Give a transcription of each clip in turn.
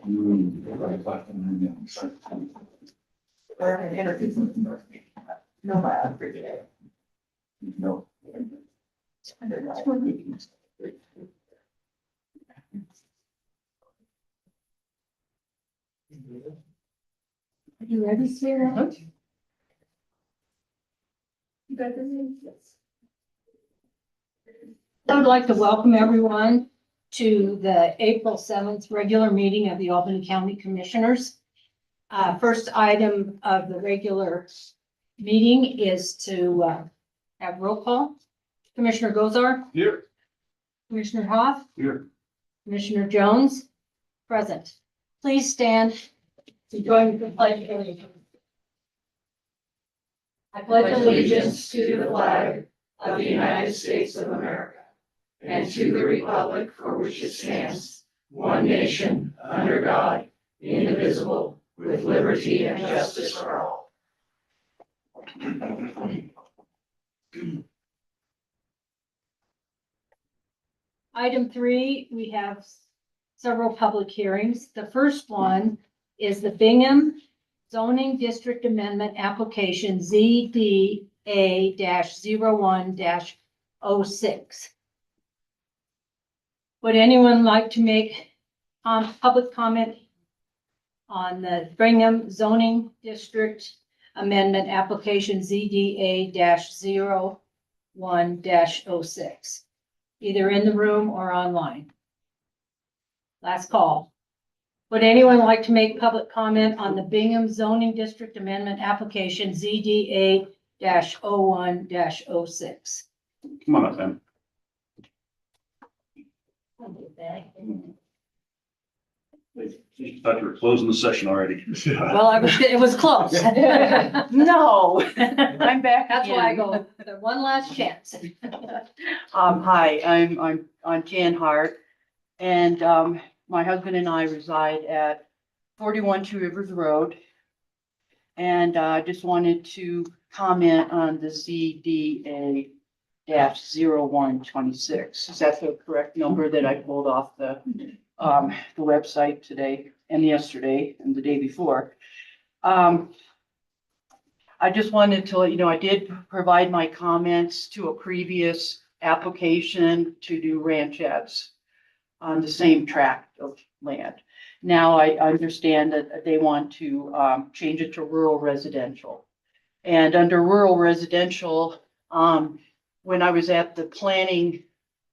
No, I forget it. No. Are you ready, Sarah? You got the name? Yes. I would like to welcome everyone to the April 7th regular meeting of the Albany County Commissioners. First item of the regular meeting is to have roll call. Commissioner Gozar? Here. Commissioner Hoff? Here. Commissioner Jones? Present. Please stand to join the pledge of allegiance. I Pledge allegiance to the flag of the United States of America and to the republic for which it stands, one nation, under God, indivisible, with liberty and justice for all. Item 3, we have several public hearings. The first one is the Bingham Zoning District Amendment Application ZDA-01-06. Would anyone like to make public comment on the Bingham Zoning District Amendment Application ZDA-01-06? Either in the room or online. Last call. Would anyone like to make public comment on the Bingham Zoning District Amendment Application ZDA-01-06? Come on up, Ben. Thought you were closing the session already. Well, it was close. No, I'm back That's why I again. go, the one last chance. Hi, I'm Jan Hart, and my husband and I reside at 41 Two Rivers Road. And I just wanted to comment on the ZDA-0126. Is that the correct number that I pulled off the website today and yesterday and the day before? I just wanted to let you know, I did provide my comments to a previous application to do ranchettes on the same tract of land. Now I understand that they want to change it to rural residential. And under rural residential, when I was at the planning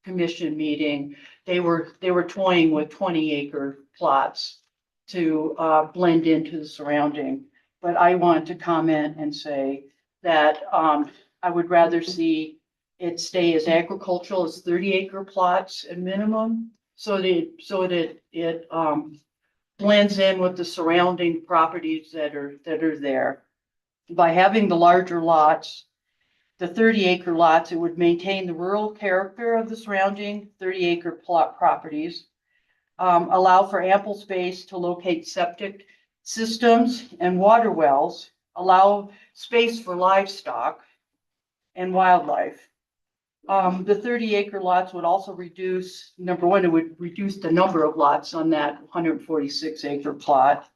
commission meeting, they were toying with 20-acre plots to blend into the surrounding. But I want to comment and say that I would rather see it stay as agricultural as 30-acre plots at minimum, so that it blends in with the surrounding properties that are there. By having the larger lots, the 30-acre lots, it would maintain the rural character of the surrounding 30-acre plot properties, allow for ample space to locate septic systems and water wells, allow space for livestock and wildlife. The 30-acre lots would also reduce, number one, it would reduce the number of lots on that 146-acre plot,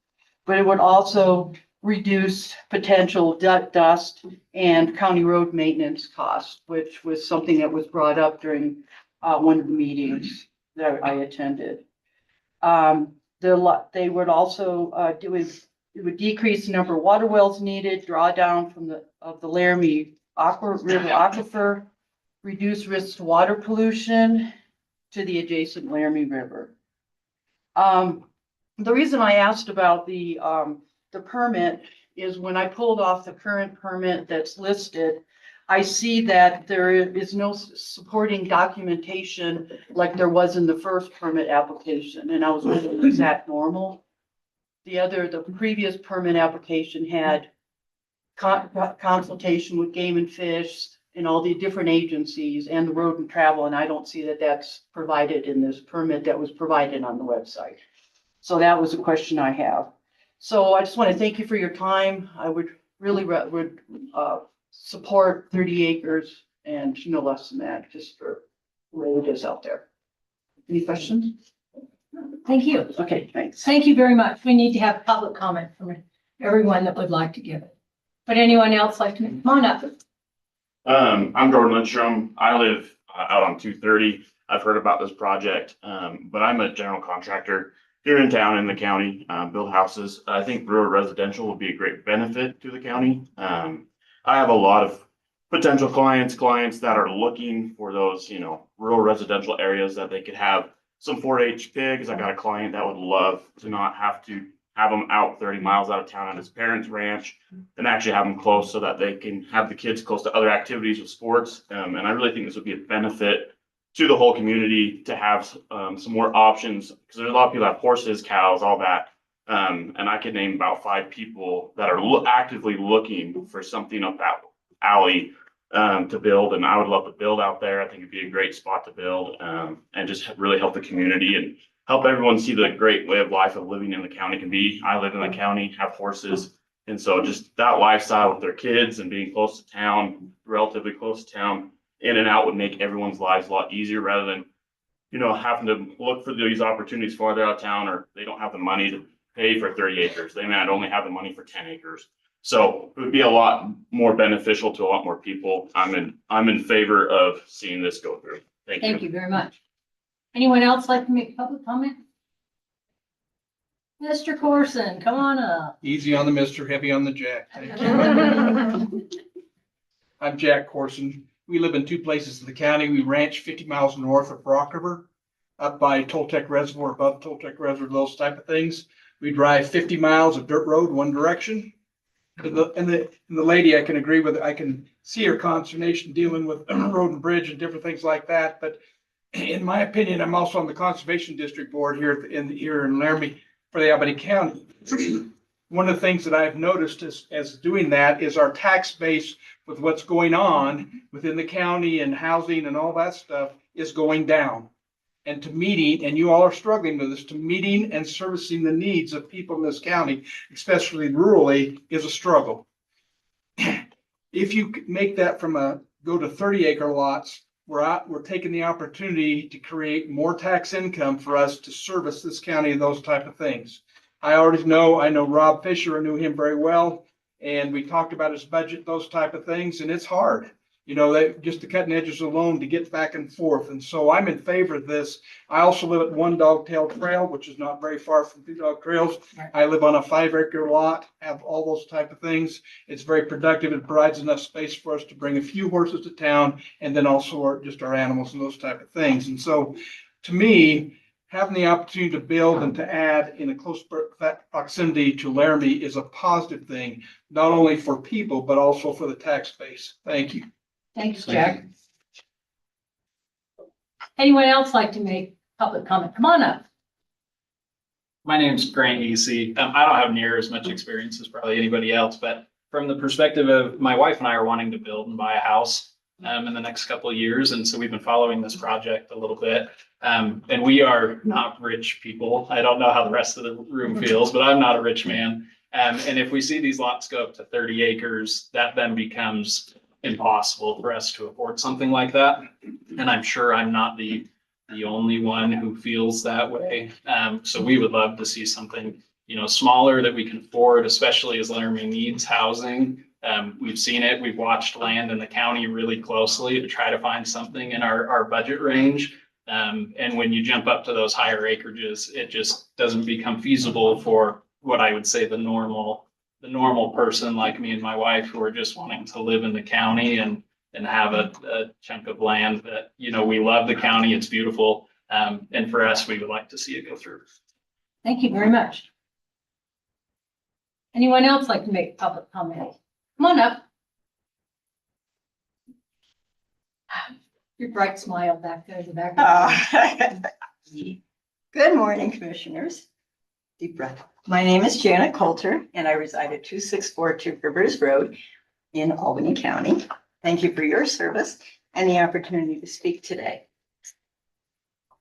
but it would also reduce potential dust and county road maintenance costs, which was something that was brought up during one of the meetings that I attended. They would also it would decrease the number of water wells needed, draw down from the Laramie river aquifer, reduce risks to water pollution to the adjacent Laramie River. The reason I asked about the permit is when I pulled off the current permit that's listed, I see that there is no supporting documentation like there was in the first permit application, and I was wondering, is that normal? The previous permit application had consultation with Game and Fish and all the different agencies and the road and travel, and I don't see that that's provided in this permit that was provided on the website. So that was a question I have. So I just want to thank you for your time. I would really support 30 acres and no less than that, just for the way it is out there. Any questions? Thank you. Okay, thanks. Thank you very much. We need to have public comment from everyone that would like to give it. But anyone else like to, come on up. I'm Jordan Lindstrom. I live out on 230. I've heard about this project, but I'm a general contractor here in town in the county, build houses. I think rural residential would be a great benefit to the county. I have a lot of potential clients that are looking for those, rural residential areas that they could have some 4-H pigs. I got a client that would love to not have to have them out 30 miles out of town on his parents' ranch and actually have them close so that they can have the kids close to other activities with sports. And I really think this would be a benefit to the whole community to have some more options, because there's a lot of people that have horses, cows, all that. And I could name about 5 people that are actively looking for something up that alley to build. And I would love to build out there. I think it'd be a great spot to build and just really help the community and help everyone see the great way of life of living in the county can be. I live in the county, have horses. And so just that lifestyle with their kids and being close to town, relatively close to town, in and out would make everyone's lives a lot easier rather than, having to look for these opportunities farther out of town, or they don't have the money to pay for 30 acres. They might only have the money for 10 acres. So it would be a lot more beneficial to a lot more people. I'm in favor of seeing this go through. Thank you very much. Anyone else like to make public comment? Mr. Corson, come on up. Easy on the mister, heavy on the jack. Thank you. I'm Jack Corson. We live in 2 places in the county. We ranch 50 miles north of Rock River, up by Toltec Reservoir, above Toltec Reservoir, those type of things. We drive 50 miles of dirt road one direction. And the lady, I can agree with, I can see her consternation dealing with road and bridge and different things like that. But in my opinion, I'm also on the Conservation District Board here in Laramie for the Albany County. One of the things that I've noticed as doing that is our tax base with what's going on within the county and housing and all that stuff is going down. And to meeting, and you all are struggling with this, to meeting and servicing the needs of people in this county, especially rurally, is a struggle. If you make that go to 30-acre lots, we're taking the opportunity to create more tax income for us to service this county and those type of things. I know Rob Fisher, I knew him very well, and we talked about his budget, those type of things, and it's hard. Just the cutting edges alone to get back and forth. And so I'm in favor of this. I also live at One Dog Tail Trail, which is not very far from 2 dog trails. I live on a 5-acre lot, have all those type of things. It's very productive. It provides enough space for us to bring a few horses to town and then also our animals and those type of things. And so to me, having the opportunity to build and to add in a close proximity to Laramie is a positive thing, not only for people, but also for the tax base. Thank you. Thanks, Jack. Anyone else like to make public comment? Come on up. My name's Grant Easy. I don't have near as much experience as probably anybody else, but from the perspective of my wife and I are wanting to build and buy a house in the next couple of years. And so we've been following this project a little bit. And we are not rich people. I don't know how the rest of the room feels, but I'm not a rich man. And if we see these lots go up to 30 acres, that then becomes impossible for us to afford something like that. And I'm sure I'm not the only one who feels that way. So we would love to see something, smaller that we can afford, especially as Laramie needs housing. We've seen it. We've watched land in the county really closely to try to find something in our budget range. And when you jump up to those higher acreages, it just doesn't become feasible for what I would say the normal person like me and my wife who are just wanting to live in the county and have a chunk of land that, we love the county. It's beautiful. And for us, we would like to see it go through. Thank you very much. Anyone else like to make public comment? Come on up. Your bright smile back there in the background. Good morning, commissioners. Deep breath. My name is Janet Coulter, and I reside at 264 Two Rivers Road in Albany County. Thank you for your service and the opportunity to speak today.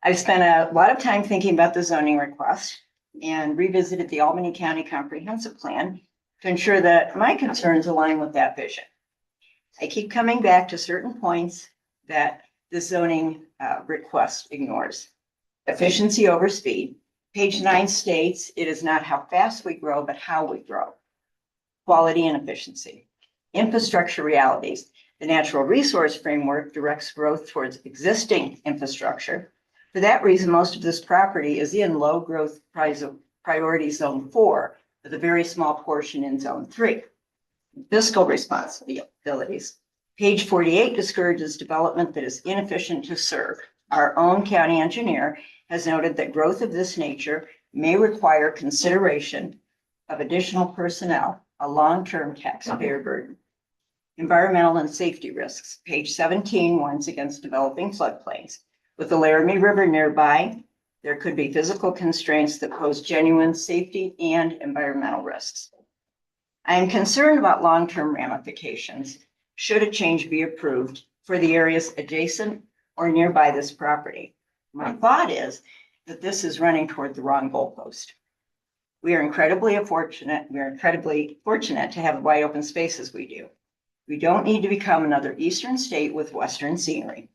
I've spent a lot of time thinking about the zoning request and revisited the Albany County Comprehensive Plan to ensure that my concerns align with that vision. I keep coming back to certain points that the zoning request ignores. Efficiency over speed. Page 9 states it is not how fast we grow, but how we grow. Quality and efficiency. Infrastructure realities. The natural resource framework directs growth towards existing infrastructure. For that reason, most of this property is in low growth priority zone 4, with a very small portion in zone 3. Fiscal responsibilities. Page 48 discourages development that is inefficient to serve. Our own county engineer has noted that growth of this nature may require consideration of additional personnel, a long-term taxpayer burden. Environmental and safety risks. Page 17 warns against developing floodplains. With the Laramie River nearby, there could be physical constraints that pose genuine safety and environmental risks. I am concerned about long-term ramifications should a change be approved for the areas adjacent or nearby this property. My thought is that this is running toward the wrong goalpost. We are incredibly fortunate to have wide open spaces we do. We don't need to become another eastern state with western scenery.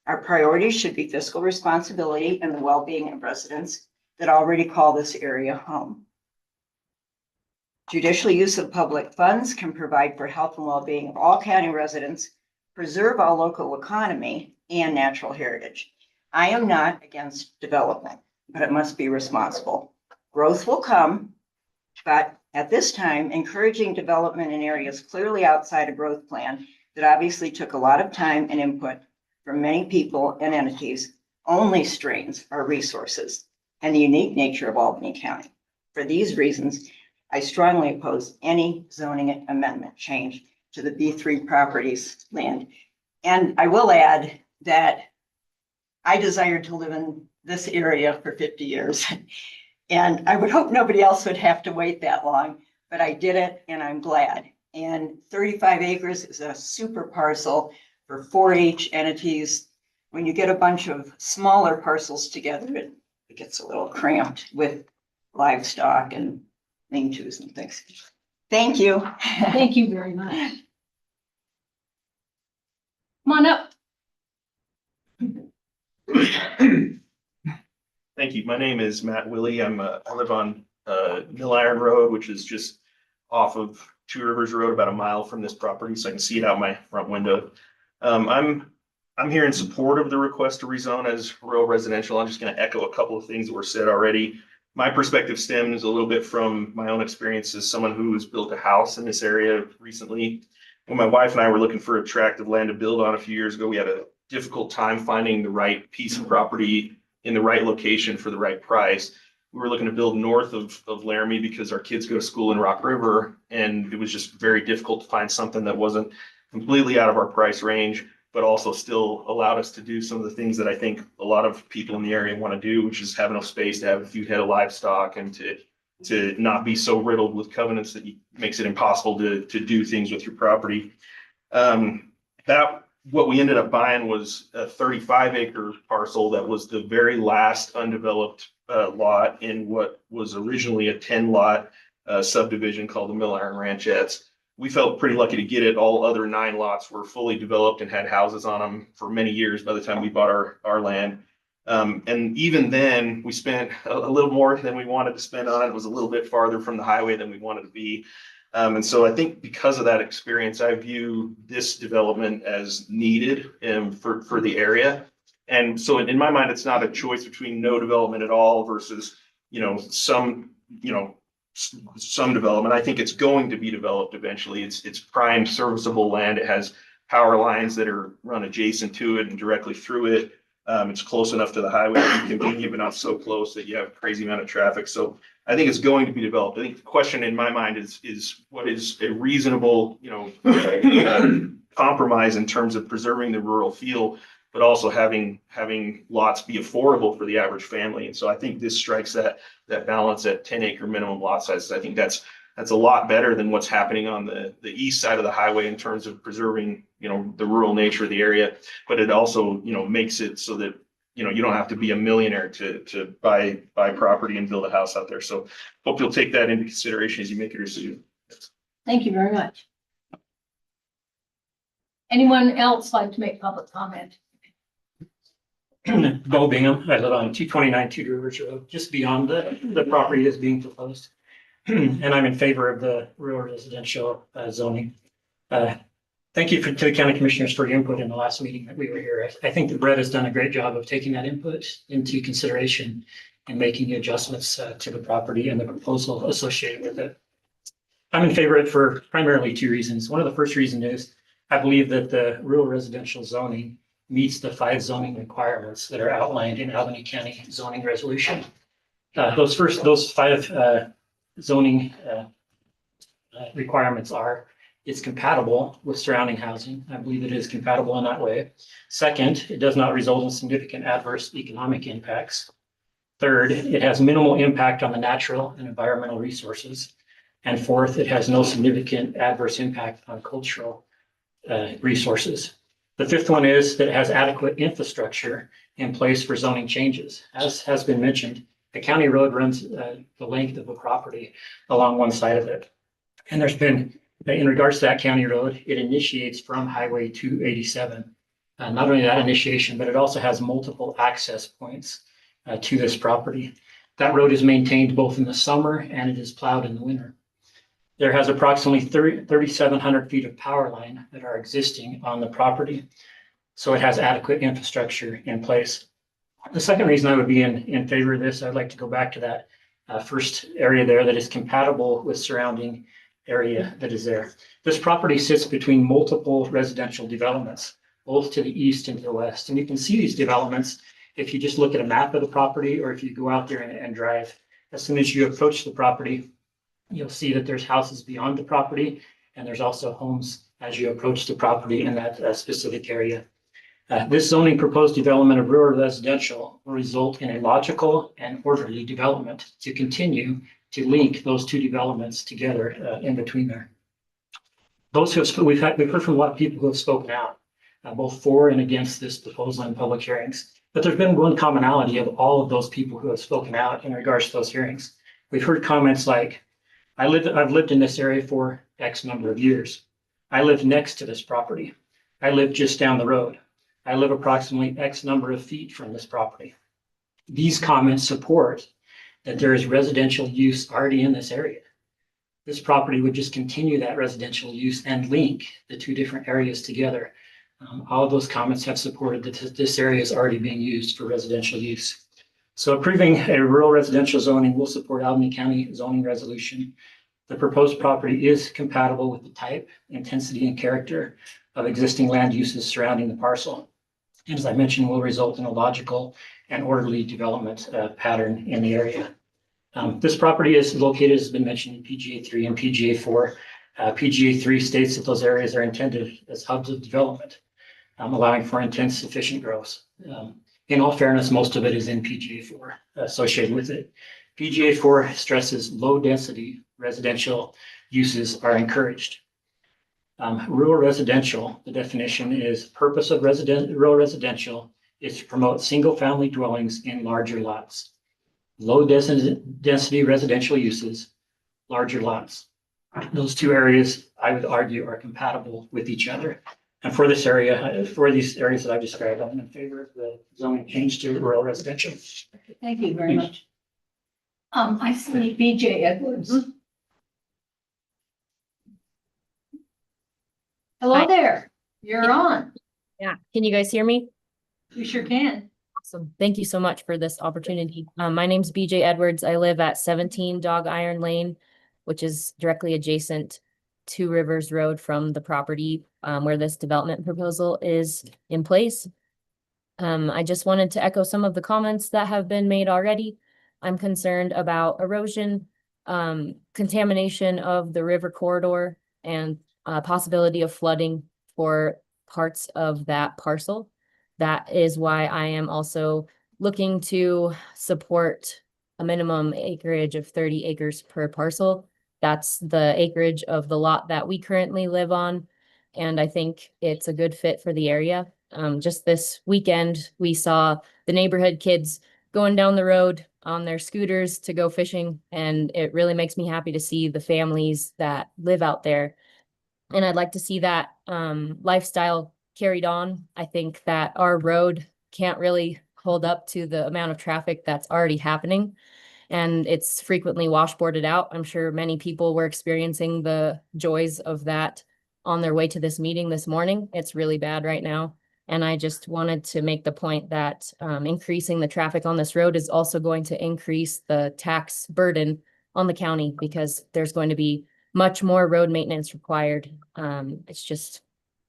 Our priorities should be fiscal responsibility and the well-being of residents that already call this area home. Judicial use of public funds can provide for health and well-being of all county residents, preserve our local economy and natural heritage. I am not against development, but it must be responsible. Growth will come, but at this time, encouraging development in areas clearly outside a growth plan that obviously took a lot of time and input from many people and entities only strains our resources and the unique nature of Albany County. For these reasons, I strongly oppose any zoning amendment change to the B3 properties land. And I will add that I desired to live in this area for 50 years. And I would hope nobody else would have to wait that long, but I did it and I'm glad. And 35 acres is a super parcel for 4-H entities. When you get a bunch of smaller parcels together, it gets a little cramped with livestock and lean-tos and things. Thank you. Thank you very much. Come on up. Thank you. My name is Matt Willie. I live on Mill Iron Road, which is just off of Two Rivers Road, about a mile from this property, so I can see it out my front window. I'm here in support of the request to rezone as rural residential. I'm just going to echo a couple of things that were said already. My perspective stems a little bit from my own experience as someone who has built a house in this area recently. When my wife and I were looking for a tract of land to build on a few years ago, we had a difficult time finding the right piece of property in the right location for the right price. We were looking to build north of Laramie because our kids go to school in Rock River, and it was just very difficult to find something that wasn't completely out of our price range, but also still allowed us to do some of the things that I think a lot of people in the area want to do, which is have enough space to have a few head of livestock and to not be so riddled with covenants that makes it impossible to do things with your property. What we ended up buying was a 35-acre parcel that was the very last undeveloped lot in what was originally a 10-lot subdivision called the Mill Iron Ranchettes. We felt pretty lucky to get it. All other 9 lots were fully developed and had houses on them for many years by the time we bought our land. And even then, we spent a little more than we wanted to spend on it. It was a little bit farther from the highway than we wanted to be. And so I think because of that experience, I view this development as needed for the area. And so in my mind, it's not a choice between no development at all versus, some development. I think it's going to be developed eventually. It's prime serviceable land. It has power lines that are run adjacent to it and directly through it. It's close enough to the highway to be convenient, but not so close that you have a crazy amount of traffic. So I think it's going to be developed. I think the question in my mind is what is a reasonable, compromise in terms of preserving the rural feel, but also having lots be affordable for the average family. And so I think this strikes that balance at 10-acre minimum lot sizes. I think that's a lot better than what's happening on the east side of the highway in terms of preserving, the rural nature of the area. But it also, makes it so that, you don't have to be a millionaire to buy property and build a house out there. So hope you'll take that into consideration as you make your decision. Thank you very much. Anyone else like to make public comment? Bo Bingham. I live on 229 Two Rivers Road, just beyond the property that's being proposed. And I'm in favor of the rural residential zoning. Thank you to the county commissioners for your input in the last meeting that we were here. I think that Brett has done a great job of taking that input into consideration and making adjustments to the property and the proposal associated with it. I'm in favor of it for primarily two reasons. One of the first reasons is I believe that the rural residential zoning meets the 5 zoning requirements that are outlined in Albany County zoning resolution. Those 5 zoning requirements are: it's compatible with surrounding housing. I believe it is compatible in that way. Second, it does not result in significant adverse economic impacts. Third, it has minimal impact on the natural and environmental resources. And fourth, it has no significant adverse impact on cultural resources. The fifth one is that it has adequate infrastructure in place for zoning changes. As has been mentioned, the county road runs the length of a property along one side of it. And there's been, in regards to that county road, it initiates from Highway 287. Not only that initiation, but it also has multiple access points to this property. That road is maintained both in the summer and it is plowed in the winter. There has approximately 3,700 feet of power line that are existing on the property. So it has adequate infrastructure in place. The second reason I would be in favor of this, I'd like to go back to that first area there that is compatible with surrounding area that is there. This property sits between multiple residential developments, both to the east and to the west. And you can see these developments if you just look at a map of the property or if you go out there and drive. As soon as you approach the property, you'll see that there's houses beyond the property and there's also homes as you approach the property in that specific area. This zoning proposed development of rural residential will result in a logical and orderly development to continue to link those two developments together in between there. Those who have, we've heard from a lot of people who have spoken out, both for and against this proposal in public hearings. But there's been one commonality of all of those people who have spoken out in regards to those hearings. We've heard comments like, I've lived in this area for X number of years. I live next to this property. I live just down the road. I live approximately X number of feet from this property. These comments support that there is residential use already in this area. This property would just continue that residential use and link the two different areas together. All of those comments have supported that this area is already being used for residential use. So approving a rural residential zoning will support Albany County zoning resolution. The proposed property is compatible with the type, intensity, and character of existing land uses surrounding the parcel. And as I mentioned, will result in a logical and orderly development pattern in the area. This property is located, as has been mentioned, in PGA 3 and PGA 4. PGA 3 states that those areas are intended as hubs of development, allowing for intense, efficient growth. In all fairness, most of it is in PGA 4 associated with it. PGA 4 stresses low density residential uses are encouraged. Rural residential, the definition is purpose of rural residential is to promote single family dwellings in larger lots. Low density residential uses, larger lots. Those two areas, I would argue, are compatible with each other. And for this area, for these areas that I've described, I'm in favor of the zoning change to rural residential. Thank you very much. I see BJ Edwards. Hello Hi. there, you're on. Yeah, can you guys hear me? You sure can. Awesome. Thank you so much for this opportunity. My name's BJ Edwards. I live at 17 Dog Iron Lane, which is directly adjacent to Rivers Road from the property where this development proposal is in place. I just wanted to echo some of the comments that have been made already. I'm concerned about erosion, contamination of the river corridor, and possibility of flooding for parts of that parcel. That is why I am also looking to support a minimum acreage of 30 acres per parcel. That's the acreage of the lot that we currently live on. And I think it's a good fit for the area. Just this weekend, we saw the neighborhood kids going down the road on their scooters to go fishing. And it really makes me happy to see the families that live out there. And I'd like to see that lifestyle carried on. I think that our road can't really hold up to the amount of traffic that's already happening. And it's frequently washboarded out. I'm sure many people were experiencing the joys of that on their way to this meeting this morning. It's really bad right now. And I just wanted to make the point that increasing the traffic on this road is also going to increase the tax burden on the county because there's going to be much more road maintenance required. It's just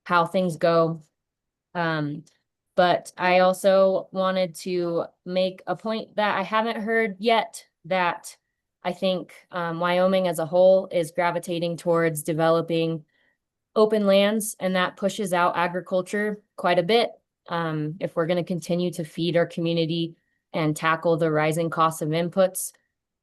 how things go. But I also wanted to make a point that I haven't heard yet, that I think Wyoming as a whole is gravitating towards developing open lands, and that pushes out agriculture quite a bit. If we're going to continue to feed our community and tackle the rising costs of inputs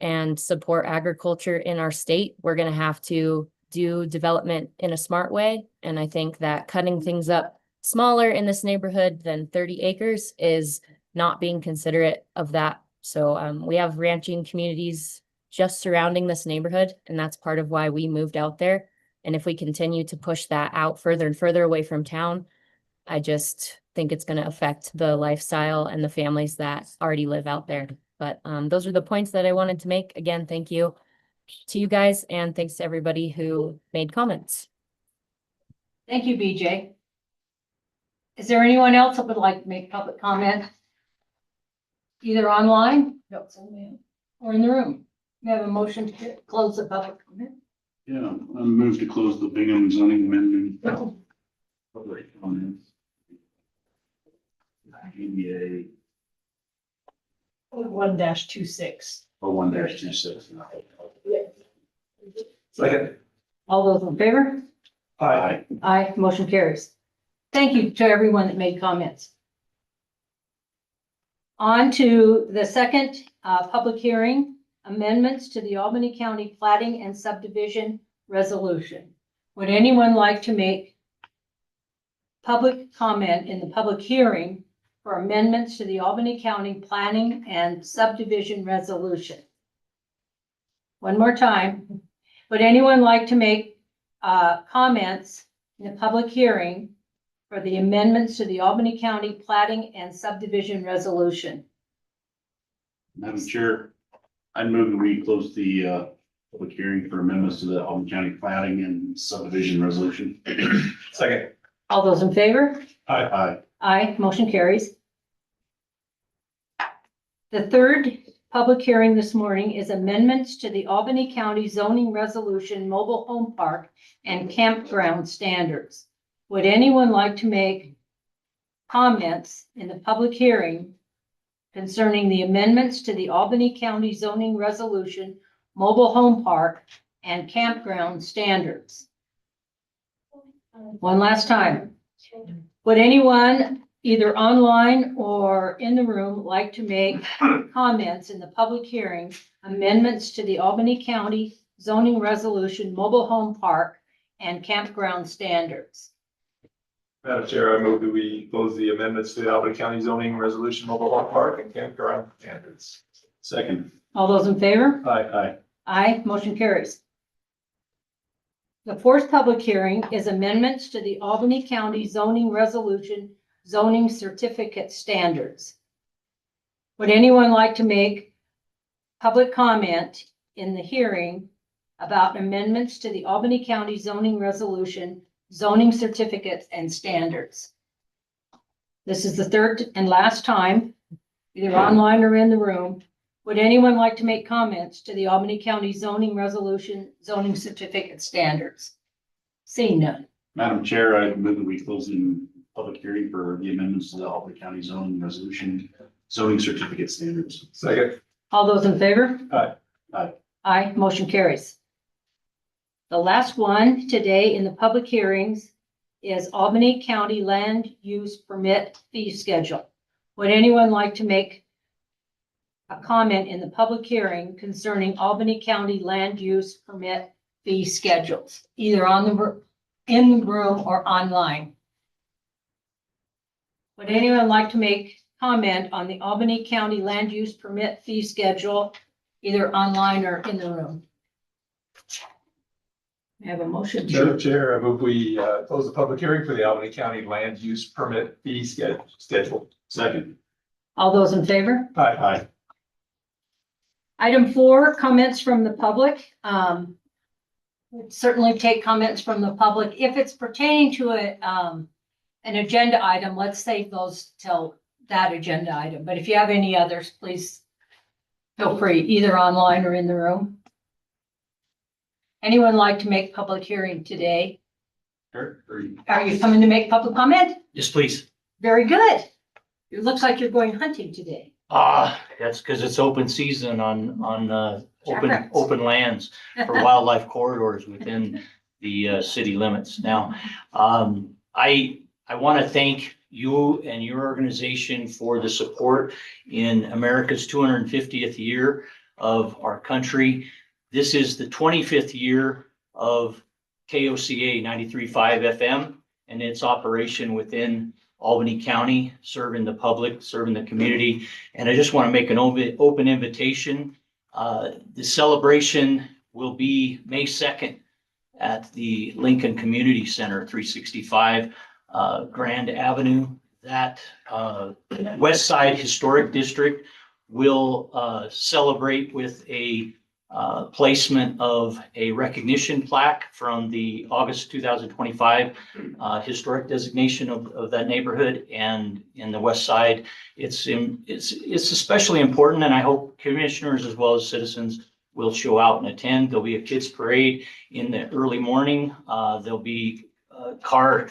and support agriculture in our state, we're going to have to do development in a smart way. And I think that cutting things up smaller in this neighborhood than 30 acres is not being considerate of that. So we have ranching communities just surrounding this neighborhood, and that's part of why we moved out there. And if we continue to push that out further and further away from town, I just think it's going to affect the lifestyle and the families that already live out there. But those are the points that I wanted to make. Again, thank you to you guys, and thanks to everybody who made comments. Thank you, BJ. Is there anyone else that would like to make public comment? Either online or in the room? We have a motion to close the public comment. Yeah, I move to close the Bingham zoning amendment. Public comments. GBA 1-26. 1-26. Second. All those in favor? Aye. Aye, motion carries. Thank you to everyone that made comments. On to the second public hearing, amendments to the Albany County Plating and Subdivision Resolution. Would anyone like to make public comment in the public hearing for amendments to the Albany County Planning and Subdivision Resolution? One more time. Would anyone like to make comments in the public hearing for the amendments to the Albany County Plating and Subdivision Resolution? Madam Chair, I move that we close the public hearing for amendments to the Albany County Planning and Subdivision Resolution. Second. All those in favor? Aye. Aye, motion carries. The third public hearing this morning is amendments to the Albany County Zoning Resolution Mobile Home Park and Campground Standards. Would anyone like to make comments in the public hearing concerning the amendments to the Albany County Zoning Resolution Mobile Home Park and Campground Standards? One last time. Would anyone, either online or in the room, like to make comments in the public hearing, amendments to the Albany County Zoning Resolution Mobile Home Park and Campground Standards? Madam Chair, I move that we close the amendments to the Albany County Zoning Resolution Mobile Home Park and Campground Standards. Second. All those in favor? Aye. Aye, motion carries. The fourth public hearing is amendments to the Albany County Zoning Resolution Zoning Certificate Standards. Would anyone like to make public comment in the hearing about amendments to the Albany County Zoning Resolution Zoning Certificates and Standards? This is the third and last time, either online or in the room. Would anyone like to make comments to the Albany County Zoning Resolution Zoning Certificate Standards? Seeing none. Madam Chair, I move that we close the public hearing for the amendments to the Albany County Zoning Resolution Zoning Certificate Standards. Second. All those in favor? Aye. Aye, motion carries. The last one today in the public hearings is Albany County Land Use Permit Fee Schedule. Would anyone like to make a comment in the public hearing concerning Albany County Land Use Permit Fee Schedules, either in the room or online? Would anyone like to make comment on the Albany County Land Use Permit Fee Schedule, either online or in the room? I have a motion Madam to. Chair, I move we close the public hearing for the Albany County Land Use Permit Fee Schedule. Second. All those in favor? Aye. Item 4, comments from the public. We'd certainly take comments from the public. If it's pertaining to an agenda item, let's save those till that agenda item. But if you have any others, please feel free, either online or in the room. Anyone like to make public hearing today? Sure. Are you coming to make public comment? Yes, please. Very good. It looks like you're going hunting today. That's because it's open season on Correct. open lands for wildlife corridors within the city limits. Now, I want to thank you and your organization for the support in America's 250th year of our country. This is the 25th year of KOCA 93.5 FM and its operation within Albany County, serving the public, serving the community. And I just want to make an open invitation. The celebration will be May 2nd at the Lincoln Community Center, 365 Grand Avenue. That West Side Historic District will celebrate with a placement of a recognition plaque from the August 2025 historic designation of that neighborhood. And in the West Side, it's especially important, and I hope commissioners as well as citizens will show out and attend. There'll be a kids parade in the early morning. There'll be a car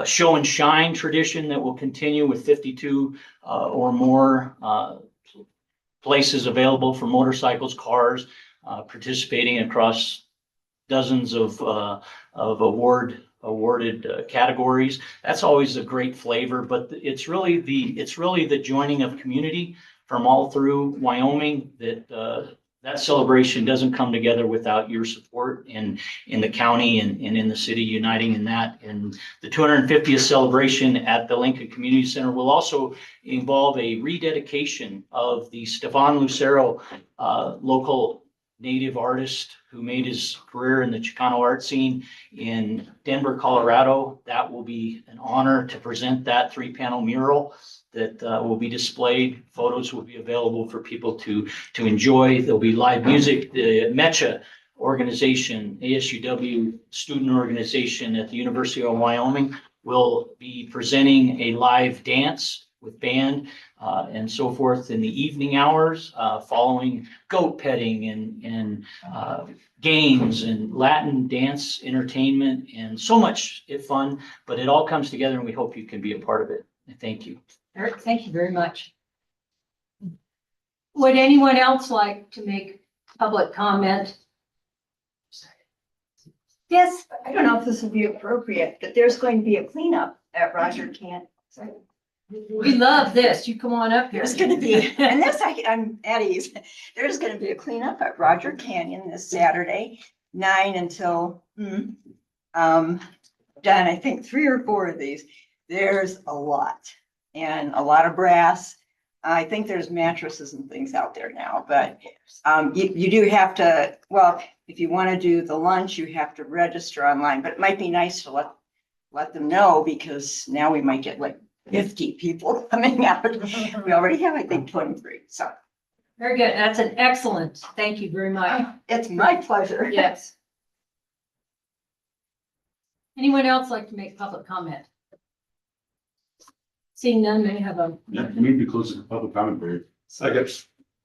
show and shine tradition that will continue with 52 or more places available for motorcycles, cars, participating across dozens of awarded categories. That's always a great flavor, but it's really the joining of community from all through Wyoming that celebration doesn't come together without your support in the county and in the city uniting in that. And the 250th celebration at the Lincoln Community Center will also involve a rededication of the Stefan Lucero, local Native artist who made his career in the Chicano art scene in Denver, Colorado. That will be an honor to present that 3-panel mural that will be displayed. Photos will be available for people to enjoy. There'll be live music. The MECHA organization, ASUW student organization at the University of Wyoming, will be presenting a live dance with band and so forth in the evening hours, following goat petting and games and Latin dance entertainment and so much fun. But it all comes together, and we hope you can be a part of it. Thank you. Eric, thank you very much. Would anyone else like to make public comment? Yes, I don't know if this will be appropriate, but there's going to be a cleanup at Roger Canyon. We love this. You come on up here. There's gonna be, and this I'm at ease. There's gonna be a cleanup at Roger Canyon this Saturday, 9 until, done, I think 3 or 4 of these. There's a lot and a lot of brass. I think there's mattresses and things out there now, but you do have to, well, if you want to do the lunch, you have to register online, but it might be nice to let them know, because now we might get like 50 people coming out. We already have, I think, 23. So Very good. That's an excellent. Thank you very much. it's my pleasure. Yes. Anyone else like to make public comment? Seeing none, may I have a, Yeah, move to close the public comment period. Second.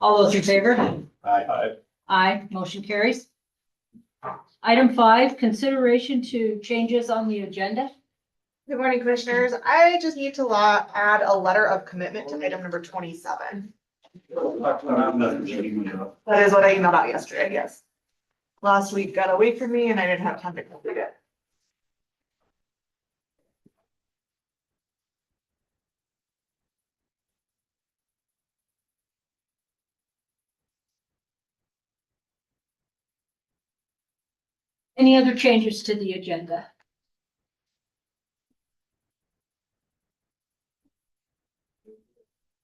all those in favor? Aye. Aye, motion carries. Item 5, consideration to changes on the agenda. Good morning, commissioners. I just need to add a letter of commitment to item number 27. That is what I emailed out yesterday, yes. Last week got away from me and I didn't have time to complete it. Any other changes to the agenda?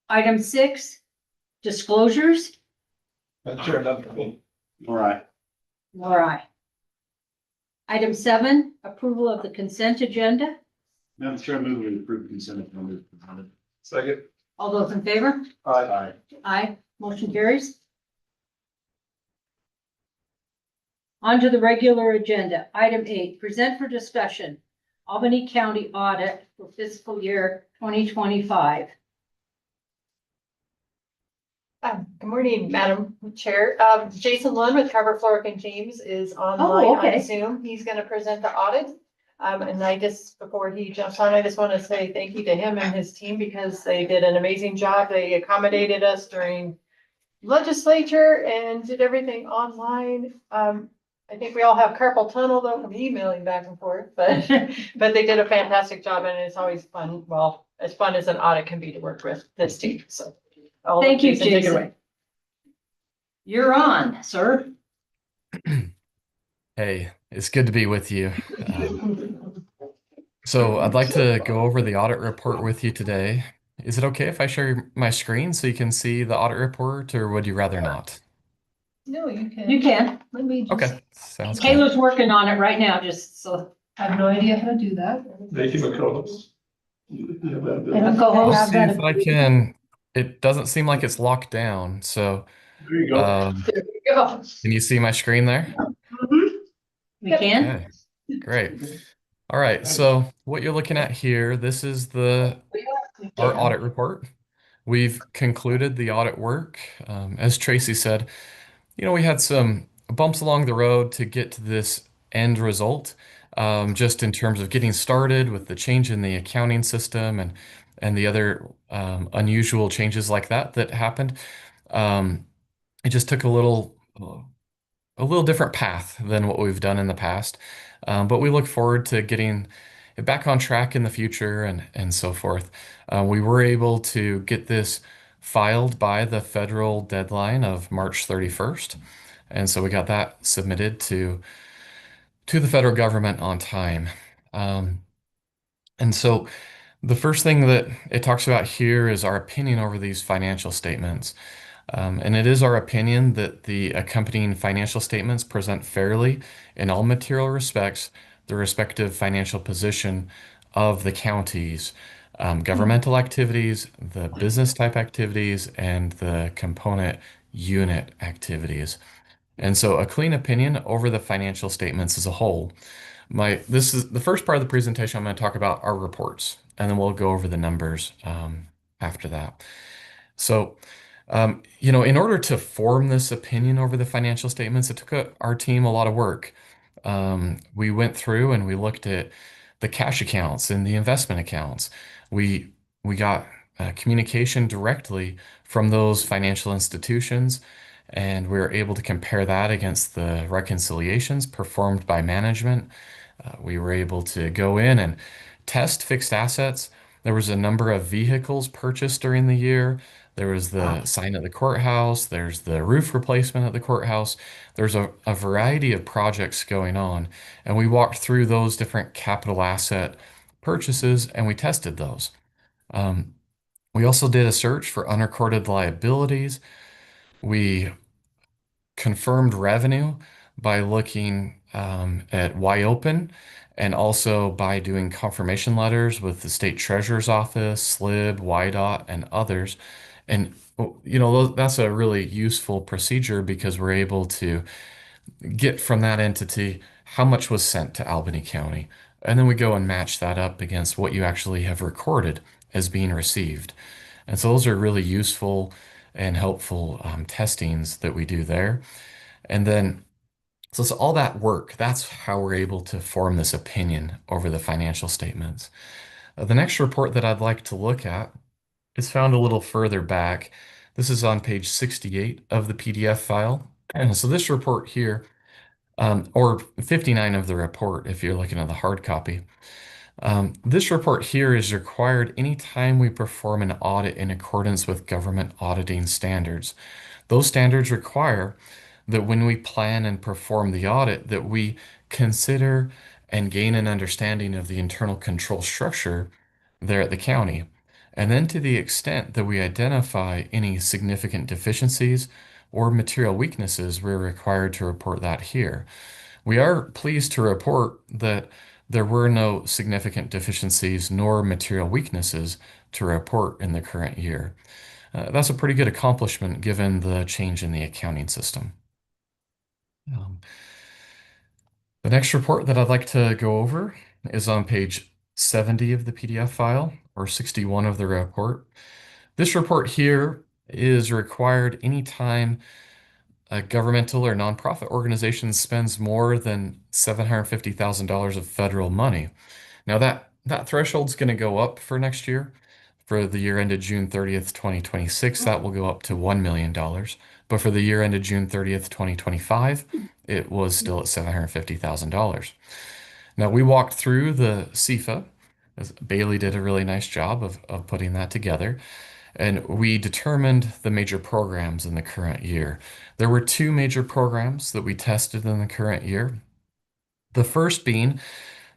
Item 6, disclosures. That's sure enough for me. All right. All right. Item 7, approval of the consent agenda. Madam Chair, I move to approve consent agenda as presented. Second. All those in favor? Aye. Aye, motion carries. On to the regular agenda. Item 8, present for discussion, Albany County audit for fiscal year 2025. Good morning, Madam Chair. Jason Lund with Carver, Florrick and James is online okay. on Zoom. He's going to present the audit. And I just, before he jumps on, I just want to say thank you to him and his team because they did an amazing job. They accommodated us during legislature and did everything online. I think we all have carpal tunnel though from emailing back and forth, but they did a fantastic job and it's always fun. Well, as fun as an audit can be to work with this team. So. Thank you, Take it away. Jason. You're on, sir. Hey, it's good to be with you. So I'd like to go over the audit report with you today. Is it okay if I share my screen so you can see the audit report, or would you rather not? No, you can. You can. Let me just. Okay, sounds good. Kayla's working on it right now, just so. I have no idea how to do that. Make him a co-host. You have that ability. And a Let's co-host. see if I can. It doesn't seem like it's locked down, so There you go. There we go. can you see my screen there? We can. Okay, great. All right, so what you're looking at here, this is our audit report. We've concluded the audit work. As Tracy said, we had some bumps along the road to get to this end result, just in terms of getting started with the change in the accounting system and the other unusual changes like that happened. It just took a little different path than what we've done in the past. But we look forward to getting it back on track in the future and so forth. We were able to get this filed by the federal deadline of March 31st. And so we got that submitted to the federal government on time. And so the first thing that it talks about here is our opinion over these financial statements. And it is our opinion that the accompanying financial statements present fairly in all material respects the respective financial position of the counties, governmental activities, the business type activities, and the component unit activities. And so a clean opinion over the financial statements as a whole. This is the first part of the presentation. I'm going to talk about our reports, and then we'll go over the numbers after that. So, in order to form this opinion over the financial statements, it took our team a lot of work. We went through and we looked at the cash accounts and the investment accounts. We got communication directly from those financial institutions, and we were able to compare that against the reconciliations performed by management. We were able to go in and test fixed assets. There was a number of vehicles purchased during the year. There was the sign at the courthouse. There's the roof replacement at the courthouse. There's a variety of projects going on. And we walked through those different capital asset purchases and we tested those. We also did a search for unrecorded liabilities. We confirmed revenue by looking at Wyopen and also by doing confirmation letters with the state treasurer's office, SLIB, YDOT, and others. And, that's a really useful procedure because we're able to get from that entity how much was sent to Albany County. And then we go and match that up against what you actually have recorded as being received. And so those are really useful and helpful testings that we do there. And then, so it's all that work. That's how we're able to form this opinion over the financial statements. The next report that I'd like to look at is found a little further back. This is on page 68 of the PDF file. And so this report here, or 59 of the report, if you're looking at the hard copy. This report here is required anytime we perform an audit in accordance with government auditing standards. Those standards require that when we plan and perform the audit, that we consider and gain an understanding of the internal control structure there at the county. And then to the extent that we identify any significant deficiencies or material weaknesses, we're required to report that here. We are pleased to report that there were no significant deficiencies nor material weaknesses to report in the current year. That's a pretty good accomplishment given the change in the accounting system. Um, the next report that I'd like to go over is on page 70 of the PDF file, or 61 of the report. This report here is required anytime a governmental or nonprofit organization spends more than $750,000 of federal money. Now that threshold's going to go up for next year. For the year ended June 30th, 2026, that will go up to $1 million. But for the year ended June 30th, 2025, it was still at $750,000. Now we walked through the CFA, as Bailey did a really nice job of putting that together. And we determined the major programs in the current year. There were two major programs that we tested in the current year. The first being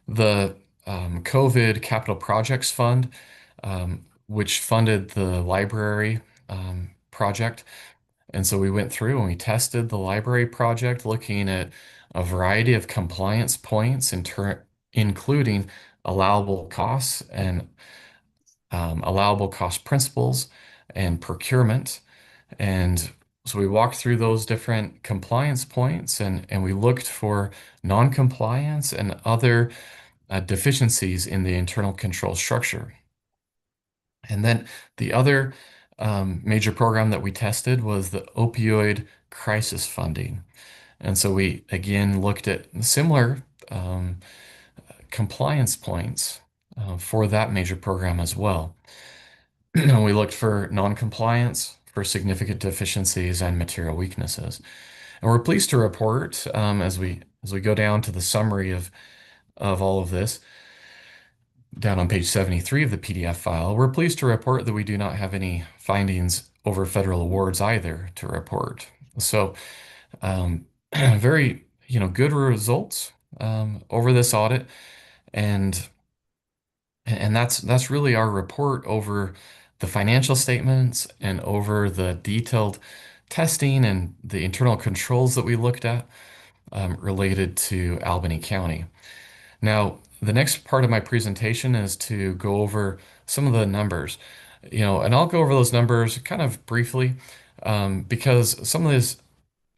the COVID Capital Projects Fund, which funded the library project. And so we went through and we tested the library project, looking at a variety of compliance points, including allowable costs and allowable cost principles and procurement. And so we walked through those different compliance points and we looked for non-compliance and other deficiencies in the internal control structure. And then the other major program that we tested was the opioid crisis funding. And so we again looked at similar compliance points for that major program as well. We looked for non-compliance, for significant deficiencies and material weaknesses. And we're pleased to report, as we go down to the summary of all of this, down on page 73 of the PDF file, we're pleased to report that we do not have any findings over federal awards either to report. So very, good results over this audit. And that's really our report over the financial statements and over the detailed testing and the internal controls that we looked at related to Albany County. Now, the next part of my presentation is to go over some of the numbers, and I'll go over those numbers kind of briefly because some of this,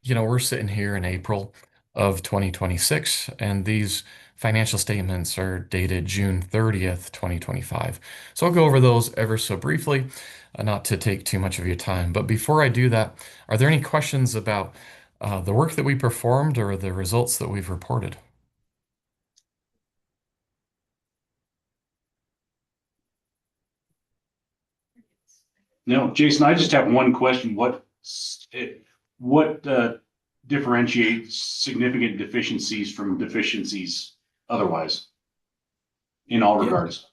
we're sitting here in April of 2026, and these financial statements are dated June 30th, 2025. So I'll go over those ever so briefly, not to take too much of your time. But before I do that, are there any questions about the work that we performed or the results that we've reported? No, Jason, I just have one question. What differentiates significant deficiencies from deficiencies otherwise in all regards?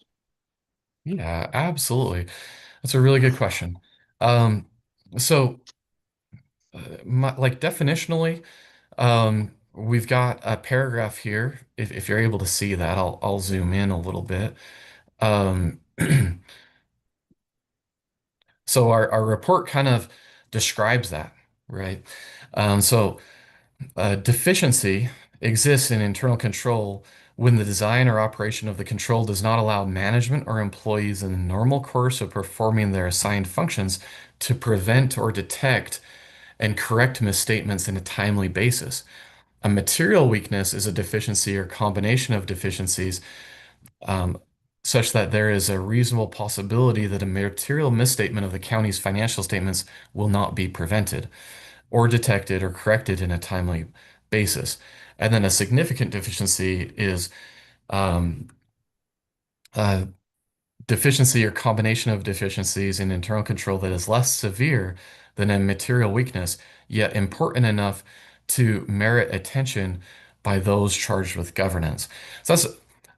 Yeah, absolutely. That's a really good question. So, like definitionally, we've got a paragraph here. If you're able to see that, I'll zoom in a little bit. Um, so our report kind of describes that, right? So deficiency exists in internal control when the design or operation of the control does not allow management or employees in the normal course of performing their assigned functions to prevent or detect and correct misstatements in a timely basis. A material weakness is a deficiency or combination of deficiencies such that there is a reasonable possibility that a material misstatement of the county's financial statements will not be prevented or detected or corrected in a timely basis. And then a significant deficiency is a deficiency or combination of deficiencies in internal control that is less severe than a material weakness, yet important enough to merit attention by those charged with governance. So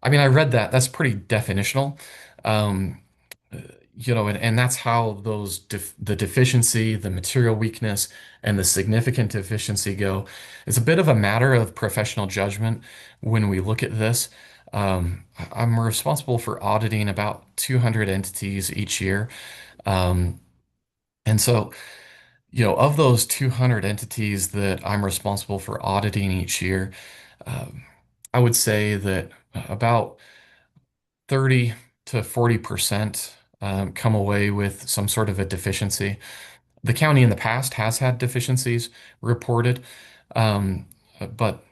I read that. That's pretty definitional. And that's how the deficiency, the material weakness, and the significant deficiency go. It's a bit of a matter of professional judgment when we look at this. I'm responsible for auditing about 200 entities each year. And so, of those 200 entities that I'm responsible for auditing each year, I would say that about 30 to 40% come away with some sort of a deficiency. The county in the past has had deficiencies reported, but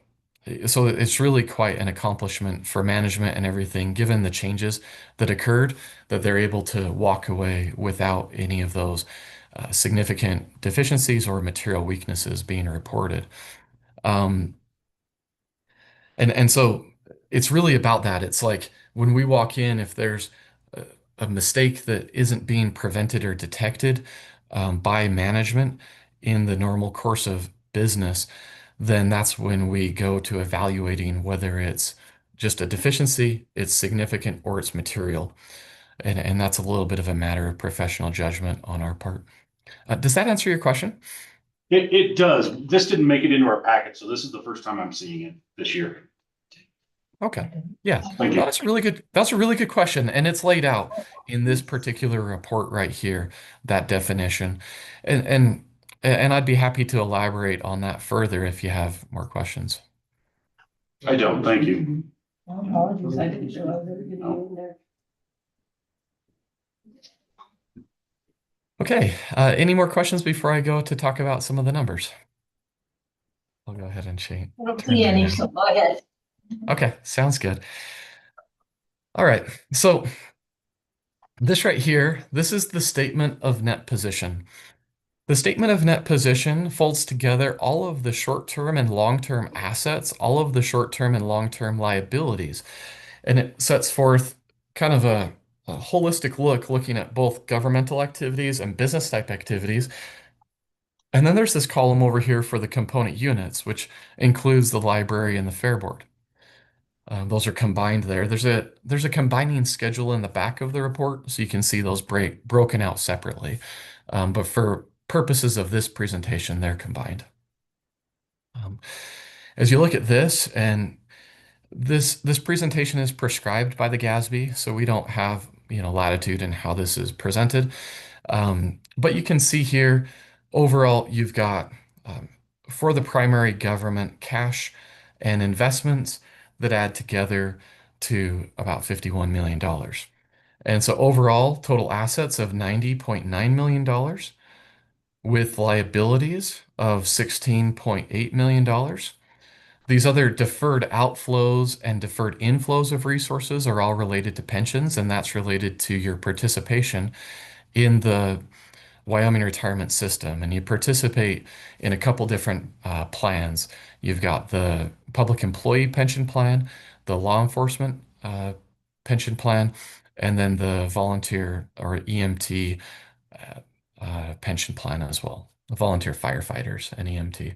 so it's really quite an accomplishment for management and everything, given the changes that occurred, that they're able to walk away without any of those significant deficiencies or material weaknesses being reported. Um, and so it's really about that. It's like when we walk in, if there's a mistake that isn't being prevented or detected by management in the normal course of business, then that's when we go to evaluating whether it's just a deficiency, it's significant, or it's material. And that's a little bit of a matter of professional judgment on our part. Does that answer your question? It does. This didn't make it into our packet, so this is the first time I'm seeing it this year. Okay. Yeah. Thank you. That's a really good question. And it's laid out in this particular report right here, that definition. And and and I'd be happy to elaborate on that further if you have more questions. I don't, thank you. Apologies, I didn't realize they were getting in there. Okay. Any more questions before I go to talk about some of the numbers? I'll go ahead and change. I don't see any, so go ahead. Okay, sounds good. All right. So this right here, this is the statement of net position. The statement of net position folds together all of the short-term and long-term assets, all of the short-term and long-term liabilities, and it sets forth kind of a holistic look looking at both governmental activities and business type activities. And then there's this column over here for the component units, which includes the library and the fair board. Those are combined there. There's a combining schedule in the back of the report, so you can see those broken out separately. But for purposes of this presentation, they're combined. As you look at this, and this presentation is prescribed by the GASB, so we don't have latitude in how this is presented. But you can see here, overall, you've got for the primary government cash and investments that add together to about $51 million. And so overall, total assets of $90.9 million with liabilities of $16.8 million. These other deferred outflows and deferred inflows of resources are all related to pensions, and that's related to your participation in the Wyoming retirement system. And you participate in a couple different plans. You've got the public employee pension plan, the law enforcement pension plan, and then the volunteer or EMT pension plan as well. The volunteer firefighters and EMT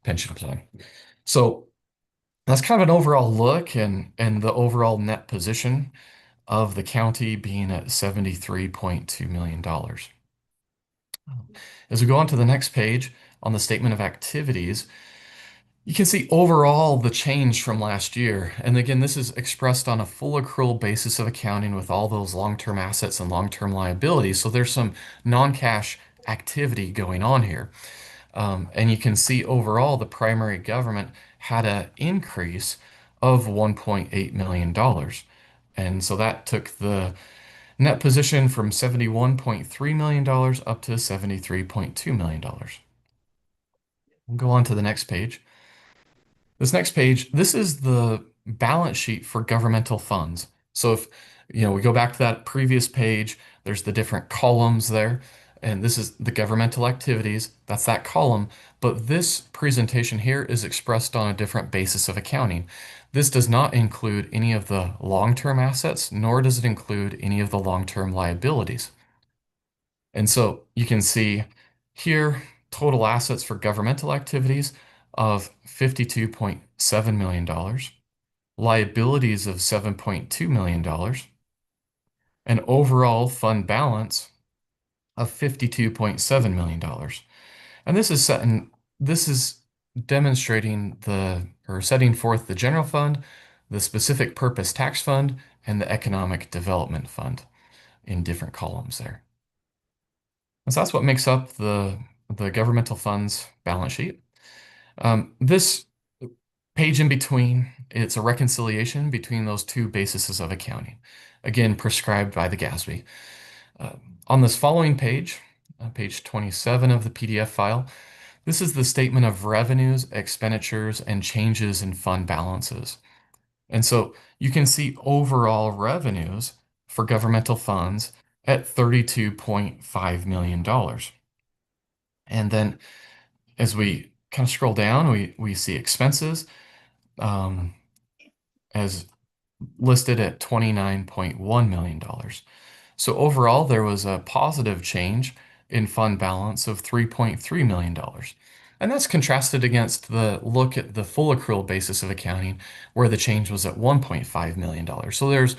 pension plan. So that's kind of an overall look and the overall net position of the county being at $73.2 million. As we go on to the next page on the statement of activities, you can see overall the change from last year. And again, this is expressed on a full accrual basis of accounting with all those long-term assets and long-term liabilities. So there's some non-cash activity going on here. And you can see overall the primary government had an increase of $1.8 million. And so that took the net position from $71.3 million up to $73.2 million. We'll go on to the next page. This next page, this is the balance sheet for governmental funds. So if we go back to that previous page, there's the different columns there. And this is the governmental activities. That's that column. But this presentation here is expressed on a different basis of accounting. This does not include any of the long-term assets, nor does it include any of the long-term liabilities. And so you can see here, total assets for governmental activities of $52.7 million, liabilities of $7.2 million, and overall fund balance of $52.7 million. And this is demonstrating setting forth the general fund, the specific purpose tax fund, and the economic development fund in different columns there. And so that's what makes up the governmental funds balance sheet. This page in between, it's a reconciliation between those two bases of accounting, again, prescribed by the GASB. On this following page, page 27 of the PDF file, this is the statement of revenues, expenditures, and changes in fund balances. And so you can see overall revenues for governmental funds at $32.5 million. And then as we kind of scroll down, we see expenses as listed at $29.1 million. So overall, there was a positive change in fund balance of $3.3 million. And that's contrasted against the look at the full accrual basis of accounting, where the change was at $1.5 million. So there's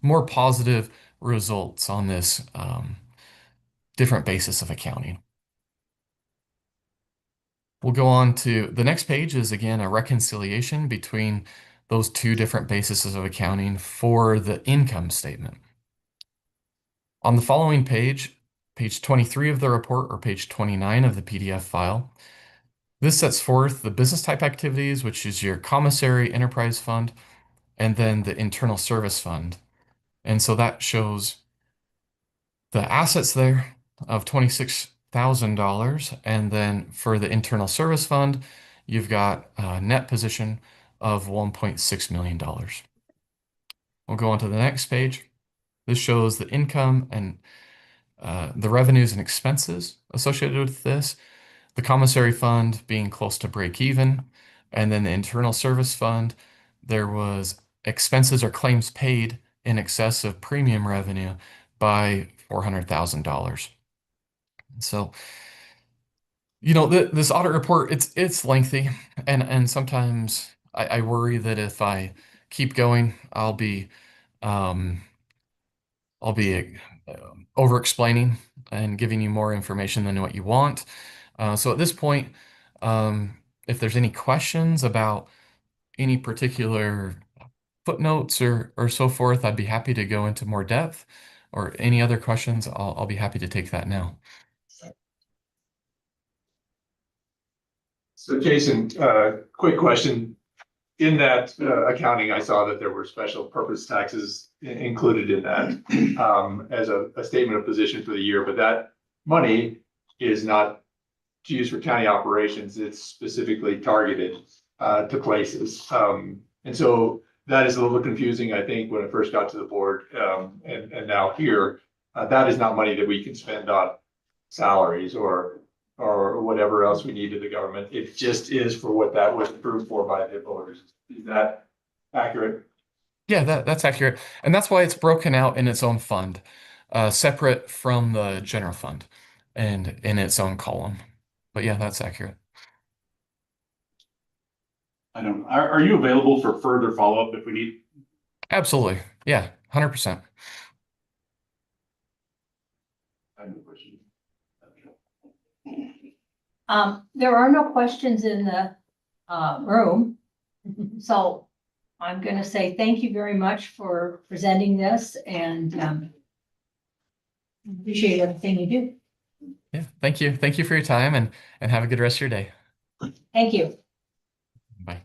more positive results on this different basis of accounting. We'll go on to the next page is again a reconciliation between those two different bases of accounting for the income statement. On the following page, page 23 of the report or page 29 of the PDF file, this sets forth the business type activities, which is your commissary enterprise fund, and then the internal service fund. And so that shows the assets there of $26,000. And then for the internal service fund, you've got a net position of $1.6 million. We'll go on to the next page. This shows the income and the revenues and expenses associated with this. The commissary fund being close to break even. And then the internal service fund, there was expenses or claims paid in excess of premium revenue by $400,000. So, you know, this audit report, it's lengthy, and sometimes I worry that if I keep going, I'll be over explaining and giving you more information than what you want. So at this point, if there's any questions about any particular footnotes or so forth, I'd be happy to go into more depth. Or any other questions, I'll be happy to take that now. So Jason, quick question. In that accounting, I saw that there were special purpose taxes included in that as a statement of position for the year, but that money is not to use for county operations. It's specifically targeted to places. And so that is a little confusing, I think, when it first got to the board and now here. That is not money that we can spend on salaries or whatever else we need to the government. It just is for what that was approved for by the voters. Is that accurate? Yeah, that's accurate. And that's why it's broken out in its own fund, separate from the general fund and in its own column. But yeah, that's accurate. Are you available for further follow-up if we need? Absolutely. Yeah, 100%. I have no question. There are no questions in the room. So I'm going to say thank you very much for presenting this and appreciate everything you do. Yeah, thank you. Thank you for your time and have a good rest of your day. Thank you. Bye.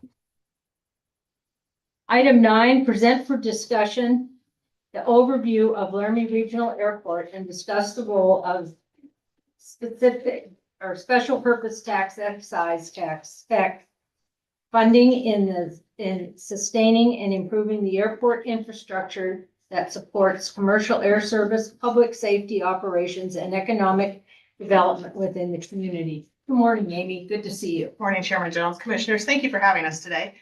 Item 9, present for discussion the overview of Laramie Regional Airport and discuss the role of specific or special purpose tax excise tax spec funding in sustaining and improving the airport infrastructure that supports commercial air service, public safety operations, and economic development within the community. Good morning, Amy. Good to see you. Morning, Chairman Jones, Commissioners. Thank you for having us today.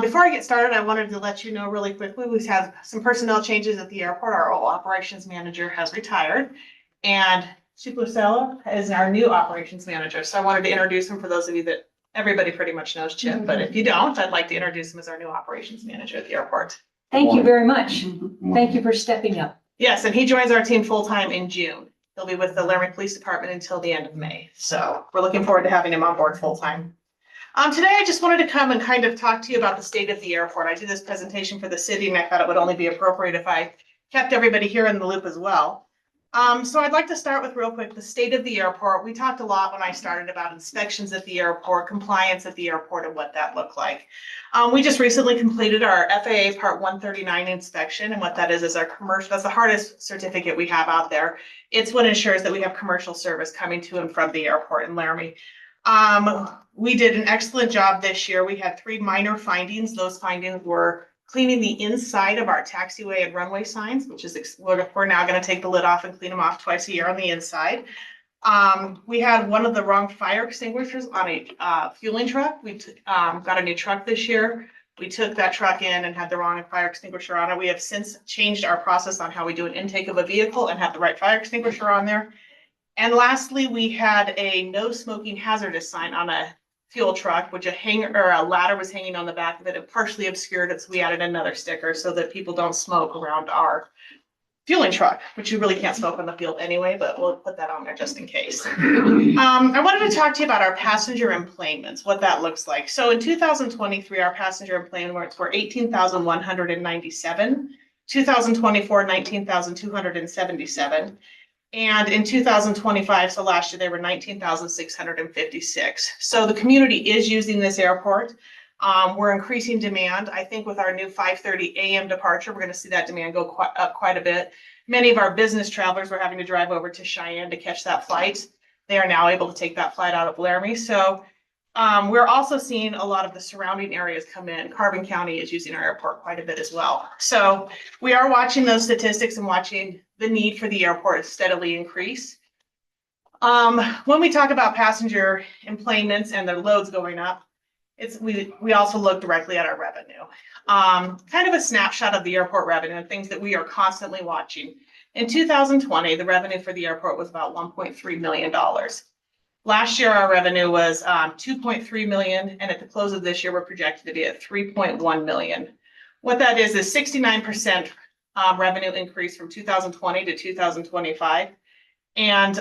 Before I get started, I wanted to let you know really quickly, we've had some personnel changes at the airport. Our old operations manager has retired, and Chip Lucella is our new operations manager. So I wanted to introduce him for those of you that everybody pretty much knows Chip, but if you don't, I'd like to introduce him as our new operations manager at the airport. Thank you very much. Thank you for stepping up. Yes, and he joins our team full-time in June. He'll be with the Laramie Police Department until the end of May. So we're looking forward to having him on board full-time. Today, I just wanted to come and kind of talk to you about the state of the airport. I did this presentation for the city and I thought it would only be appropriate if I kept everybody here in the loop as well. So I'd like to start with real quick, the state of the airport. We talked a lot when I started about inspections at the airport, compliance at the airport, and what that looked like. We just recently completed our FAA Part 139 inspection, and what that is our commercial, that's the hardest certificate we have out there. It's what ensures that we have commercial service coming to and from the airport in Laramie. We did an excellent job this year. We had 3 minor findings. Those findings were cleaning the inside of our taxiway and runway signs, which is, we're now going to take the lid off and clean them off twice a year on the inside. We had one of the wrong fire extinguishers on a fueling truck. We got a new truck this year. We took that truck in and had the wrong fire extinguisher on it. We have since changed our process on how we do an intake of a vehicle and have the right fire extinguisher on there. And lastly, we had a no smoking hazardous sign on a fuel truck, which a hanger or a ladder was hanging on the back of it and partially obscured it. So we added another sticker so that people don't smoke around our fueling truck, which you really can't smoke on the field anyway, but we'll put that on there just in case. I wanted to talk to you about our passenger enplanements, what that looks like. So in 2023, our passenger enplanements were 18,197, 2024, 19,277. And in 2025, so last year, they were 19,656. So the community is using this airport. We're increasing demand. I think with our new 5:30 a.m. departure, we're going to see that demand go up quite a bit. Many of our business travelers were having to drive over to Cheyenne to catch that flight. They are now able to take that flight out of Laramie. So we're also seeing a lot of the surrounding areas come in. Carbon County is using our airport quite a bit as well. So we are watching those statistics and watching the need for the airport steadily increase. When we talk about passenger enplanements and their loads going up, we also look directly at our revenue. Kind of a snapshot of the airport revenue and things that we are constantly watching. In 2020, the revenue for the airport was about $1.3 million. Last year, our revenue was 2.3 million, and at the close of this year, we're projected to be at 3.1 million. What that is 69% revenue increase from 2020 to 2025. And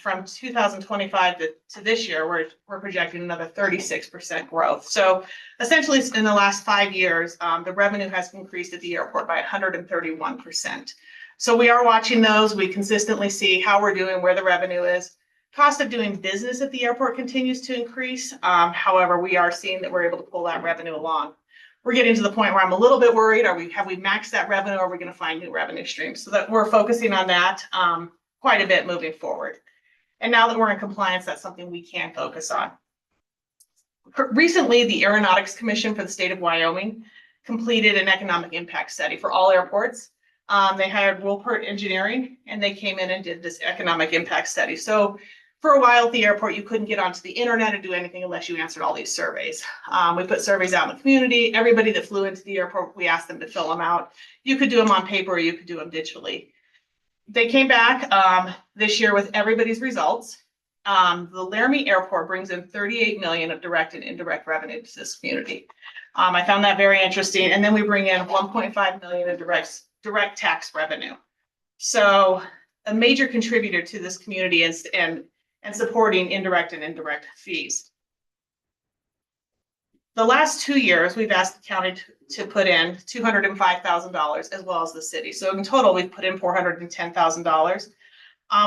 from 2025 to this year, we're projecting another 36% growth. So essentially, in the last 5 years, the revenue has increased at the airport by 131%. So we are watching those. We consistently see how we're doing, where the revenue is. Cost of doing business at the airport continues to increase. However, we are seeing that we're able to pull that revenue along. We're getting to the point where I'm a little bit worried. Have we maxed that revenue, or are we going to find new revenue streams? So that we're focusing on that quite a bit moving forward. And now that we're in compliance, that's something we can focus on. Recently, the Aeronautics Commission for the state of Wyoming completed an economic impact study for all airports. They hired Wilpert Engineering, and they came in and did this economic impact study. So for a while at the airport, you couldn't get onto the internet or do anything unless you answered all these surveys. We put surveys out in the community. Everybody that flew into the airport, we asked them to fill them out. You could do them on paper or you could do them digitally. They came back this year with everybody's results. The Laramie Airport brings in 38 million of direct and indirect revenue to this community. I found that very interesting. And then we bring in 1.5 million of direct tax revenue. So a major contributor to this community is and supporting indirect and indirect fees. The last 2 years, we've asked the county to put in $205,000 as well as the city. So in total, we've put in $410,000.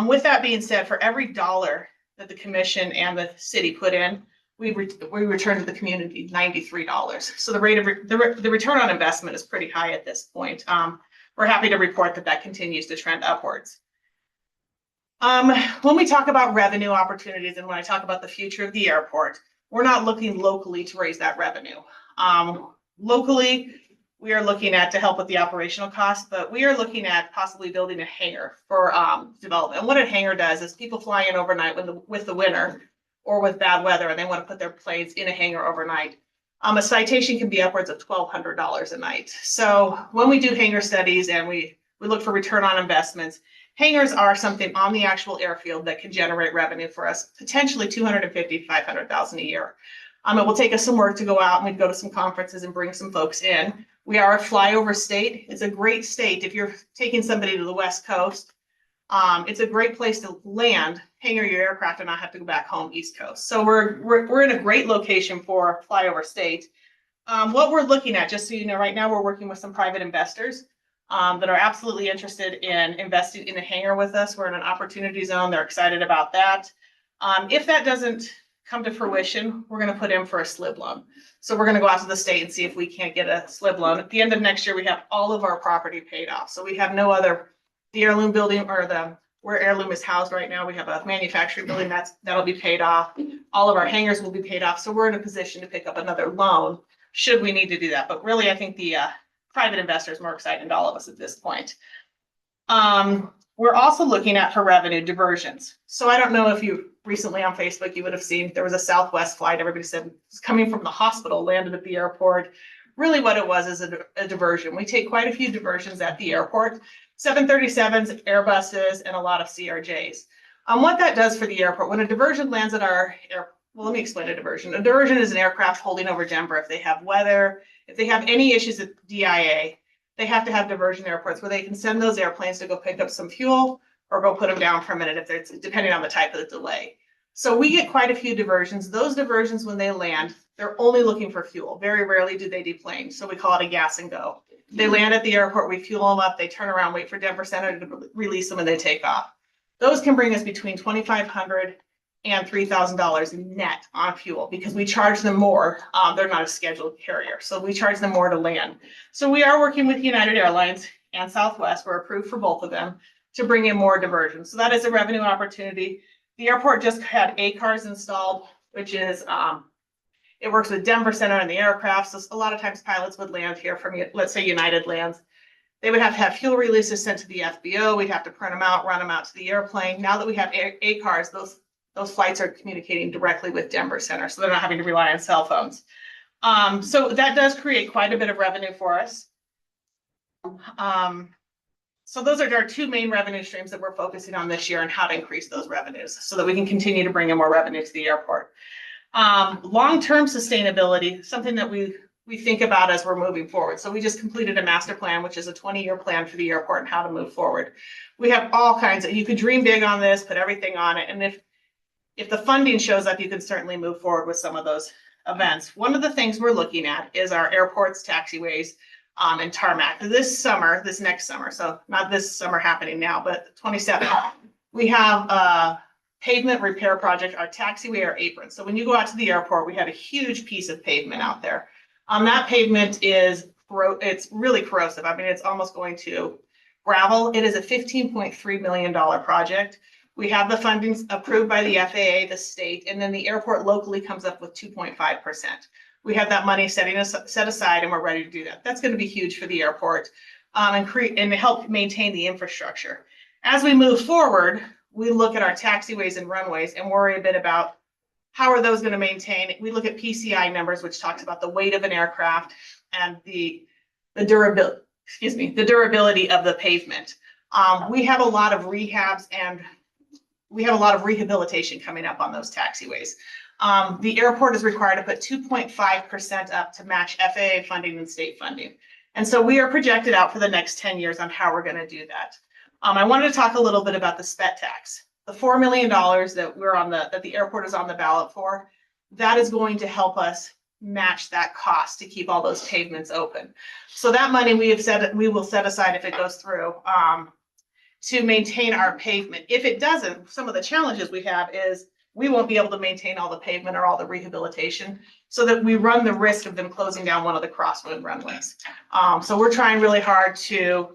With that being said, for every dollar that the commission and the city put in, we return to the community $93. So the rate of the return on investment is pretty high at this point. We're happy to report that that continues to trend upwards. When we talk about revenue opportunities and when I talk about the future of the airport, we're not looking locally to raise that revenue. Locally, we are looking at to help with the operational costs, but we are looking at possibly building a hangar for development. And what a hangar does is people fly in overnight with the winter or with bad weather, and they want to put their planes in a hangar overnight. A citation can be upwards of $1,200 a night. So when we do hangar studies and we look for return on investments, hangars are something on the actual airfield that can generate revenue for us, potentially $250,000 to $500,000 a year. It will take us some work to go out and we'd go to some conferences and bring some folks in. We are a flyover state. It's a great state. If you're taking somebody to the West Coast, it's a great place to land, hangar your aircraft, and not have to go back home East Coast. So we're in a great location for flyover state. What we're looking at, just so you know, right now we're working with some private investors. that are absolutely interested in investing in a hangar with us. We're in an opportunity zone. They're excited about that. If that doesn't come to fruition, we're going to put in for a SLIB loan. So we're going to go out to the state and see if we can't get a SLIB loan. At the end of next year, we have all of our property paid off. So we have no other, the heirloom building or where heirloom is housed right now, we have a manufacturing building that'll be paid off. All of our hangars will be paid off. So we're in a position to pick up another loan should we need to do that. But really, I think the private investor is more excited than all of us at this point. We're also looking at for revenue diversions. So I don't know if you recently on Facebook, you would have seen there was a Southwest flight. Everybody said it's coming from the hospital, landed at the airport. Really what it was is a diversion. We take quite a few diversions at the airport, 737s, Airbuses, and a lot of CRJs. What that does for the airport, when a diversion lands at our airport, well, let me explain a diversion. A diversion is an aircraft holding over Denver. If they have weather, if they have any issues at DIA, they have to have diversion airports where they can send those airplanes to go pick up some fuel or go put them down for a minute if it's depending on the type of the delay. So we get quite a few diversions. Those diversions, when they land, they're only looking for fuel. Very rarely do they deplane. So we call it a gas and go. They land at the airport, we fuel them up, they turn around, wait for Denver Center to release them, and they take off. Those can bring us between $2,500 and $3,000 net on fuel because we charge them more. They're not a scheduled carrier, so we charge them more to land. So we are working with United Airlines and Southwest. We're approved for both of them to bring in more diversions. So that is a revenue opportunity. The airport just had ACARS installed, which is it works with Denver Center and the aircraft. So a lot of times pilots would land here from, let's say United lands. They would have to have fuel releases sent to the FBO. We'd have to print them out, run them out to the airplane. Now that we have ACARS, those flights are communicating directly with Denver Center, so they're not having to rely on cell phones. So that does create quite a bit of revenue for us. So those are our two main revenue streams that we're focusing on this year and how to increase those revenues so that we can continue to bring in more revenue to the airport. Long-term sustainability, something that we think about as we're moving forward. So we just completed a master plan, which is a 20-year plan for the airport and how to move forward. We have all kinds of, you could dream big on this, put everything on it. And if the funding shows up, you can certainly move forward with some of those events. One of the things we're looking at is our airports, taxiways, and tarmac. This next summer, so not this summer happening now, but 27, we have a pavement repair project, our taxiway, our apron. So when you go out to the airport, we have a huge piece of pavement out there. That pavement it's really corrosive. I mean, it's almost going to gravel. It is a $15.3 million project. We have the funding approved by the FAA, the state, and then the airport locally comes up with 2.5%. We have that money set aside and we're ready to do that. That's going to be huge for the airport and help maintain the infrastructure. As we move forward, we look at our taxiways and runways and worry a bit about how are those going to maintain. We look at PCI numbers, which talks about the weight of an aircraft and the durability of the pavement. We have a lot of rehabs and we have a lot of rehabilitation coming up on those taxiways. The airport is required to put 2.5% up to match FAA funding and state funding. And so we are projected out for the next 10 years on how we're going to do that. I wanted to talk a little bit about the SPET tax. The $4 million that the airport is on the ballot for, that is going to help us match that cost to keep all those pavements open. So that money we will set aside if it goes through to maintain our pavement. If it doesn't, some of the challenges we have is we won't be able to maintain all the pavement or all the rehabilitation, so that we run the risk of them closing down one of the crosswind runways. So we're trying really hard to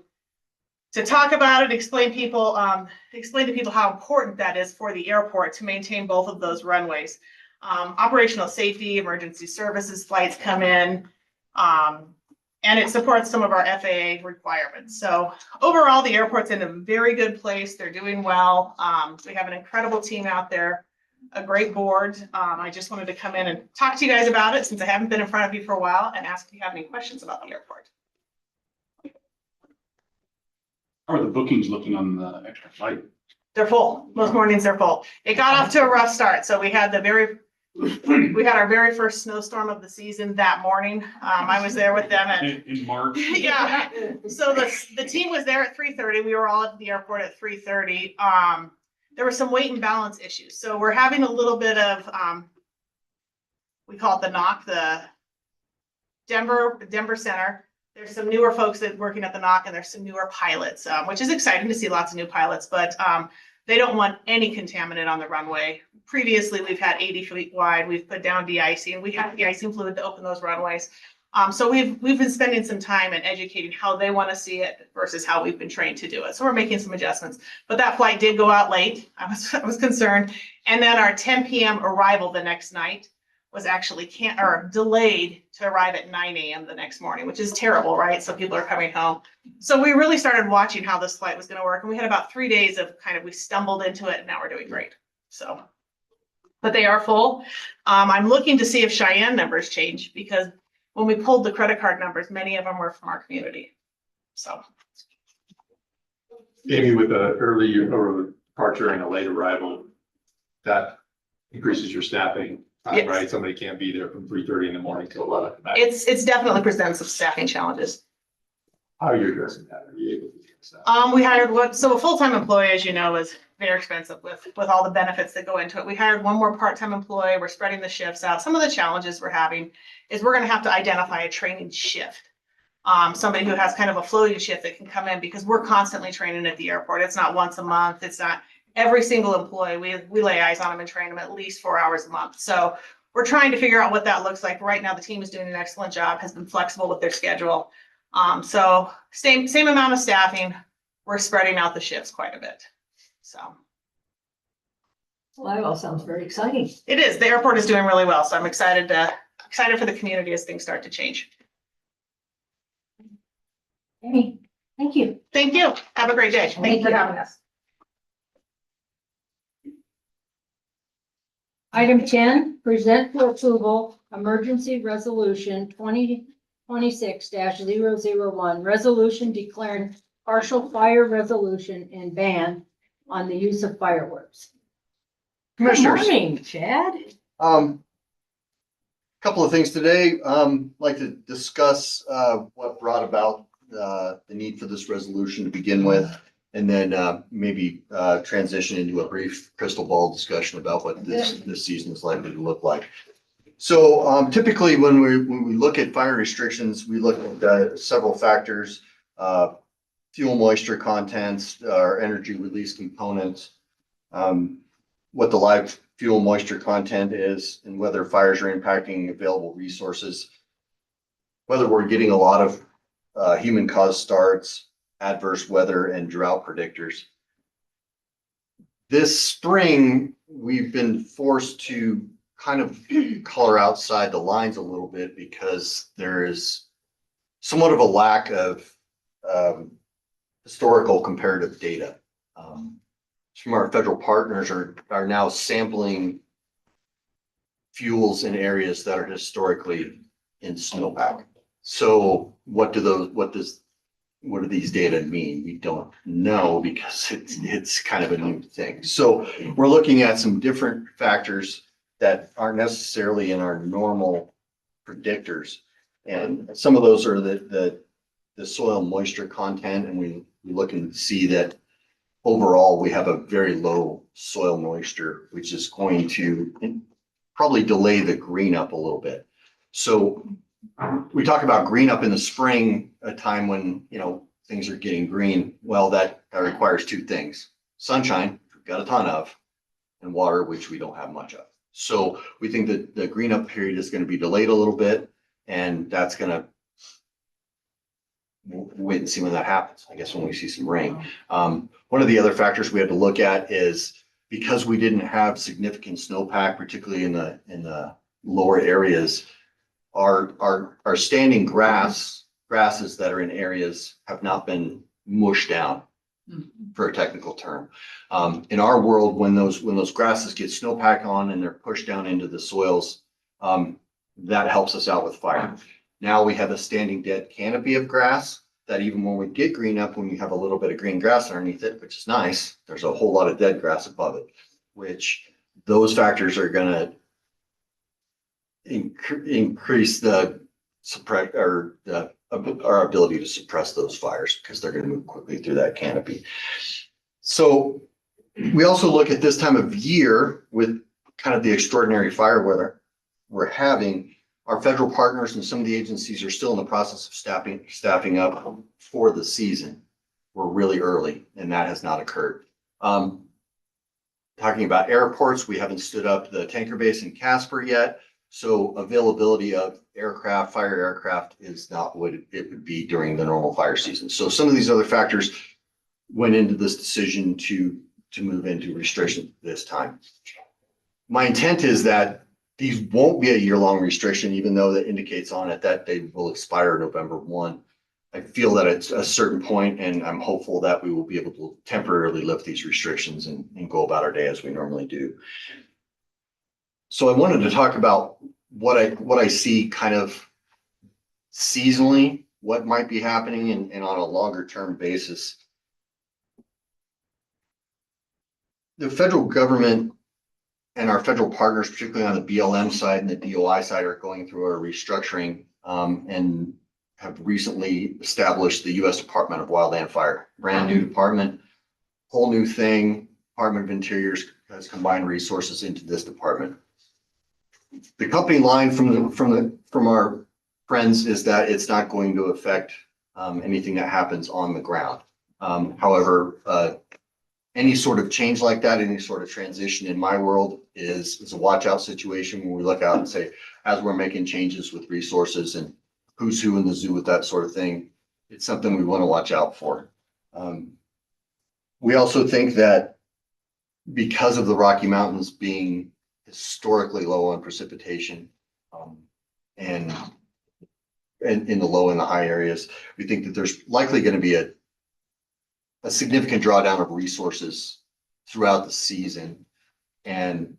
talk about it, explain to people how important that is for the airport to maintain both of those runways. Operational safety, emergency services flights come in, and it supports some of our FAA requirements. So overall, the airport's in a very good place. They're doing well. We have an incredible team out there, a great board. I just wanted to come in and talk to you guys about it since I haven't been in front of you for a while and ask if you have any questions about the airport. How are the bookings looking on the extra flight? They're full. Most mornings they're full. It got off to a rough start. So we had our very first snowstorm of the season that morning. I was there with them in March. Yeah. So the team was there at 3:30. We were all at the airport at 3:30. There were some weight and balance issues. So we're having a little bit of, we call it the knock, the Denver Center There's some newer folks that working at the knock, and there's some newer pilots, which is exciting to see lots of new pilots, but they don't want any contaminant on the runway. Previously, we've had 80 feet wide, we've put down de-icing, we have de-icing fluid to open those runways. So we've been spending some time and educating how they want to see it versus how we've been trained to do it. So we're making some adjustments, but that flight did go out late. I was concerned. And then our 10 p.m. arrival the next night was actually delayed to arrive at 9 a.m. the next morning, which is terrible, right? So people are coming home. So we really started watching how this flight was going to work. And we had about 3 days of we stumbled into it, and now we're doing great. So, but they are full. I'm looking to see if Cheyenne numbers change, because when we pulled the credit card numbers, many of them were from our community. So. Maybe with a early or departure and a late arrival, that increases your staffing, Yes. right? Somebody can't be there from 3:30 in the morning till 11 at night. It's definitely presents some staffing challenges. How are you addressing that? Are you able to address that? We hired a full-time employee, as you know, is very expensive with all the benefits that go into it. We hired one more part-time employee. We're spreading the shifts out. Some of the challenges we're having is we're going to have to identify a training shift. Somebody who has kind of a floating shift that can come in, because we're constantly training at the airport. It's not once a month. It's not every single employee. We lay eyes on them and train them at least 4 hours a month. So we're trying to figure out what that looks like. Right now, the team is doing an excellent job, has been flexible with their schedule. So same amount of staffing. We're spreading out the shifts quite a bit. So. Well, that all sounds very exciting. It is. The airport is doing really well. So I'm excited for the community as things start to change. Amy, thank you. Thank you. Have a great day. Thank you for having us. Item 10, present for approval, emergency resolution 2026-001, resolution declaring partial fire resolution and ban on the use of fireworks. Good Commissioners. morning, Chad. Couple of things today. Like to discuss what brought about the need for this resolution to begin with, and then maybe transition into a brief crystal ball discussion about what this season is likely to look like. So typically when we look at fire restrictions, we look at several factors: fuel moisture contents, our energy release components, what the live fuel moisture content is, and whether fires are impacting available resources, whether we're getting a lot of human caused starts, adverse weather, and drought predictors. This spring, we've been forced to kind of color outside the lines a little bit, because there is somewhat of a lack of historical comparative data. Some of our federal partners are now sampling fuels in areas that are historically in snowpack. So what do these data mean? We don't know, because it's kind of a new thing. So we're looking at some different factors that aren't necessarily in our normal predictors. And some of those are the soil moisture content, and we look and see that overall we have a very low soil moisture, which is going to probably delay the green up a little bit. So we talk about green up in the spring, a time when, things are getting green. Well, that requires two things: sunshine, we've got a ton of, and water, which we don't have much of. So we think that the green up period is going to be delayed a little bit, and that's going to, we'll wait and see when that happens, I guess, when we see some rain. One of the other factors we had to look at is, because we didn't have significant snowpack, particularly in the lower areas, our standing grasses that are in areas have not been mushed down, for a technical term. In our world, when those grasses get snowpack on and they're pushed down into the soils, that helps us out with fire. Now we have a standing dead canopy of grass that even when we get green up, when you have a little bit of green grass underneath it, which is nice, there's a whole lot of dead grass above it, which those factors are going to increase our ability to suppress those fires, because they're going to move quickly through that canopy. So we also look at this time of year with kind of the extraordinary fire weather we're having. Our federal partners and some of the agencies are still in the process of staffing up for the season. We're really early, and that has not occurred. Talking about airports, we haven't stood up the tanker base in Casper yet. So availability of aircraft, fire aircraft is not what it would be during the normal fire season. So some of these other factors went into this decision to move into restriction this time. My intent is that these won't be a year-long restriction, even though that indicates on it that they will expire November 1. I feel that it's a certain point, and I'm hopeful that we will be able to temporarily lift these restrictions and go about our day as we normally do. So I wanted to talk about what I see kind of seasonally, what might be happening and on a longer term basis. The federal government and our federal partners, particularly on the BLM side and the DOI side, are going through a restructuring and have recently established the U.S. Department of Wildland Fire, brand new department, whole new thing. Department of Interior has combined resources into this department. The company line from our friends is that it's not going to affect anything that happens on the ground. However, any sort of change like that, any sort of transition in my world is a watch out situation when we look out and say, as we're making changes with resources and who's who in the zoo with that sort of thing, it's something we want to watch out for. We also think that because of the Rocky Mountains being historically low on precipitation and in the low and the high areas, we think that there's likely going to be a significant drawdown of resources throughout the season. And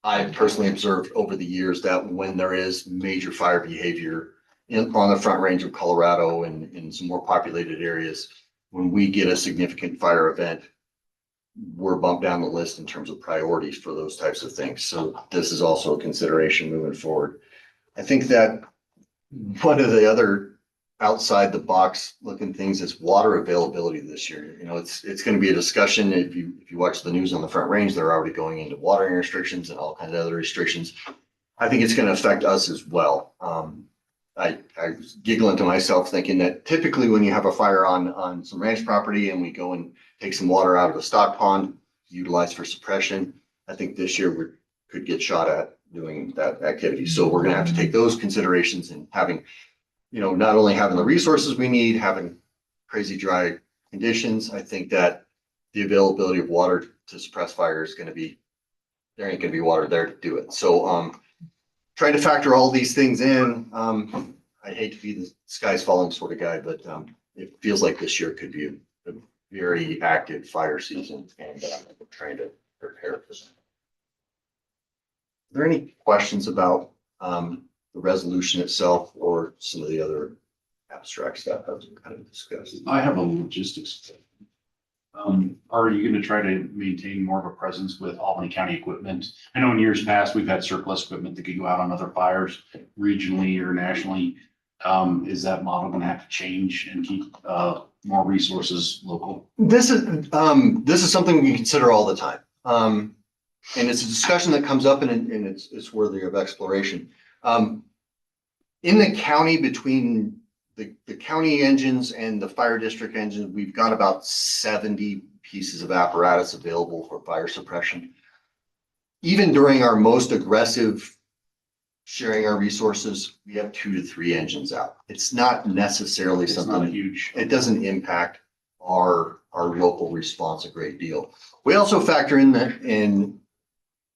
I've personally observed over the years that when there is major fire behavior on the Front Range of Colorado and in some more populated areas, when we get a significant fire event, we're bumped down the list in terms of priorities for those types of things. So this is also a consideration moving forward. I think that one of the other outside the box looking things is water availability this year. You know, it's going to be a discussion. If you watch the news on the Front Range, they're already going into watering restrictions and all kinds of other restrictions. I think it's going to affect us as well. I was giggling to myself thinking that typically when you have a fire on some ranch property and we go and take some water out of the stock pond, utilize for suppression, I think this year we could get shot at doing that activity. So we're going to have to take those considerations and having, you know, not only having the resources we need, having crazy dry conditions. I think that the availability of water to suppress fire is going to be, there ain't going to be water there to do it. So trying to factor all these things in. I hate to be the sky's falling sort of guy, but it feels like this year could be a very active fire season, and we're trying to prepare for that. Are there any questions about the resolution itself or some of the other abstract stuff that was kind of discussed? I have a logistics. Are you going to try to maintain more of a presence with Albany County equipment? I know in years past, we've had surplus equipment that could go out on other fires regionally or nationally. Is that model going to have to change and keep more resources local? This is something we consider all the time. And it's a discussion that comes up and it's worthy of exploration. In the county, between the county engines and the fire district engines, we've got about 70 pieces of apparatus available for fire suppression. Even during our most aggressive sharing our resources, we have 2 to 3 engines out. It's not necessarily something huge. It doesn't impact our local response a great deal. We also factor in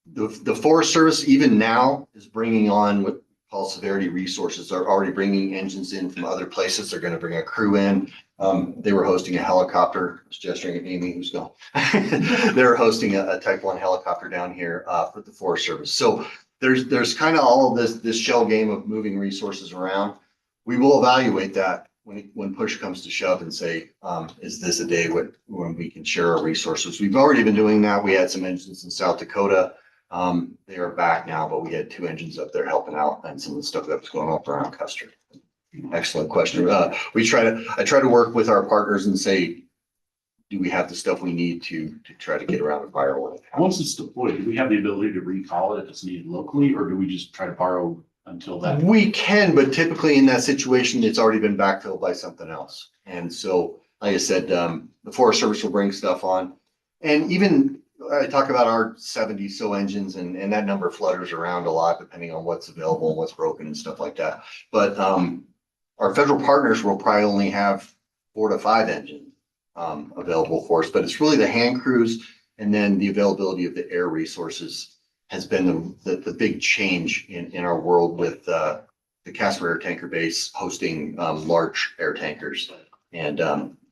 the Forest Service even now is bringing on what called severity resources. They're already bringing engines in from other places. They're going to bring a crew in. They were hosting a helicopter. I was gesturing at Amy, who's gone. They were hosting a Type 1 helicopter down here for the Forest Service. So there's kind of all of this shell game of moving resources around. We will evaluate that when push comes to shove and say, is this a day when we can share our resources? We've already been doing that. We had some engines in South Dakota. They are back now, but we had 2 engines up there helping out and some of the stuff that was going on around Custer. Excellent question. I try to work with our partners and say, do we have the stuff we need to try to get around a fire? Once it's deployed, do we have the ability to recall it if it's needed locally, or do we just try to borrow until that? We can, but typically in that situation, it's already been backfilled by something else. And so, like I said, the Forest Service will bring stuff on. And even I talk about our 70 so engines and that number flutters around a lot depending on what's available and what's broken and stuff like that. But our federal partners will probably only have 4 to 5 engines available for us, but it's really the hand crews and then the availability of the air resources has been the big change in our world with the Casper Air Tanker Base hosting large air tankers and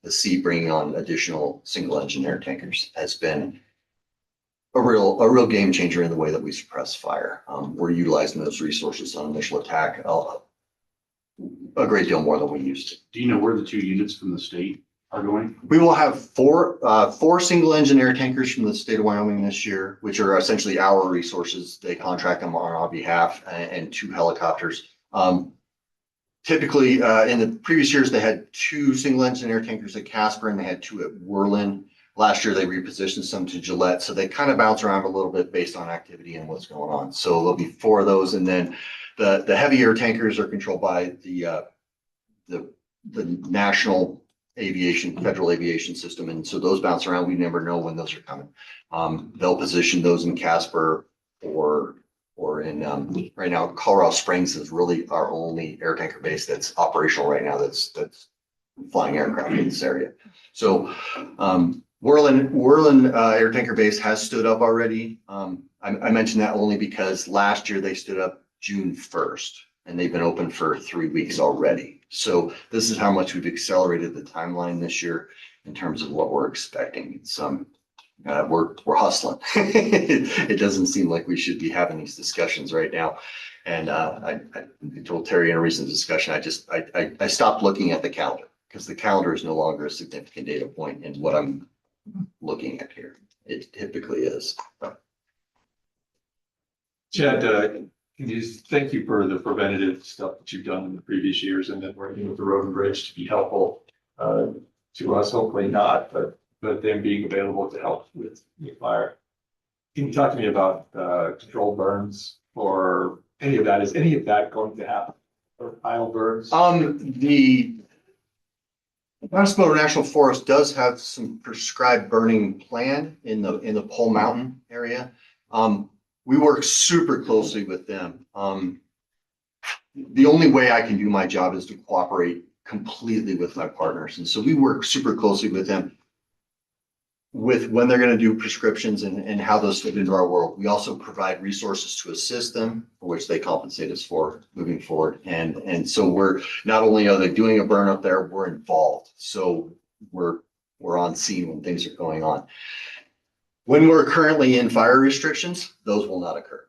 the sea bringing on additional single engine air tankers has been a real game changer in the way that we suppress fire. We're utilizing those resources on initial attack a great deal more than we used to. Do you know where the 2 units from the state are going? We will have four single engine air tankers from the state of Wyoming this year, which are essentially our resources. They contract them on our behalf, and 2 helicopters. Typically, in the previous years, they had 2 single engine air tankers at Casper and they had 2 at Worland. Last year, they repositioned some to Gillette. So they kind of bounce around a little bit based on activity and what's going on. So there'll be 4 of those. And then the heavy air tankers are controlled by the national federal aviation system. And so those bounce around. We never know when those are coming. They'll position those in Casper or in right now, Colorado Springs is really our only air tanker base that's operational right now. That's flying aircraft in this area. So Worland Air Tanker Base has stood up already. I mentioned that only because last year they stood up June 1st and they've been open for 3 weeks already. So this is how much we've accelerated the timeline this year in terms of what we're expecting. It's we're hustling. It doesn't seem like we should be having these discussions right now. And I told Terry in a recent discussion, I stopped looking at the calendar because the calendar is no longer a significant data point in what I'm looking at here. It typically is. Chad, can you just thank you for the preventative stuff that you've done in the previous years and then working with the road and bridge to be helpful to us, hopefully not, but them being available to help with fire. Can you talk to me about controlled burns or any of that? Is any of that going to happen? Or pile burns? The Massapequa National Forest does have some prescribed burning plan in the Pole Mountain area. We work super closely with them. The only way I can do my job is to cooperate completely with my partners. And so we work super closely with them with when they're going to do prescriptions and how those fit into our world. We also provide resources to assist them, for which they compensate us for moving forward. And so we're not only are they doing a burn up there, we're involved. So we're on scene when things are going on. When we're currently in fire restrictions, those will not occur.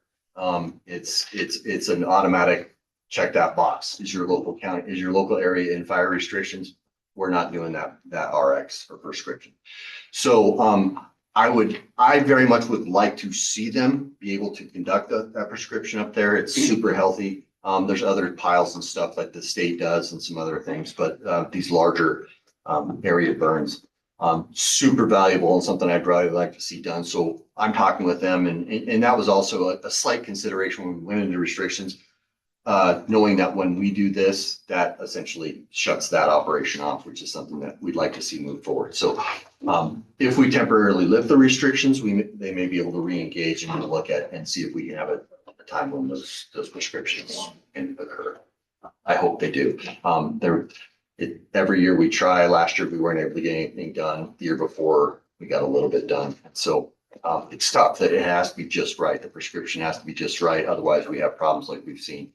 It's an automatic check that box. Is your local county, is your local area in fire restrictions? We're not doing that RX or prescription. So I very much would like to see them be able to conduct that prescription up there. It's super healthy. There's other piles and stuff like the state does and some other things, but these larger area burns, super valuable and something I'd really like to see done. So I'm talking with them and that was also a slight consideration when we went into restrictions. Knowing that when we do this, that essentially shuts that operation off, which is something that we'd like to see move forward. So if we temporarily lift the restrictions, they may be able to re-engage and look at and see if we can have a time when those prescriptions can occur. I hope they do. Every year we try. Last year we weren't able to get anything done. The year before we got a little bit done. So it's tough that it has to be just right. The prescription has to be just right. Otherwise we have problems like we've seen.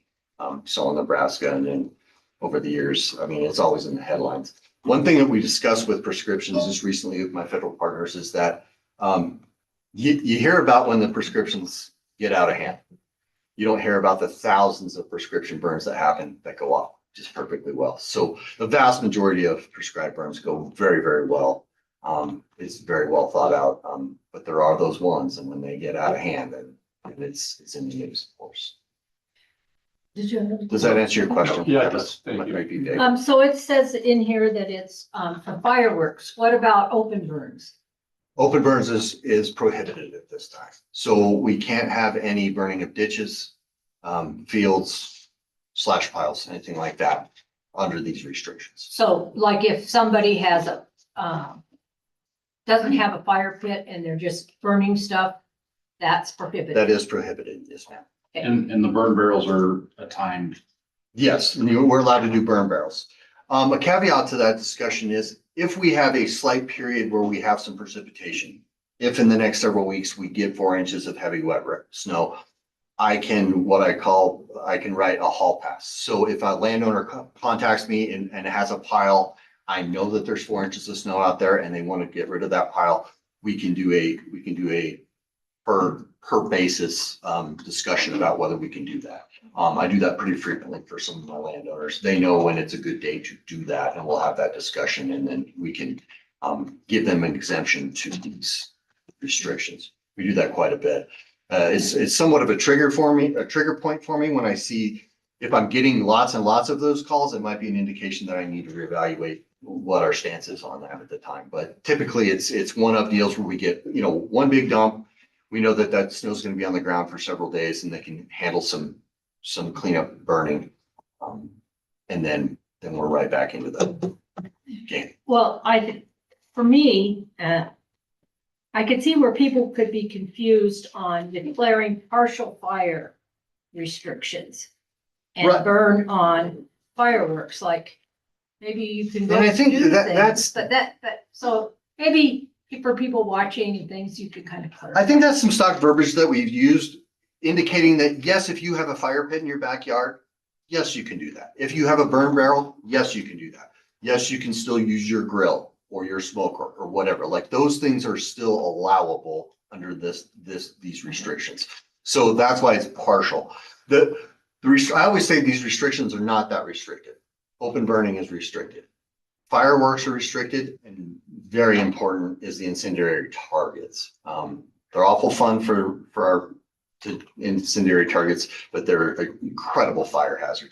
So in Nebraska and then over the years, I mean, it's always in the headlines. One thing that we discussed with prescriptions just recently with my federal partners is that you hear about when the prescriptions get out of hand. You don't hear about the thousands of prescription burns that happen that go off just perfectly well. So the vast majority of prescribed burns go very, very well. It's very well thought out, but there are those ones, and when they get out of hand, and it's in the news, of course. Does that answer your question? Yeah, it does. Thank you. So it says in here that it's for fireworks. What about open burns? Open burns is prohibited at this time. So we can't have any burning of ditches, fields, slash piles, anything like that, under these restrictions. So like if somebody has a, doesn't have a fire pit and they're just burning stuff, that's prohibited. That is prohibited, yes, ma'am. And the burn barrels are a timed. Yes, we're allowed to do burn barrels. A caveat to that discussion is if we have a slight period where we have some precipitation, if in the next several weeks we get 4 inches of heavy wet snow, I can write a hall pass. So if a landowner contacts me and has a pile, I know that there's 4 inches of snow out there and they want to get rid of that pile, we can do a per basis discussion about whether we can do that. I do that pretty frequently for some of my landowners. They know when it's a good day to do that, and we'll have that discussion, and then we can give them an exemption to these restrictions. We do that quite a bit. It's somewhat of a trigger point for me when I see if I'm getting lots and lots of those calls, it might be an indication that I need to reevaluate what our stance is on that at the time. But typically it's one of deals where we get, one big dump. We know that snow is going to be on the ground for several days and they can handle some cleanup burning. And then we're right back into the game. Well, for me, I could see where people could be confused on declaring partial fire restrictions and Right. burn on fireworks, like maybe you can go And I think do that's- things, but so maybe for people watching and things, you could kind of clarify. I think that's some stock verbiage that we've used indicating that, yes, if you have a fire pit in your backyard, yes, you can do that. If you have a burn barrel, yes, you can do that. Yes, you can still use your grill or your smoker or whatever. Like those things are still allowable under these restrictions. So that's why it's partial. I always say these restrictions are not that restricted. Open burning is restricted. Fireworks are restricted, and very important is the incendiary targets. They're awful fun for our incendiary targets, but they're an incredible fire hazard.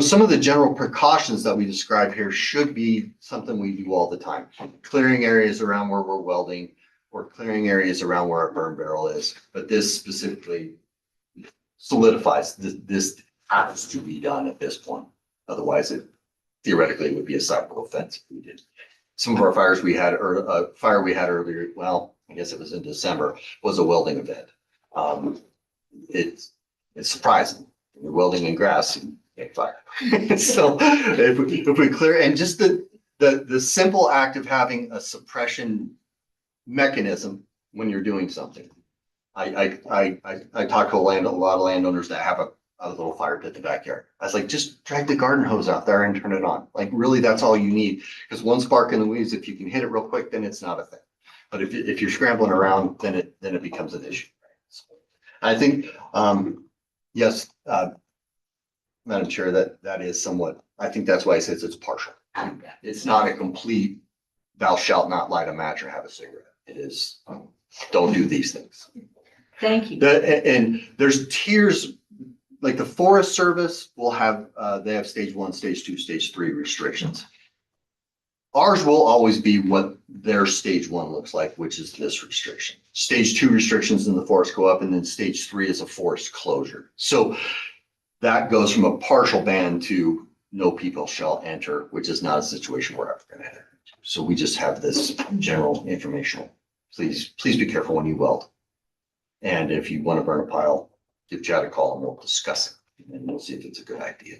Some of the general precautions that we describe here should be something we do all the time. Clearing areas around where we're welding or clearing areas around where our burn barrel is. But this specifically solidifies this has to be done at this point. Otherwise, it theoretically would be a civil offense if we did. Some of our fires we had, or a fire we had earlier, well, I guess it was in December, was a welding event. It's surprising. You're welding in grass and get fire. So if we clear, and just the simple act of having a suppression mechanism when you're doing something. I talk to a lot of landowners that have a little fire pit in the backyard. I was like, just drag the garden hose out there and turn it on. Like really, that's all you need. Because one spark in the weeds, if you can hit it real quick, then it's not a thing. But if you're scrambling around, then it becomes an issue. So I think, yes, Madam Chair, that is somewhat, I think that's why I says it's partial. It's not a complete, thou shalt not light a match or have a cigarette. It is, don't do these things. Thank you. And there's tiers, like the Forest Service will have, they have stage 1, stage 2, stage 3 restrictions. Ours will always be what their stage 1 looks like, which is this restriction. Stage 2 restrictions in the forest go up, and then stage 3 is a forest closure. So that goes from a partial ban to no people shall enter, which is not a situation we're ever going to enter. So we just have this general informational. Please be careful when you weld. And if you want to burn a pile, give Chad a call and we'll discuss it, and we'll see if it's a good idea.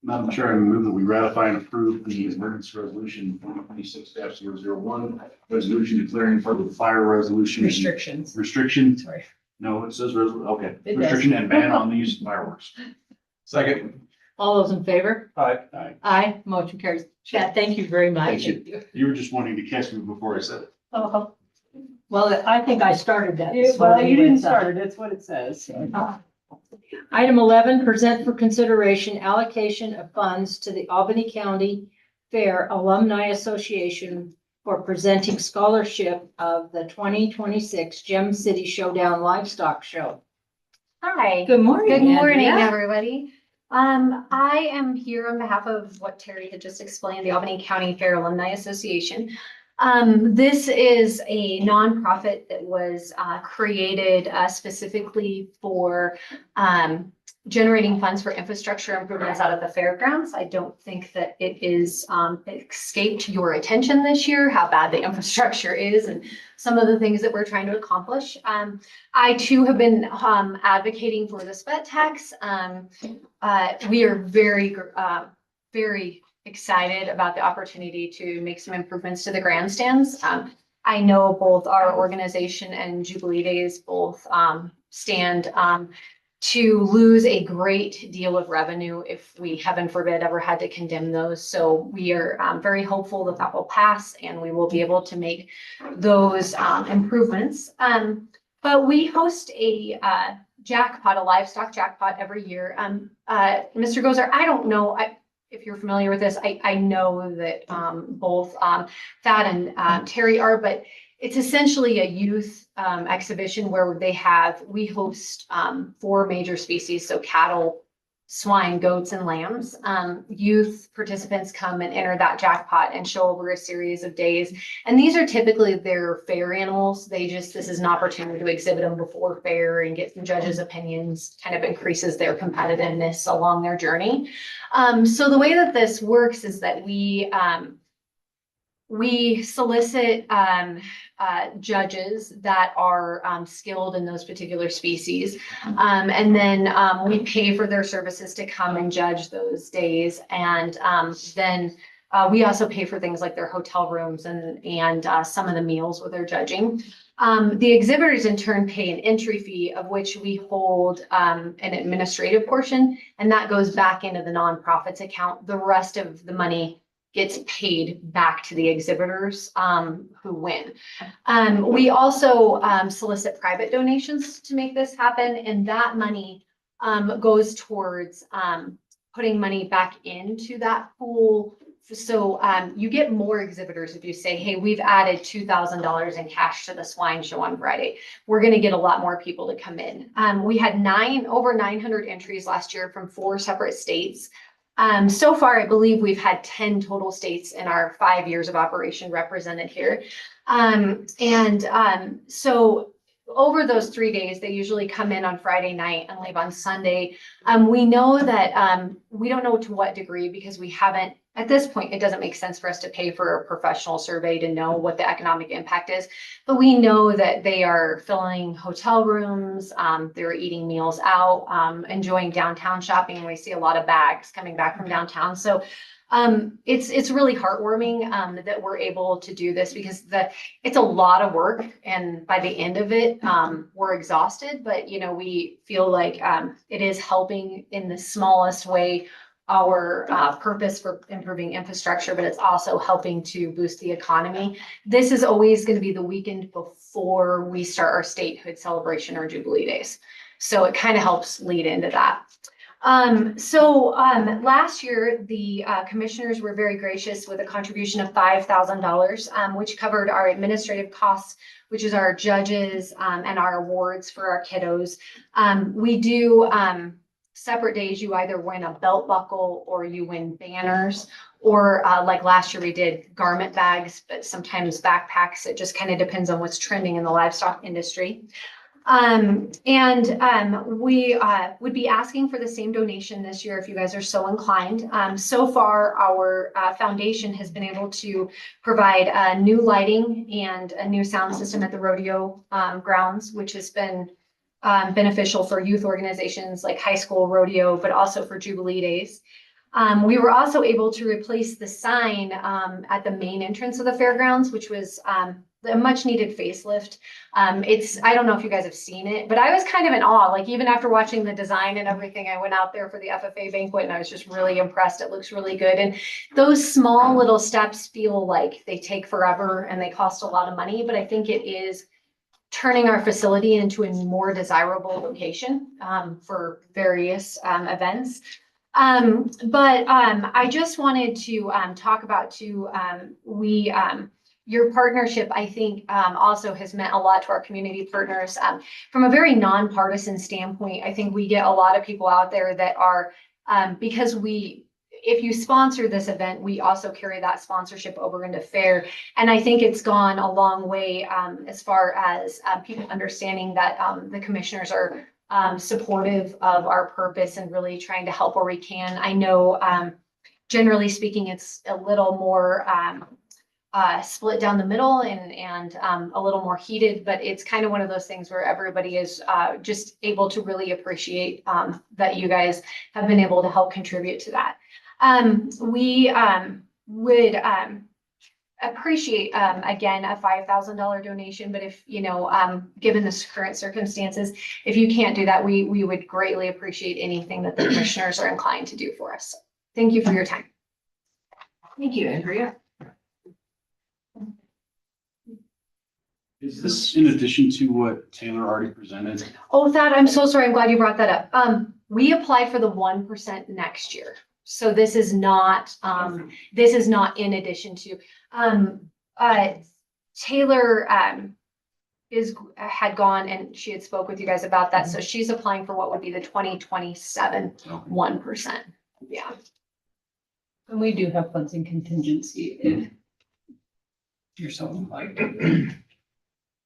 Madam Chair, I move that we ratify and approve the emergency resolution 2026-001, resolution declaring part of the fire resolution. Restriction. Sorry. No, it says okay. It does. Restriction and ban on the use of fireworks. Second. All those in favor? Aye. Aye. Aye, motion carries. Chad, thank you very much. Thank you. You were just wanting to catch me before I said it. Oh, well, I think I started that. this Well, morning you didn't with, start it. It's what it says. Item 11, present for consideration allocation of funds to the Albany County Fair Alumni Association for presenting scholarship of the 2026 Gem City Showdown Livestock Show. Hi. Good morning. Good morning, Andrea. everybody. I am here on behalf of what Terry had just explained, the Albany County Fair Alumni Association. This is a nonprofit that was created specifically for generating funds for infrastructure improvements out of the fairgrounds. I don't think that it is escaped your attention this year, how bad the infrastructure is and some of the things that we're trying to accomplish. I too have been advocating for the sped tax. We are very excited about the opportunity to make some improvements to the grandstands. I know both our organization and Jubilee Days both stand to lose a great deal of revenue if we, heaven forbid, ever had to condemn those. So we are very hopeful that that will pass and we will be able to make those improvements. But we host a jackpot, a livestock jackpot every year. Mr. Gozer, I don't know if you're familiar with this. I know that both Thad and Terry are, but it's essentially a youth exhibition where we host 4 major species, so cattle, swine, goats, and lambs. Youth participants come and enter that jackpot and show over a series of days. And these are typically their fair animals. This is an opportunity to exhibit them before fair and get some judges' opinions, kind of increases their competitiveness along their journey. So the way that this works is that we solicit judges that are skilled in those particular species. And then we pay for their services to come and judge those days. And then we also pay for things like their hotel rooms and some of the meals with their judging. The exhibitors in turn pay an entry fee, of which we hold an administrative portion, and that goes back into the nonprofits account. The rest of the money gets paid back to the exhibitors who win. We also solicit private donations to make this happen, and that money goes towards putting money back into that pool. So you get more exhibitors if you say, hey, we've added $2,000 in cash to the swine show on Friday. We're going to get a lot more people to come in. We had over 900 entries last year from 4 separate states. So far, I believe we've had 10 total states in our 5 years of operation represented here. So over those 3 days, they usually come in on Friday night and leave on Sunday. We know that we don't know to what degree, because we haven't, at this point, it doesn't make sense for us to pay for a professional survey to know what the economic impact is. But we know that they are filling hotel rooms, they're eating meals out, enjoying downtown shopping. We see a lot of bags coming back from downtown. So it's really heartwarming that we're able to do this, because it's a lot of work, and by the end of it, we're exhausted. But we feel like it is helping in the smallest way our purpose for improving infrastructure, but it's also helping to boost the economy. This is always going to be the weekend before we start our statehood celebration or Jubilee Days. So it kind of helps lead into that. Last year, the commissioners were very gracious with a contribution of $5,000, which covered our administrative costs, which is our judges and our awards for our kiddos. We do separate days. You either win a belt buckle or you win banners, or like last year we did garment bags, but sometimes backpacks. It just kind of depends on what's trending in the livestock industry. We would be asking for the same donation this year if you guys are so inclined. So far, our foundation has been able to provide new lighting and a new sound system at the rodeo grounds, which has been beneficial for youth organizations like high school rodeo, but also for Jubilee Days. We were also able to replace the sign at the main entrance of the fairgrounds, which was a much needed facelift. I don't know if you guys have seen it, but I was kind of in awe. Like, even after watching the design and everything, I went out there for the FFA banquet and I was just really impressed. It looks really good. And those small little steps feel like they take forever and they cost a lot of money, but I think it is turning our facility into a more desirable location for various events. I just wanted to talk about your partnership, I think, also has meant a lot to our community partners. From a very nonpartisan standpoint, I think we get a lot of people out there that are, because if you sponsor this event, we also carry that sponsorship over into fair. And I think it's gone a long way as far as people understanding that the commissioners are supportive of our purpose and really trying to help where we can. I know, generally speaking, it's a little more, split down the middle and a little more heated, but it's kind of one of those things where everybody is just able to really appreciate that you guys have been able to help contribute to that. We would appreciate again a $5,000 donation, but if given the current circumstances, if you can't do that, we would greatly appreciate anything that the commissioners are inclined to do for us. Thank you for your time. Thank you, Andrea. Is this in addition to what Taylor already presented? Oh, Thad, I'm so sorry. I'm glad you brought that up. We applied for the 1% next year. So this is not in addition to, Taylor, had gone and she had spoke with you guys about that. So she's applying for what would be the 2027 1%. Yeah. And we do have funds in contingency if you're so like.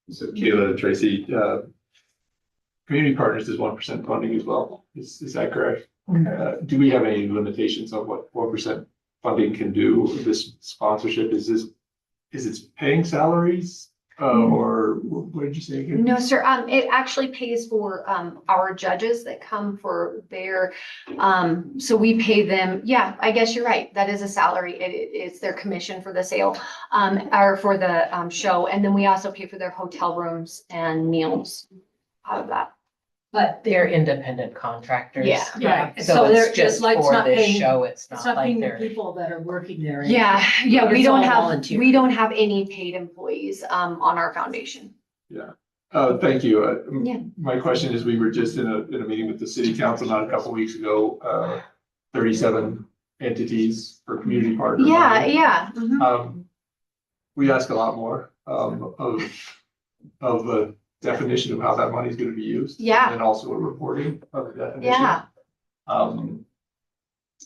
So Kayla, Tracy, community partners is 1% funding as well. Is that correct? Do we have any limitations on what 1% funding can do with this sponsorship? Is it paying salaries? Or what did you say again? No, sir. It actually pays for our judges that come for their, so we pay them. Yeah, I guess you're right. That is a salary. It's their commission for the sale, or for the show. And then we also pay for their hotel rooms and meals out of that. But they're independent contractors. Yeah. Right. So they're it's just like, it's for not this paying, show. It's it's not not paying like the they're. people that are working there. Yeah, we It's don't all have, volunteer. we don't have any paid employees on our foundation. Yeah. Thank you. Yeah. My question is, we were just in a meeting with the city council not a couple weeks ago, 37 entities for community partners. Yeah, yeah. Mhm. We ask a lot more of the definition of how that money is going to be used. Yeah. And also a reporting of the definition. Yeah.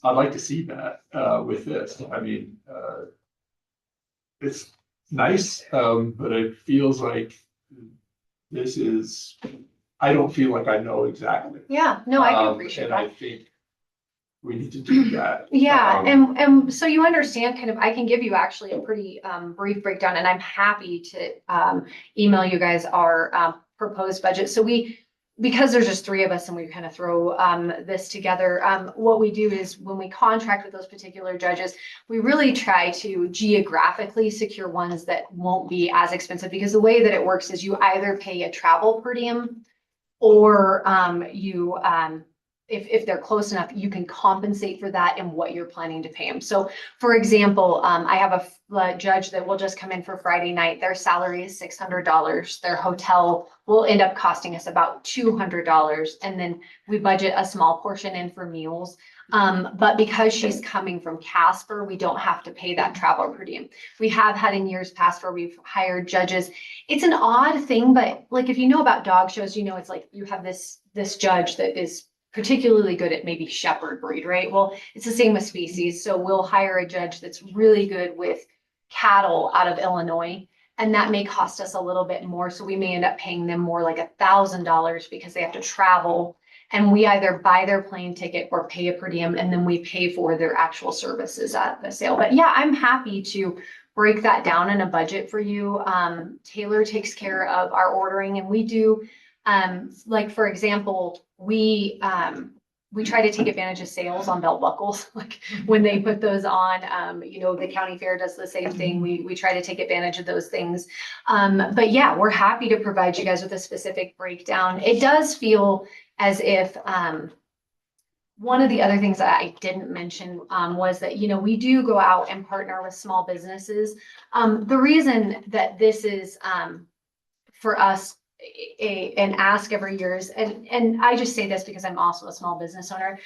I'd like to see that with this. I mean, it's nice, but it feels like this is, I don't feel like I know exactly. Yeah, no, I can appreciate And that. I think we need to do that. Yeah, and so you understand kind of, I can give you actually a pretty brief breakdown, and I'm happy to email you guys our proposed budget. So because there's just three of us and we kind of throw this together, what we do is when we contract with those particular judges, we really try to geographically secure ones that won't be as expensive, because the way that it works is you either pay a travel per diem or if they're close enough, you can compensate for that in what you're planning to pay them. So for example, I have a judge that will just come in for Friday night. Their salary is $600. Their hotel will end up costing us about $200. And then we budget a small portion in for meals. But because she's coming from Casper, we don't have to pay that travel per diem. We have had in years past where we've hired judges. It's an odd thing, but like, if you know about dog shows, it's like you have this judge that is particularly good at maybe shepherd breed, right? Well, it's the same with species. So we'll hire a judge that's really good with cattle out of Illinois, and that may cost us a little bit more. So we may end up paying them more like $1,000 because they have to travel, and we either buy their plane ticket or pay a per diem, and then we pay for their actual services at the sale. But yeah, I'm happy to break that down in a budget for you. Taylor takes care of our ordering, and we do, like, for example, we try to take advantage of sales on belt buckles. Like when they put those on, the county fair does the same thing. We try to take advantage of those things. But yeah, we're happy to provide you guys with a specific breakdown. It does feel as if, one of the other things that I didn't mention was that, we do go out and partner with small businesses. The reason that this is for us an ask every year is, and I just say this because I'm also a small business owner,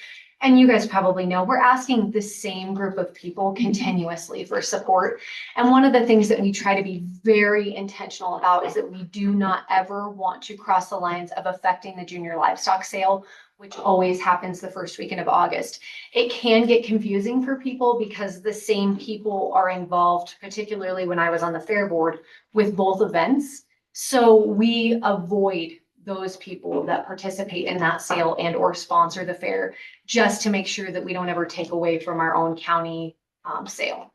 and you guys probably know, we're asking the same group of people continuously for support. And one of the things that we try to be very intentional about is that we do not ever want to cross the lines of affecting the junior livestock sale, which always happens the first weekend of August. It can get confusing for people because the same people are involved, particularly when I was on the fair board, with both events. So we avoid those people that participate in that sale and or sponsor the fair, just to make sure that we don't ever take away from our own county sale.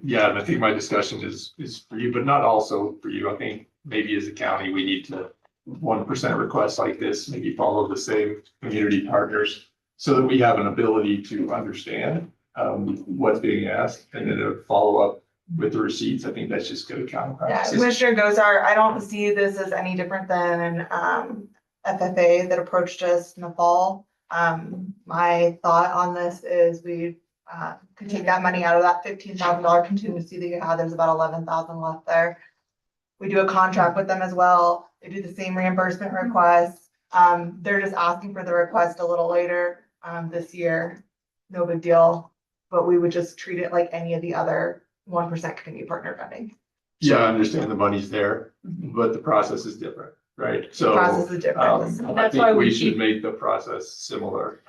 Yeah, and I think my discussion is for you, but not also for you. I think maybe as a county, we need to 1% requests like this, maybe follow the same community partners so that we have an ability to understand what's being asked and then a follow up with the receipts. I think that's just good accounting Yeah, practices. Commissioner Gozar, I don't see this as any different than FFA that approached us in the fall. My thought on this is we could take that money out of that $15,000 contingency that you have. There's about 11,000 left there. We do a contract with them as well. They do the same reimbursement requests. They're just asking for the request a little later this year. No big deal, but we would just treat it like any of the other 1% community partner funding. Yeah, I understand the money's there, but the process is different, right? So Process is different. I That's why think we we should keep- make the process similar.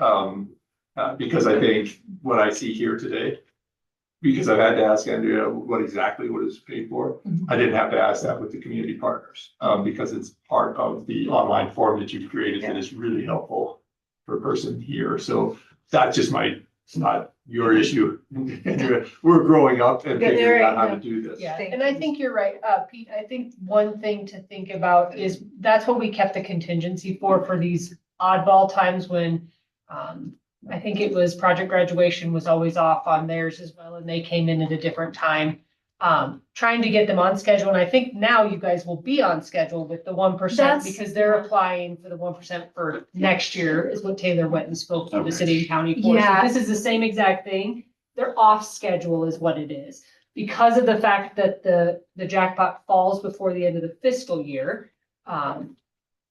Because I think what I see here today, because I've had to ask Andrea what exactly what is paid for. I didn't have to ask that with the community partners, because it's part of the online form that you've created that is really helpful for a person here. So that's just it's not your issue. We're growing up and figuring out how to do this. Yeah, and I think you're right, Pete. I think one thing to think about is that's what we kept the contingency for these oddball times when, I think it was project graduation was always off on theirs as well, and they came in at a different time. Trying to get them on schedule, and I think now you guys will be on schedule with the 1% That's- because they're applying for the 1% for next year is what Taylor went and spoke to the city and county for. So Yeah. this is the same exact thing. They're off schedule is what it is. Because of the fact that the jackpot falls before the end of the fiscal year,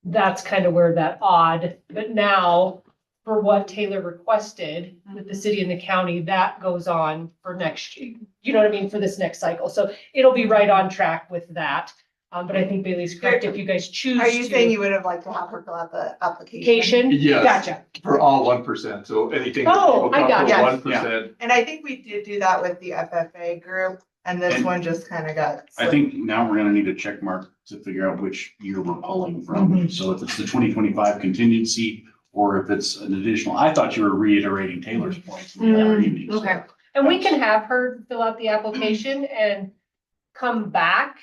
that's kind of where that odd, but now for what Taylor requested with the city and the county, that goes on for next year. You know what I mean, for this next cycle. So it'll be right on track with that. But I think Bailey's correct. If you guys choose Are you to- saying you would have liked to have her fill out the application? Yes. Gotcha. For all 1%, so anything. Oh, I got you. 1%. And I think we did do that with the FFA group, and this one just kind of got. I think now we're gonna need a check mark to figure out which year we're pulling from. So if it's the 2025 contingency, or if it's an additional, I thought you were reiterating Taylor's points in the other evening. so- Okay, and we can have her fill out the application and come back,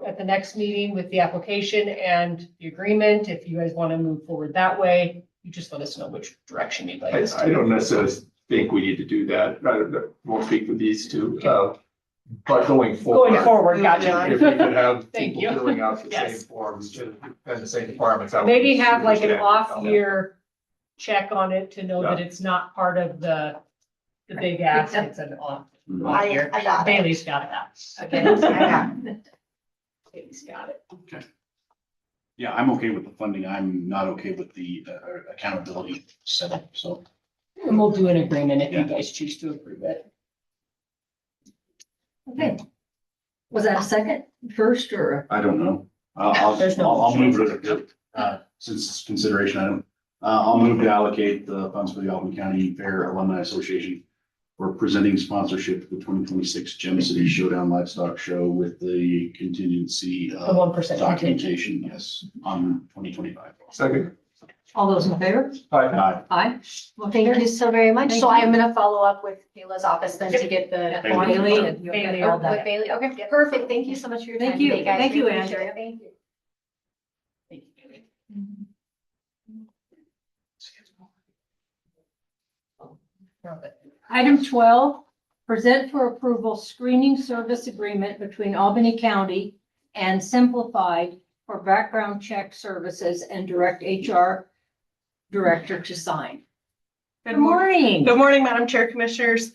at the next meeting with the application and the agreement. If you guys want to move forward that way, you just let us know which direction you'd like us to. I don't necessarily think we need to do that. I won't speak for these two, but going forward. Going forward, gotcha. If we could have Thank people you. filling out the Yes. same forms and the same departments. that would Maybe be have like an super off standard. year check on it to know that Yeah. it's not part of the big ask. It's an off year. I got it. Bailey's got that. Okay. I got it. Bailey's got it. Yeah, I'm okay with the funding. I'm not okay with the accountability setup, so. And we'll do an agreement if you guys choose to approve it. Okay. Was that a second, first, or? I don't know. There's no I'll move it, since it's consideration item. I'll move to allocate the funds for the Albany County Fair Alumni Association for presenting sponsorship to the 2026 Gem City Showdown Livestock Show with the contingency The of 1% documentation, yes, on 2025. Second. All those in favor? Aye. Aye. Well, Thank you so very much. Thank So you. I'm gonna follow up with Kayla's office then to get the. Bailey and you'll Bailey. get all With that. Bailey. Okay, perfect. Thank you so much for your time. Thank you. today, guys. Thank you, We appreciate Andrea. it. Thank you. Thank you, Bailey. Item 12, present for approval screening service agreement between Albany County and Simplified for background check services and direct HR director to sign. Good morning. Good morning, Madam Chair, Commissioners.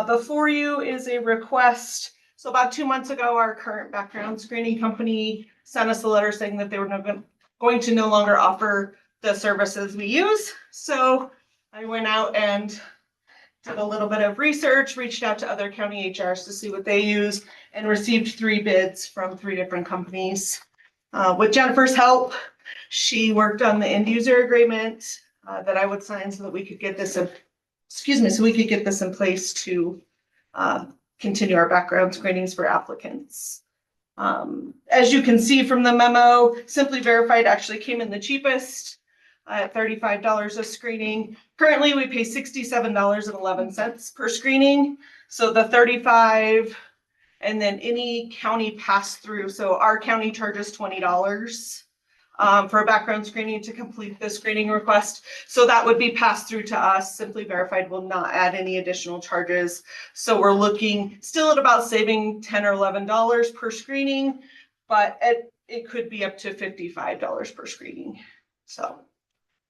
Before you is a request. So about 2 months ago, our current background screening company sent us a letter saying that they were going to no longer offer the services we use. So I went out and did a little bit of research, reached out to other county HRs to see what they use, and received 3 bids from 3 different companies. With Jennifer's help, she worked on the end user agreement that I would sign so that we could get this, so we could get this in place to continue our background screenings for applicants. As you can see from the memo, Simply Verified actually came in the cheapest at $35 a screening. Currently, we pay $67.11 per screening. So the 35 and then any county pass through. So our county charges $20 for a background screening to complete the screening request. So that would be passed through to us. Simply Verified will not add any additional charges. So we're looking still at about saving $10 or $11 per screening, but it could be up to $55 per screening. So.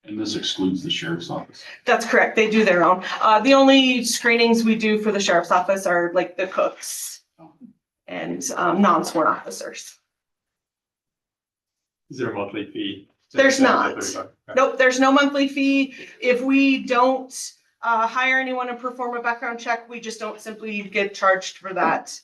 And this excludes the sheriff's office. That's correct. They do their own. The only screenings we do for the sheriff's office are like the cooks and non-sworn officers. Is there a monthly fee? There's not. Nope, there's no monthly fee. If we don't hire anyone and perform a background check, we just don't simply get charged for that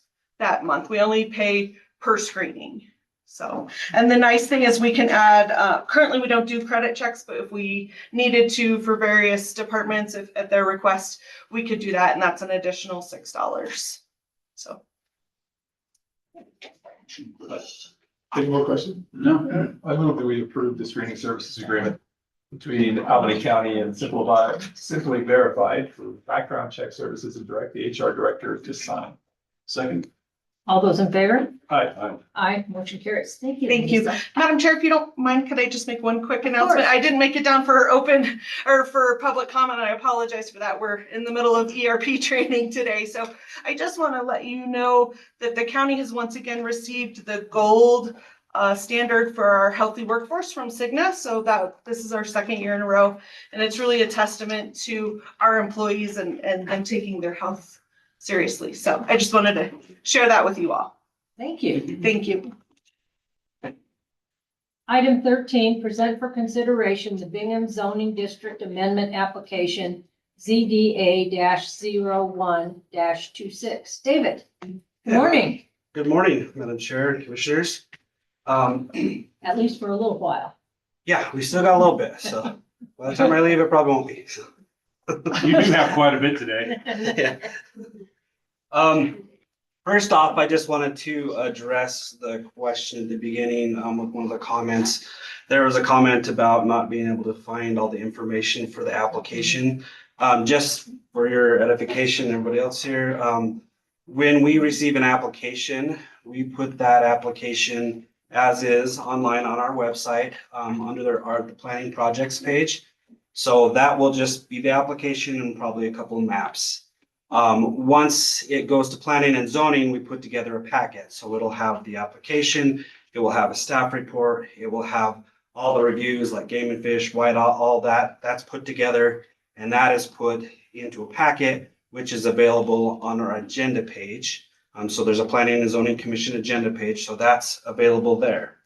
month. We only pay per screening. So, and the nice thing is we can add, currently we don't do credit checks, but if we needed to for various departments, if at their request, we could do that, and that's an additional $6. So. Any more questions? No. I move that we approve the screening services agreement between Albany County and Simply Verified for background check services and direct the HR director to sign. Second. All those in favor? Aye. Aye, motion carries. Thank you. Thank you. Lisa. Madam Chair, if you don't mind, could I just make one quick announcement? course. I didn't make it down for open or for public comment. I apologize for that. We're in the middle of ERP training today. So I just want to let you know that the county has once again received the gold standard for our healthy workforce from Cigna. So that this is our second year in a row. And it's really a testament to our employees and them taking their health seriously. So I just wanted to share that with you all. Thank you. Thank you. Item 13, present for consideration the Bingham zoning district amendment application ZDA-01-26. David, good morning, Good morning, Madam Chair and Commissioners. at least for a little while. Yeah, we still got a little bit, so by the time I leave, it probably won't be. So. You do have quite a bit today. Yeah. First off, I just wanted to address the question at the beginning with one of the comments. There was a comment about not being able to find all the information for the application. Just for your edification, everybody else here, when we receive an application, we put that application as is online on our website under the planning projects page. So that will just be the application and probably a couple of maps. Once it goes to planning and zoning, we put together a packet. So it'll have the application, it will have a staff report, it will have all the reviews like Game and Fish, Whitehall, all that. That's put together and that is put into a packet, which is available on our agenda page. So there's a Planning and Zoning Commission agenda page, so that's available there.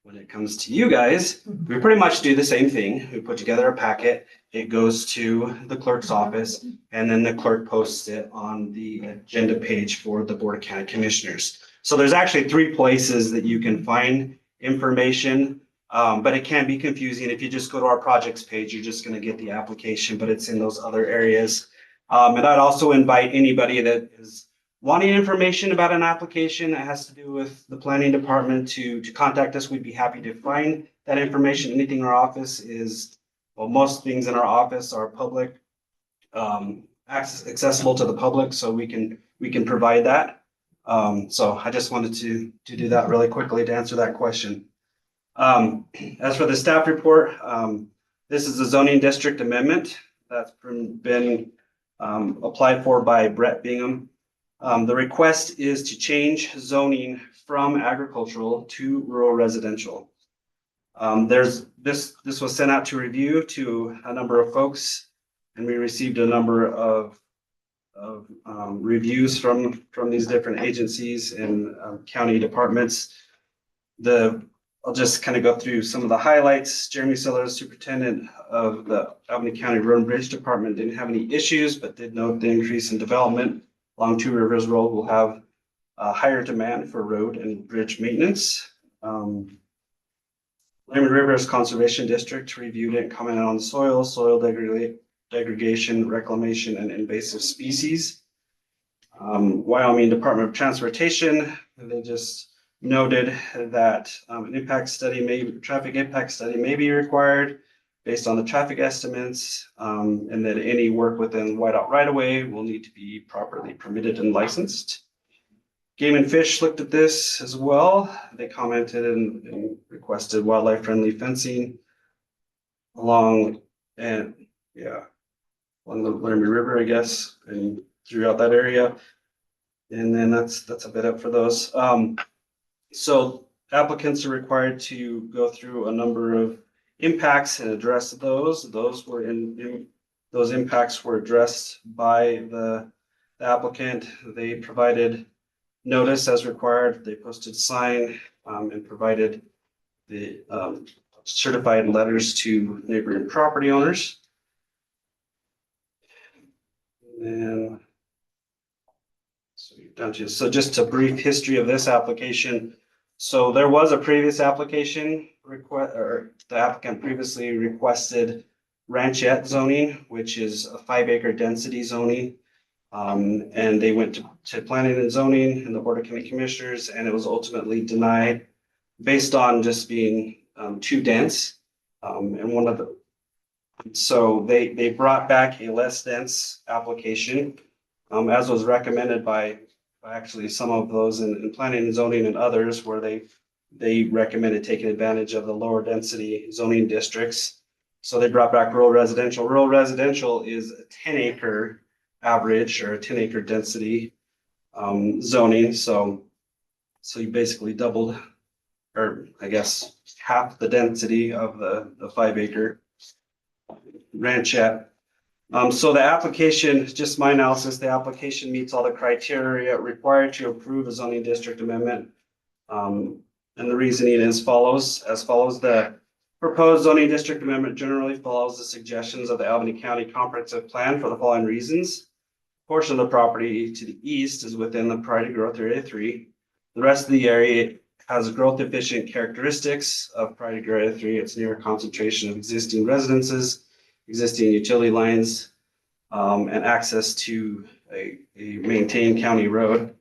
When it comes to you guys, we pretty much do the same thing. We put together a packet, it goes to the clerk's office, and then the clerk posts it on the agenda page for the Board of County Commissioners. So there's actually 3 places that you can find information, but it can be confusing. If you just go to our projects page, you're just gonna get the application, but it's in those other areas. And I'd also invite anybody that is wanting information about an application that has to do with the planning department to contact us. We'd be happy to find that information. Anything in our office is, well, most things in our office are public, accessible to the public, so we can provide that. So I just wanted to do that really quickly to answer that question. As for the staff report, this is a zoning district amendment that's been applied for by Brett Bingham. The request is to change zoning from agricultural to rural residential. This was sent out to review to a number of folks, and we received a number of reviews from these different agencies and county departments. I'll just kind of go through some of the highlights. Jeremy Sellers, superintendent of the Albany County Road and Bridge Department, didn't have any issues, but did note the increase in development along Two Rivers Road will have a higher demand for road and bridge maintenance. Laramie Rivers Conservation District reviewed it and commented on soil degradation, reclamation, and invasive species. Wyoming Department of Transportation, they just noted that traffic impact study may be required based on the traffic estimates, and that any work within whiteout right of way will need to be properly permitted and licensed. Game and Fish looked at this as well. They commented and requested wildlife friendly fencing along the Laramie River, I guess, and throughout that area. And then that's a bit up for those. So applicants are required to go through a number of impacts and address those. Those impacts were addressed by the applicant. They provided notice as required. They posted sign and provided the certified letters to neighboring property owners. And so just a brief history of this application. So there was a previous application request, or the applicant previously requested ranchette zoning, which is a 5-acre density zoning. And they went to planning and zoning and the Board of County Commissioners, and it was ultimately denied based on just being too dense. So they brought back a less dense application, as was recommended by actually some of those in planning and zoning and others, where they recommended taking advantage of the lower density zoning districts. So they brought back rural residential. Rural residential is a 10-acre average or a 10-acre density zoning. So you basically doubled, or I guess half the density of the 5-acre ranchette. So the application, just my analysis, the application meets all the criteria required to approve a zoning district amendment. And the reasoning is as follows. The proposed zoning district amendment generally follows the suggestions of the Albany County Comprehensive Plan for the following reasons. A portion of the property to the east is within the Priority Growth Area 3. The rest of the area has growth efficient characteristics of Priority Growth Area 3. It's near a concentration of existing residences, existing utility lines, and access to a maintained county road.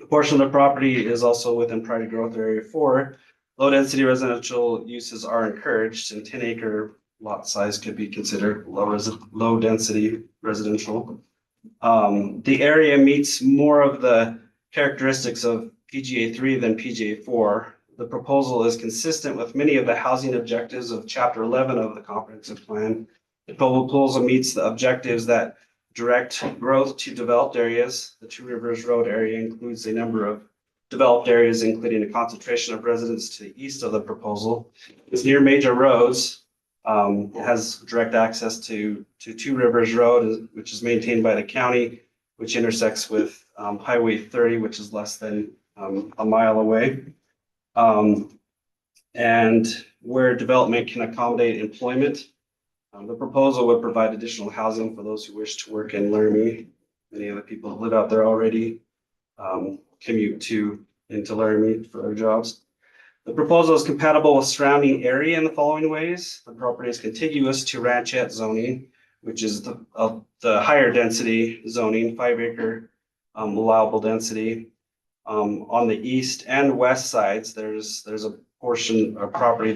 A portion of the property is also within Priority Growth Area 4. Low density residential uses are encouraged, and 10-acre lot size could be considered low density residential. The area meets more of the characteristics of PGA 3 than PGA 4. The proposal is consistent with many of the housing objectives of Chapter 11 of the Comprehensive Plan. The proposal meets the objectives that direct growth to developed areas. The Two Rivers Road area includes a number of developed areas, including a concentration of residents to the east of the proposal. It's near major roads. It has direct access to Two Rivers Road, which is maintained by the county, which intersects with Highway 30, which is less than a mile away. And where development can accommodate employment. The proposal would provide additional housing for those who wish to work in Laramie. Many of the people that live out there already commute into Laramie for their jobs. The proposal is compatible with surrounding area in the following ways. The property is contiguous to ranchette zoning, which is the higher density zoning, 5-acre allowable density. On the east and west sides, there's a portion of property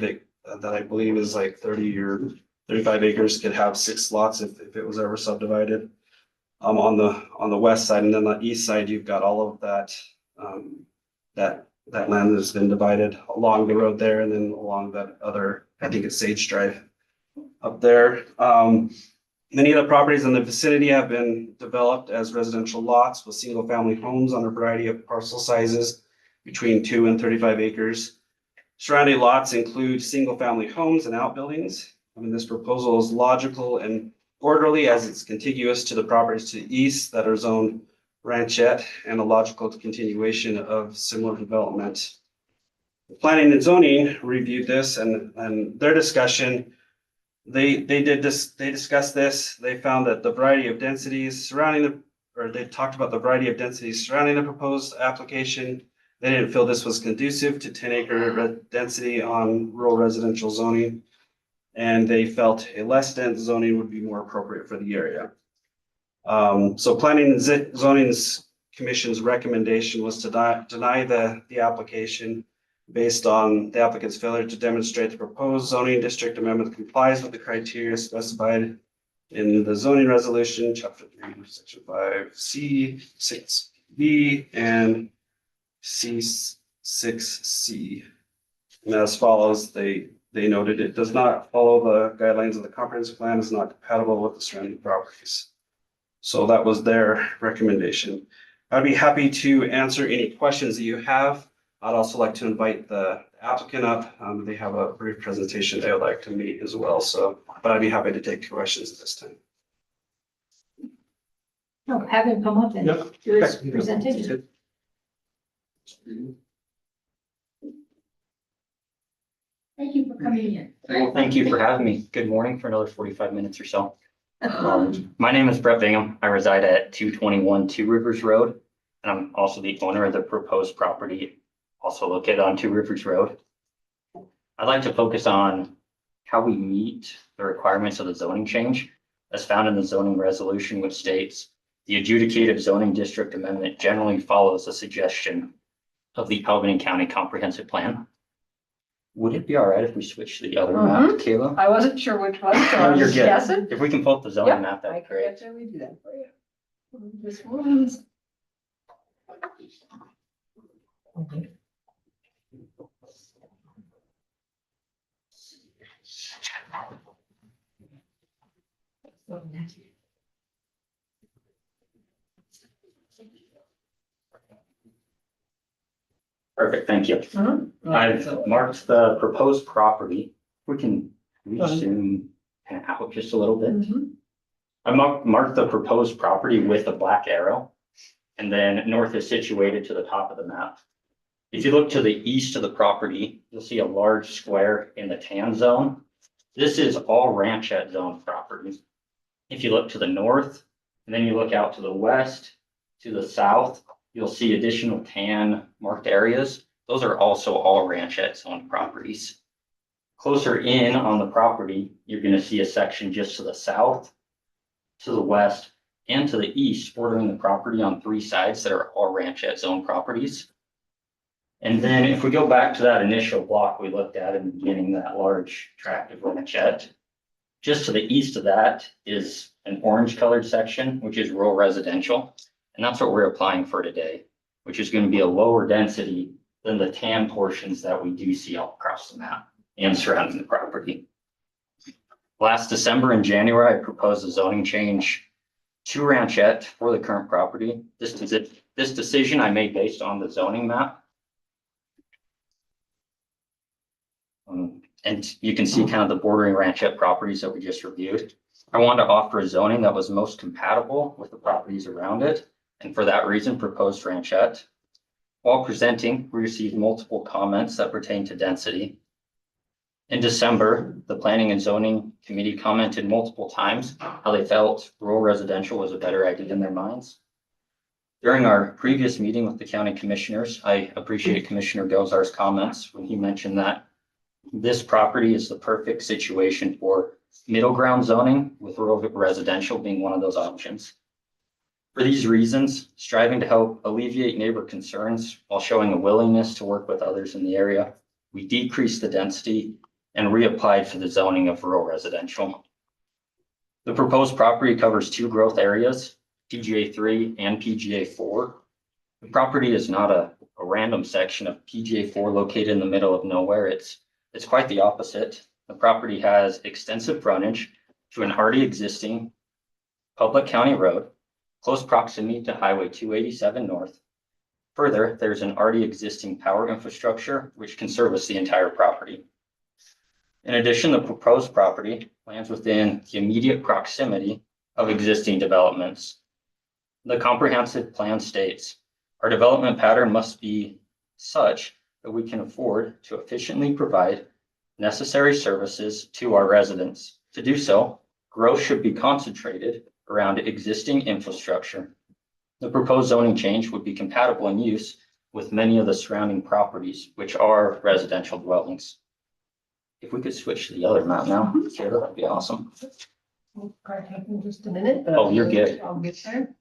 that I believe is like 30 or 35 acres, could have 6 lots if it was ever subdivided. On the west side, and then the east side, you've got all of that land that's been divided along the road there, and then along that other, I think it's Sage Drive up there. Many of the properties in the vicinity have been developed as residential lots with single family homes on a variety of parcel sizes between 2 and 35 acres. Surrounding lots include single family homes and outbuildings. This proposal is logical and orderly as it's contiguous to the properties to the east that are zoned ranchette, and a logical continuation of similar development. Planning and zoning reviewed this, and their discussion, they discussed this. They found that the variety of densities they talked about the variety of densities surrounding the proposed application. They didn't feel this was conducive to 10-acre density on rural residential zoning, and they felt a less dense zoning would be more appropriate for the area. So planning and zoning's commission's recommendation was to deny the application based on the applicant's failure to demonstrate the proposed zoning district amendment complies with the criteria specified in the zoning resolution, chapter 3, section 5C, 6B, and C6C. And as follows, they noted it does not follow the guidelines of the comprehensive plan, is not compatible with the surrounding properties. So that was their recommendation. I'd be happy to answer any questions that you have. I'd also like to invite the applicant up. They have a brief presentation they would like to meet as well. So, but I'd be happy to take questions at this time. No, have him come up and Yep. do his presentation. Thank you for coming in. Well, thank you for having me. Good morning for another 45 minutes or so. My name is Brett Bingham. I reside at 221 Two Rivers Road, and I'm also the owner of the proposed property, also located on Two Rivers Road. I'd like to focus on how we meet the requirements of the zoning change as found in the zoning resolution, which states the adjudicative zoning district amendment generally follows a suggestion of the Albany County Comprehensive Plan. Would it be all right if we switch to the other map, Kayla? I wasn't sure which one, so No, I'm you're just good. guessing. If we can pull up the zoning map, I that'd be can great. absolutely do that for you. This one's. Perfect, thank you. I've marked the proposed property. We can zoom kind of out just a little bit. I marked the proposed property with a black arrow. And then north is situated to the top of the map. If you look to the east of the property, you'll see a large square in the tan zone. This is all ranchette zone property. If you look to the north, and then you look out to the west, to the south, you'll see additional tan marked areas. Those are also all ranchette zone properties. Closer in on the property, you're going to see a section just to the south, to the west, and to the east, bordering the property on three sides that are all ranchette zone properties. And then if we go back to that initial block we looked at in the beginning, that large tract of ranchette, just to the east of that is an orange colored section, which is rural residential. And that's what we're applying for today, which is going to be a lower density than the tan portions that we do see all across the map and surrounding the property. Last December and January, I proposed a zoning change to ranchette for the current property. This decision I made based on the zoning map. And you can see kind of the bordering ranchette properties that we just reviewed. I wanted to offer a zoning that was most compatible with the properties around it, and for that reason proposed ranchette. While presenting, we received multiple comments that pertain to density. In December, the Planning and Zoning Committee commented multiple times how they felt rural residential was a better idea in their minds. During our previous meeting with the county commissioners, I appreciate Commissioner Gozar's comments when he mentioned that this property is the perfect situation for middle ground zoning, with rural residential being one of those options. For these reasons, striving to help alleviate neighbor concerns while showing a willingness to work with others in the area, we decreased the density and reapplied for the zoning of rural residential. The proposed property covers two growth areas, PGA 3 and PGA 4. The property is not a random section of PGA 4 located in the middle of nowhere. It's quite the opposite. The property has extensive frontage to an already existing public county road, close proximity to Highway 287 North. Further, there's an already existing power infrastructure which can service the entire property. In addition, the proposed property lands within the immediate proximity of existing developments. The comprehensive plan states, our development pattern must be such that we can afford to efficiently provide necessary services to our residents. To do so, growth should be concentrated around existing infrastructure. The proposed zoning change would be compatible in use with many of the surrounding properties, which are residential dwellings. If we could switch to the other map now, Kara, that'd be awesome. Probably take me just a minute. Oh, you're good. I'll get there.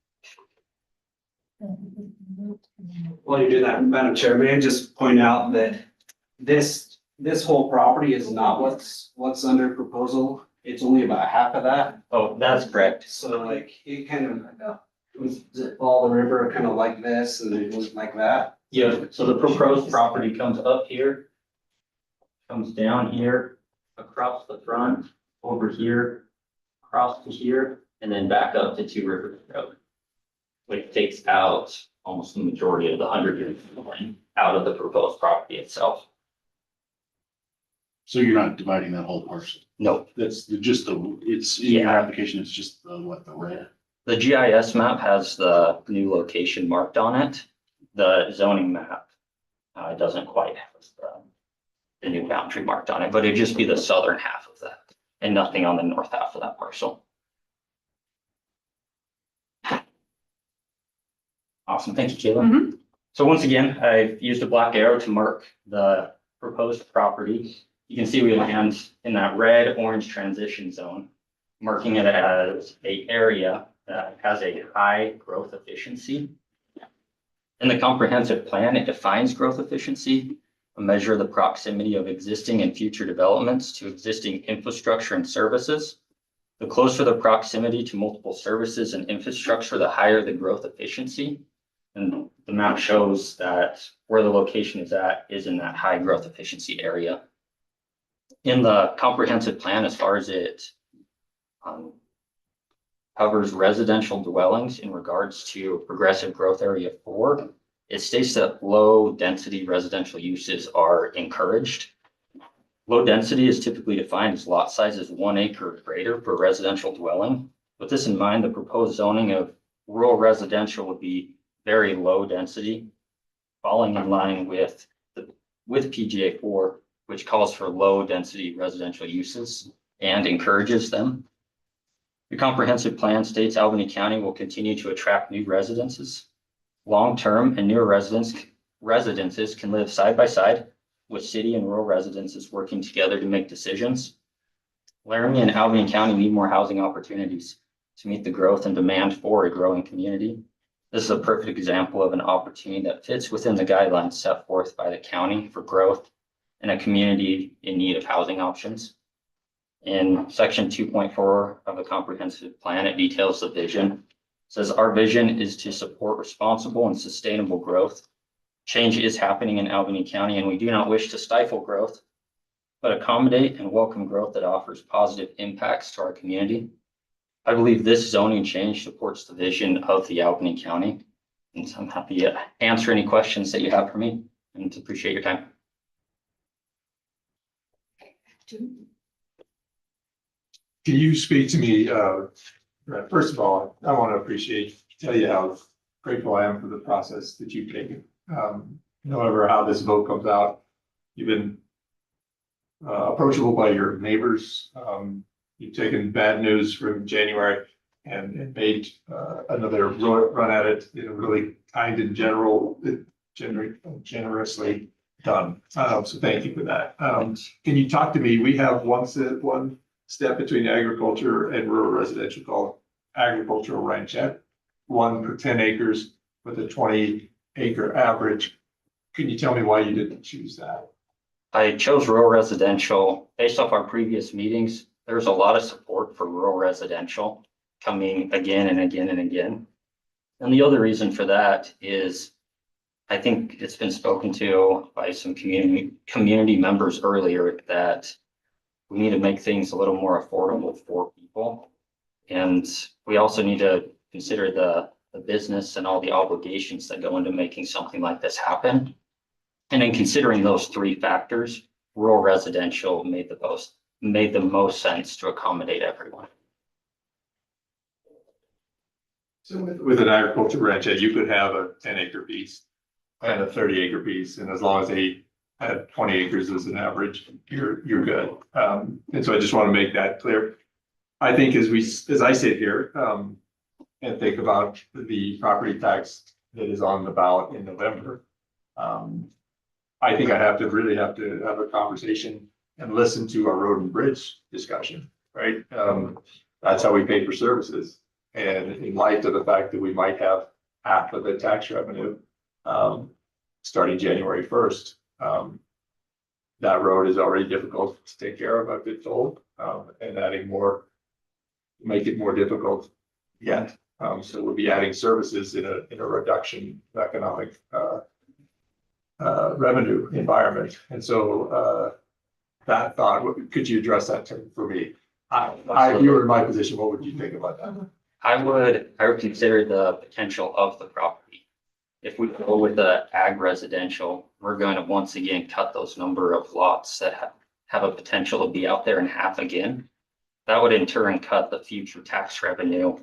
While you're doing that, Madam Chair, may I just point out that this whole property is not what's under proposal. It's only about half of that. Oh, that's correct. So like, it kind of, does it follow the river kind of like this and it goes like that? Yeah, so the proposed property comes up here, comes down here, across the front, over here, across to here, and then back up to Two Rivers Road. Which takes out almost the majority of the 100 out of the proposed property itself. So you're not dividing that whole parcel? No. That's just it's in your application, it's just the red? The GIS map has the new location marked on it. The zoning map doesn't quite have the new boundary marked on it, but it'd just be the southern half of that and nothing on the north half of that parcel. Awesome, thank you, Kayla. So once again, I've used a black arrow to mark the proposed property. You can see we land in that red-orange transition zone, marking it as an area that has a high growth efficiency. In the comprehensive plan, it defines growth efficiency, a measure of the proximity of existing and future developments to existing infrastructure and services. The closer the proximity to multiple services and infrastructure, the higher the growth efficiency. And the map shows that where the location is at is in that high growth efficiency area. In the comprehensive plan, as far as it covers residential dwellings in regards to progressive growth area 4, it states that low density residential uses are encouraged. Low density is typically defined as lot sizes 1 acre or greater per residential dwelling. With this in mind, the proposed zoning of rural residential would be very low density, falling in line with PGA 4, which calls for low density residential uses and encourages them. The comprehensive plan states Albany County will continue to attract new residences. Long-term and newer residences can live side by side with city and rural residences working together to make decisions. Laramie and Albany County need more housing opportunities to meet the growth and demand for a growing community. This is a perfect example of an opportunity that fits within the guidelines set forth by the county for growth in a community in need of housing options. In section 2.4 of the comprehensive plan, it details the vision. It says our vision is to support responsible and sustainable growth. Change is happening in Albany County, and we do not wish to stifle growth, but accommodate and welcome growth that offers positive impacts to our community. I believe this zoning change supports the vision of the Albany County. And so I'm happy to answer any questions that you have for me and appreciate your time. Can you speak to me, first of all, I want to tell you how grateful I am for the process that you've taken. However, how this vote comes out, you've been approachable by your neighbors. You've taken bad news from January and made another run at it in a really kind and generously done. So thank you for that. Can you talk to me? We have one step between agriculture and rural residential called agricultural ranchette, 1 per 10 acres with a 20-acre average. Can you tell me why you didn't choose that? I chose rural residential based off our previous meetings. There's a lot of support for rural residential coming again and again and again. And the other reason for that is I think it's been spoken to by some community members earlier that we need to make things a little more affordable for people. And we also need to consider the business and all the obligations that go into making something like this happen. And in considering those 3 factors, rural residential made the most sense to accommodate everyone. So with an agricultural ranchette, you could have a 10-acre piece and a 30-acre piece, and as long as they had 20 acres as an average, you're good. And so I just want to make that clear. I think as I sit here and think about the property tax that is on the ballot in November, I think I really have to have a conversation and listen to our road and bridge discussion, right? That's how we pay for services. And in light of the fact that we might have half of the tax revenue, starting January first. That road is already difficult to take care of, I've been told, and adding more, make it more difficult yet. So we'll be adding services in a reduction of economic, revenue environment. And so, that thought, could you address that for me? If you were in my position, what would you think about that? I would consider the potential of the property. If we go with the ag residential, we're going to once again cut those number of lots that have a potential to be out there in half again. That would in turn cut the future tax revenue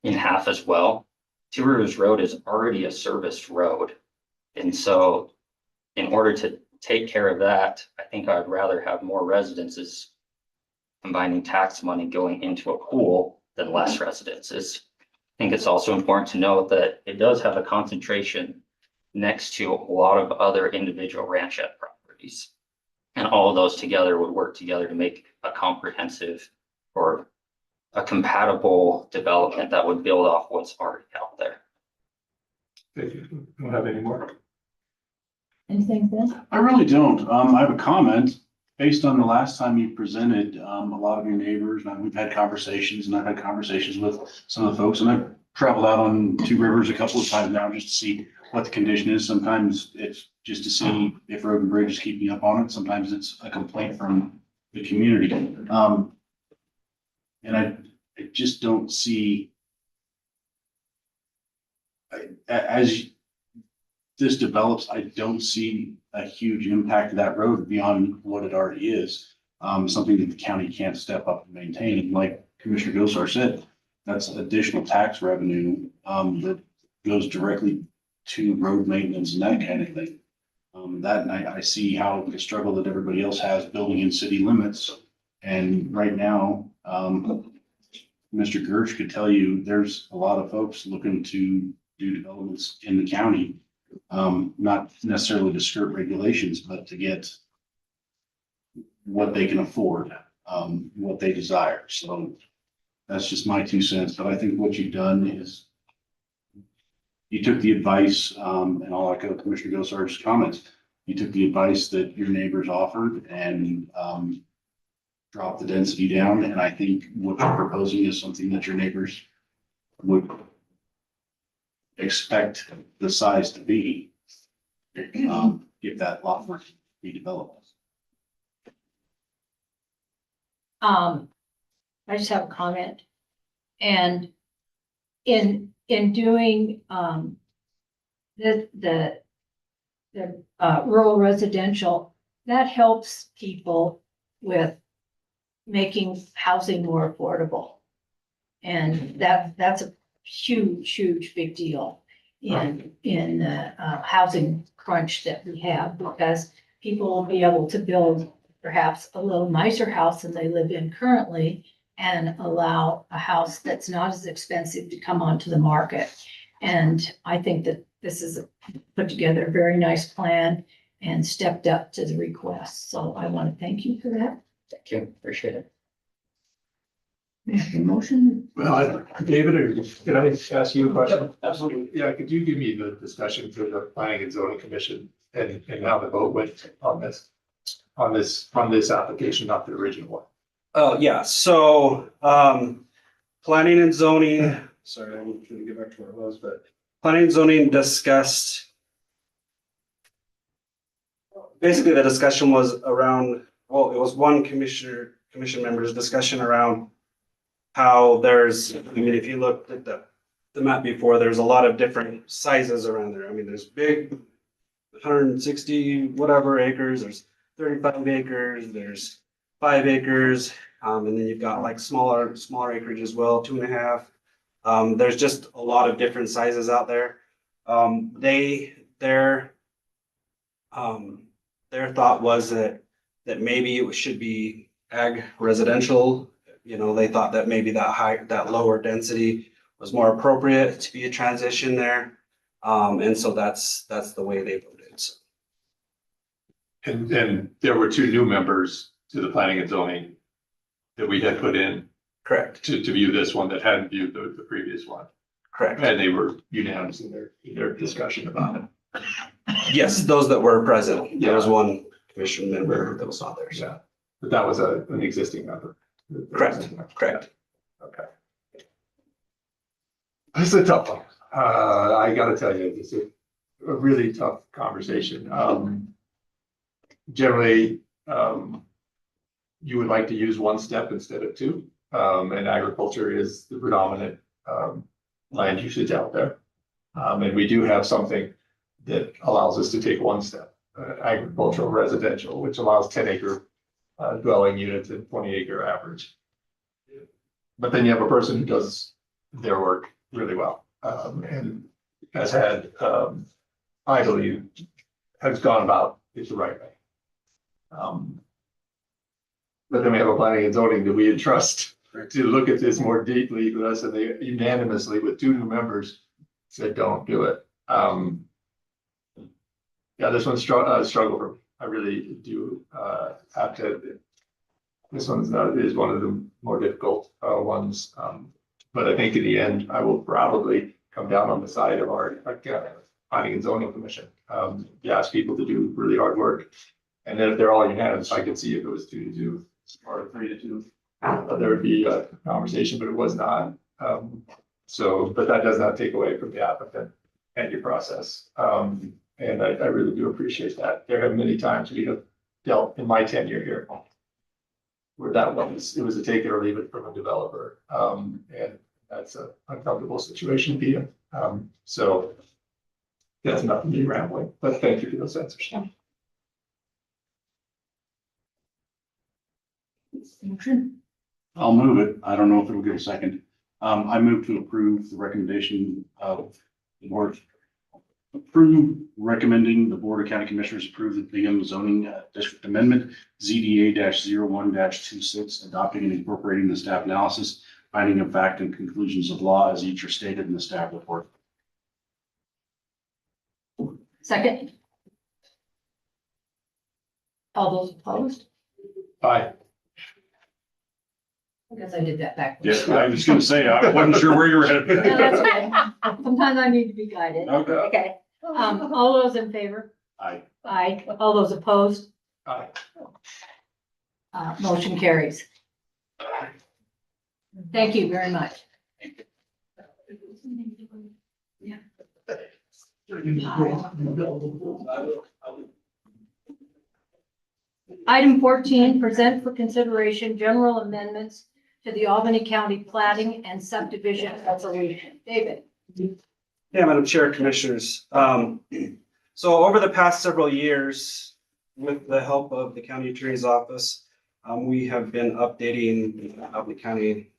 in half as well. Two Rivers Road is already a serviced road. And so in order to take care of that, I think I'd rather have more residences combining tax money going into a pool than less residences. I think it's also important to note that it does have a concentration next to a lot of other individual ranchette properties. And all of those together would work together to make a comprehensive or a compatible development that would build off what's already out there. Thank you. Don't have any more. Anything, Ben? I really don't. I have a comment. Based on the last time you presented, a lot of your neighbors, and we've had conversations, and I've had conversations with some of the folks, and I've traveled out on Two Rivers a couple of times now just to see what the condition is. Sometimes it's just to see if road and bridge is keeping up on it. Sometimes it's a complaint from the community. And I just don't see, as this develops, I don't see a huge impact of that road beyond what it already is. Something that the county can't step up and maintain. And like Commissioner Gosar said, that's additional tax revenue that goes directly to road maintenance and that kind of thing. That and I see how the struggle that everybody else has building in city limits. And right now, Mr. Gersh could tell you there's a lot of folks looking to do developments in the county. Not necessarily to skirt regulations, but to get what they can afford, what they desire. So that's just my 2 cents. But I think what you've done is you took the advice, and I'll echo Commissioner Gosar's comments. You took the advice that your neighbors offered and dropped the density down. And I think what you're proposing is something that your neighbors would expect the size to be, if that lot were to be developed. I just have a comment. And in doing, the rural residential, that helps people with making housing more affordable. And that's a huge big deal in the housing crunch that we have, because people will be able to build perhaps a little nicer house than they live in currently and allow a house that's not as expensive to come onto the market. And I think that this is put together a very nice plan and stepped up to the request. So I want to thank you for that. Thank you, appreciate it. We have a motion. Well, David, or can I ask you a question? Absolutely. Yeah, could you give me the discussion for the Planning and Zoning Commission and how the vote went on this application, not the original one? Oh, yeah, so, planning and zoning, sorry, I'm trying to get back to where it was, but planning and zoning discussed. Basically, the discussion was around, well, it was one commission member's discussion around how there's, I mean, if you looked at the map before, there's a lot of different sizes around there. I mean, there's big 160 whatever acres, there's 35 acres, there's 5 acres, and then you've got like smaller acreage as well, 2.5. There's just a lot of different sizes out there. Their thought was that maybe it should be ag residential. You know, they thought that maybe that lower density was more appropriate to be a transition there. And so that's the way they voted. So. And there were 2 new members to the Planning and Zoning that we had put in. Correct. To view this one that hadn't viewed the previous one. Correct. And they were unanimous in their discussion about it. Yes, those that were present. There was Yeah. one commission member that was not there. So. Yeah, but that was an existing member. Correct. Correct. Okay. This is a tough one. I gotta tell you, this is a really tough conversation. Generally, you would like to use one step instead of two. And agriculture is the predominant land usage out there. And we do have something that allows us to take one step, agricultural residential, which allows 10-acre dwelling units and 20-acre average. But then you have a person who does their work really well, and has had, I believe, has gone about it the right way. But then we have a planning and zoning that we entrust to look at this more deeply with us, and they unanimously, with 2 new members, said, don't do it. Yeah, this one's struggle for me. I really do have to. This is one of the more difficult ones. But I think in the end, I will probably come down on the side of our planning and zoning commission. You ask people to do really hard work. And then if they're all unanimous, I could see if it was 2-2 or 3-2. There would be a conversation, but it was not. But that does not take away from the applicant and your process. And I really do appreciate that. There have many times we have dealt in my tenure here where it was a take it or leave it from a developer. And that's an uncomfortable situation to be in. So that's not me rambling, but thank you for those answers. I'll move it. I don't know if it'll get a second. I move to approve the recommendation of the board. Recommending the Board of County Commissioners approve the Bingham zoning district amendment ZDA -01-26, adopting and incorporating the staff analysis, finding of fact and conclusions of law as each are stated in the staff report. Second. All those opposed? Aye. I guess I did that backwards. Yes, I was gonna say, I wasn't sure where you were headed. No, that's okay. Sometimes I need to be guided. Okay. Okay. All those in favor? Aye. Aye. All those opposed? Aye. Motion carries. Thank you very much. Item 14, present for consideration general amendments to the Albany County Plating and Subdivision Resolution. David. Yeah, Madam Chair, Commissioners. So over the past several years, with the help of the County Attorney's Office, we have been updating the Albany County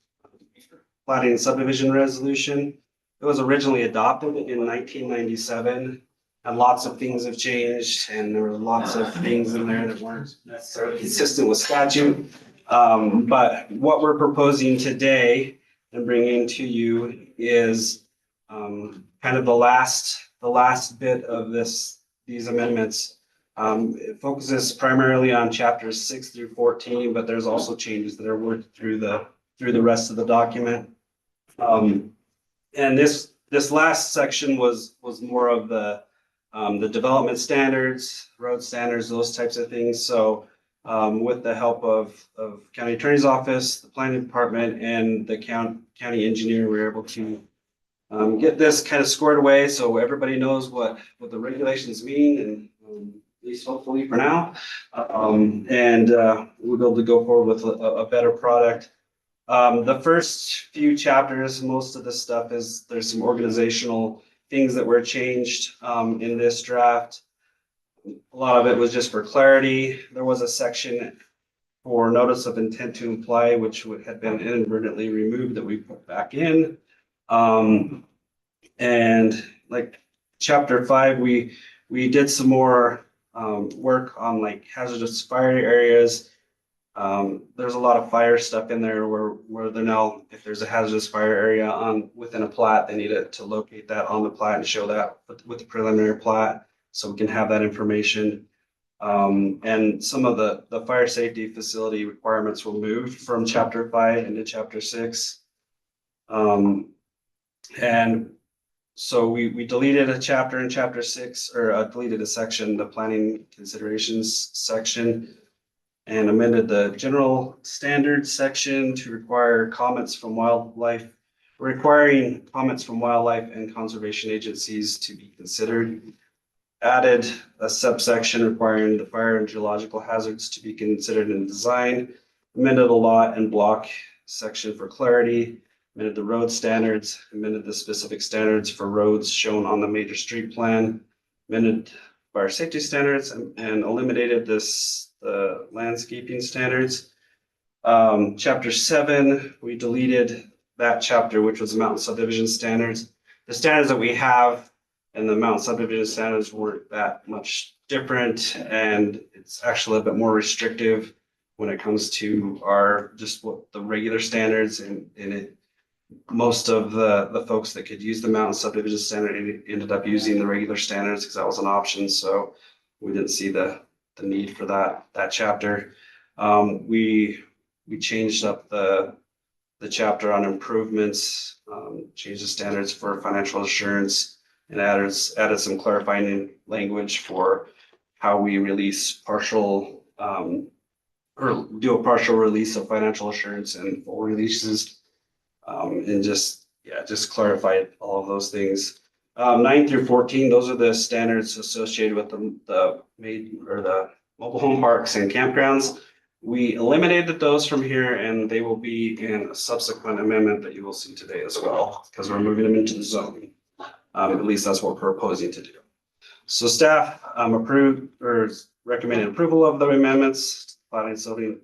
Plating and Subdivision Resolution. It was originally adopted in 1997, and lots of things have changed, and there were lots of things in there that weren't necessarily consistent with statute. But what we're proposing today and bringing to you is kind of the last bit of these amendments. It focuses primarily on chapters 6 through 14, but there's also changes that are worked through the rest of the document. And this last section was more of the development standards, road standards, those types of things. So with the help of County Attorney's Office, the Planning Department, and the county engineer, we were able to get this kind of squared away so everybody knows what the regulations mean, and at least hopefully for now. We'll be able to go forward with a better product. The first few chapters, most of the stuff there's some organizational things that were changed in this draft. A lot of it was just for clarity. There was a section for notice of intent to imply, which had been inadvertently removed, that we put back in. And like chapter 5, we did some more work on like hazardous fire areas. There's a lot of fire stuff in there where they're now, if there's a hazardous fire area within a plat, they need to locate that on the plat and show that with the preliminary plat, so we can have that information. And some of the fire safety facility requirements were moved from chapter 5 into chapter 6. And so we deleted a chapter in chapter 6, or deleted a section, the planning considerations section, and amended the general standards section to requiring comments from wildlife and conservation agencies to be considered. Added a subsection requiring the fire and geological hazards to be considered in design. Amended the lot and block section for clarity. Amended the road standards. Amended the specific standards for roads shown on the major street plan. Amended fire safety standards and eliminated the landscaping standards. Chapter 7, we deleted that chapter, which was the mountain subdivision standards. The standards that we have and the mountain subdivision standards weren't that much different, and it's actually a bit more restrictive when it comes to what the regular standards, and most of the folks that could use the mountain subdivision standard ended up using the regular standards because that was an option. So we didn't see the need for that chapter. We changed up the chapter on improvements, changed the standards for financial assurance, and added some clarifying language for how we release partial or do a partial release of financial assurance and full releases, and just clarified all of those things. 9 through 14, those are the standards associated with the mobile home parks and campgrounds. We eliminated those from here, and they will be in a subsequent amendment that you will see today as well, because we're moving them into the zoning. At least that's what we're proposing to do. So staff recommended approval of the amendments, planning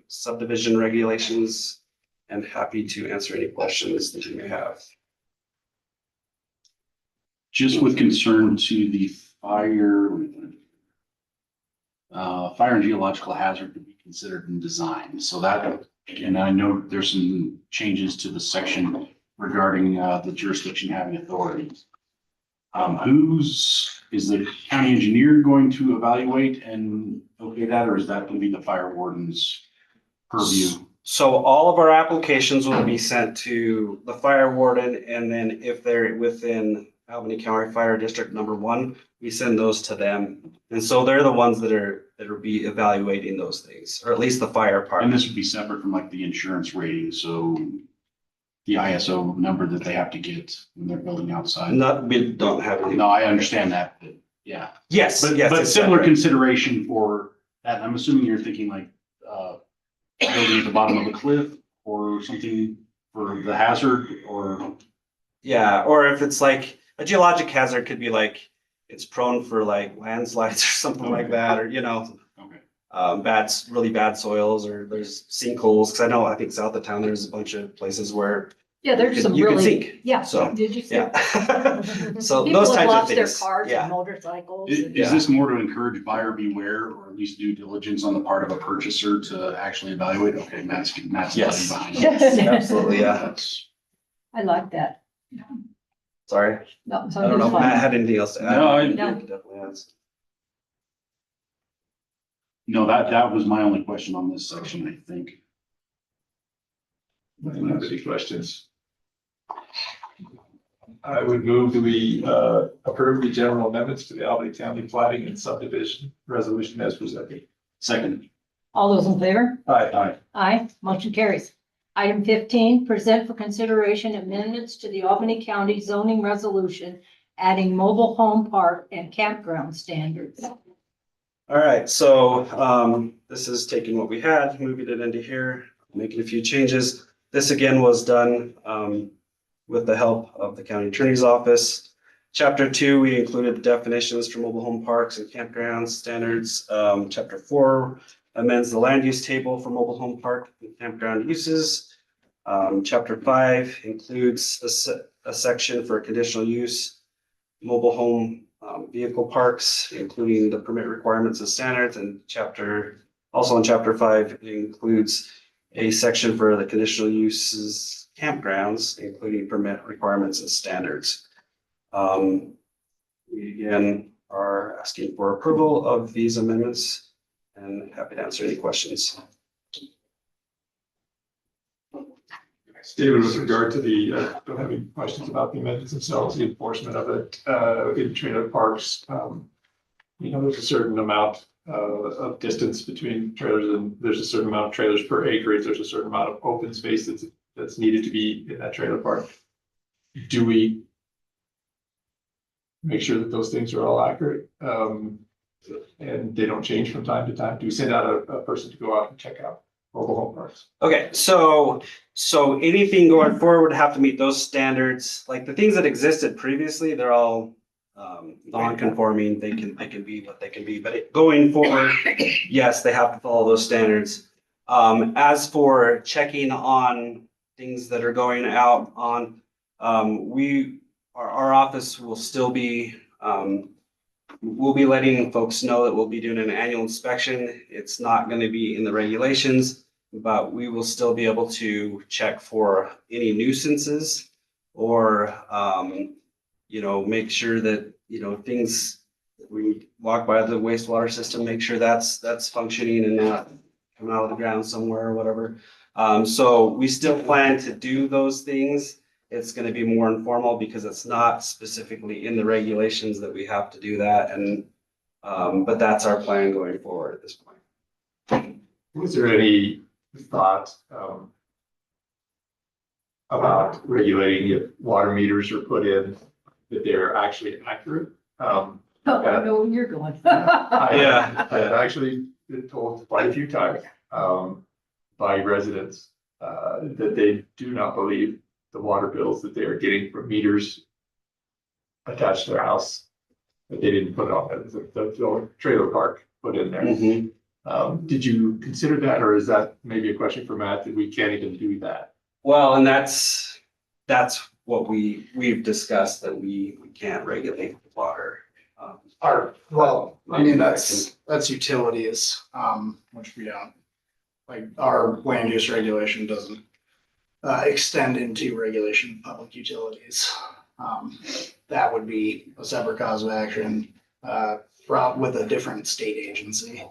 subdivision regulations, and happy to answer any questions that you may have. Just with concern to the fire and geological hazard to be considered in design. So that, and I know there's some changes to the section regarding the jurisdiction having authority. Is the county engineer going to evaluate and okay that, or is that going to be the fire warden's purview? So all of our applications will be sent to the fire warden, and then if they're within Albany County Fire District number 1, we send those to them. And so they're the ones that will be evaluating those things, or at least the fire part. And this would be separate from like the insurance rating, so the ISO number that they have to get when they're building outside. We don't have any. No, I understand that, but yeah. Yes, But it's similar separate. consideration for that. I'm assuming you're thinking like building at the bottom of a cliff or something for the hazard, or. Yeah, or if it's like a geologic hazard, could be like it's prone for like landslides or something like that, or really bad soils, or there's sinkholes. Because I think south of town there's a bunch of places where there's some you can really, sink. yeah. So Did you see? yeah. So People those have types of lost their things. cars Yeah. and motorcycles. Is this more to encourage buyer beware, or at least due diligence on the part of a purchaser to actually evaluate? Okay, Matt's Yes. behind. Yes. Absolutely. Yeah. That's. I like that. Sorry. No, I don't know if Matt had anything else to add. No, You No. can definitely answer. No, that was my only question on this section, I think. I don't have any questions. I would move that we approve the general amendments to the Albany County Plating and Subdivision Resolution as presented. Second. All those in favor? Aye. Aye, motion carries. Item 15, present for consideration amendments to the Albany County zoning resolution, adding mobile home park and campground standards. All right, so this is taking what we had, moving it into here, making a few changes. This again was done with the help of the county attorney's office. Chapter 2, we included the definitions for mobile home parks and campground standards. Chapter 4 amends the land use table for mobile home park and campground uses. Chapter 5 includes a section for conditional use mobile home vehicle parks, including the permit requirements and standards. And also in chapter 5 includes a section for the conditional uses campgrounds, including permit requirements and standards. We again are asking for approval of these amendments and happy to answer any questions. David, with regard to the, don't have any questions about the amendments themselves, the enforcement of it, in trailer parks. There's a certain amount of distance between trailers and there's a certain amount of trailers per acreage. There's a certain amount of open space that's needed to be in that trailer park. Do we make sure that those things are all accurate? And they don't change from time to time? Do we send out a person to go out and check out mobile home parks? Okay, so anything going forward would have to meet those standards. Like the things that existed previously, they're all non-conforming. They can be what they can be. But going forward, yes, they have to follow those standards. As for checking on things that are going out on, our office will still be we'll be letting folks know that we'll be doing an annual inspection. It's not going to be in the regulations, but we will still be able to check for any nuisances or, make sure that, things, we walk by the wastewater system, make sure that's functioning and not coming out of the ground somewhere or whatever. So we still plan to do those things. It's going to be more informal because it's not specifically in the regulations that we have to do that. And, but that's our plan going forward at this point. Was there any thought about regulating if water meters are put in, that they're actually accurate? I know where you're going. I have actually been told quite a few times by residents that they do not believe the water bills that they are getting from meters attached to their house, that they didn't put on the trailer park put in there. Mm-hmm. Did you consider that, or is that maybe a question for Matt, that we can't even do that? Well, and that's what we've discussed, that we can't regulate water. That's utilities, which we don't, like, our land use regulation doesn't extend into regulation of public utilities. That would be a separate cause of action, with a different state agency.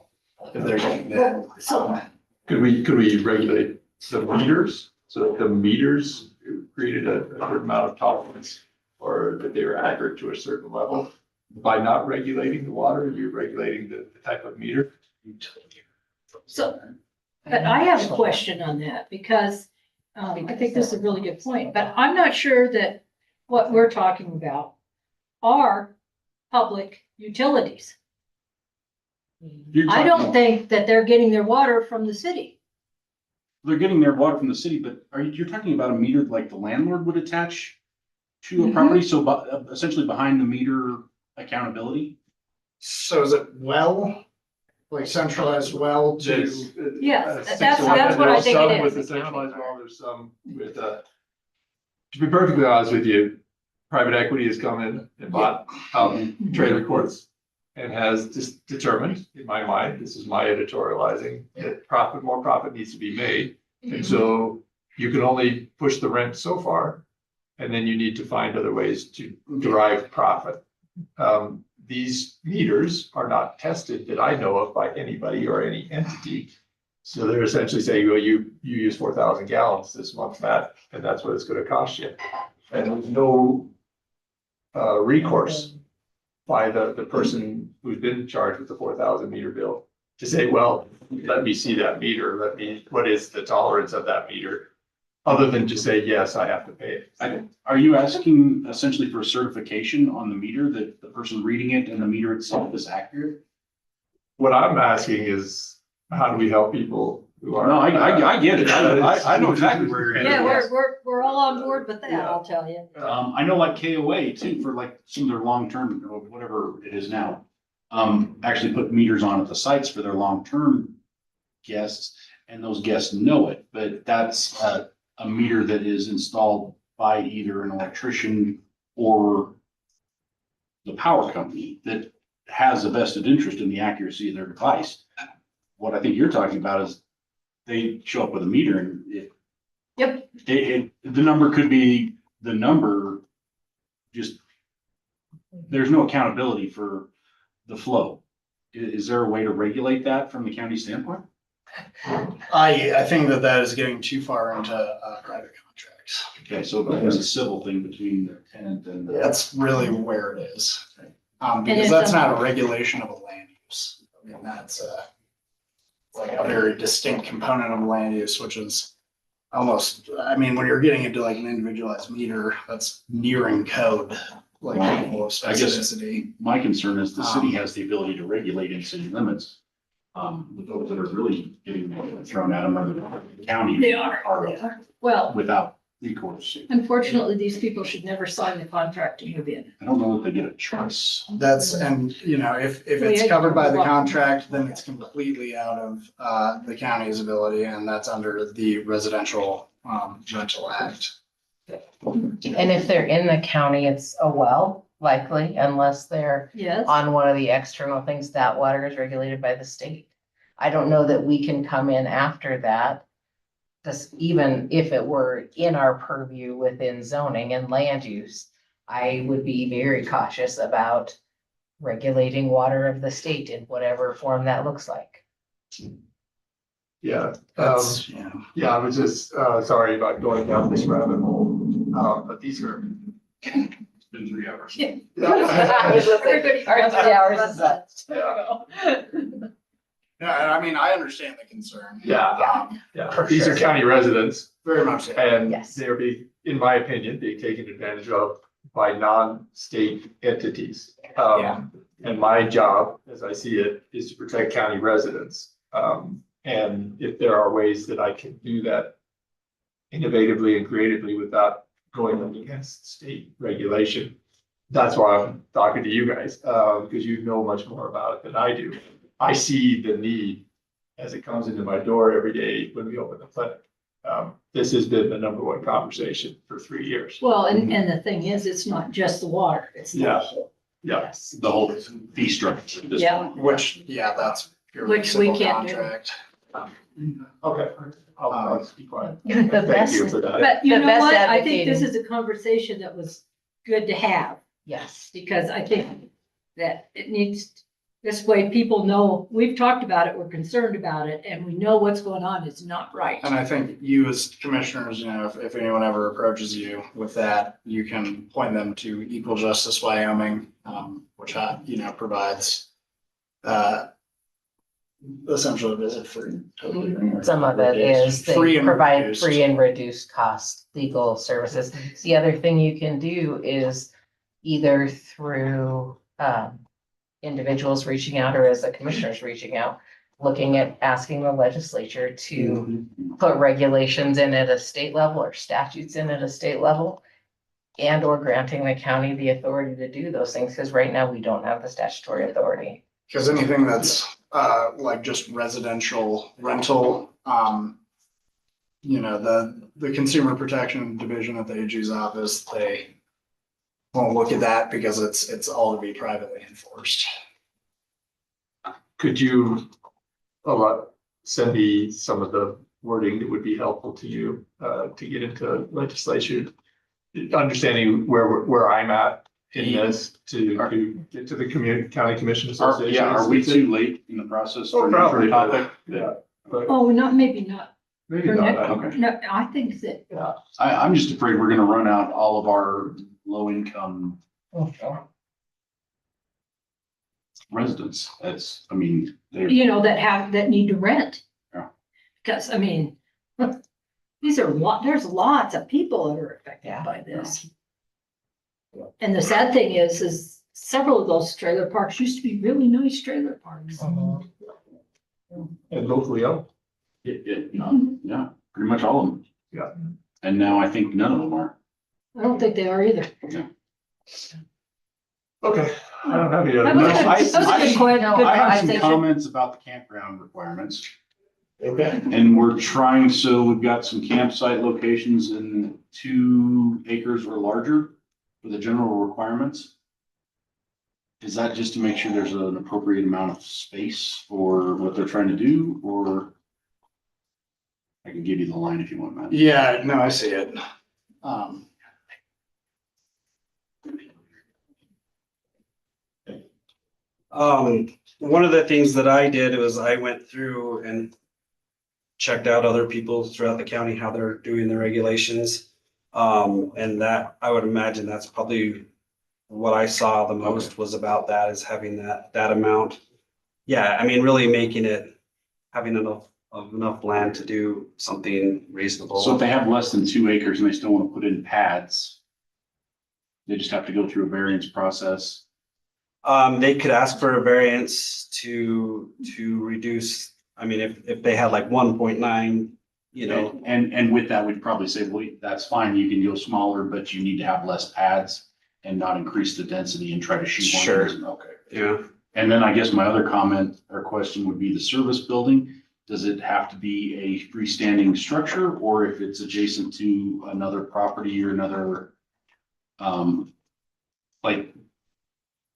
If there's anything. So Could we regulate the meters, so that the meters created a certain amount of tolerance, or that they were accurate to a certain level? By not regulating the water, you're regulating the type of meter. So, but I have a question on that, because I think this is a really good point, but I'm not sure that what we're talking about are public utilities. I don't think that they're getting their water from the city. They're getting their water from the city, but you're talking about a meter like the landlord would attach to a property, so essentially behind the meter accountability? So is it like centralized to? Yes, that's what I think it With the is. centralized well, there's some with, to be perfectly honest with you, private equity has come in and bought trailer courts and has just determined, in my mind, this is my editorializing, that more profit needs to be made. And so you can only push the rent so far, and then you need to find other ways to derive profit. These meters are not tested that I know of by anybody or any entity. So they're essentially saying, well, you use 4,000 gallons this month, Matt, and that's what it's going to cost you. And there's no recourse by the person who's been charged with the 4,000 meter bill to say, well, let me see that meter. What is the tolerance of that meter? Other than just say, yes, I have to pay it. Are you asking essentially for a certification on the meter that the person reading it and the meter itself is accurate? What I'm asking is, how do we help people who are? No, I get it. I know exactly where you're Yeah, headed. we're all on board with that, I'll tell you. I know like KOA too, for like some of their long-term, or whatever it is now, actually put meters on at the sites for their long-term guests, and those guests know it, but that's a meter that is installed by either an electrician or the power company that has a vested interest in the accuracy of their device. What I think you're talking about is they show up with a meter and the number could be the number, just, there's no accountability for the flow. Is there a way to regulate that from the county standpoint? I think that is getting too far into private contracts. Okay, so there's a civil thing between the tenant and the. That's really where it is. And Because it's that's a- not a regulation of a land use. I mean, that's like a very distinct component of land use, which is almost, I mean, when you're getting into like an individualized meter, that's nearing code, like level of I guess specificity. my concern is the city has the ability to regulate in city limits. The folks that are really getting thrown at them are the county. They are. Well, Without recourse. unfortunately, these people should never sign the contract to move in. I don't know that they get a choice. That's, and you know, if Well, it's yeah, covered by the well- contract, then it's completely out of the county's ability, and that's under the residential rental act. And if they're in the county, it's a well, likely, unless they're Yes. on one of the external things, that water is regulated by the state. I don't know that we can come in after that. Just even if it were in our purview within zoning and land use, I would be very cautious about regulating water of the state in whatever form that looks like. Yeah, That's, you know. yeah, I was just, sorry about going down this rabbit hole, but these are. It's been 3 hours. Everybody. Our 3 hours is up. Yeah, and I mean, I understand the concern. Yeah, For these are sure. county residents Very much so. and Yes. they're being, in my opinion, being taken advantage of by non-state entities. And my job, as I see it, is to protect county residents. And if there are ways that I can do that innovatively and creatively without going against state regulation, that's why I'm talking to you guys, because you know much more about it than I do. I see the need as it comes into my door every day when we open the clinic. This has been the number one conversation for 3 years. Well, and the thing is, it's not just the water, it's the Yeah. whole. Yeah. The whole fee structure. at this Yeah. point. Which, yeah, that's purely Which we civil can't do. contract. Okay, I'll be quiet. The Thank best- you for that. But you The know best what? I think this advocating. is a conversation that was good to have, Yes. because I think that it needs, this way people know, we've talked about it, we're concerned about it, and we know what's going on is not right. And I think you as commissioners, you know, if anyone ever approaches you with that, you can point them to Equal Justice Wyoming, which, you know, provides essentially a visit free. Totally. Some of it is Free they and provide reduced. free and reduced cost legal services. The other thing you can do is either through individuals reaching out or as the commissioners reaching out, looking at asking the legislature to put regulations in at a state level or statutes in at a state level. And or granting the county the authority to do those things, because right now we don't have the statutory authority. Because anything that's like just residential rental, you know, the Consumer Protection Division at the AG's office, they won't look at that because it's all to be privately enforced. Could you send me some of the wording that would be helpful to you to get into legislation? Understanding where I'm at in this to get to the county commission association. Are we too late in the process? Oh, for an probably, interim but, topic? yeah, but Oh, maybe not. maybe For not. next- Okay. No, I think that, I'm just afraid we're gonna run out all of our low income residents. That's, I mean, they're. you know, that need to rent. Yeah. Because, I mean, there's lots of people that are affected by this. And the sad thing is several of those trailer parks used to be really nice trailer parks. And locally owned. Yeah, pretty much all of them. Yeah. And now I think none of them are. I don't think they are either. Okay, I don't have any That other was a questions. good- that was a good que- good I have some conversation. comments about the campground requirements. Okay. And we're trying, so we've got some campsite locations in 2 acres or larger for the general requirements. Is that just to make sure there's an appropriate amount of space for what they're trying to do, or? I can give you the line if you want, Matt. Yeah, no, I see it. One of the things that I did was I went through and checked out other people throughout the county, how they're doing the regulations. And that, I would imagine that's probably what I saw the most was about that, is having that amount. Yeah, I mean, really making it, having enough land to do something reasonable. So if they have less than 2 acres and they still want to put in pads, they just have to go through a variance process. They could ask for a variance to reduce, I mean, if they had like 1.9, you know. And with that, we'd probably say, well, that's fine, you can go smaller, but you need to have less pads and not increase the density and try to shoot one. Sure. Okay. Yeah. And then I guess my other comment or question would be the service building. Does it have to be a freestanding structure, or if it's adjacent to another property or another, like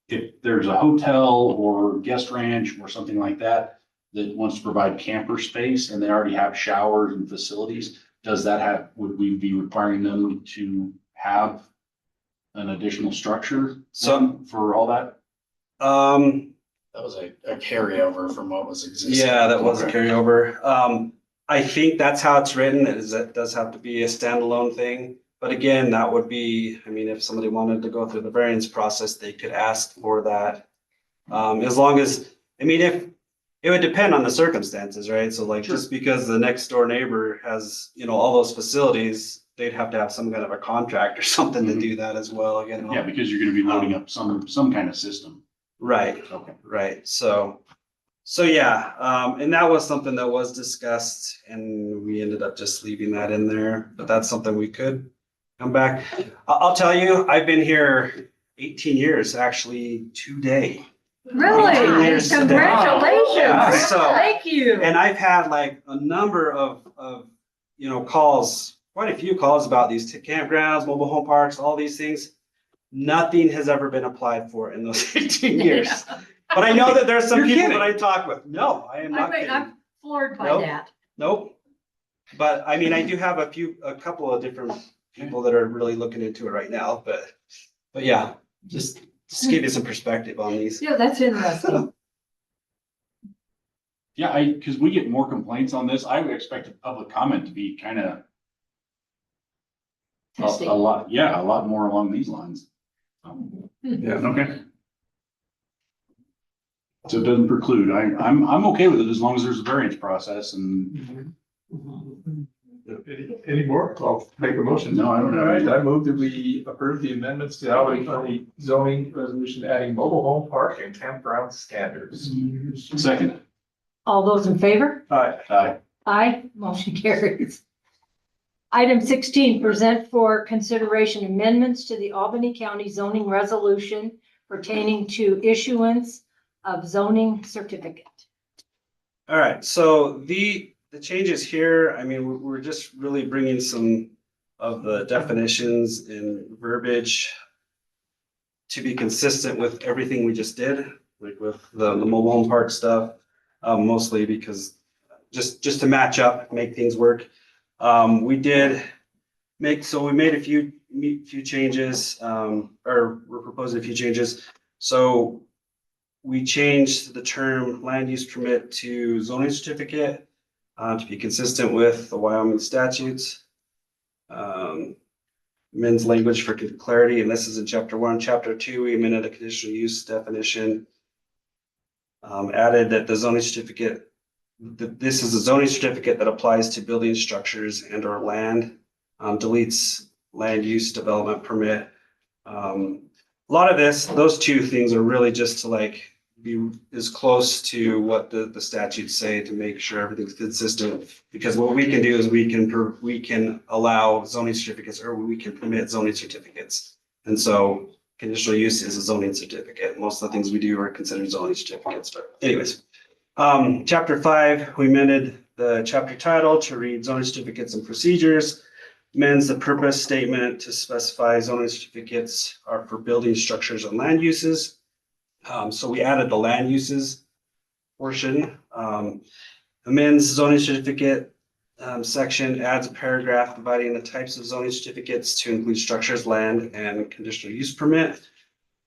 if there's a hotel or guest ranch or something like that that wants to provide camper space and they already have showers and facilities, would we be requiring them to have an additional structure for all that? That was a carryover from what was existing. Yeah, that was a Okay. carryover. I think that's how it's written, is it does have to be a standalone thing. But again, that would be, I mean, if somebody wanted to go through the variance process, they could ask for that. As long as, I mean, if, it would depend on the circumstances, right? So like, just because the next door neighbor has, you know, all those facilities, they'd have to have some kind of a contract or something to do that as well, again. Yeah, because you're gonna be loading up some kind of system. Right. Okay. Right. So yeah, and that was something that was discussed and we ended up just leaving that in there, but that's something we could come back. I'll tell you, I've been here 18 years, actually today. 18 Really? years today. Congratulations. Yeah, so, Thank you. and I've had like a number of, you know, calls, quite a few calls about these campgrounds, mobile home parks, all these things. Nothing has ever been applied for in those 18 years. But I know that there's some people that I talk with. No, I am not kidding. I'm floored by Nope. that. Nope. But I mean, I do have a couple of different people that are really looking into it right now, but yeah, just give you some perspective on these. Yeah, that's interesting. Yeah, because we get more complaints on this. I would expect a public comment to be kind of a lot more along these lines. Yeah, okay. So it doesn't preclude. I'm okay with it as long as there's a variance process and. Any more? I'll make a motion. No, I don't know. All right, I move that we approve the amendments to Albany County zoning resolution adding mobile home park and campground standards. Second. All those in favor? Aye. Aye, motion carries. Item 16, present for consideration amendments to the Albany County zoning resolution pertaining to issuance of zoning certificate. All right, so the changes here, I mean, we're just really bringing some of the definitions and verbiage to be consistent with everything we just did, like with the mobile home park stuff, mostly because just to match up, make things work. We made a few changes, or we're proposing a few changes. So we changed the term land use permit to zoning certificate to be consistent with the Wyoming statutes. Amends language for clarity, and this is in chapter 1. Chapter 2, we amended the conditional use definition. Added that the zoning certificate, this is a zoning certificate that applies to building structures and or land. Deletes land use development permit. A lot of those two things are really just to like be as close to what the statutes say to make sure everything's consistent. Because what we can do is we can allow zoning certificates, or we can permit zoning certificates. And so conditional use is a zoning certificate. Most of the things we do are considered zoning certificates. But anyways, chapter 5, we amended the chapter title to read zoning certificates and procedures. Amends the purpose statement to specify zoning certificates are for building structures and land uses. So we added the land uses portion. Amends zoning certificate section, adds a paragraph dividing the types of zoning certificates to include structures, land, and conditional use permit.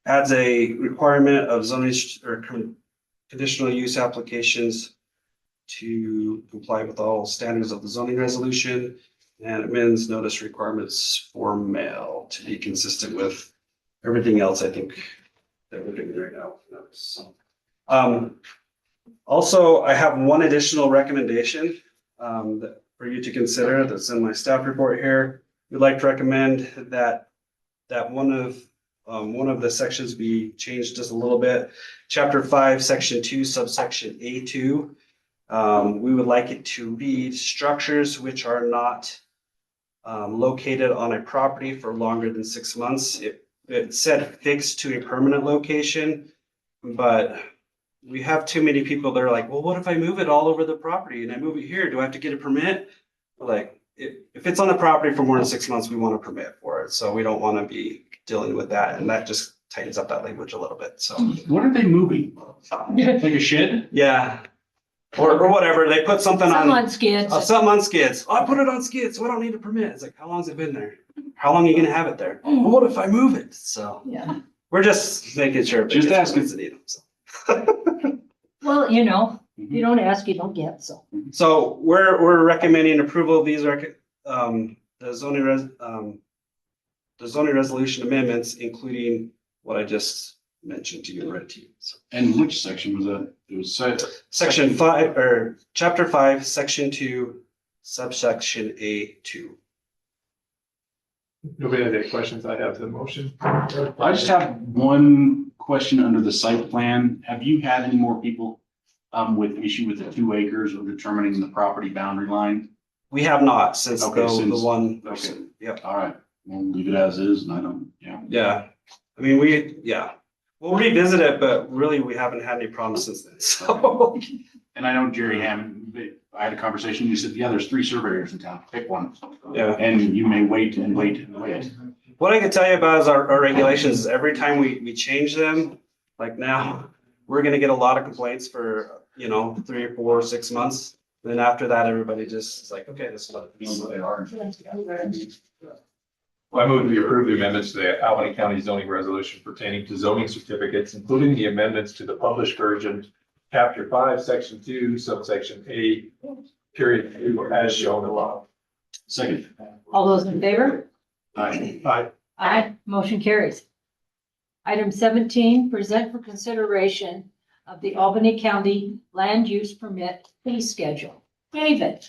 Adds a requirement of zoning or conditional use applications to comply with all standards of the zoning resolution and amends notice requirements for mail to be consistent with everything else I think that we're doing right now. So, also, I have one additional recommendation for you to consider that's in my staff report here. We'd like to recommend that one of the sections be changed just a little bit. Chapter 5, Section 2, subsection A2. We would like it to read structures which are not located on a property for longer than 6 months. It said fixed to a permanent location, but we have too many people that are like, well, what if I move it all over the property and I move it here? Do I have to get a permit? Like, if it's on the property for more than 6 months, we want a permit for it. So we don't want to be dealing with that. And that just tightens up that language a little bit. So What are they moving? Like a shed? yeah. Or whatever. They put something Some on on skids. something on skids. Oh, I put it on skids, so I don't need a permit. It's like, how long's it been there? How long are you gonna have it there? Well, what if I move it? So Yeah. we're just making sure. Just asking. Well, you know, you don't ask, you don't get, so. So we're recommending approval of these the zoning resolution amendments, including what I just mentioned to you and read to you. So, And which section was that? It was Section 5 or Chapter 5, Section 2, subsection A2. Nobody has any questions? I have the motion. I just have one question under the site plan. Have you had any more people with issue with the 2 acres or determining the property boundary line? We have not since Okay, the one okay. person. Yep. All right, we'll leave it as is and I don't, yeah. Yeah. I mean, we'll revisit it, but really we haven't had any problems since then. So. And I know Jerry Hammond, I had a conversation, you said, yeah, there's 3 surveyors in town, pick one. Yeah. And you may wait and wait and wait. What I can tell you about is our regulations, every time we change them, like now, we're gonna get a lot of complaints for, 3 or 4 or 6 months. Then after that, everybody just is like, okay, this is what they are. Well, I move we approve the amendments to the Albany County zoning resolution pertaining to zoning certificates, including the amendments to the published version, Chapter 5, Section 2, subsection A, period 2, as shown above. Second. All those in favor? Aye. Aye. Aye, motion carries. Item 17, present for consideration of the Albany County Land Use Permit Fee Schedule. David.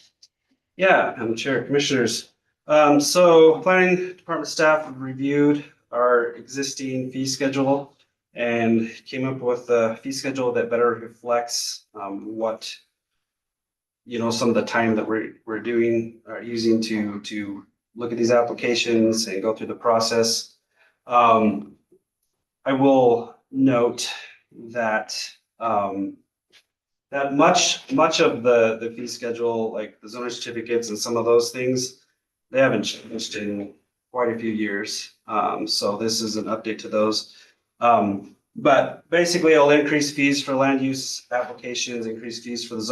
Yeah, Madam Chair, Commissioners. So Planning Department staff reviewed our existing fee schedule and came up with a fee schedule that better reflects what some of the time that we're using to look at these applications and go through the process. I will note that that much of the fee schedule, like the zoning certificates and some of those things, they haven't changed in quite a few years. So this is an update to those. But basically it'll increase fees for land use applications, increase fees for the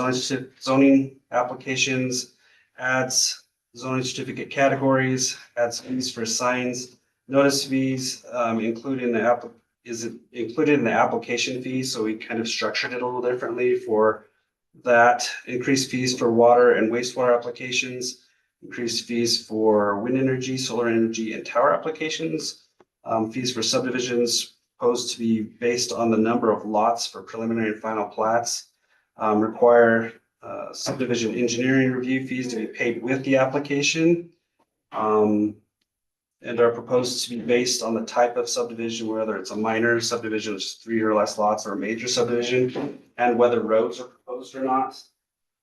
zoning applications, adds zoning certificate categories, adds fees for signs, notice fees, included in the application fee. So we kind of structured it a little differently for that. Increased fees for water and wastewater applications, increased fees for wind energy, solar energy, and tower applications. Fees for subdivisions proposed to be based on the number of lots for preliminary and final plats. Require subdivision engineering review fees to be paid with the application. And are proposed to be based on the type of subdivision, whether it's a minor subdivision, which is 3 or less lots, or a major subdivision, and whether roads are proposed or not.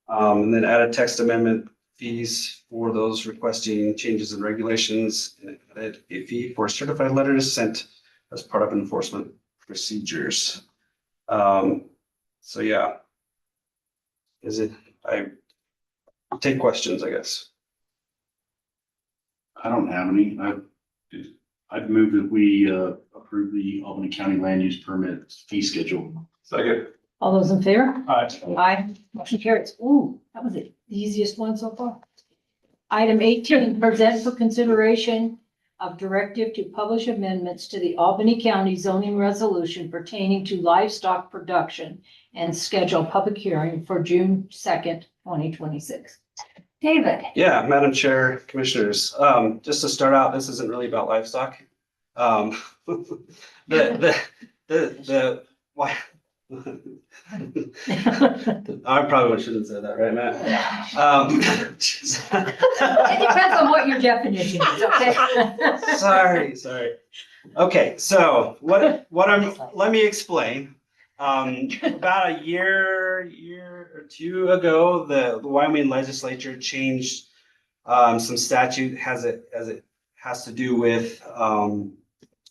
And then added text amendment fees for those requesting changes in regulations, and added a fee for certified letters sent as part of enforcement procedures. So yeah. I take questions, I guess. I don't have any. I'd move that we approve the Albany County Land Use Permit fee schedule. Second. All those in favor? Aye. Aye, motion carries. Ooh, that was the easiest one so far. Item 18, present for consideration of directive to publish amendments to the Albany County zoning resolution pertaining to livestock production and schedule public hearing for June 2nd, 2026. David? Yeah, Madam Chair, Commissioners, just to start out, this isn't really about livestock. Why? I probably shouldn't have said that, right, Matt? It depends on what your definition is, okay? Sorry. Okay, so let me explain. About a year or two ago, the Wyoming legislature changed some statute as it has to do with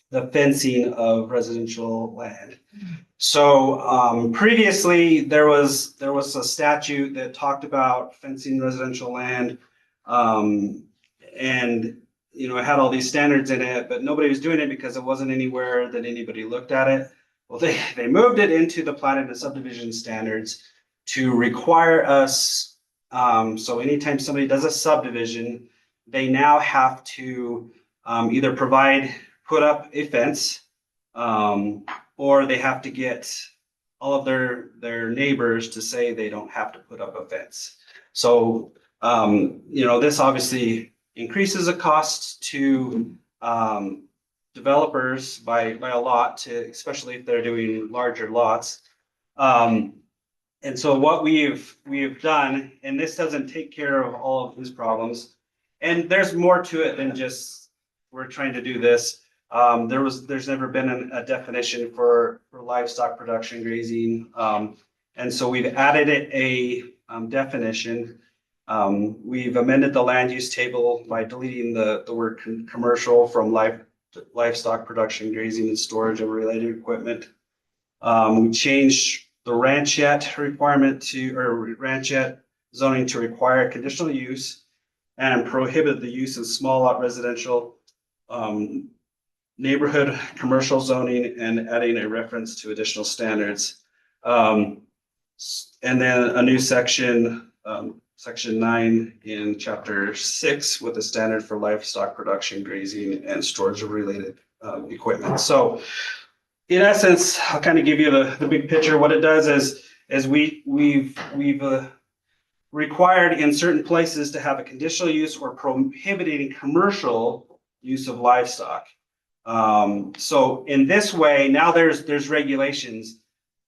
the fencing of residential land. So previously there was a statute that talked about fencing residential land, and it had all these standards in it, but nobody was doing it because it wasn't anywhere that anybody looked at it. Well, they moved it into the platted and subdivision standards to require us. So anytime somebody does a subdivision, they now have to either put up a fence, or they have to get all of their neighbors to say they don't have to put up a fence. So, this obviously increases the cost to developers by a lot, especially if they're doing larger lots. And so what we've done, and this doesn't take care of all of these problems, and there's more to it than just we're trying to do this. There's never been a definition for livestock production grazing. And so we've added a definition. We've amended the land use table by deleting the word commercial from livestock production, grazing, and storage of related equipment. We changed the ranchette requirement ranchette zoning to require conditional use and prohibit the use of small lot residential, neighborhood commercial zoning, and adding a reference to additional standards. And then a new section, section 9 in chapter 6 with a standard for livestock production, grazing, and storage of related equipment. So in essence, I'll kind of give you the big picture. What it does is we've required in certain places to have a conditional use or prohibiting commercial use of livestock. So in this way, now there's regulations.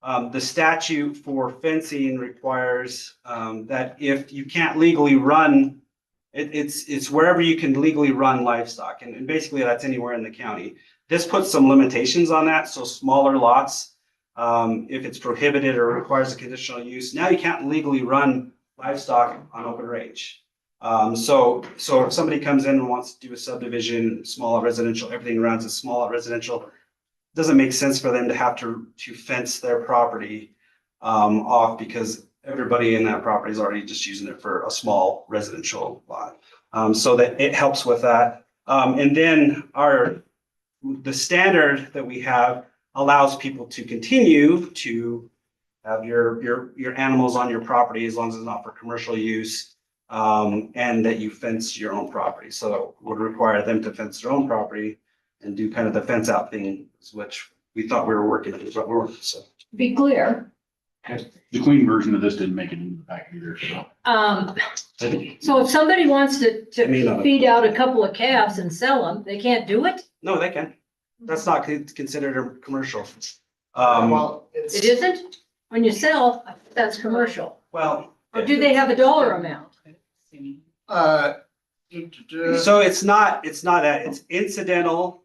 The statute for fencing requires that if you can't legally run, it's wherever you can legally run livestock, and basically that's anywhere in the county. This puts some limitations on that. So smaller lots, if it's prohibited or requires a conditional use, now you can't legally run livestock on open range. So if somebody comes in and wants to do a subdivision, small lot residential, everything around is small lot residential, it doesn't make sense for them to have to fence their property off, because everybody in that property is already just using it for a small residential lot. So that it helps with that. And then the standard that we have allows people to continue to have your animals on your property as long as it's not for commercial use, and that you fence your own property. So it would require them to fence their own property and do kind of the fence out thing, which we thought we were working on, but we weren't. So Be clear. The clean version of this didn't make it into the pack either. So if somebody wants to not. feed out a couple of calves and sell them, they can't do it? No, they can. That's not considered a commercial. It isn't? When you sell, that's commercial. Well. Or do they have a dollar amount? So it's not that, it's incidental,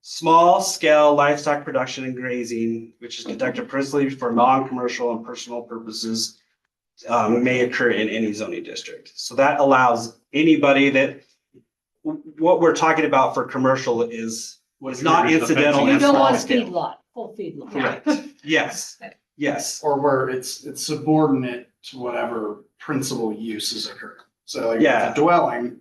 small scale livestock production and grazing, which is conducted principally for non-commercial and personal purposes, may occur in any zoning district. So that allows anybody what we're talking about for commercial is not incidental You and don't small want a scale. feedlot, full feedlot. Correct. Yes. Or where it's subordinate to whatever principal uses occur. So like a dwelling,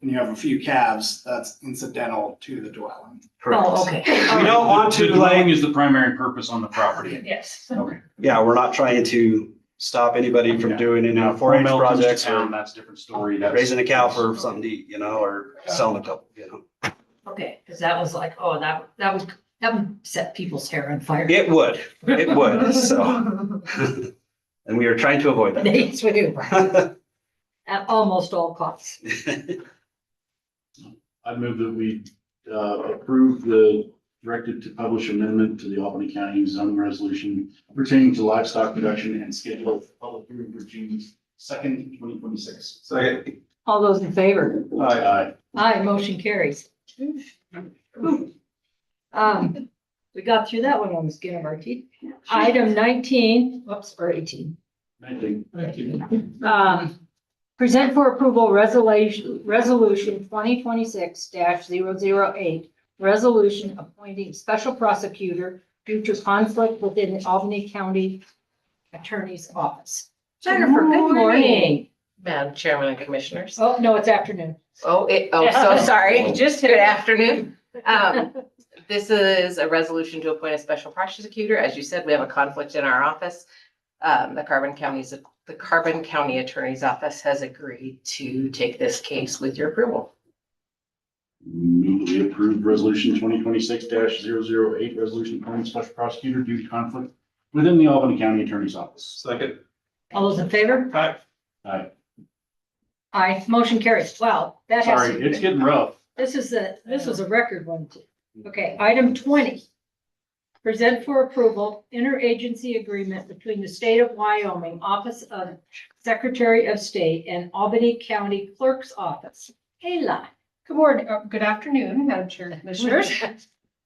and you have a few calves, that's incidental to the dwelling. Correct. Oh, okay. We don't want to The dwelling is the primary purpose on the property. Yes. Okay. Yeah, we're not trying to stop anybody from doing any 4-H projects or That's a different story. That's raising a cow for something to eat, or selling a couple, Okay, because that was like, oh, that would set people's hair on fire. It would, so. And we are trying to avoid that. Yes, we do. At almost all costs. I move that we approve the directed to publish amendment to the Albany County zoning resolution pertaining to livestock production and schedule of public hearing for June 2nd, 2026. Second. All those in favor? Aye. Aye, motion carries. We got through that one on the skin of our teeth. Item 19, whoops, or 18. 19. Present for approval resolution 2026-008, resolution appointing special prosecutor due to conflict within the Albany County Attorney's Office. Jennifer, good morning. Madam Chairman and Commissioners. Oh, no, it's afternoon. So sorry. Just good afternoon. This is a resolution to appoint a special prosecutor. As you said, we have a conflict in our office. The Carbon County Attorney's Office has agreed to take this case with your approval. Move that we approve resolution 2026-008, resolution appointing special prosecutor due to conflict within the Albany County Attorney's Office. Second. All those in favor? Aye. Aye. Aye, motion carries. Wow, that has. Sorry, it's getting rough. This was a record one too. Okay, item 20. Present for approval interagency agreement between the state of Wyoming Office of Secretary of State and Albany County Clerk's Office. Kayla. Good morning, good afternoon, Madam Chair and Commissioners.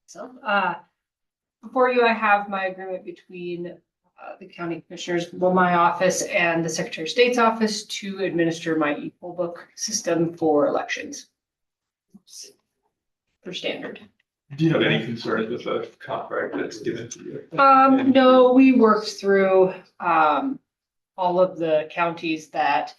So, before you, I have my agreement between the county commissioners, well, my office and the Secretary of State's office to administer my e-poll book system for elections. For standard. Do you have any concerns with the contract that's given to you? No, we worked through, all of the counties that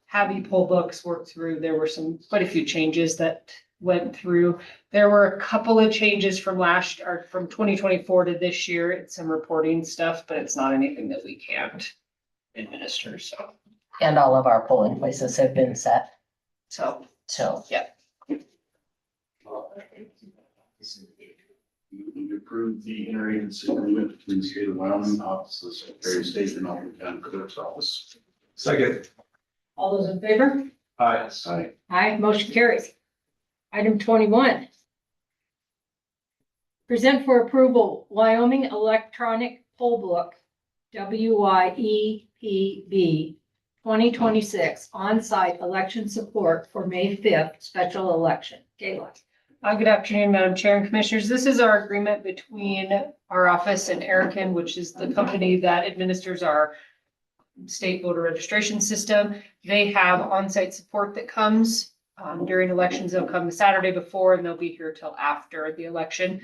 have e-poll books worked through. There were quite a few changes that went through. There were a couple of changes from from 2024 to this year. It's some reporting stuff, but it's not anything that we can't administer, so. And all of our polling places have been set. So, Yeah. We approve the interagency agreement between the state of Wyoming Office of the Secretary of State and Albany County Clerk's Office. Second. All those in favor? Aye. Aye. Aye, motion carries. Item 21. Present for approval Wyoming Electronic Poll Book, WYEPB 2026 on-site election support for May 5th special election. Kayla. good afternoon, Madam Chair and Commissioners. This is our agreement between our office and Erican, which is the company that administers our state voter registration system. They have on-site support that comes during elections. They'll come the Saturday before and they'll be here till after the election.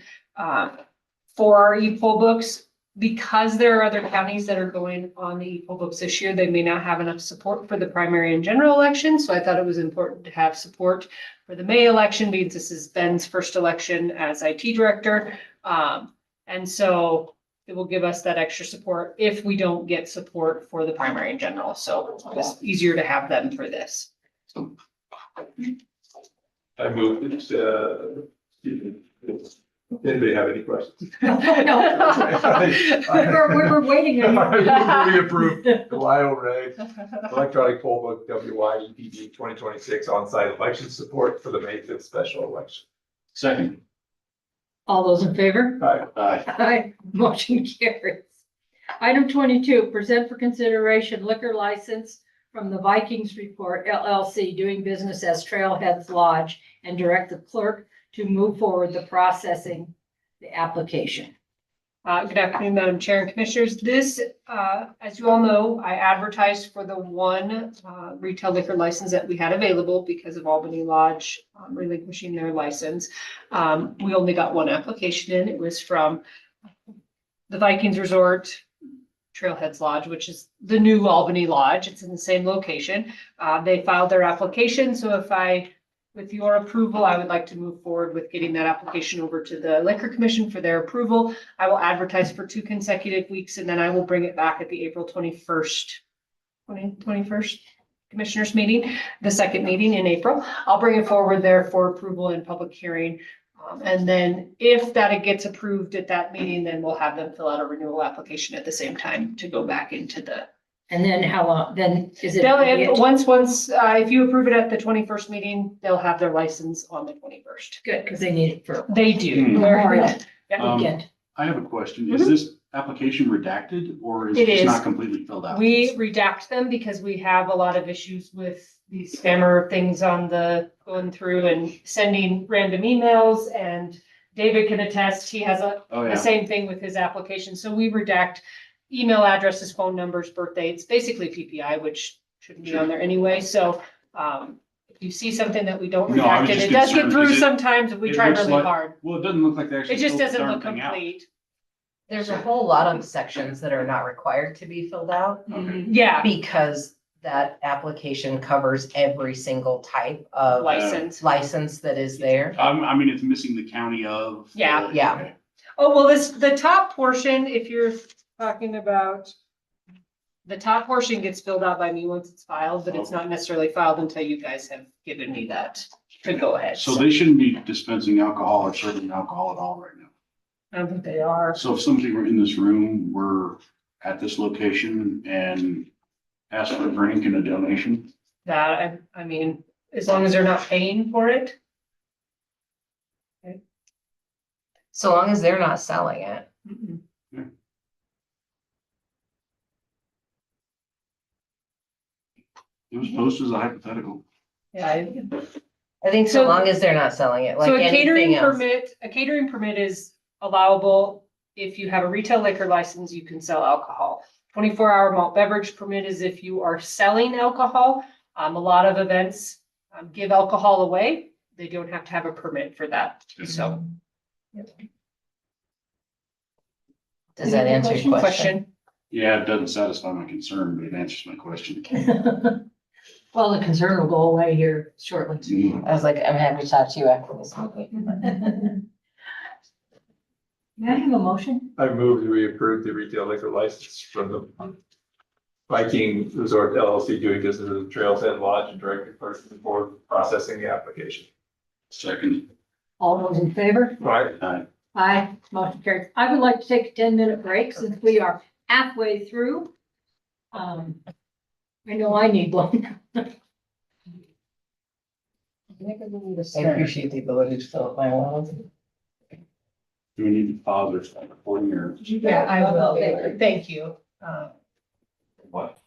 For our e-poll books, because there are other counties that are going on the e-poll books this year, they may not have enough support for the primary and general election. So I thought it was important to have support for the May election because this is Ben's first election as IT director. And so it will give us that extra support if we don't get support for the primary and general. So it's easier to have them for this. I moved it, anybody have any questions? No. We're waiting on you. We approved the Wyoming Electronic Poll Book, WYEPB 2026 on-site election support for the May 5th special election. Second. All those in favor? Aye. Aye. Aye, motion carries. Item 22, present for consideration liquor license from the Vikings Report LLC doing business as Trailheads Lodge and direct the clerk to move forward the processing the application. Good afternoon, Madam Chair and Commissioners. This, as you all know, I advertised for the one retail liquor license that we had available because of Albany Lodge relinquishing their license. We only got one application in. It was from the Vikings Resort Trailheads Lodge, which is the new Albany Lodge. It's in the same location. They filed their application. So with your approval, I would like to move forward with getting that application over to the Liquor Commission for their approval. I will advertise for 2 consecutive weeks and then I will bring it back at the April 21st Commissioners meeting, the second meeting in April. I'll bring it forward there for approval and public hearing. And then if that gets approved at that meeting, then we'll have them fill out a renewal application at the same time to go back into the. And then how long, then is it? If you approve it at the 21st meeting, they'll have their license on the 21st. Good, because they need it for. They do. Memorial Yeah. weekend. I have a question. Is this application redacted or is It it just is. not completely filled out? We redact them because we have a lot of issues with these spammer things on the, going through and sending random emails, and David can attest, he has the same thing with his application. So we redact email addresses, phone numbers, birthday. It's basically PPI, which shouldn't be on there anyway. So, if you see something that we don't No, I was redact it, just it does get concerned through 'cause sometimes if we it try looks really like- hard. Well, it doesn't look like they actually. It just filled the doesn't darn look thing out. complete. There's a whole lot of sections that are not required to be filled out. Yeah. Because that application covers every single type of license that is there. I mean, it's missing the county of. Yeah. Yeah. Oh, well, the top portion, if you're talking about, the top portion gets filled out by me once it's filed, but it's not necessarily filed until you guys have given me that to go ahead. So they shouldn't be dispensing alcohol or serving alcohol at all right now. I don't think they are. So if somebody were in this room, were at this location and asked for a drink and a donation, That, I mean, as long as they're not paying for it. So long as they're not selling it. it was posted as a hypothetical. Yeah. I think so long as they're not selling it, like So a catering anything else. permit is allowable if you have a retail liquor license, you can sell alcohol. 24-hour malt beverage permit is if you are selling alcohol. A lot of events give alcohol away. They don't have to have a permit for that, so. Does that answer your question? Yeah, it doesn't satisfy my concern, but it answers my question. Well, the concern will go away here shortly. I was like, I'm happy to talk to you after this meeting. May I have a motion? I move that we approve the retail liquor license from the Viking Resort LLC doing business as Trailhead Lodge and direct the clerk to the board processing the application. Second. All those in favor? Right. Aye, motion carries. I would like to take a 10-minute break since we are halfway through. I know I need one. I appreciate the ability to fill up my own. Do we need to pause or start recording or? Yeah, I will. Thank you. What?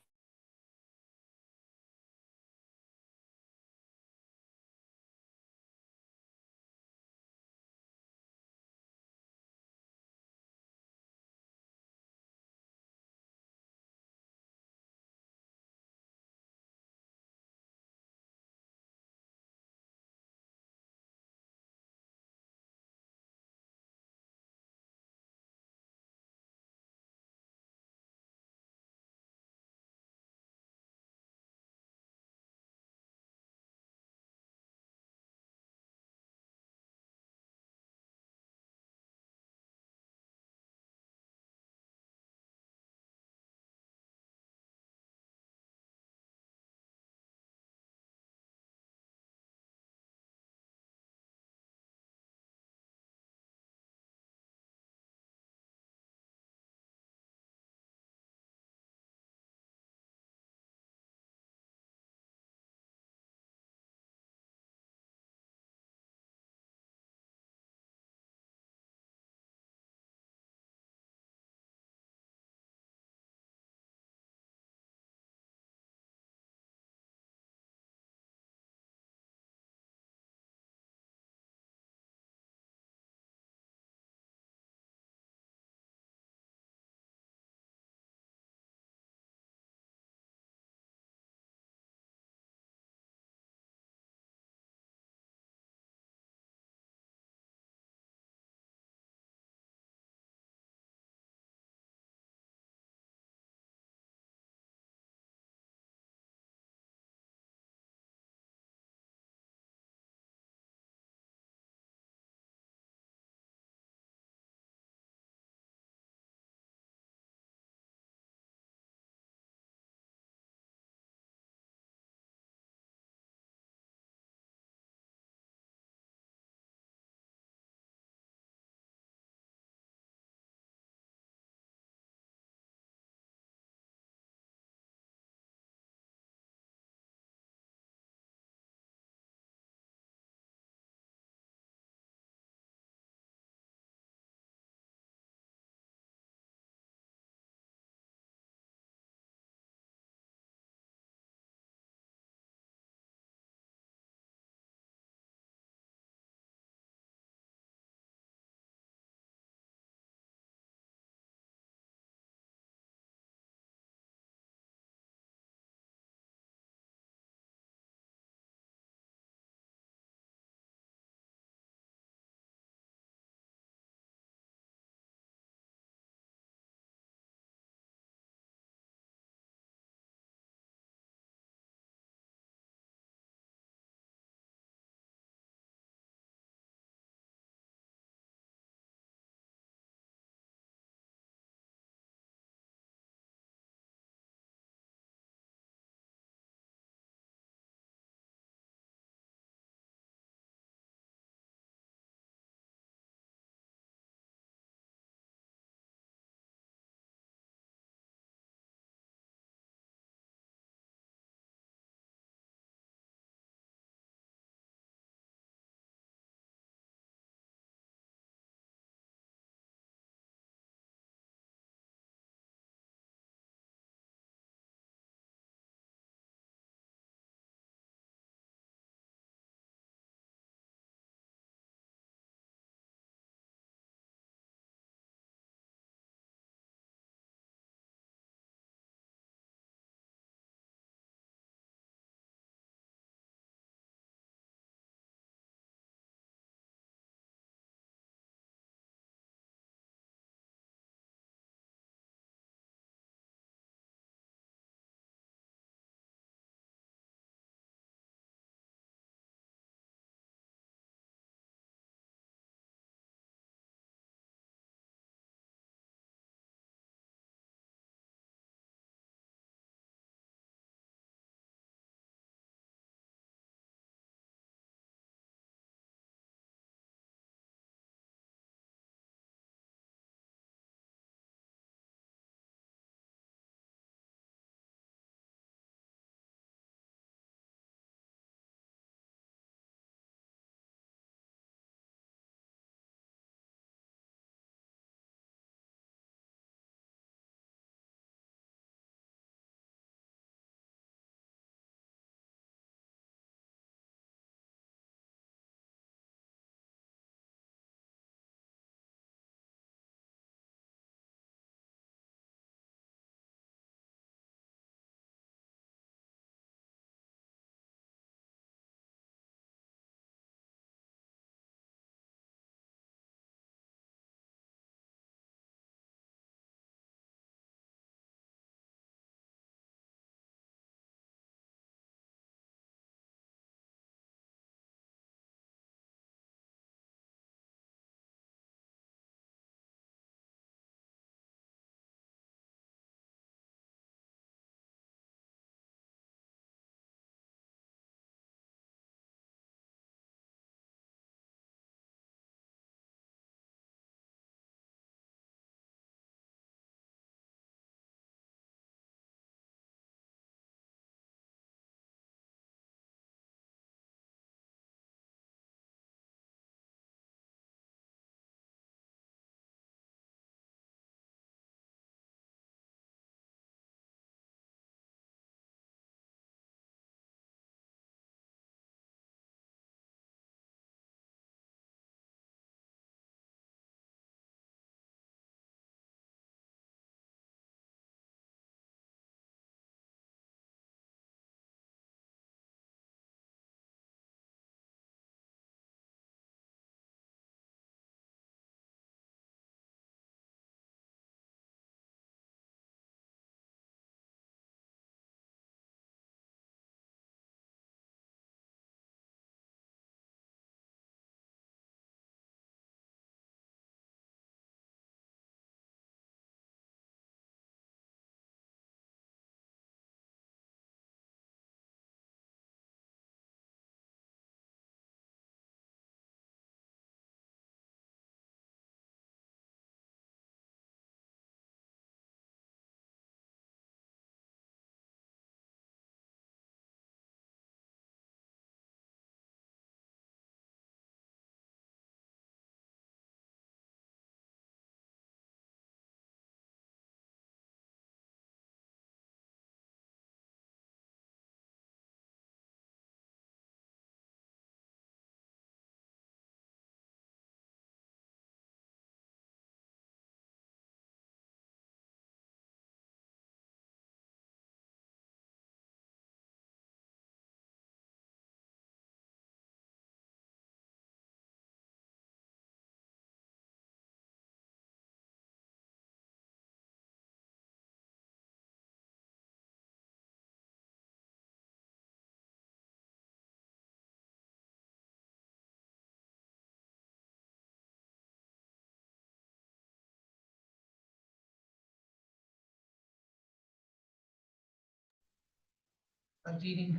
Okay.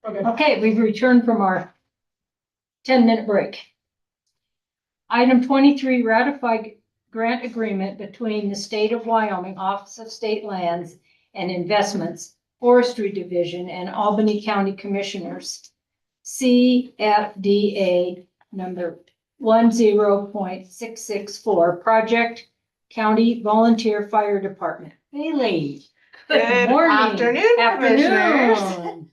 Okay, we've returned from our 10-minute break. Item 23, ratify grant agreement between the State of Wyoming Office of State Lands and Investments Forestry Division and Albany County Commissioners, CFDA number 10.664, Project County Volunteer Fire Department. Bailey. Good morning. afternoon, commissioners. Afternoon.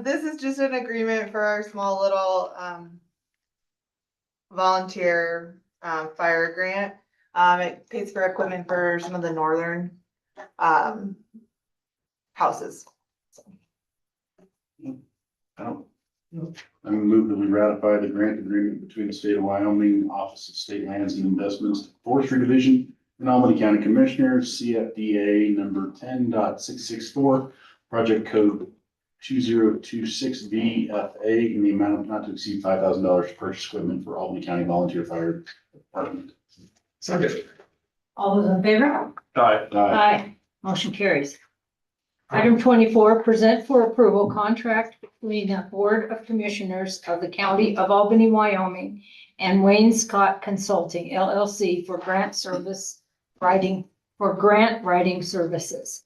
This is just an agreement for our small little volunteer fire grant. It pays for equipment for some of the northern houses. I move that we ratify the grant agreement between the state of Wyoming Office of State Lands and Investments Forestry Division and Albany County Commissioners, CFDA number 10.664, project code 2026VFA in the amount not to exceed $5,000 to purchase equipment for Albany County Volunteer Fire Department. Second. All those in favor? Aye. Aye. Motion carries. Item 24, present for approval contract between the Board of Commissioners of the County of Albany, Wyoming and Wayne Scott Consulting LLC for grant writing services.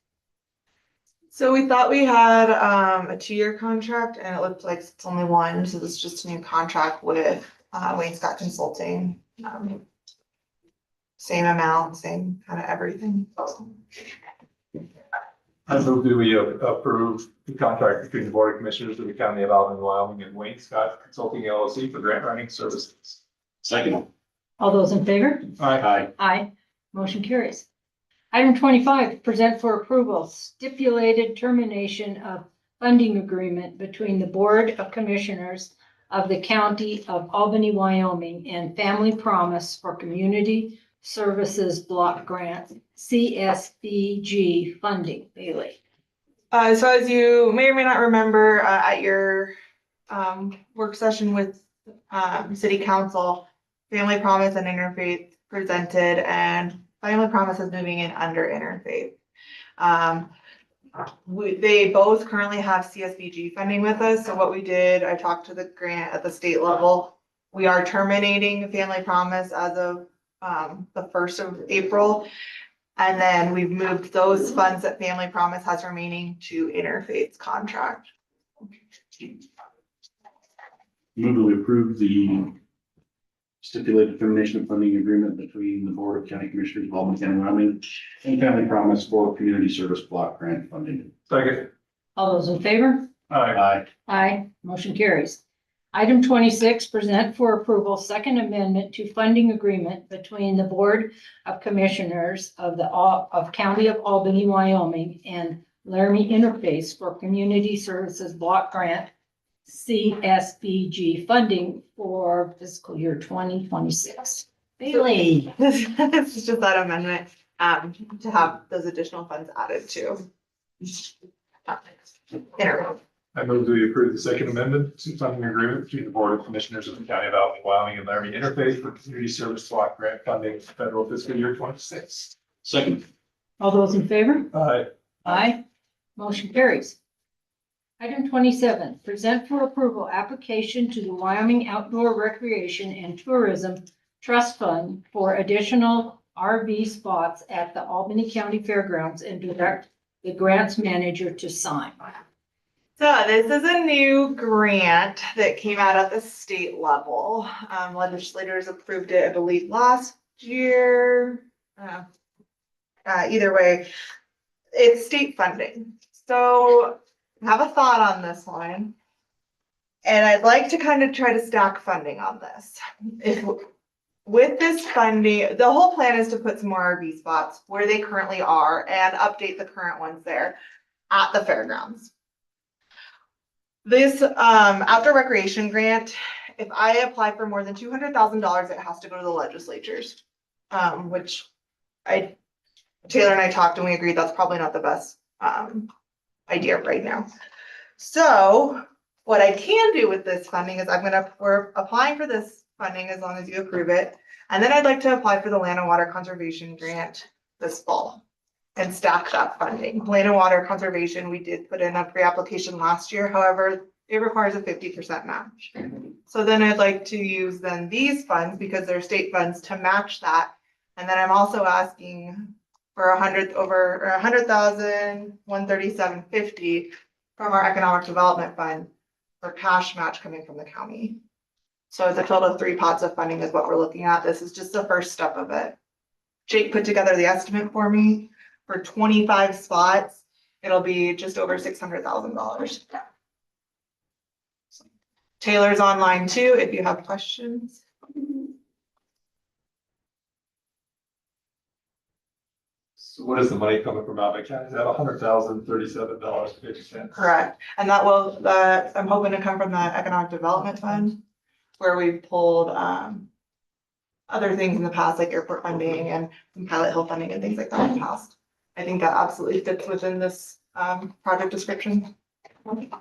So we thought we had a 2-year contract and it looked like it's only one, so this is just a new contract with Wayne Scott Consulting. Same amount, same kind of everything. I move that we approve the contract between the Board of Commissioners of the County of Albany, Wyoming and Wayne Scott Consulting LLC for grant writing services. Second. All those in favor? Aye. Aye. Motion carries. Item 25, present for approval stipulated termination of funding agreement between the Board of Commissioners of the County of Albany, Wyoming and Family Promise for Community Services Block Grant, CSBG funding. Bailey. So as you may or may not remember, at your work session with City Council, Family Promise and Interfaith presented, and Family Promise is moving in under Interfaith. They both currently have CSBG funding with us. So what we did, I talked to the grant at the state level. We are terminating Family Promise as of the 1st of April. And then we've moved those funds that Family Promise has remaining to Interfaith's contract. Move that we approve the stipulated termination of funding agreement between the Board of County Commissioners of Albany County, Wyoming and Family Promise for Community Service Block Grant funding. Second. All those in favor? Aye. Aye. Motion carries. Item 26, present for approval second amendment to funding agreement between the Board of Commissioners of the County of Albany, Wyoming and Laramie Interface for Community Services Block Grant, CSBG funding for fiscal year 2026. Bailey. This is just that amendment to have those additional funds added to Interfaith. I move that we approve the second amendment to funding agreement between the Board of Commissioners of the County of Albany, Wyoming and Laramie Interfaith for Community Service Block Grant funding for federal fiscal year 26. Second. All those in favor? Aye. Aye. Motion carries. Item 27, present for approval application to the Wyoming Outdoor Recreation and Tourism Trust Fund for additional RV spots at the Albany County Fairgrounds and direct the grants manager to sign. So this is a new grant that came out at the state level. Legislators approved it, I believe, last year. Either way, it's state funding. So I have a thought on this one. And I'd like to kind of try to stack funding on this. With this funding, the whole plan is to put some more RV spots where they currently are and update the current ones there at the fairgrounds. This outdoor recreation grant, if I apply for more than $200,000, it has to go to the legislatures, which Taylor and I talked and we agreed that's probably not the best idea right now. So what I can do with this funding is we're applying for this funding as long as you approve it. And then I'd like to apply for the Land and Water Conservation Grant this fall. and stack that funding. Land and water conservation, we did put in a pre-application last year, however, it requires a 50% match. So then I'd like to use then these funds, because they're state funds, to match that. And then I'm also asking for 137.50 from our economic development fund for cash match coming from the county. So it's a total of 3 pots of funding is what we're looking at. This is just the first step of it. Jake put together the estimate for me for 25 spots. It'll be just over $600,000. Taylor's online too, if you have questions. So what is the money coming from Albany County? Is that $100,037.50? Correct. And that will, I'm hoping to come from the Economic Development Fund, where we've pulled other things in the past, like airport funding and some Pilot Hill funding and things like that in the past. I think that absolutely fits within this project description.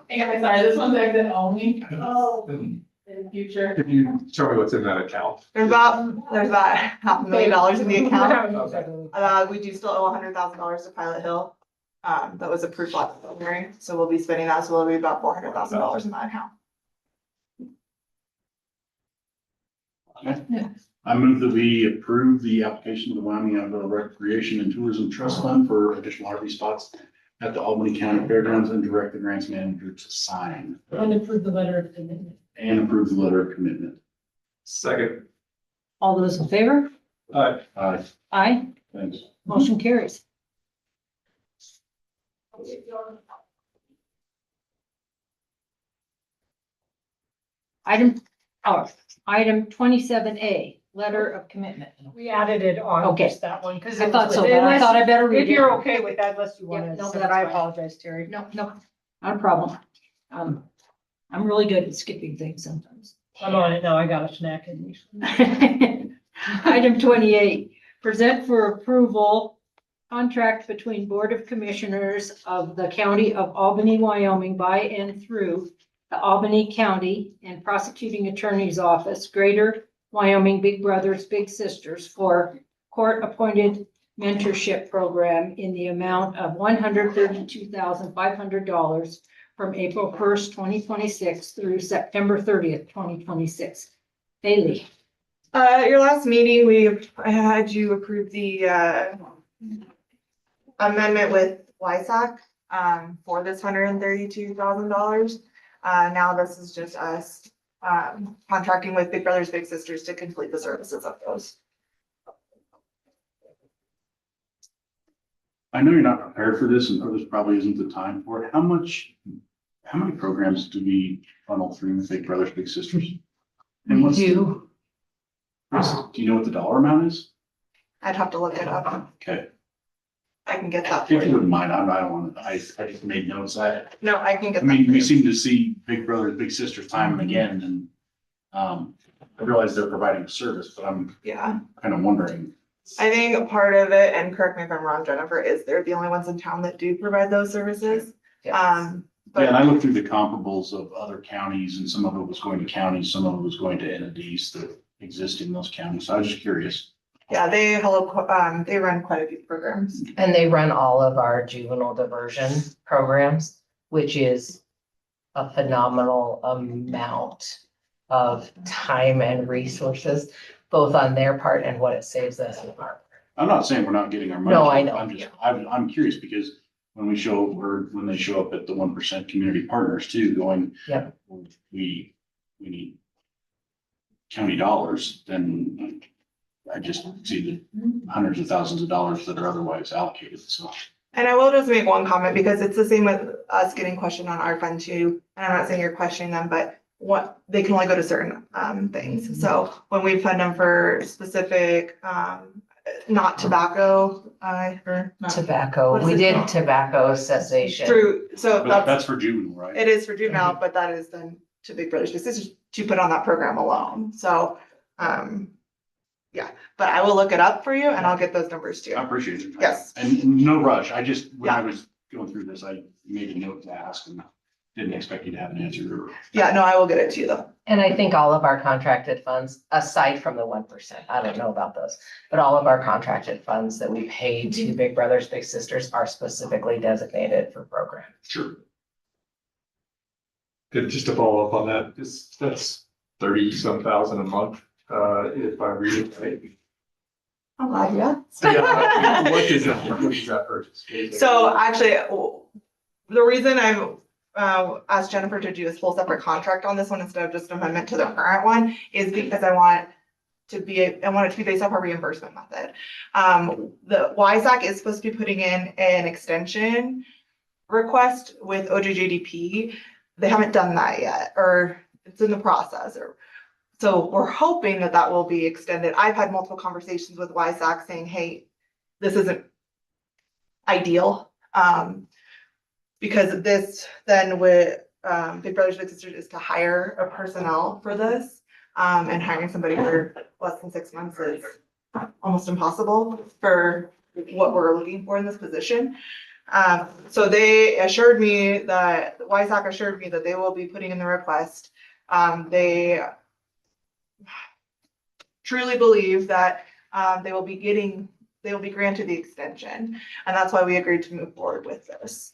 Hey, sorry, this one's exit only. Oh, in the future. Can you show me what's in that account? There's about $500,000 in the account. We do still owe $100,000 to Pilot Hill. That was approved last February, so we'll be spending that, so it'll be about $400,000 in that account. Okay. I move that we approve the application of the Wyoming Outdoor Recreation and Tourism Trust Fund for additional RV spots at the Albany County Fairgrounds and direct the grants manager to sign. And approve the letter of commitment. And approve the letter of commitment. Second. All those in favor? Aye. Aye. Aye. Thanks. Motion carries. Item 27A, letter of commitment. We added it on Okay. just that one, because I thought so, but I thought I better read it. If you're okay with that, unless you Yeah, want to. no, say that it's I fine. apologize, Terry. No, not a problem. I'm really good at skipping things sometimes. I'm on it now, I got a snack in me. Item 28, present for approval, contract between Board of Commissioners of the County of Albany, Wyoming by and through the Albany County and Prosecuting Attorney's Office, Greater Wyoming Big Brothers Big Sisters for court-appointed mentorship program in the amount of $132,500 from April 1st, 2026 through September 30th, 2026. Bailey. Your last meeting, I had you approve the amendment with YSAC for this $132,000. Now this is just us contracting with Big Brothers Big Sisters to complete the services of those. I know you're not prepared for this, and this probably isn't the time for it. How many programs do we funnel through with Big Brothers Big Sisters? And what's do you know what the dollar amount is? I'd have to look it up. Okay. I can get that for If you you. wouldn't mind, I don't want to, I just made notes. I No, I can get that. mean, for we you. seem to see Big Brothers Big Sisters time and again, and I realize they're providing a service, but I'm Yeah, kind of wondering. I think part of it, and correct me if I'm wrong, Jennifer, is they're the only ones in town that do provide those services. Yeah, and But I looked through the comparables of other counties, and some of it was going to counties, some of it was going to entities that exist in those counties. So I was just curious. yeah, they run quite a few programs. And they run all of our juvenile diversion programs, which is a phenomenal amount of time and resources, both on their part and what it saves us in our part. I'm not saying we're not getting our money. No, I know. I'm curious because when they show up at the 1% community partners too, going, Yep. we need county dollars, then I just see the hundreds of thousands of dollars that are otherwise allocated, so. And I will just make one comment, because it's the same with us getting questioned on our fund too. And I'm not saying you're questioning them, but they can only go to certain things. So when we fund them for specific, not tobacco, or not. Tobacco, What's we it did called? tobacco cessation. So That's for juvenile, right? it is for juvenile, but that is then to Big Brothers Big Sisters to put on that program alone. So, yeah, but I will look it up for you and I'll get those numbers to you. I appreciate it. Yes. And no rush. I just, when I was going through this, I made a note to ask, and didn't expect you to have an answer. Yeah, no, I will get it to you though. And I think all of our contracted funds, aside from the 1%, I don't know about those, but all of our contracted funds that we pay to Big Brothers Big Sisters are specifically designated for programs. Sure. Good, just to follow up on that, that's 30-some thousand a month, if I read it right. I'm glad you asked. Yeah, what is that purchase? So actually, the reason I've asked Jennifer to do this whole separate contract on this one instead of just amendment to the current one is because I want it to be based off our reimbursement method. The WISAC is supposed to be putting in an extension request with OJJDP. They haven't done that yet, or it's in the process, so we're hoping that that will be extended. I've had multiple conversations with WISAC saying, hey, this isn't ideal. Because this then with Big Brothers Big Sisters is to hire a personnel for this. And hiring somebody for less than 6 months is almost impossible for what we're looking for in this position. So they assured me that, WISAC assured me that they will be putting in the request. They truly believe that they will be granted the extension. And that's why we agreed to move forward with this.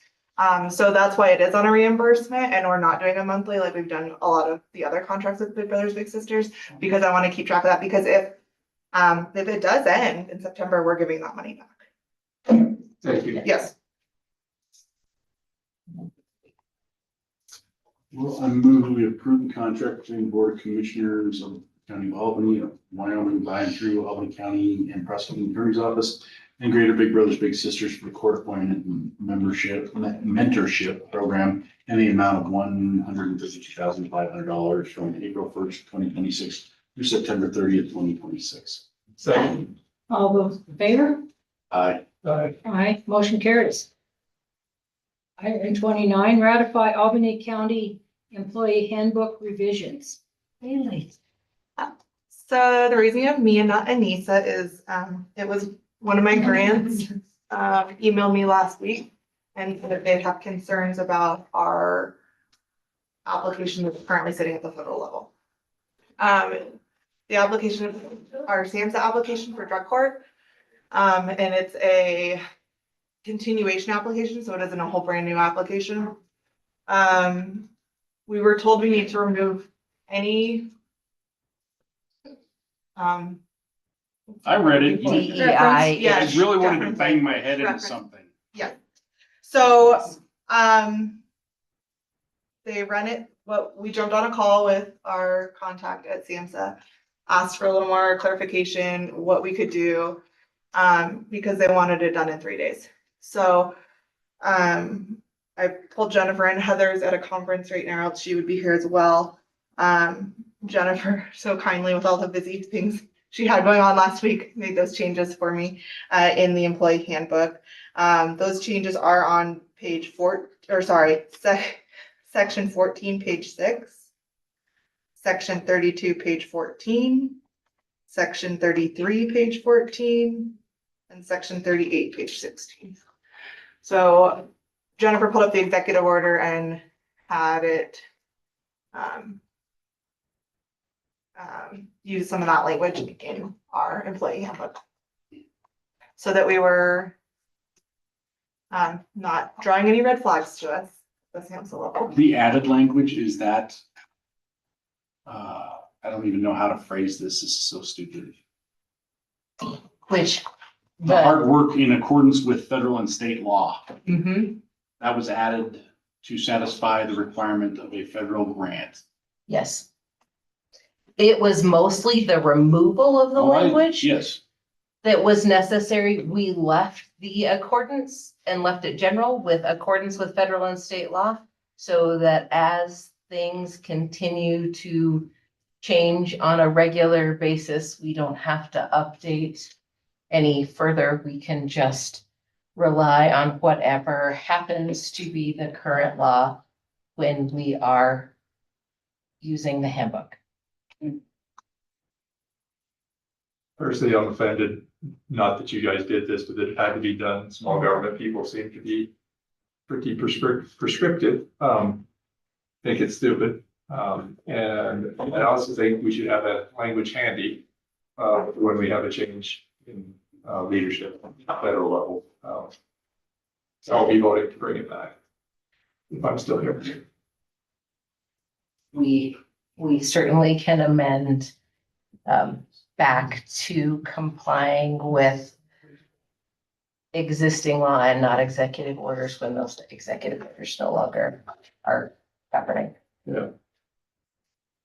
So that's why it is on a reimbursement and we're not doing a monthly like we've done a lot of the other contracts with Big Brothers Big Sisters, because I want to keep track of that, because if it does end in September, we're giving that money back. Thank you. Yes. Well, I move we approve the contract between the Board of Commissioners of the County of Albany, Wyoming, by and through Albany County and Prosecuting Attorney's Office and Greater Big Brothers Big Sisters for the court appointed mentorship program in the amount of $152,500 from April 1st, 2026 through September 30th, 2026. Second. All those in favor? Aye. Aye, motion carries. Item 29, ratify Albany County Employee Handbook revisions. Really? So the reason you have me and not Anissa is it was one of my grants emailed me last week and said that they have concerns about our application that's currently sitting at the federal level. The application, our SAMHSA application for drug court, and it's a continuation application, so it isn't a whole brand new application. We were told we need to remove any I read it. DEI. I really wanted to bang my head into Reference. something. Yeah. So, they run it, we jumped on a call with our contact at SAMHSA, asked for a little more clarification, what we could do, because they wanted it done in 3 days. So, I pulled Jennifer and Heather's at a conference right now, else she would be here as well. Jennifer, so kindly with all the busy things she had going on last week, made those changes for me in the employee handbook. Those changes are on page 4, or sorry, section 14, page 6, section 32, page 14, section 33, page 14, and section 38, page 16. So Jennifer pulled up the executive order and had it use some of that language in our employee handbook, so that we were not drawing any red flags to us at the SAMHSA level. The added language is that, I don't even know how to phrase this. This is so stupid. Which The hard work in accordance with federal and state law. Mm-hmm. That was added to satisfy the requirement of a federal grant. Yes. It was mostly the removal of the language Yes. that was necessary. We left the accordance and left it general with accordance with federal and state law, so that as things continue to change on a regular basis, we don't have to update any further. We can just rely on whatever happens to be the current law when we are using the handbook. Personally, I'm offended, not that you guys did this, but that it had to be done. Small government people seem to be pretty prescriptive. think it's stupid. And I also think we should have that language handy when we have a change in leadership at federal level. So I'll be voting to bring it back if I'm still here. We certainly can amend back to complying with existing law and not executive orders when those executive orders no longer are governing. Yeah.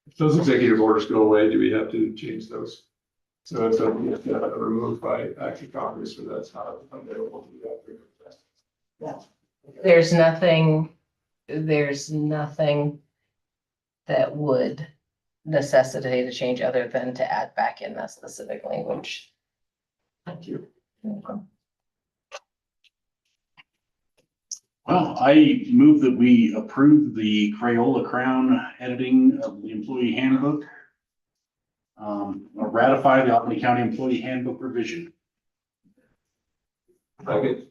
If those executive orders go away, do we have to change those? So it's removed by act of Congress, or that's not available to do that. There's nothing that would necessitate a change other than to add back in that specific language. Thank you. Well, I move that we approve the Crayola Crown editing of the employee handbook. Or ratify the Albany County Employee Handbook revision. Second.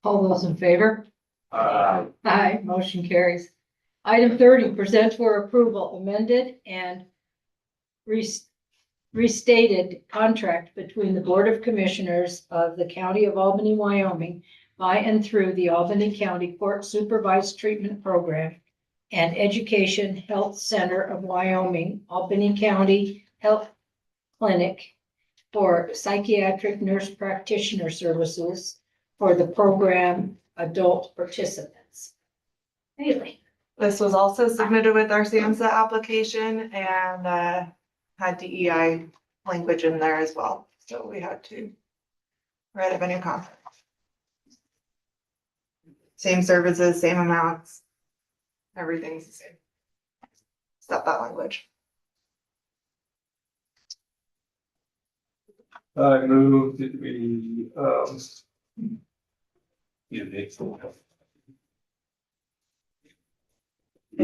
All those in favor? Aye. Aye, motion carries. Item 30, present for approval amended and restated contract between the Board of Commissioners of the County of Albany, Wyoming, by and through the Albany County Court Supervised Treatment Program and Education Health Center of Wyoming, Albany County Health Clinic for psychiatric nurse practitioner services for the program adult participants. Haley. This was also submitted with our SAMHSA application and had DEI language in there as well. So we had to write up a new contract. Same services, same amounts. Everything's the same. Except that language. I move that we, Want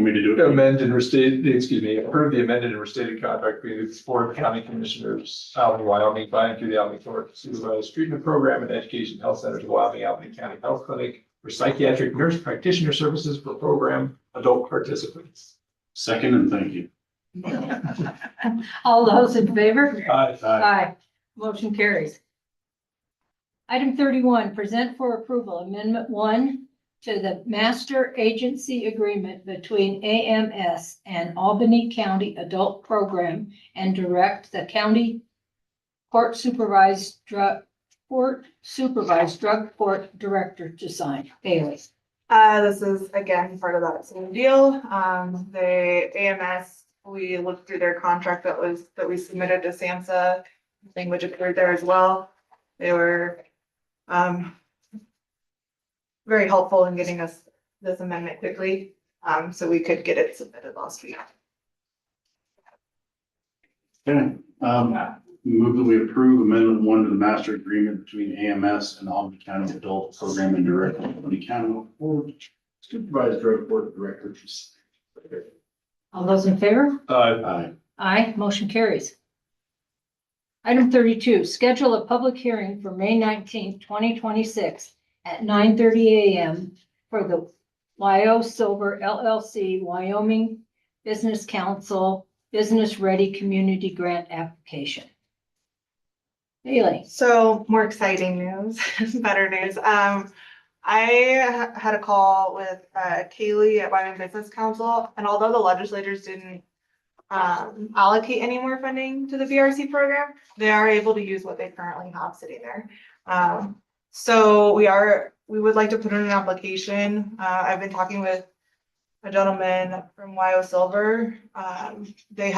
me to do it? amend and restate, approve the amended and restated contract between the Board of County Commissioners, Albany, Wyoming, by and through the Albany Court Supervised Treatment Program and Education Health Centers of Wyoming, Albany County Health Clinic for psychiatric nurse practitioner services for program adult participants. Second, and thank you. All those in favor? Aye. Aye. Motion carries. Item 31, present for approval Amendment 1 to the Master Agency Agreement between AMS and Albany County Adult Program and direct the County Court Supervised Drug Court Director to sign. Bailey. This is again part of that same deal. The AMS, we looked through their contract that we submitted to SAMHSA. Language appeared there as well. They were very helpful in getting us this amendment quickly, so we could get it submitted last week. Okay, move that we approve amendment 1 to the master agreement between AMS and Albany County Adult Program and Director, Albany County Board Supervised Drug Court Director. All those in favor? Aye. Aye, motion carries. Item 32, schedule a public hearing for May 19th, 2026 at 9:30 a.m. for the WYO Silver LLC Wyoming Business Council Business Ready Community Grant Application. Haley. So more exciting news, better news. I had a call with Kaylee at Wyoming Business Council, and although the legislators didn't allocate any more funding to the BRC program, they are able to use what they currently have sitting there. So we would like to put in an application. I've been talking with a gentleman from WYO Silver. They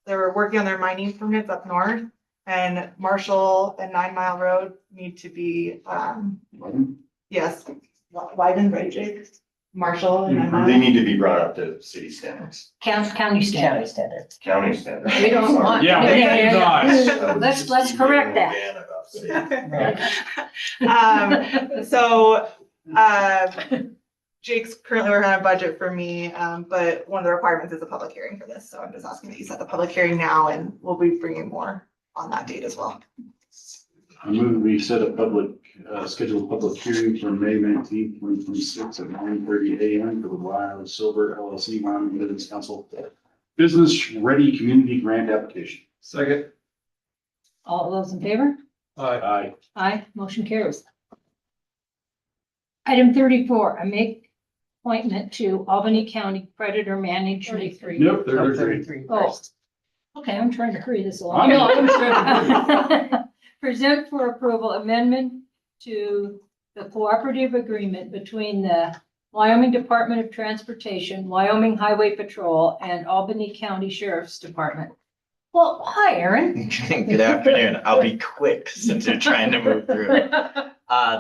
were working on their mining permits up north, and Marshall and 9 Mile Road need to be, yes, widened, right, Jake? Marshall and 9 Mile. They need to be brought up to city standards, County standards. county standards. We don't want. Yeah. Let's correct that. So Jake's currently working on a budget for me, but one of the requirements is a public hearing for this. So I'm just asking that you set the public hearing now, and we'll be bringing more on that date as well. I move we set a scheduled public hearing for May 19th, 2026 at 9:30 a.m. for the Wild Silver LLC Wyoming Business Council Business Ready Community Grant Application. Second. All those in favor? Aye. Aye, motion carries. Item 34, I make appointment to Albany County Predator Management. 33. Nope, 33. Oh, okay, I'm trying to hurry this along. I know, I'm trying Present for approval amendment to the cooperative agreement between the Wyoming Department of Transportation, Wyoming Highway Patrol, and Albany County Sheriff's Department. Well, hi, Aaron. Good afternoon. I'll be quick since you're trying to move through.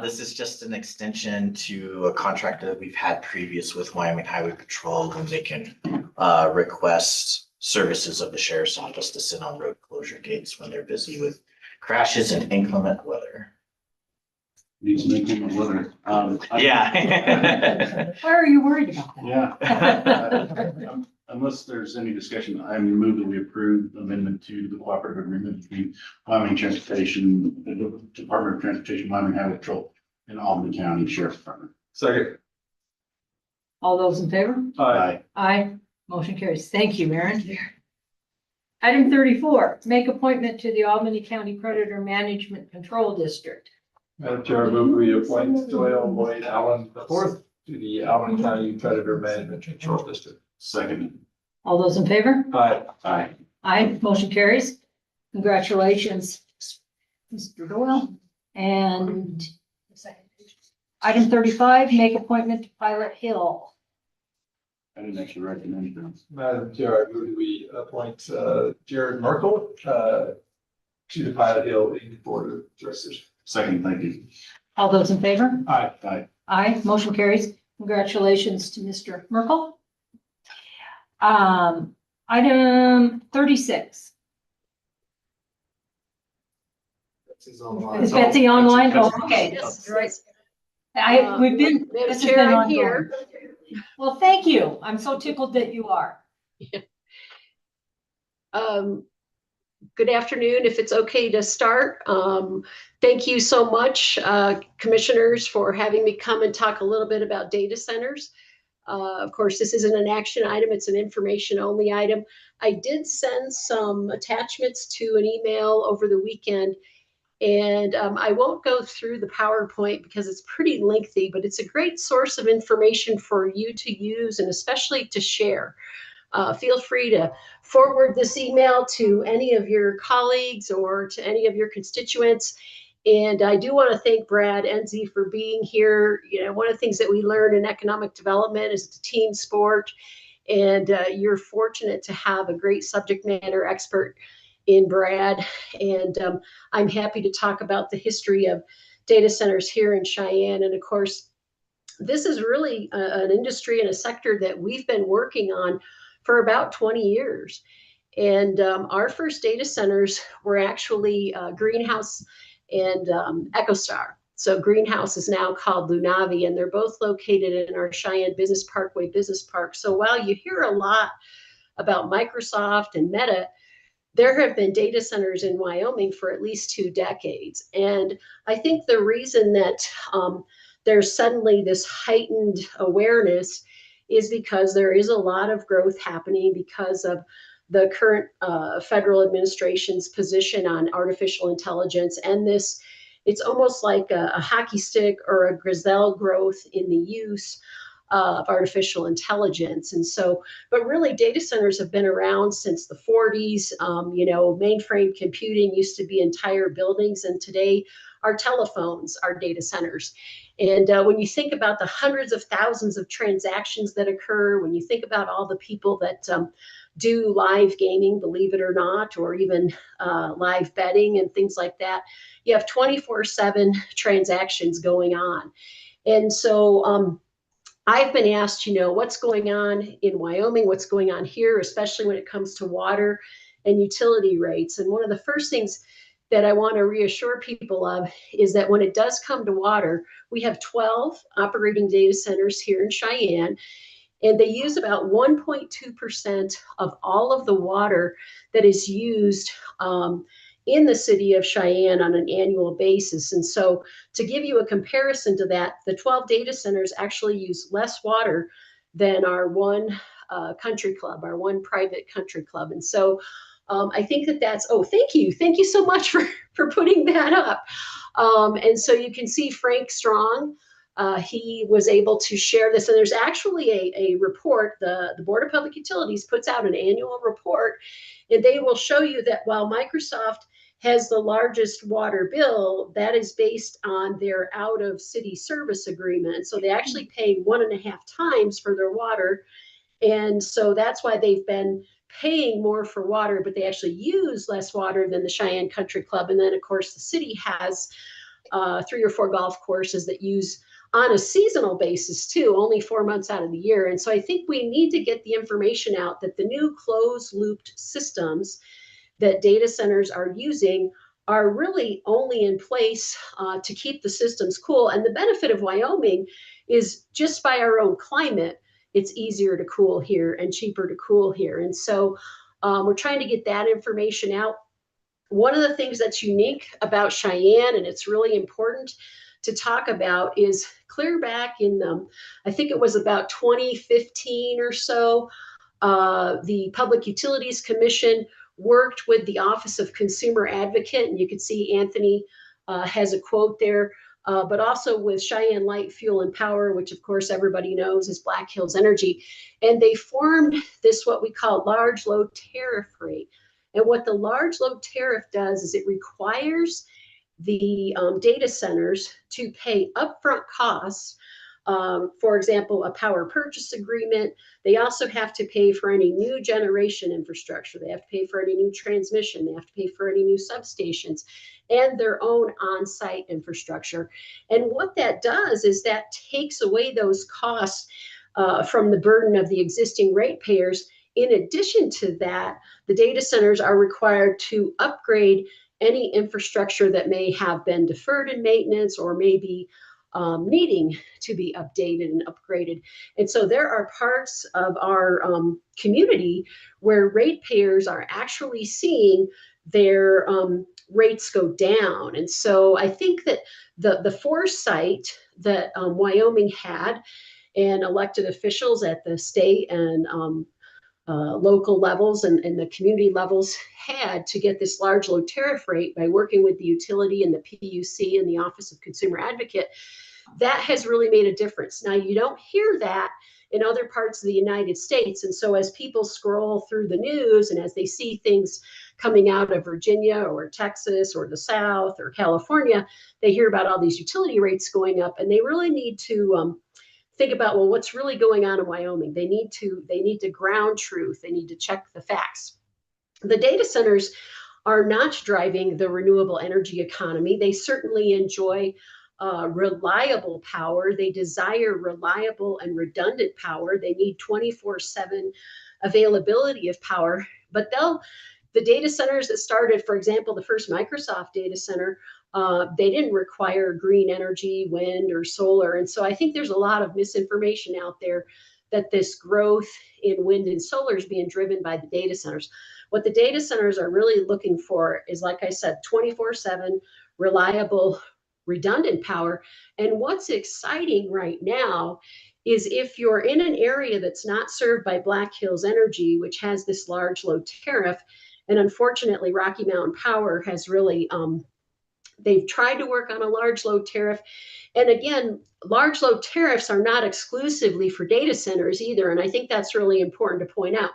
This is just an extension to a contract that we've had previous with Wyoming Highway Patrol, when they can request services of the sheriff's office to sit on road closure gates when they're busy with crashes and inclement weather. Needs to make them weather. Yeah. Why are you worried about that? Yeah. Unless there's any discussion, I move that we approve amendment to the cooperative agreement between Wyoming Transportation, the Department of Transportation, Wyoming Highway Patrol, and Albany County Sheriff's Department. Second. All those in favor? Aye. Aye, motion carries. Thank you, Aaron. Item 34, make appointment to the Albany County Predator Management Control District. Madam Chair, I move we appoint Doyle Lloyd Allen IV to the Albany County Predator Management Control District. Second. All those in favor? Aye. Aye. Aye, motion carries. Congratulations, Mr. Doyle. And item 35, make appointment to Pilot Hill. I didn't actually recommend them. Madam Chair, I move we appoint Jared Merkel to the Pilot Hill Inc. Board of Directors. Second, thank you. All those in favor? Aye. Aye. Aye, motion carries. Congratulations to Mr. Merkel. Item 36. Is Betsy online? Oh, okay. Yes, right. We've been, Madam this has Chair, been I'm ongoing. here. Well, thank you. I'm so tickled that you are. Good afternoon, if it's okay to start. Thank you so much, commissioners, for having me come and talk a little bit about data centers. Of course, this isn't an action item, it's an information only item. I did send some attachments to an email over the weekend, and I won't go through the PowerPoint because it's pretty lengthy, but it's a great source of information for you to use and especially to share. Feel free to forward this email to any of your colleagues or to any of your constituents. And I do want to thank Brad Enzi for being here. You know, one of the things that we learn in economic development is it's a team sport, and you're fortunate to have a great subject matter expert in Brad. And I'm happy to talk about the history of data centers here in Cheyenne. And of course, this is really an industry and a sector that we've been working on for about 20 years. And our first data centers were actually Greenhouse and EchoStar. So Greenhouse is now called Lunavi, and they're both located in our Cheyenne Business Parkway Business Park. So while you hear a lot about Microsoft and Meta, there have been data centers in Wyoming for at least 2 decades. And I think the reason that there's suddenly this heightened awareness is because there is a lot of growth happening because of the current federal administration's position on artificial intelligence. And this, it's almost like a hockey stick or a gazelle growth in the use of artificial intelligence. And so, but really data centers have been around since the 40s. You know, mainframe computing used to be entire buildings, and today our telephones are data centers. And when you think about the hundreds of thousands of transactions that occur, when you think about all the people that do live gaming, believe it or not, or even live betting and things like that, you have 24/7 transactions going on. And so I've been asked, you know, what's going on in Wyoming, what's going on here, especially when it comes to water and utility rates. And one of the first things that I want to reassure people of is that when it does come to water, we have 12 operating data centers here in Cheyenne, and they use about 1.2% of all of the water that is used in the city of Cheyenne on an annual basis. And so to give you a comparison to that, the 12 data centers actually use less water than our one country club, our one private country club. And so I think that's, oh, thank you. Thank you so much for putting that up. And so you can see Frank Strong, he was able to share this. And there's actually a report, the Board of Public Utilities puts out an annual report, and they will show you that while Microsoft has the largest water bill, that is based on their out of city service agreement. So they actually pay 1.5 times for their water. And so that's why they've been paying more for water, but they actually use less water than the Cheyenne Country Club. And then of course the city has 3 or 4 golf courses that use on a seasonal basis too, only 4 months out of the year. And so I think we need to get the information out that the new closed looped systems that data centers are using are really only in place to keep the systems cool. And the benefit of Wyoming is just by our own climate, it's easier to cool here and cheaper to cool here. And so we're trying to get that information out. One of the things that's unique about Cheyenne, and it's really important to talk about, is clear back in I think it was about 2015 or so, the Public Utilities Commission worked with the Office of Consumer Advocate, and you can see Anthony has a quote there, but also with Cheyenne Light, Fuel and Power, which of course everybody knows is Black Hills Energy. And they formed this, what we call large load tariff rate. And what the large load tariff does is it requires the data centers to pay upfront costs. For example, a power purchase agreement. They also have to pay for any new generation infrastructure. They have to pay for any new transmission. They have to pay for any new substations and their own on-site infrastructure. And what that does is that takes away those costs from the burden of the existing ratepayers. In addition to that, the data centers are required to upgrade any infrastructure that may have been deferred in maintenance or maybe needing to be updated and upgraded. And so there are parts of our community where ratepayers are actually seeing their rates go down. And so I think that the foresight that Wyoming had and elected officials at the state and local levels and the community levels had to get this large load tariff rate by working with the utility and the PUC and the Office of Consumer Advocate, that has really made a difference. Now, you don't hear that in other parts of the United States. And so as people scroll through the news and as they see things coming out of Virginia or Texas or the South or California, they hear about all these utility rates going up, and they really need to think about, well, what's really going on in Wyoming? They need to ground truth. They need to check the facts. The data centers are not driving the renewable energy economy. They certainly enjoy reliable power. They desire reliable and redundant power. They need 24/7 availability of power. But the data centers that started, for example, the first Microsoft data center, they didn't require green energy, wind or solar. And so I think there's a lot of misinformation out there that this growth in wind and solar is being driven by the data centers. What the data centers are really looking for is, like I said, 24/7 reliable, redundant power. And what's exciting right now is if you're in an area that's not served by Black Hills Energy, which has this large load tariff, and unfortunately Rocky Mountain Power has really they've tried to work on a large load tariff. And again, large load tariffs are not exclusively for data centers either. And I think that's really important to point out.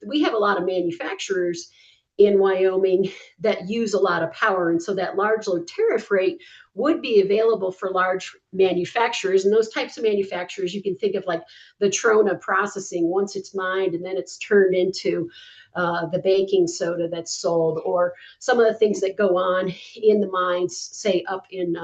We have a lot of manufacturers in Wyoming that use a lot of power. And so that large load tariff rate would be available for large manufacturers. And those types of manufacturers, you can think of like the Trona processing, once it's mined and then it's turned into the baking soda that's sold, or some of the things that go on in the mines, say up in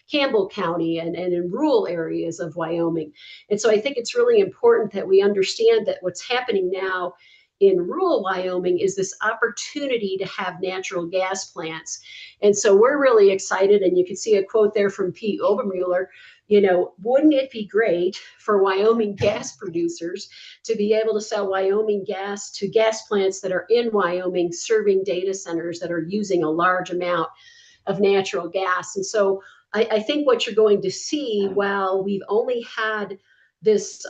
Campbell County and in rural areas of Wyoming. And so I think it's really important that we understand that what's happening now in rural Wyoming is this opportunity to have natural gas plants. And so we're really excited. And you can see a quote there from Pete Obermuller, wouldn't it be great for Wyoming gas producers to be able to sell Wyoming gas to gas plants that are in Wyoming serving data centers that are using a large amount of natural gas? And so I think what you're going to see, while we've only had this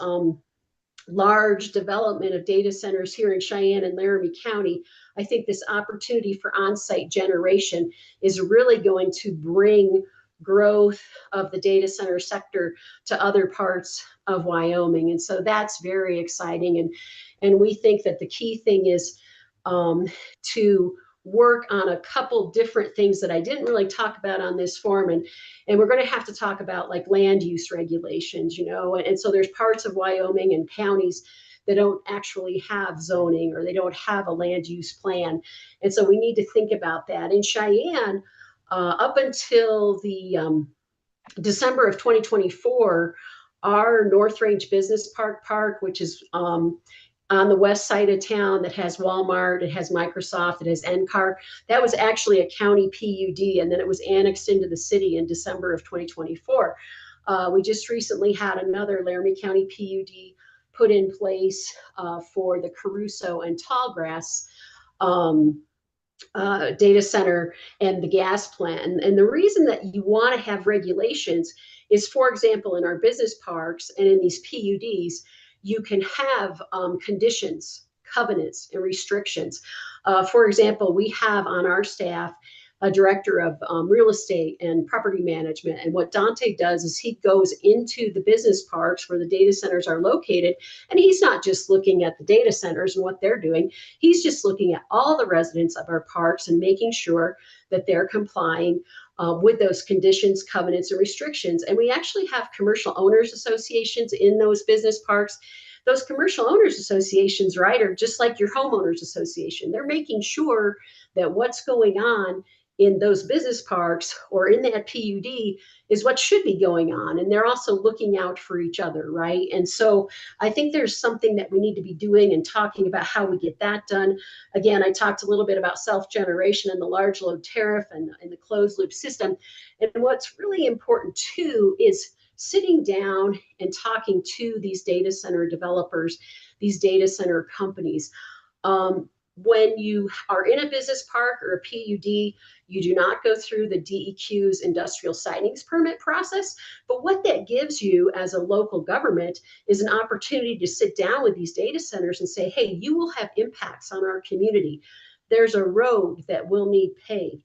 large development of data centers here in Cheyenne and Laramie County, I think this opportunity for on-site generation is really going to bring growth of the data center sector to other parts of Wyoming. And so that's very exciting. And we think that the key thing is to work on a couple different things that I didn't really talk about on this form. And we're going to have to talk about like land use regulations, and so there's parts of Wyoming and counties that don't actually have zoning, or they don't have a land use plan. And so we need to think about that. In Cheyenne, up until the December of 2024, our North Range Business Park, which is on the west side of town, that has Walmart, it has Microsoft, it has NCAR. That was actually a county PUD, and then it was annexed into the city in December of 2024. We just recently had another Laramie County PUD put in place for the Caruso and Tallgrass data center and the gas plant. And the reason that you want to have regulations is, for example, in our business parks and in these PUDs, you can have conditions, covenants, and restrictions. For example, we have on our staff a director of real estate and property management. And what Dante does is he goes into the business parks where the data centers are located, and he's not just looking at the data centers and what they're doing. He's just looking at all the residents of our parks and making sure that they're complying with those conditions, covenants, and restrictions. And we actually have commercial owners associations in those business parks. Those commercial owners associations, right, are just like your homeowners association. They're making sure that what's going on in those business parks or in that PUD is what should be going on. And they're also looking out for each other, right? And so I think there's something that we need to be doing and talking about how we get that done. Again, I talked a little bit about self-generation and the large load tariff and the closed loop system. And what's really important too is sitting down and talking to these data center developers, these data center companies. When you are in a business park or a PUD, you do not go through the DEQ's industrial sightings permit process. But what that gives you as a local government is an opportunity to sit down with these data centers and say, hey, you will have impacts on our community. There's a road that will need paved.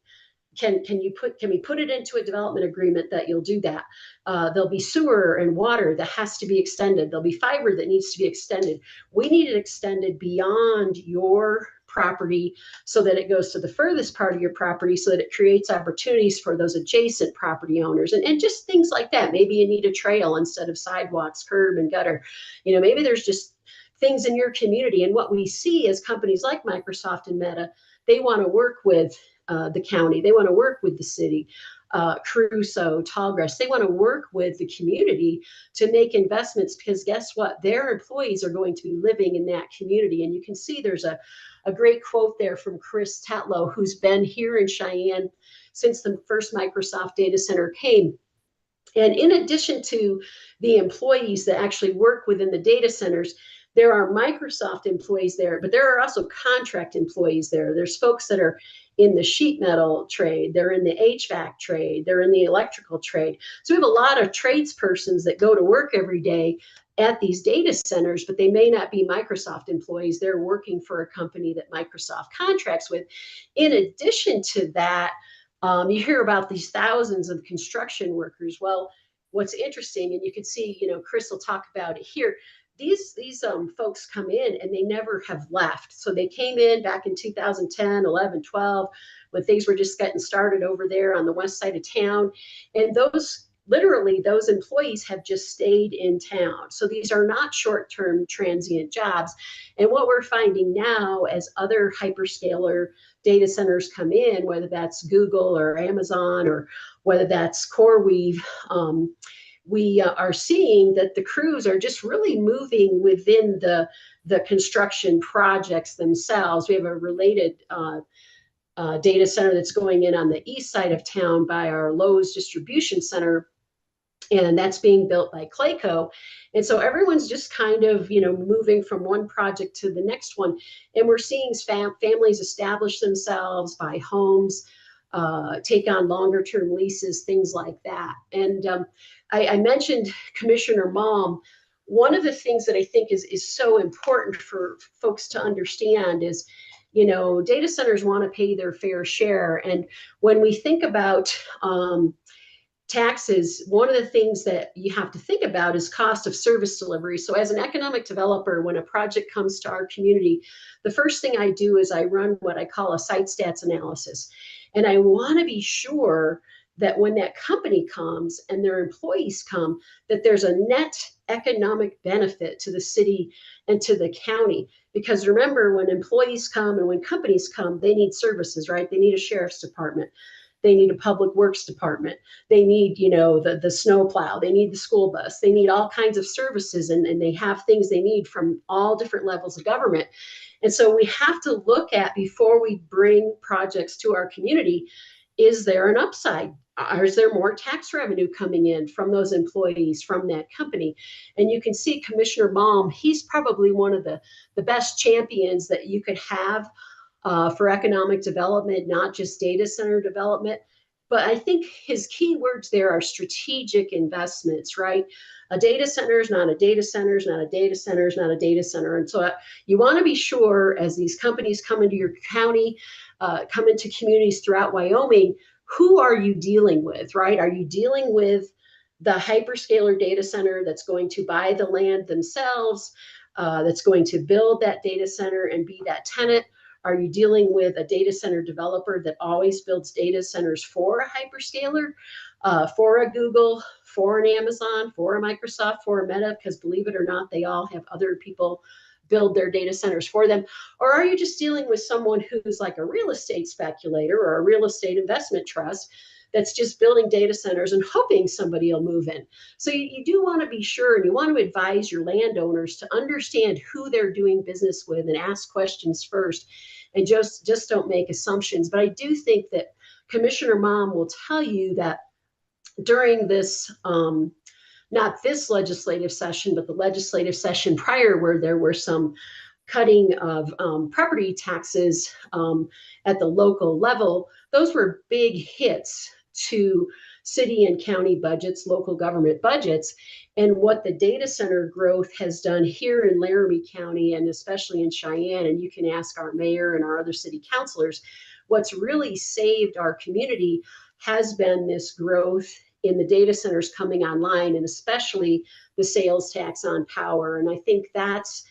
Can we put it into a development agreement that you'll do that? There'll be sewer and water that has to be extended. There'll be fiber that needs to be extended. We need it extended beyond your property so that it goes to the furthest part of your property, so that it creates opportunities for those adjacent property owners and just things like that. Maybe you need a trail instead of sidewalks, curb and gutter. Maybe there's just things in your community. And what we see is companies like Microsoft and Meta, they want to work with the county. They want to work with the city, Caruso, Tallgrass. They want to work with the community to make investments, because guess what? Their employees are going to be living in that community. And you can see there's a great quote there from Chris Tatlow, who's been here in Cheyenne since the first Microsoft data center came. And in addition to the employees that actually work within the data centers, there are Microsoft employees there, but there are also contract employees there. There's folks that are in the sheet metal trade, they're in the HVAC trade, they're in the electrical trade. So we have a lot of tradespersons that go to work every day at these data centers, but they may not be Microsoft employees. They're working for a company that Microsoft contracts with. In addition to that, you hear about these thousands of construction workers. Well, what's interesting, and you can see, Chris will talk about it here, these folks come in and they never have left. So they came in back in 2010, 11, 12, when things were just getting started over there on the west side of town. And those employees have just stayed in town. So these are not short-term transient jobs. And what we're finding now, as other hyperscaler data centers come in, whether that's Google or Amazon or whether that's CoreWeave, we are seeing that the crews are just really moving within the construction projects themselves. We have a related data center that's going in on the east side of town by our Lowe's distribution center. And that's being built by Clayco. And so everyone's just kind of, moving from one project to the next one. And we're seeing families establish themselves, buy homes, take on longer term leases, things like that. And I mentioned Commissioner Malm. One of the things that I think is so important for folks to understand is, data centers want to pay their fair share. And when we think about taxes, one of the things that you have to think about is cost of service delivery. So as an economic developer, when a project comes to our community, the first thing I do is I run what I call a site stats analysis. And I want to be sure that when that company comes and their employees come, that there's a net economic benefit to the city and to the county. Because remember, when employees come and when companies come, they need services, right? They need a sheriff's department. They need a public works department. They need, the snow plow. They need the school bus. They need all kinds of services, and they have things they need from all different levels of government. And so we have to look at, before we bring projects to our community, is there an upside? Is there more tax revenue coming in from those employees, from that company? And you can see Commissioner Malm, he's probably one of the best champions that you could have for economic development, not just data center development. But I think his key words there are strategic investments, right? A data center is not a data center, is not a data center, is not a data center. And so you want to be sure, as these companies come into your county, come into communities throughout Wyoming, who are you dealing with, right? Are you dealing with the hyperscaler data center that's going to buy the land themselves, that's going to build that data center and be that tenant? Are you dealing with a data center developer that always builds data centers for a hyperscaler, for a Google, for an Amazon, for a Microsoft, for a Meta? Because believe it or not, they all have other people build their data centers for them. Or are you just dealing with someone who's like a real estate speculator or a real estate investment trust that's just building data centers and hoping somebody will move in? So you do want to be sure, and you want to advise your landowners to understand who they're doing business with and ask questions first, and just don't make assumptions. But I do think that Commissioner Malm will tell you that during this, not this legislative session, but the legislative session prior, where there were some cutting of property taxes at the local level, those were big hits to city and county budgets, local government budgets. And what the data center growth has done here in Laramie County, and especially in Cheyenne, and you can ask our mayor and our other city councilors, what's really saved our community has been this growth in the data centers coming online, and especially the sales tax on power. And I think that's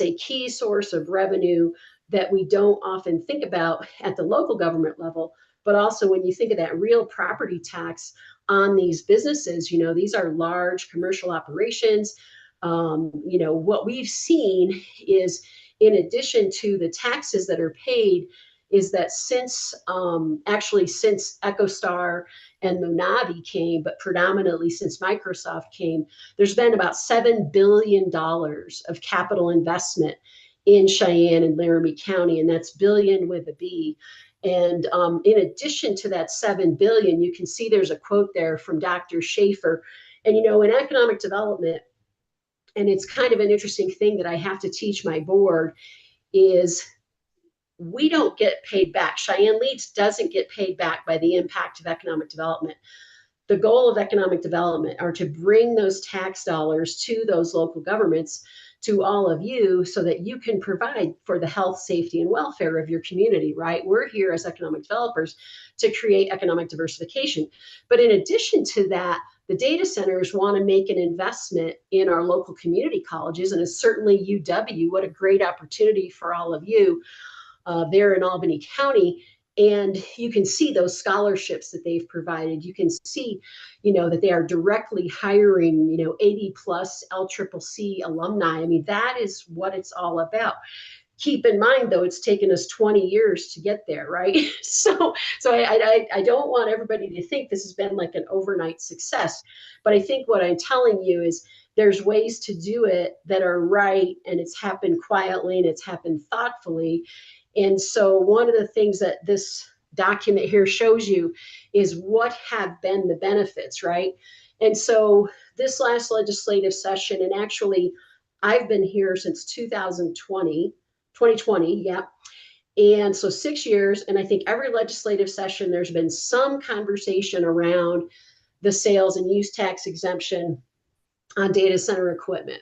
a key source of revenue that we don't often think about at the local government level. But also when you think of that real property tax on these businesses, these are large commercial operations. What we've seen is, in addition to the taxes that are paid, is that since EchoStar and Monavi came, but predominantly since Microsoft came, there's been about $7 billion of capital investment in Cheyenne and Laramie County, and that's billion with a B. And in addition to that 7 billion, you can see there's a quote there from Dr. Schaefer. And in economic development, and it's kind of an interesting thing that I have to teach my board, is we don't get paid back. Cheyenne Leads doesn't get paid back by the impact of economic development. The goal of economic development are to bring those tax dollars to those local governments, to all of you, so that you can provide for the health, safety, and welfare of your community, right? We're here as economic developers to create economic diversification. But in addition to that, the data centers want to make an investment in our local community colleges, and it's certainly UW. What a great opportunity for all of you there in Albany County. And you can see those scholarships that they've provided. You can see, that they are directly hiring, 80 plus LCCC alumni. I mean, that is what it's all about. Keep in mind, though, it's taken us 20 years to get there, right? So I don't want everybody to think this has been like an overnight success. But I think what I'm telling you is there's ways to do it that are right, and it's happened quietly and it's happened thoughtfully. And so one of the things that this document here shows you is what have been the benefits, right? And so this last legislative session, and actually I've been here since 2020, yeah. And so 6 years, and I think every legislative session, there's been some conversation around the sales and use tax exemption on data center equipment.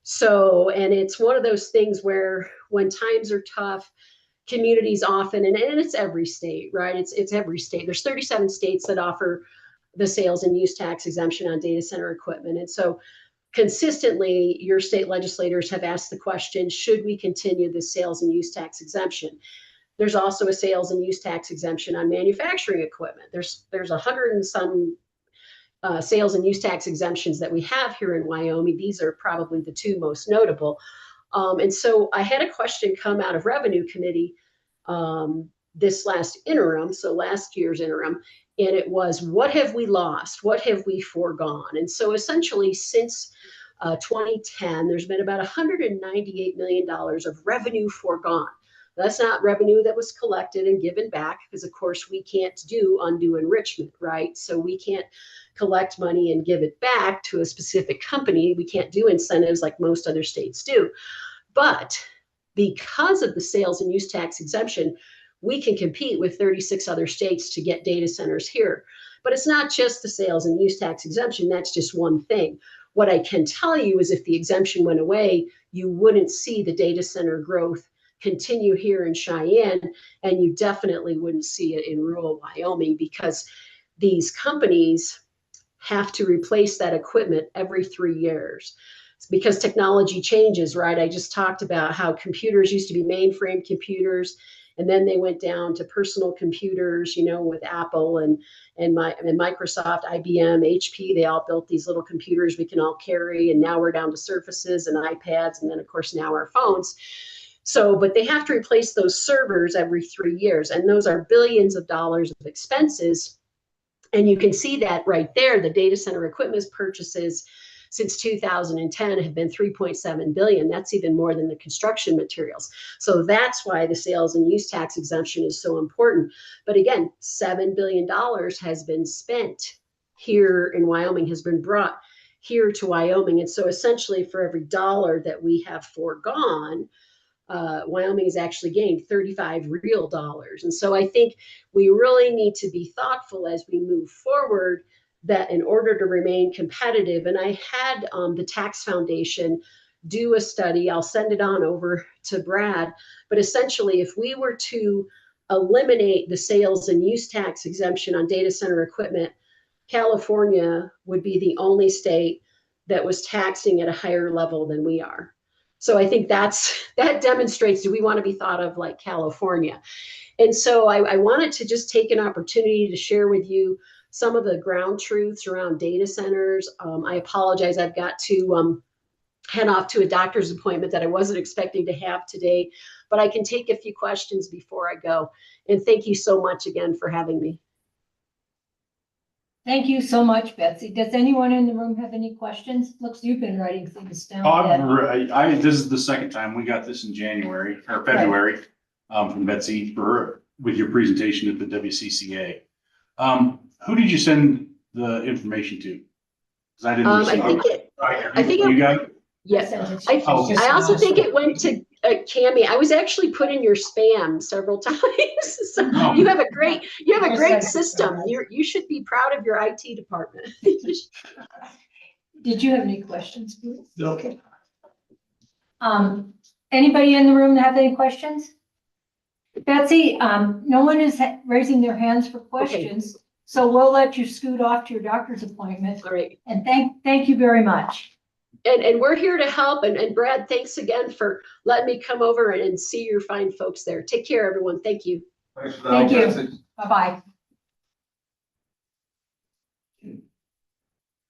So, and it's one of those things where when times are tough, communities often, and it's every state, right? It's every state. There's 37 states that offer the sales and use tax exemption on data center equipment. And so consistently, your state legislators have asked the question, should we continue the sales and use tax exemption? There's also a sales and use tax exemption on manufacturing equipment. There's 100 and some sales and use tax exemptions that we have here in Wyoming. These are probably the two most notable. And so I had a question come out of Revenue Committee this last interim, so last year's interim, and it was, what have we lost? What have we foregone? And so essentially since 2010, there's been about $198 million of revenue foregone. That's not revenue that was collected and given back, because of course we can't do undue enrichment, right? So we can't collect money and give it back to a specific company. We can't do incentives like most other states do. But because of the sales and use tax exemption, we can compete with 36 other states to get data centers here. But it's not just the sales and use tax exemption. That's just one thing. What I can tell you is if the exemption went away, you wouldn't see the data center growth continue here in Cheyenne, and you definitely wouldn't see it in rural Wyoming, because these companies have to replace that equipment every 3 years. Because technology changes, right? I just talked about how computers used to be mainframe computers, and then they went down to personal computers, you know, with Apple and Microsoft, IBM, HP. They all built these little computers we can all carry, and now we're down to Surfaces and iPads, and then of course now our phones. So, but they have to replace those servers every 3 years, and those are billions of dollars of expenses. And you can see that right there. The data center equipment purchases since 2010 have been 3.7 billion. That's even more than the construction materials. So that's why the sales and use tax exemption is so important. But again, $7 billion has been spent here in Wyoming, has been brought here to Wyoming. And so essentially for every dollar that we have foregone, Wyoming has actually gained 35 real dollars. And so I think we really need to be thoughtful as we move forward, that in order to remain competitive, and I had the Tax Foundation do a study, I'll send it on over to Brad, but essentially if we were to eliminate the sales and use tax exemption on data center equipment, California would be the only state that was taxing at a higher level than we are. So I think that demonstrates, do we want to be thought of like California? And so I wanted to just take an opportunity to share with you some of the ground truths around data centers. I apologize, I've got to head off to a doctor's appointment that I wasn't expecting to have today, but I can take a few questions before I go. And thank you so much again for having me. Thank you so much, Betsy. Does anyone in the room have any questions? Looks, you've been writing things down. This is the second time we got this in January or February, from Betsy with your presentation at the WCCA. Who did you send the information to? Because I didn't receive it. I think you got it? Yes. I also think it went to Cami. I was actually put in your spam several times. So you have a great system. You should be proud of your IT department. Did you have any questions, Bruce? No. Okay. Anybody in the room have any questions? Betsy, no one is raising their hands for questions, so we'll let you scoot off to your doctor's appointment. All right. And thank you very much. And we're here to help. And Brad, thanks again for letting me come over and see your fine folks there. Take care, everyone. Thank you. Thank you. Bye-bye.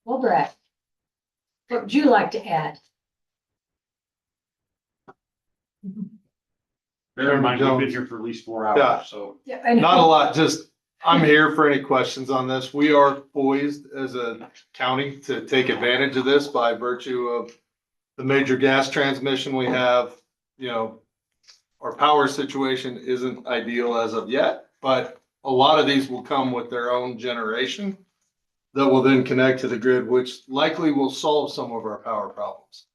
Well, Brad, what would you like to add? Bear in mind, we've been here for at least 4 hours, Yeah. so. Yeah, Not a lot, just, I'm here for any questions on this. We are poised as a county to take advantage of this by virtue of the major gas transmission we have. You know, our power situation isn't ideal as of yet, but a lot of these will come with their own generation. that will then connect to the grid, which likely will solve some of our power problems.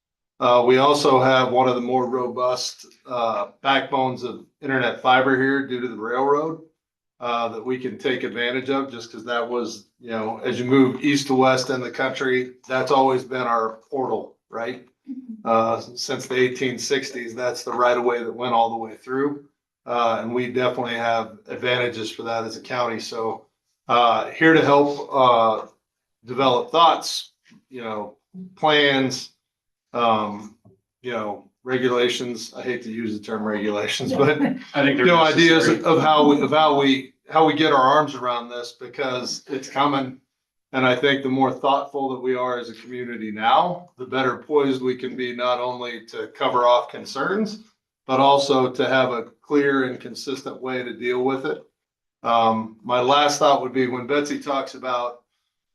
We also have one of the more robust backbones of internet fiber here due to the railroad that we can take advantage of, just because that was, you know, as you move east to west in the country, that's always been our portal, right? Since the 1860s, that's the right of way that went all the way through. And we definitely have advantages for that as a county. So here to help develop thoughts, you know, plans, you know, regulations. I hate to use the term regulations, but I think you they're know, ideas necessary. of how we get our arms around this, because it's coming. And I think the more thoughtful that we are as a community now, the better poised we can be, not only to cover off concerns, but also to have a clear and consistent way to deal with it. My last thought would be when Betsy talks about,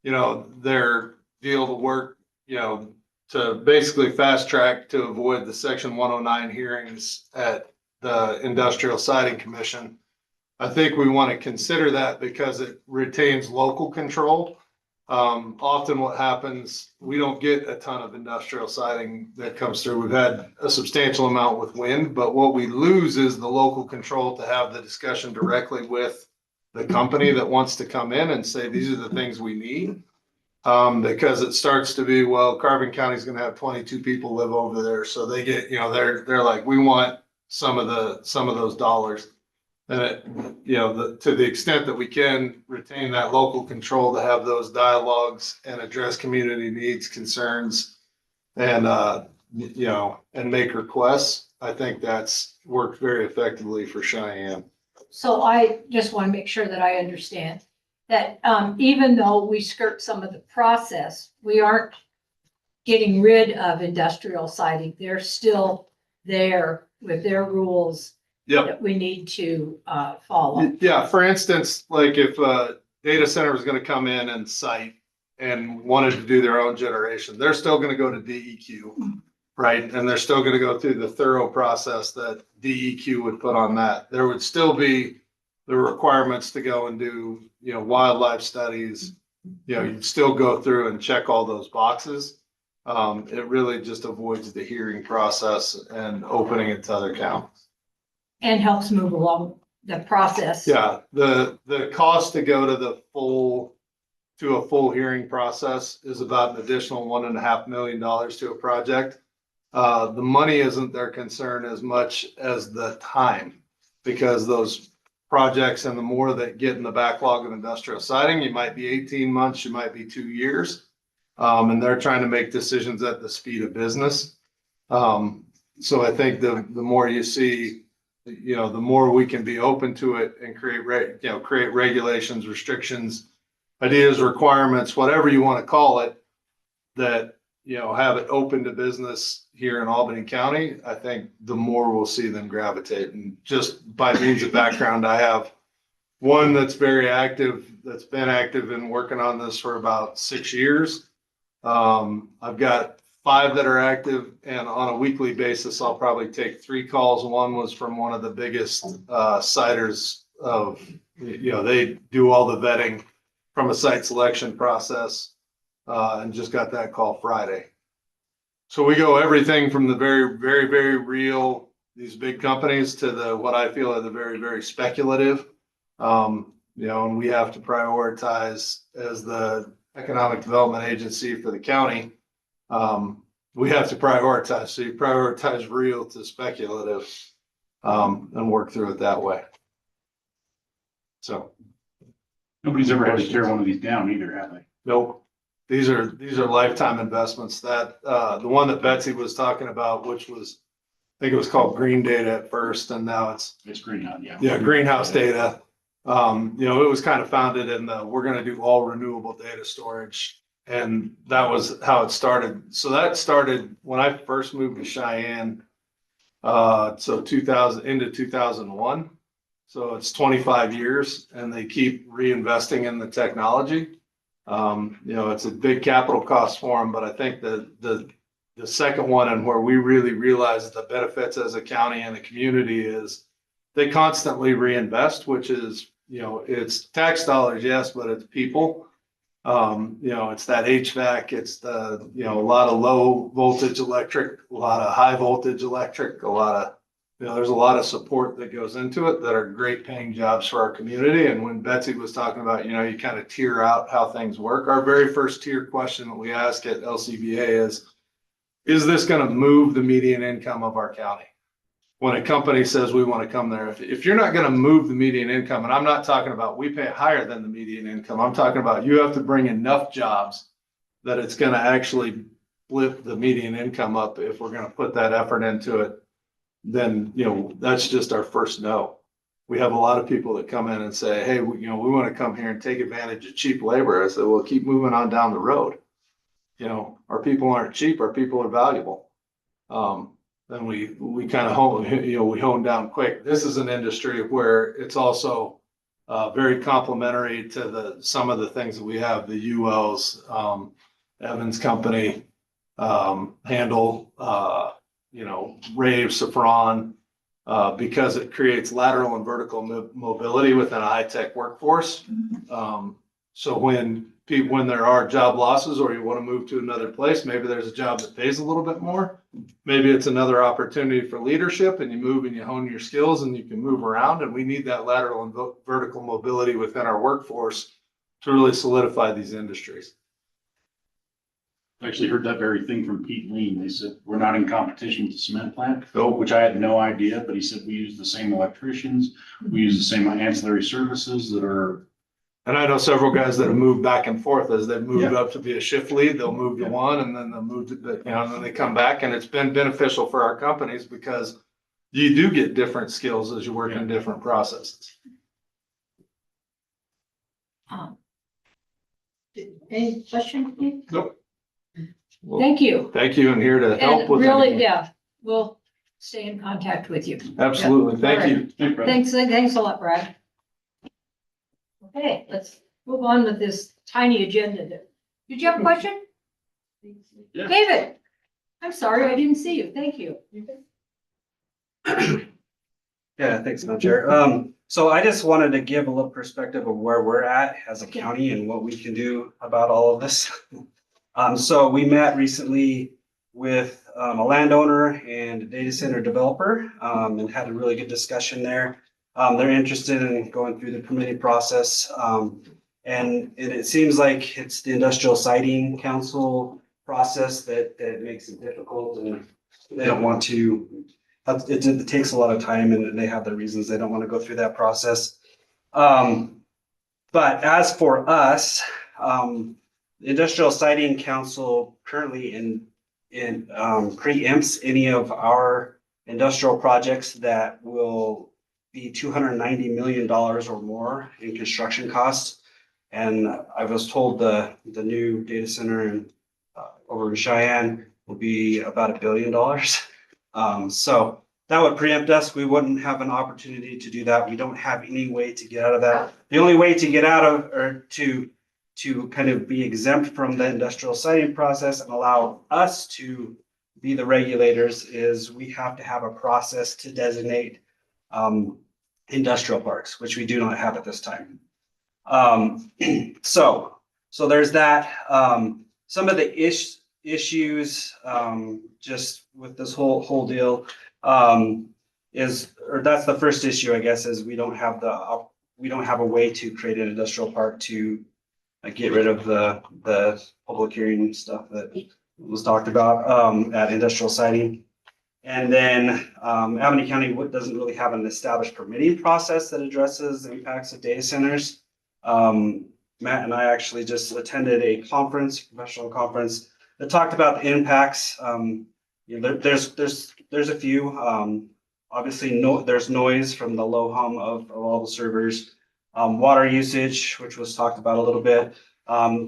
you know, their deal to work, you know, to basically fast track to avoid the Section 109 hearings at the Industrial Siding Commission. I think we want to consider that because it retains local control. Often what happens, we don't get a ton of industrial siding that comes through. We've had a substantial amount with wind, but what we lose is the local control to have the discussion directly with the company that wants to come in and say, these are the things we need. Because it starts to be, well, Carbon County is going to have 22 people live over there. So they get, you know, they're like, we want some of those dollars. And it, you know, to the extent that we can retain that local control to have those dialogues and address community needs, concerns, and, you know, and make requests, I think that's worked very effectively for Cheyenne. So I just want to make sure that I understand that even though we skirt some of the process, we aren't getting rid of industrial siding. They're still there with their rules. Yep. That we need to follow. Yeah, for instance, like if a data center was going to come in and site and wanted to do their own generation, they're still going to go to DEQ, right? And they're still going to go through the thorough process that DEQ would put on that. There would still be the requirements to go and do, you know, wildlife studies. You know, you'd still go through and check all those boxes. It really just avoids the hearing process and opening it to other counties. And helps move along the process. Yeah, the cost to go to a full hearing process is about an additional $1.5 million to a project. The money isn't their concern as much as the time, because those projects, and the more that get in the backlog of industrial siding, you might be 18 months, you might be 2 years. And they're trying to make decisions at the speed of business. So I think the more you see, you know, the more we can be open to it and create regulations, restrictions, ideas, requirements, whatever you want to call it, that, you know, have it open to business here in Albany County. I think the more we'll see them gravitate. And just by means of background, I have one that's very active, that's been active and working on this for about 6 years. I've got 5 that are active, and on a weekly basis, I'll probably take 3 calls. One was from one of the biggest siders of, you know, they do all the vetting from a site selection process, and just got that call Friday. So we go everything from the very, very, very real, these big companies, to the what I feel are the very, very speculative. You know, and we have to prioritize as the economic development agency for the county. We have to prioritize. So you prioritize real to speculative, and work through it that way. So Nobody's ever had to tear one of these down either, have they? nope. These are lifetime investments. That the one that Betsy was talking about, which was, I think it was called Green Data at first, and now it's Greenhouse, yeah. Yeah, Greenhouse Data. You know, it was kind of founded in we're going to do all renewable data storage. And that was how it started. So that started when I first moved to Cheyenne. So 2000 into 2001. So it's 25 years, and they keep reinvesting in the technology. You know, it's a big capital cost for them, but I think the second one, and where we really realize the benefits as a county and a community, is they constantly reinvest, which is, you know, it's tax dollars, yes, but it's people. It's that HVAC, it's the, a lot of low voltage electric, a lot of high voltage electric, a lot of, there's a lot of support that goes into it that are great paying jobs for our community. And when Betsy was talking about, you kind of tier out how things work, our very first tier question that we ask at LCBA is this going to move the median income of our county? When a company says we want to come there, if you're not going to move the median income, and I'm not talking about we pay higher than the median income, I'm talking about you have to bring enough jobs that it's going to actually lift the median income up. If we're going to put that effort into it, then, that's just our first no. We have a lot of people that come in and say, hey, we want to come here and take advantage of cheap labor. I said, well, keep moving on down the road. Our people aren't cheap, our people are valuable. Then we kind of hone down quick. This is an industry where it's also very complementary to some of the things that we have, the ULs, Evans Company, Handle, Rave, Safran, because it creates lateral and vertical mobility within a high-tech workforce. So when there are job losses or you want to move to another place, maybe there's a job that pays a little bit more. Maybe it's another opportunity for leadership and you move and you hone your skills and you can move around. And we need that lateral and vertical mobility within our workforce to really solidify these industries. I actually heard that very thing from Pete Lean. They said, we're not in competition with the cement plant, which I had no idea, but he said, we use the same electricians. We use the same ancillary services that are. And I know several guys that have moved back and forth as they've moved up to be a shift lead. They'll move to one and then they'll move to, and then they come back, and it's been beneficial for our companies because you do get different skills as you work in different processes. Any questions? Nope. Well, Thank you. Thank you. And here to help And with really, anything. we'll stay in contact with you. Absolutely. Yeah. Thank you. Thanks a lot, Brad. Okay, let's move on with this tiny agenda. Did you have a question? Yeah. David, I'm sorry, I didn't see you. Thank you. Yeah, thanks, Madam Chair. So I just wanted to give a little perspective of where we're at as a county and what we can do about all of this. So we met recently with a landowner and a data center developer and had a really good discussion there. They're interested in going through the permitting process. And it seems like it's the Industrial Siting Council process that makes it difficult, and they don't want to, it takes a lot of time and they have their reasons they don't want to go through that process. But as for us, the Industrial Siting Council currently preempts any of our industrial projects that will be $290 million or more in construction costs. And I was told the new data center over in Cheyenne will be about $1 billion. So that would preempt us. We wouldn't have an opportunity to do that. We don't have any way to get out of that. The only way to get out of, or to kind of be exempt from the industrial siting process and allow us to be the regulators, is we have to have a process to designate industrial parks, which we do not have at this time. So there's that. Some of the issues just with this whole deal that's the first issue, I guess, is we don't have a way to create an industrial park to get rid of the public hearing stuff that was talked about at industrial siting. And then Albany County doesn't really have an established permitting process that addresses the impacts of data centers. Matt and I actually just attended a professional conference that talked about the impacts. There's a few. Obviously, there's noise from the low hum of all the servers. Water usage, which was talked about a little bit.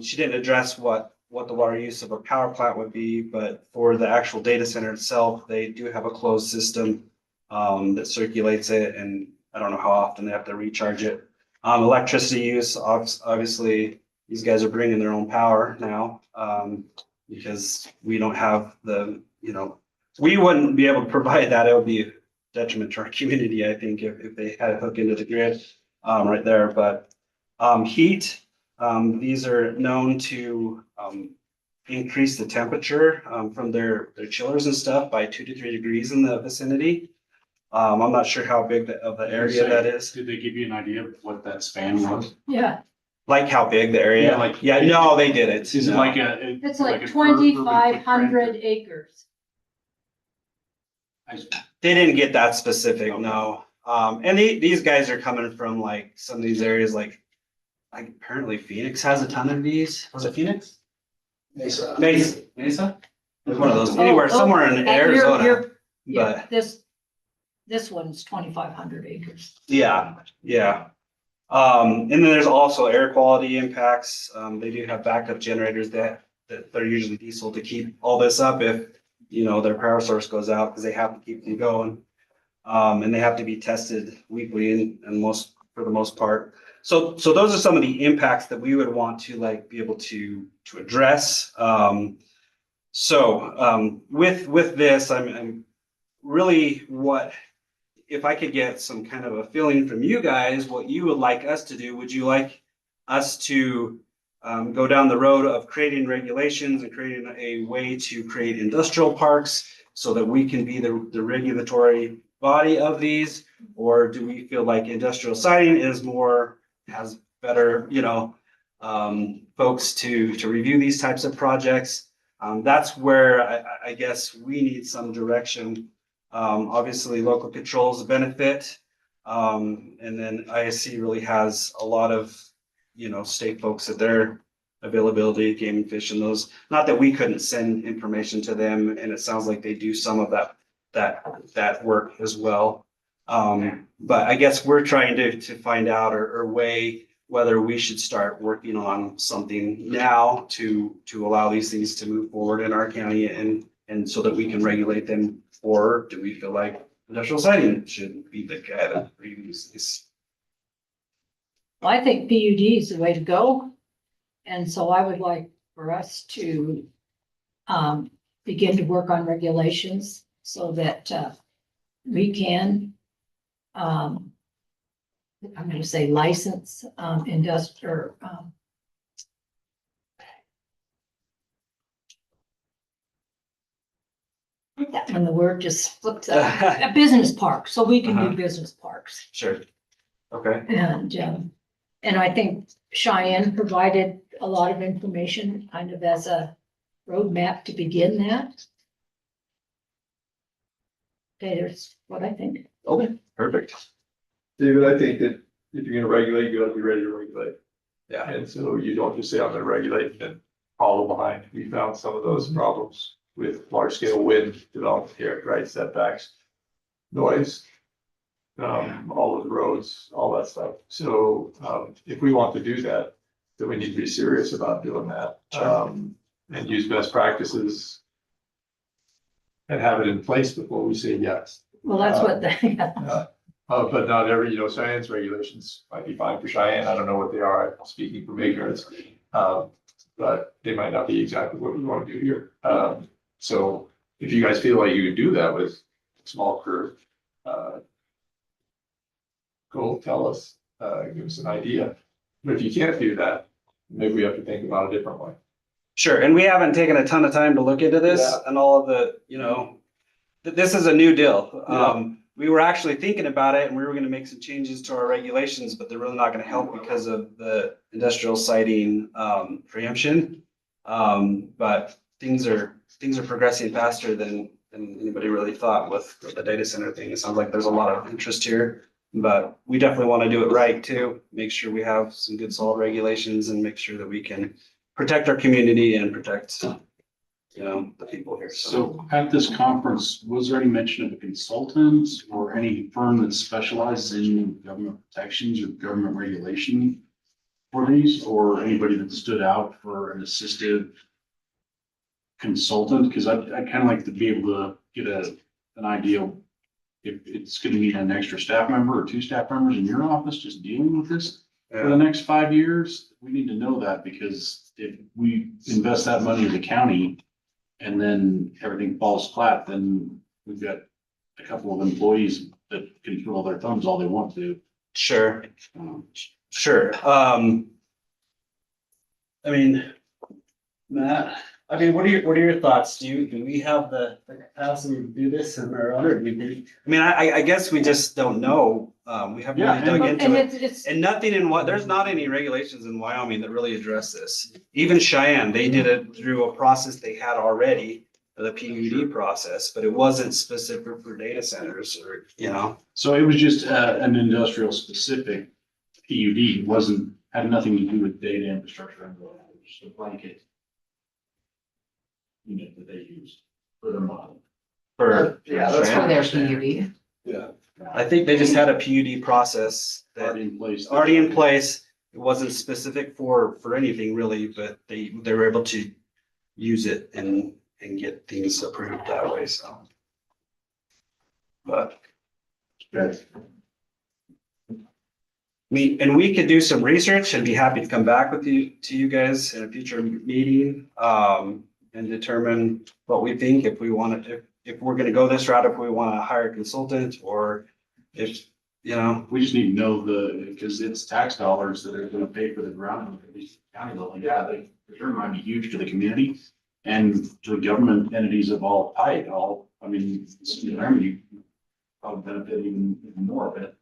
She didn't address what the water use of a power plant would be, but for the actual data center itself, they do have a closed system that circulates it, and I don't know how often they have to recharge it. Electricity use, obviously, these guys are bringing their own power now because we don't have we wouldn't be able to provide that. It would be a detriment to our community, I think, if they had to hook into the grid right there. But heat, These are known to increase the temperature from their chillers and stuff by 2 to 3 degrees in the vicinity. I'm not sure how big of the area that is. Did they give you an idea of what that span was? Yeah, Like how big the area? Yeah, no, they didn't. Is it No. like it's like a 2,500 acres. They didn't get that specific, no. And these guys are coming from like some of these areas, like apparently Phoenix has a ton of these. Was it Phoenix? Mesa. Mesa? It's one of those, anywhere, Oh, somewhere in Arizona, Yeah, but this one's 2,500 acres. yeah, yeah. And then there's also air quality impacts. They do have backup generators that they're usually diesel to keep all this up if, you know, their power source goes out, because they have to keep them going. And they have to be tested weekly and for the most part. So those are some of the impacts that we would want to like be able to address. With this, I'm really if I could get some kind of a feeling from you guys, what you would like us to do. Would you like us to go down the road of creating regulations and creating a way to create industrial parks so that we can be the regulatory body of these? Or do we feel like industrial siting has better, folks to review these types of projects? That's where I guess we need some direction. Obviously, local controls benefit. And then ISC really has a lot of, state folks at their availability, game and fish, and those. Not that we couldn't send information to them, and it sounds like they do some of that work as well. But I guess we're trying to find out or weigh whether we should start working on something now to allow these things to move forward in our county and so that we can regulate them. Or do we feel like industrial siting should be the guy that reviews this? Well, I think PUD is the way to go. And so I would like for us to begin to work on regulations so that we can, I'm going to say license industrial. When the word just flips out, a business park, so we can do business parks. Sure. Okay. And I think Cheyenne provided a lot of information kind of as a roadmap to begin that. Okay, that's what I think. Okay, perfect. David, I think that if you're gonna regulate, you gotta be ready to regulate. Yeah. And so you don't just say, I'm gonna regulate and then follow behind. We found some of those problems with large scale wind development here, right? Setbacks, noise, all of the roads, all that stuff. So, if we want to do that, then we need to be serious about doing that. And use best practices and have it in place before we say yes. Well, that's what the, But not every, Cheyenne's regulations might be fine for Cheyenne. I don't know what they are. I'm speaking from ignorance. But they might not be exactly what we want to do here. So if you guys feel like you can do that with small crew, go tell us, give us an idea. But if you can't do that, maybe we have to think about a different way. Sure, and we haven't taken a ton of time to look into this and all of the, this is a new deal. We were actually thinking about it and we were gonna make some changes to our regulations, but they're really not gonna help because of the industrial siting preemption. But things are progressing faster than anybody really thought with the data center thing. It sounds like there's a lot of interest here, but we definitely want to do it right too. Make sure we have some good solid regulations and make sure that we can protect our community and protect, the people here. So at this conference, was there any mention of a consultant or any firm that specializes in government protections or government regulation for these, or anybody that stood out for an assistive consultant? Because I'd kind of like to be able to get an idea if it's going to need an extra staff member or 2 staff members in your office just dealing with this for the next 5 years. We need to know that, because if we invest that money in the county and then everything falls flat, then we've got a couple of employees that can twiddle their thumbs all they want to. Sure. Sure. I mean, Matt, I mean, what are your thoughts? Do we have the capacity to do this in our own, or do we? I mean, I guess we just don't know. We haven't really dug into And it. it's, And nothing in what, there's not any regulations in Wyoming that really address this. Even Cheyenne, they did it through a process they had already, the PUD process, but it wasn't specific for data centers or, you know. So it was just an industrial specific PUD, had nothing to do with data infrastructure. It was just a blanket unit that they used for their model. Yeah, that's For their PUD. Yeah, I think they just had a PUD process that already in place. It wasn't specific for anything really, but they were able to use it and get things approved that way, so. But. Good. We could do some research and be happy to come back with you guys in a future meeting, and determine what we think, if we want to, if we're gonna go this route, if we want to hire a consultant, or if, you know. We just need to know because it's tax dollars that are gonna pay for the ground at these county level. Yeah, they sure might be huge to the community and to the government entities of all type, I mean, Laramie probably benefit even more of it.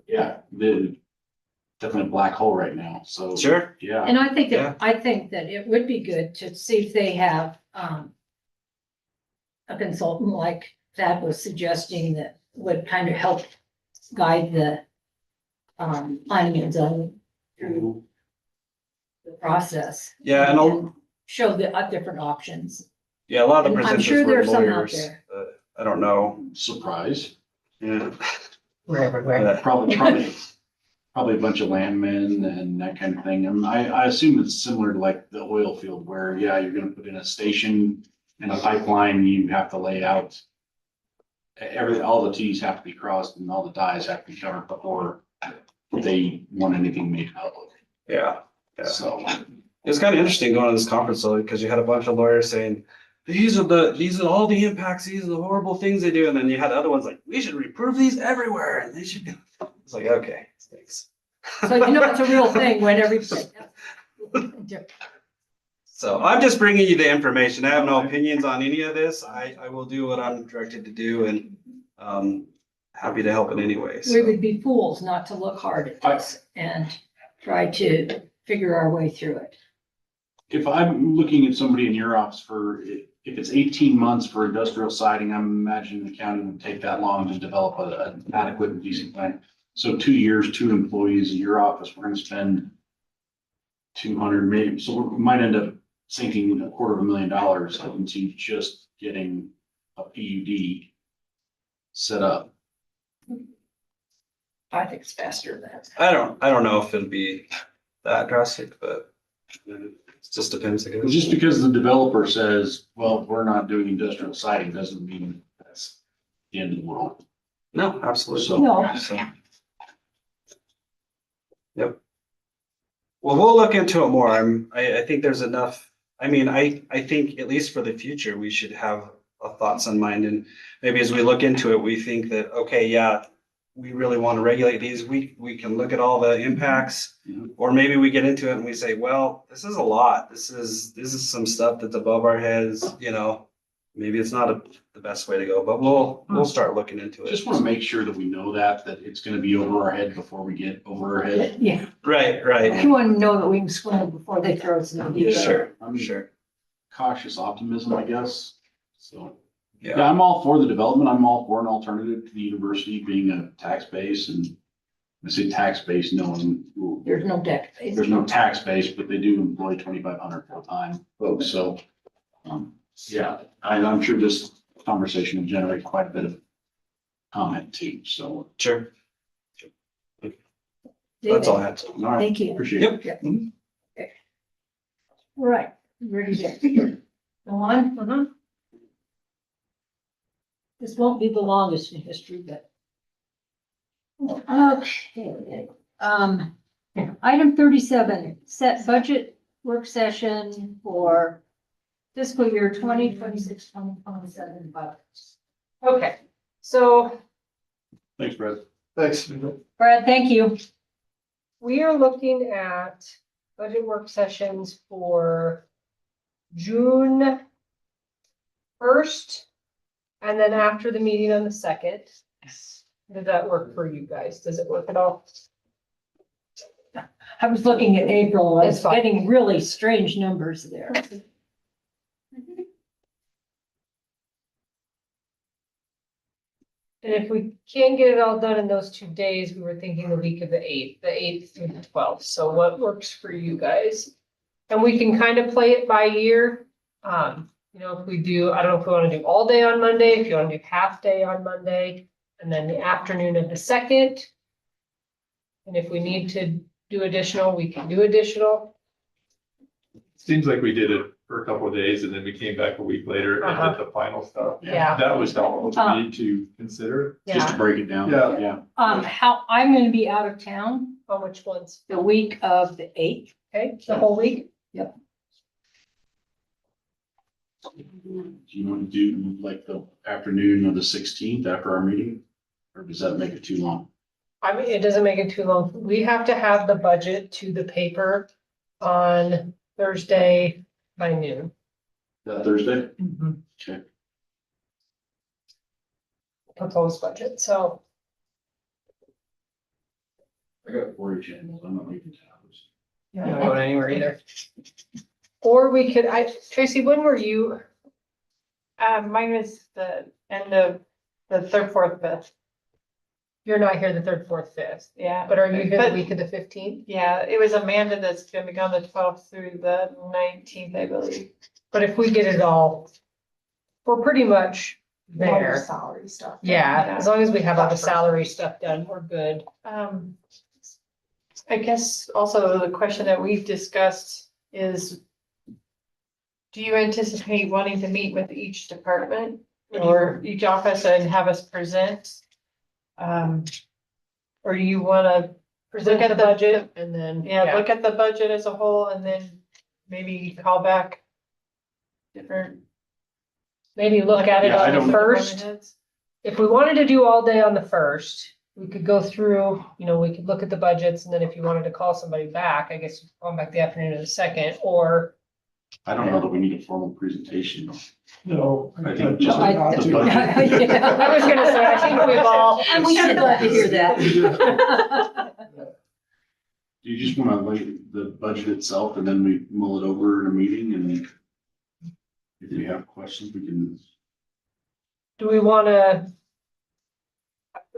Yeah, definitely a black hole right now, so. Sure. Yeah. and I think that it would be good to see if they have, a consultant like Thad was suggesting that would kind of help guide the, planning and zoning through the process. Yeah, and show the different options. yeah, a lot of the And I'm presenters sure were there's some out lawyers. there. I don't know. Surprise. Yeah. We're everywhere. Probably a bunch of landmen and that kind of thing. And I assume it's similar to like the oil field where, yeah, you're gonna put in a station and a pipeline, you have to lay out all the Ts have to be crossed and all the Is have to be covered before they want anything made public. Yeah. So it was kind of interesting going to this conference though, because you had a bunch of lawyers saying, these are all the impacts, these are the horrible things they do. And then you had other ones like, we should reprove these everywhere. And they should be, it's like, okay, thanks. So you know, it's a real thing when everybody. So I'm just bringing you the information. I have no opinions on any of this. I will do what I'm directed to do, and happy to help in any way. We So. would be fools not to look hard at this and try to figure our way through it. if I'm looking at somebody in your office if it's 18 months for industrial siding, I'm imagining the county would take that long to develop an adequate and decent plan. So 2 years, 2 employees in your office, we're gonna spend 200 maybe, so we might end up sinking $250,000 into just getting a PUD set up. I think it's faster than that. I don't know if it'll be that drastic, but it just depends, I guess. Just because the developer says, well, we're not doing industrial siding doesn't mean that's the end of the world. No, absolutely. So- No. Yep. Well, we'll look into it more. I think there's enough. I mean, I think at least for the future, we should have thoughts in mind, and maybe as we look into it, we think that, okay, yeah, we really want to regulate these. We can look at all the impacts, or maybe we get into it and we say, well, this is a lot. This is some stuff that's above our heads, you know, maybe it's not the best way to go, but we'll start looking into it. Just want to make sure that we know that it's going to be over our head before we get over our head. Yeah. Right. You want to know that we can swim before they throw us in the deep end. Sure, I'm sure. Cautious optimism, I guess. So, yeah, I'm all for the development. I'm all for an alternative to the university being a tax base, and I say tax base knowing There's no deck. there's no tax base, but they do employ 2,500 full-time folks. So, yeah, I'm sure this conversation will generate quite a bit of comment too. So, sure. That's all I had. All right. Thank you. Appreciate it. Yep. Okay. All right, ready to go on? This won't be the longest in history, but. Okay, item 37, set budget work session for fiscal year 2026-2027 budgets. Okay, so Thanks, Brad. Thanks. Brad, thank you. We are looking at budget work sessions for June 1st. And then after the meeting on the 2nd. Does that work for you guys? Does it work at all? I was looking at April, I was It's fine. getting really strange numbers there. And if we can get it all done in those 2 days, we were thinking the week of the 8th through the 12th. So what works for you guys? And we can kind of play it by ear. If we do, I don't know if we want to do all day on Monday, if you want to do half day on Monday, and then the afternoon of the 2nd. And if we need to do additional, we can do additional. Seems like we did it for a couple of days and then we came back a week later and did the final stuff. Yeah. That was helpful to me to consider. Just to break it down. Yeah. How, I'm gonna be out of town On which ones? the week of the 8th. Okay, the whole week? Yep. Do you want to do like the afternoon of the 16th after our meeting? Or does that make it too long? I mean, it doesn't make it too long. We have to have the budget to the paper on Thursday by noon. That Thursday? Okay. Proposed budget, so. I got 40 channels. I'm not leaving towers. I'm not going anywhere either. Or we could, Tracy, when were you? Mine was the end of the 3rd, 4th, 5th. You're not here the 3rd, 4th, 5th. Yeah. But are you here the But- week of the 15th? Yeah, it was Amanda that's gonna be gone the 12th through the 19th, I believe. But if we get it all, we're pretty much All your there. salary stuff. Yeah, as long as we have all the salary stuff done, we're good. I guess also the question that we've discussed is, do you anticipate wanting to meet with each department or each office and have us present? Or do you wanna Present at the the- budget and then. yeah, look at the budget as a whole and then maybe call back different. Maybe look at it Yeah, I on the don't- first. If we wanted to do all day on the first, we could go through, we could look at the budgets, and then if you wanted to call somebody back, I guess you call them back the afternoon of the 2nd, or. I don't know that we need a formal presentation. No. I think just I- the budget. Yeah. I was gonna say, I think we've all. I'm kind of glad to hear that. Do you just want to lay the budget itself and then we mull it over in a meeting and if we have questions, we can. Do we wanna?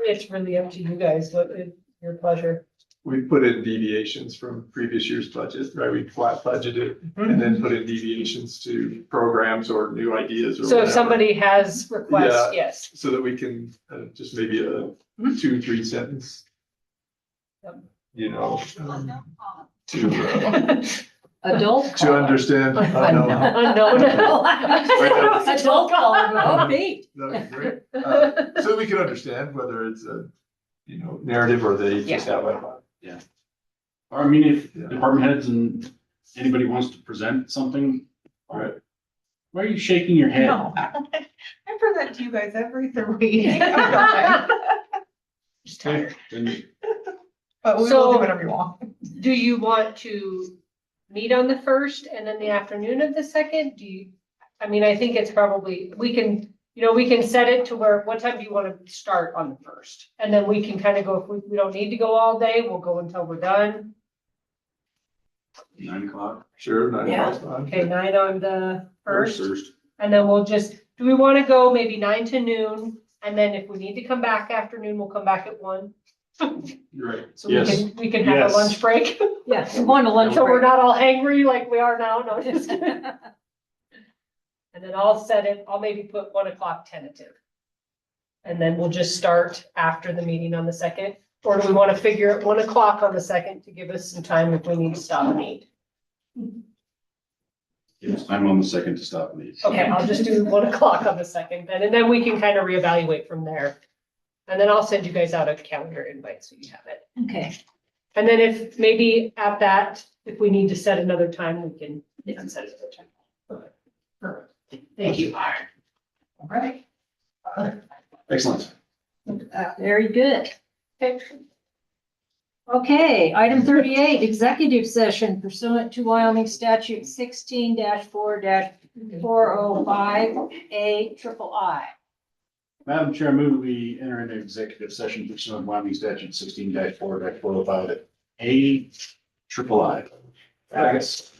It's really up to you guys, what is your pleasure? We put in deviations from previous year's budget, right? We flat budgeted and then put in deviations to programs or new ideas or So if whatever. somebody has requests, yes. So that we can just maybe a 2-3 sentence. Yep. Adult. To understand. unknown. Unknown. Adult call, oh, Pete. That'd be great. So we can understand whether it's a, narrative or they just have a. Yeah. Or I mean, if department heads and anybody wants to present something, Right. why are you shaking your head? No. I present to you guys every 3 weeks. Just tired. Then But we will So- do whatever you want. Do you want to meet on the 1st and then the afternoon of the 2nd? I think it's probably, we can set it to where, what time do you want to start on the 1st? And then we can kind of go, if we don't need to go all day, we'll go until we're done. 9 o'clock. Sure, 9 Yeah. o'clock's fine. Okay, 9 on the 1st. First. And then we'll just, do we want to go maybe 9 to noon? And then if we need to come back afternoon, we'll come back at 1. You're right. So we Yes. can have a Yes. lunch break. Yeah, we want a lunch So we're break. not all hangry like we are now, no, just kidding. And then I'll maybe put 1 o'clock tentative. And then we'll just start after the meeting on the 2nd. Or do we want to figure at 1 o'clock on the 2nd to give us some time if we need to stop and eat? Yes, I'm on the 2nd to stop me. Okay, I'll just do 1 o'clock on the 2nd then, and then we can kind of reevaluate from there. And then I'll send you guys out a calendar invite so you have it. Okay. And then if maybe at that, if we need to set another time, we can set another time. Okay. Perfect. Thank you. All right. Excellent. Very good. Okay. Okay, item 38, executive session pursuant to Wyoming statute 16-4-405A triple I. Madam Chair, I move we enter into executive session pursuant to Wyoming statute 16-4-405 A triple I. Yes.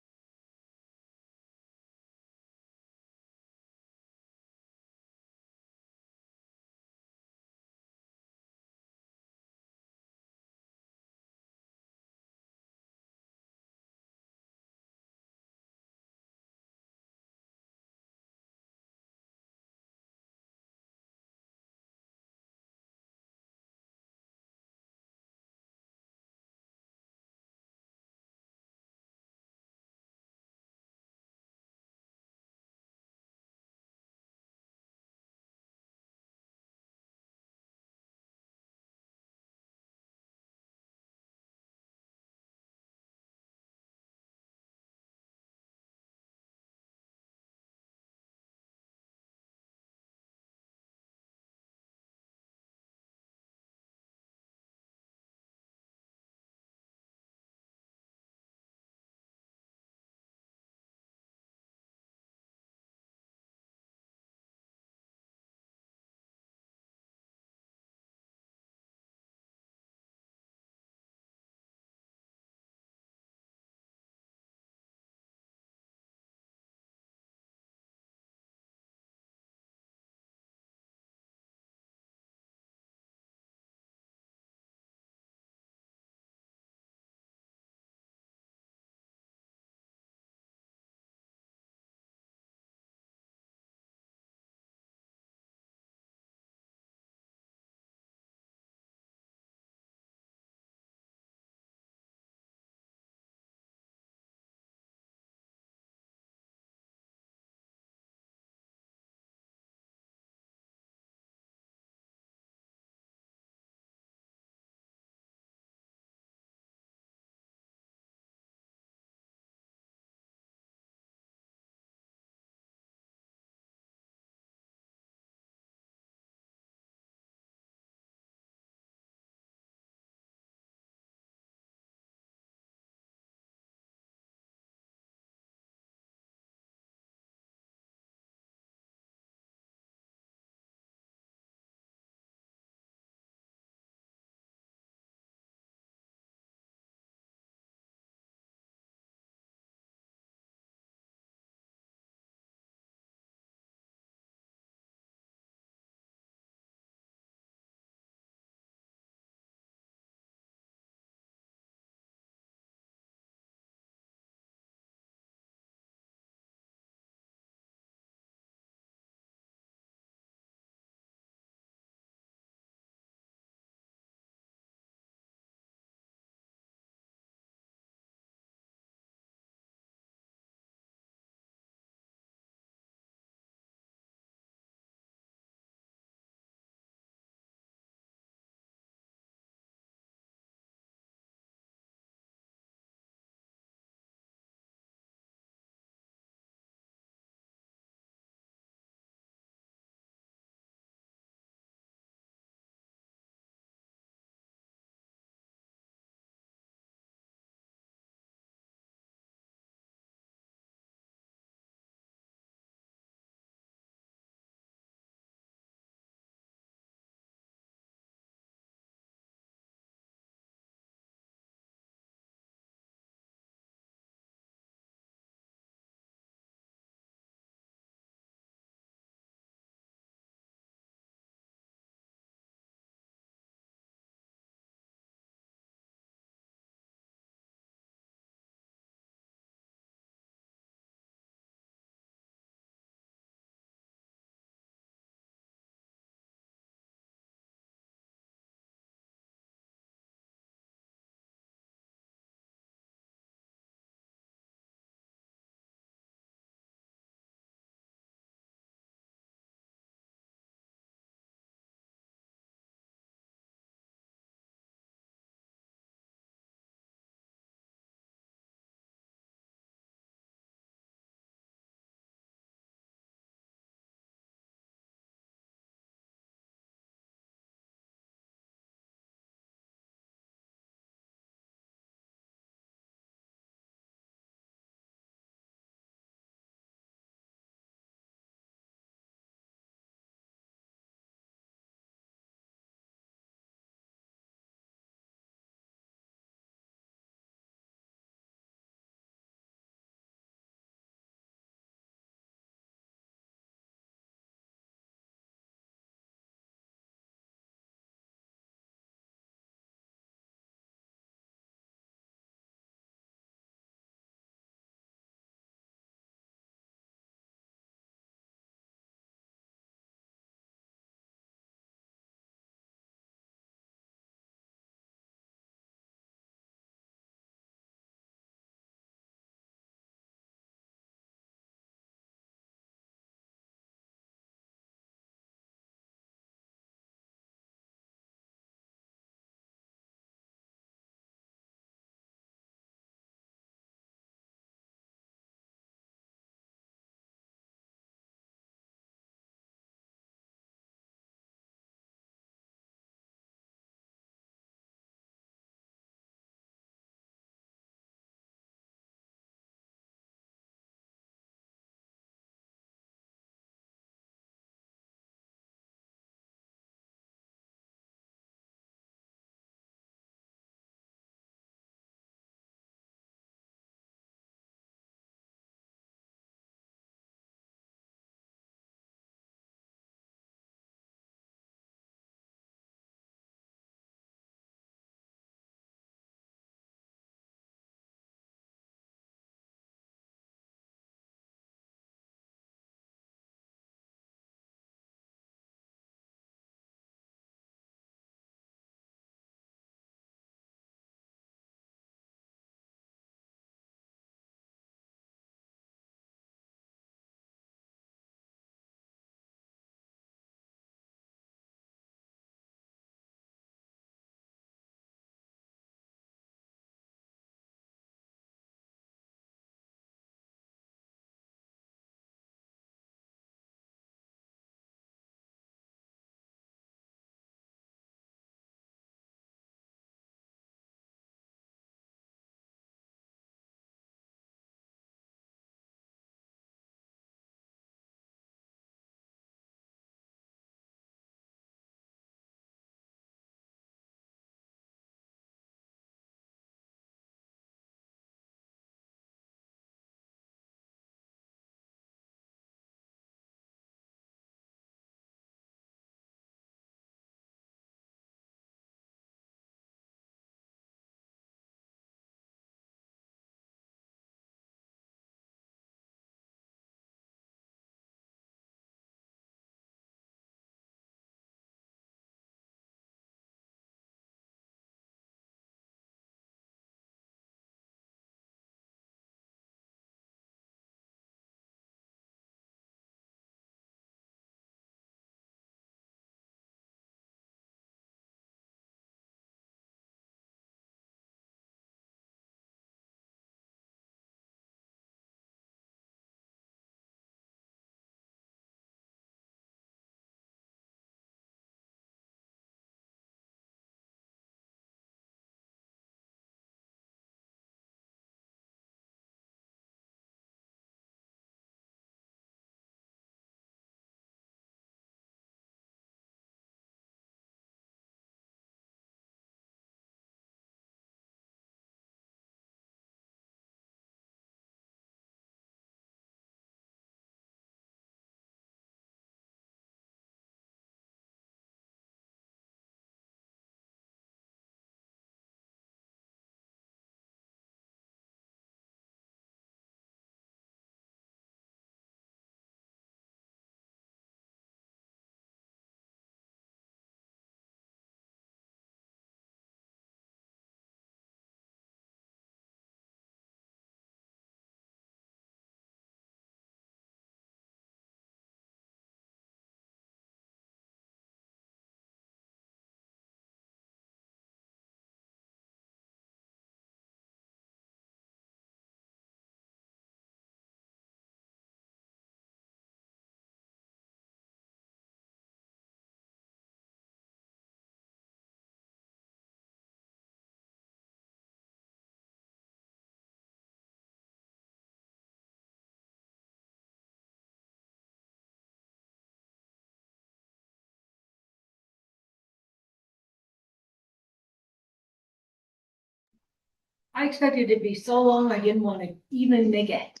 I expected it to be so long, I didn't want to even make it.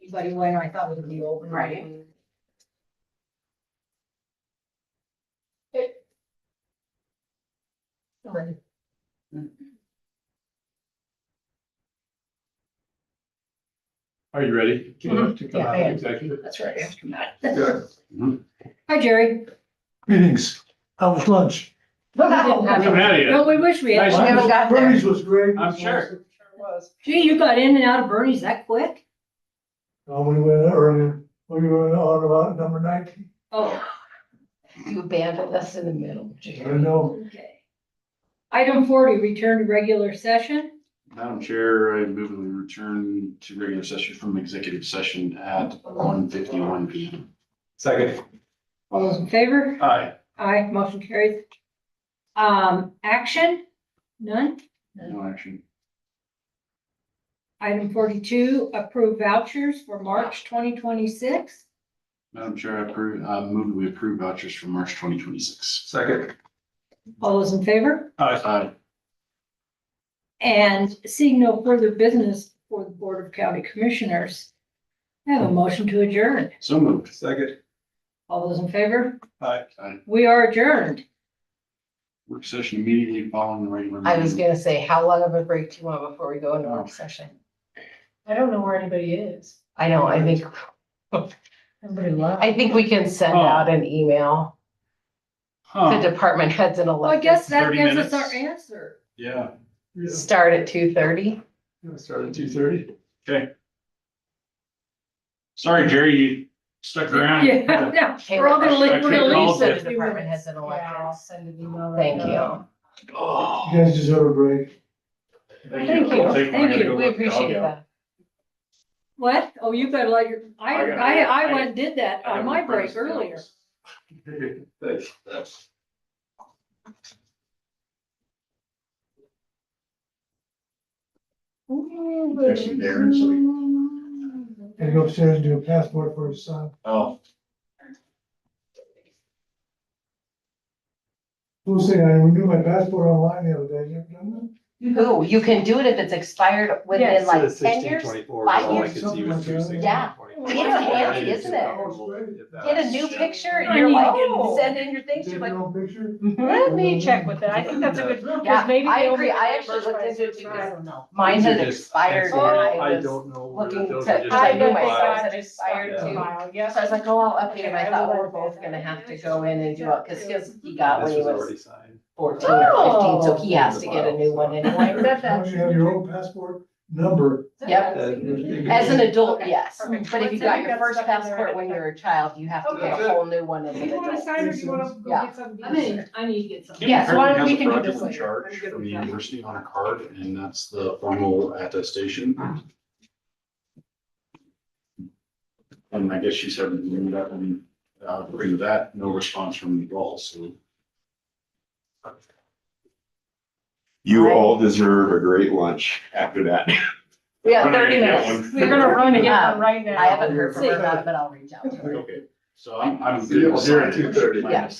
Anybody when I thought it would be open. Right. Sorry. Are you ready? Mhm. To come Yeah, out I of am. executive? That's right, after that. Good. Hi, Jerry. Greetings. How was lunch? We didn't have Haven't had it yet. No, we wish we had. Nice. We haven't got there. Bernie's was great. I'm sure. Gee, you got in and out of Bernie's that quick? We went earlier. We were on about number 19. Oh, You abandoned us in the middle. I know. okay. Item 40, return to regular session. Madam Chair, I move that we return to regular session from executive session at 1:51 PM. Second. All those in favor? Aye. Aye, motion carries. Action? None? No action. Item 42, approve vouchers for March 2026. Madam Chair, move that we approve vouchers for March 2026. Second. All those in favor? Aye. And seeing no further business for the Board of County Commissioners, I have a motion to adjourn. So moved. Second. All those in favor? Aye. We are adjourned. Work session immediately following the regular. I was meeting. gonna say, how long of a break do you want before we go into work session? I don't know where anybody is. I know, I think, Everybody left. I think we can send out an email to Huh, department heads and Well, I guess elected. that 30 gives us minutes. our answer. yeah, Start at 2:30. Start at 2:30. okay. Sorry, Jerry, you stuck around. Yeah, no, we're all gonna leave, we're gonna I leave. couldn't in a few Department minutes. heads and Yeah, I'll elected. send an email right Thank now. you. Oh, You guys deserve a break. Thank you. I'll take mine. I Thank gotta you. go We let the dog appreciate out. that. What? Oh, you better let your, I gotta- I went and did that I on have my no break friends earlier. else. Thanks. Texting Darren, so he- Had to go upstairs and do a passport for his son. Oh, Who's saying I renewed my passport online the other day? You ever done that? Who, you can do it if it's expired within Yes. like Says 10 years? 1624, 5 but all I years? could see was through Yeah. 1624. It's handy, isn't it? Get a new picture and you're like, send in your things, Take you're like, your own picture? Let me check with that. I think that's a good, yeah, because maybe I they agree, only I actually reimburse looked by a into it certain too, amount. because mine had expired and I I was don't know. where looking those to, are because just I I knew bet my they son's got had it expired stuck in too. the file. Yes. So I was like, oh, I'll update him, I Okay, thought, I will we're let both that gonna know. have to go in and do it, because his, he got when This he was was already signed. 14 or 15, so he has to get a new one anyway. Bet Why don't you have your own passport number? Yep, as an adult, yes, Perfect. but if you Let's got say your you first got stuck in there. passport when you're a child, you have to get Okay. a whole new one as Do an you want to adult. sign or do you want to go Yeah. get something? I need to get some. Yeah, so why don't we can do Fraudulent this later. charge I'm good from with the that. university on a card, and that's the formal attestation. And I guess she said, that, and, bring that, no response from the all, so. You all deserve a great lunch after that. We got We're gonna 30 get minutes. We're gonna run and get Um, one right now. I haven't heard from her about it, but I'll reach out to her. Okay, so I'm See you good. all here at 2:30. Yeah.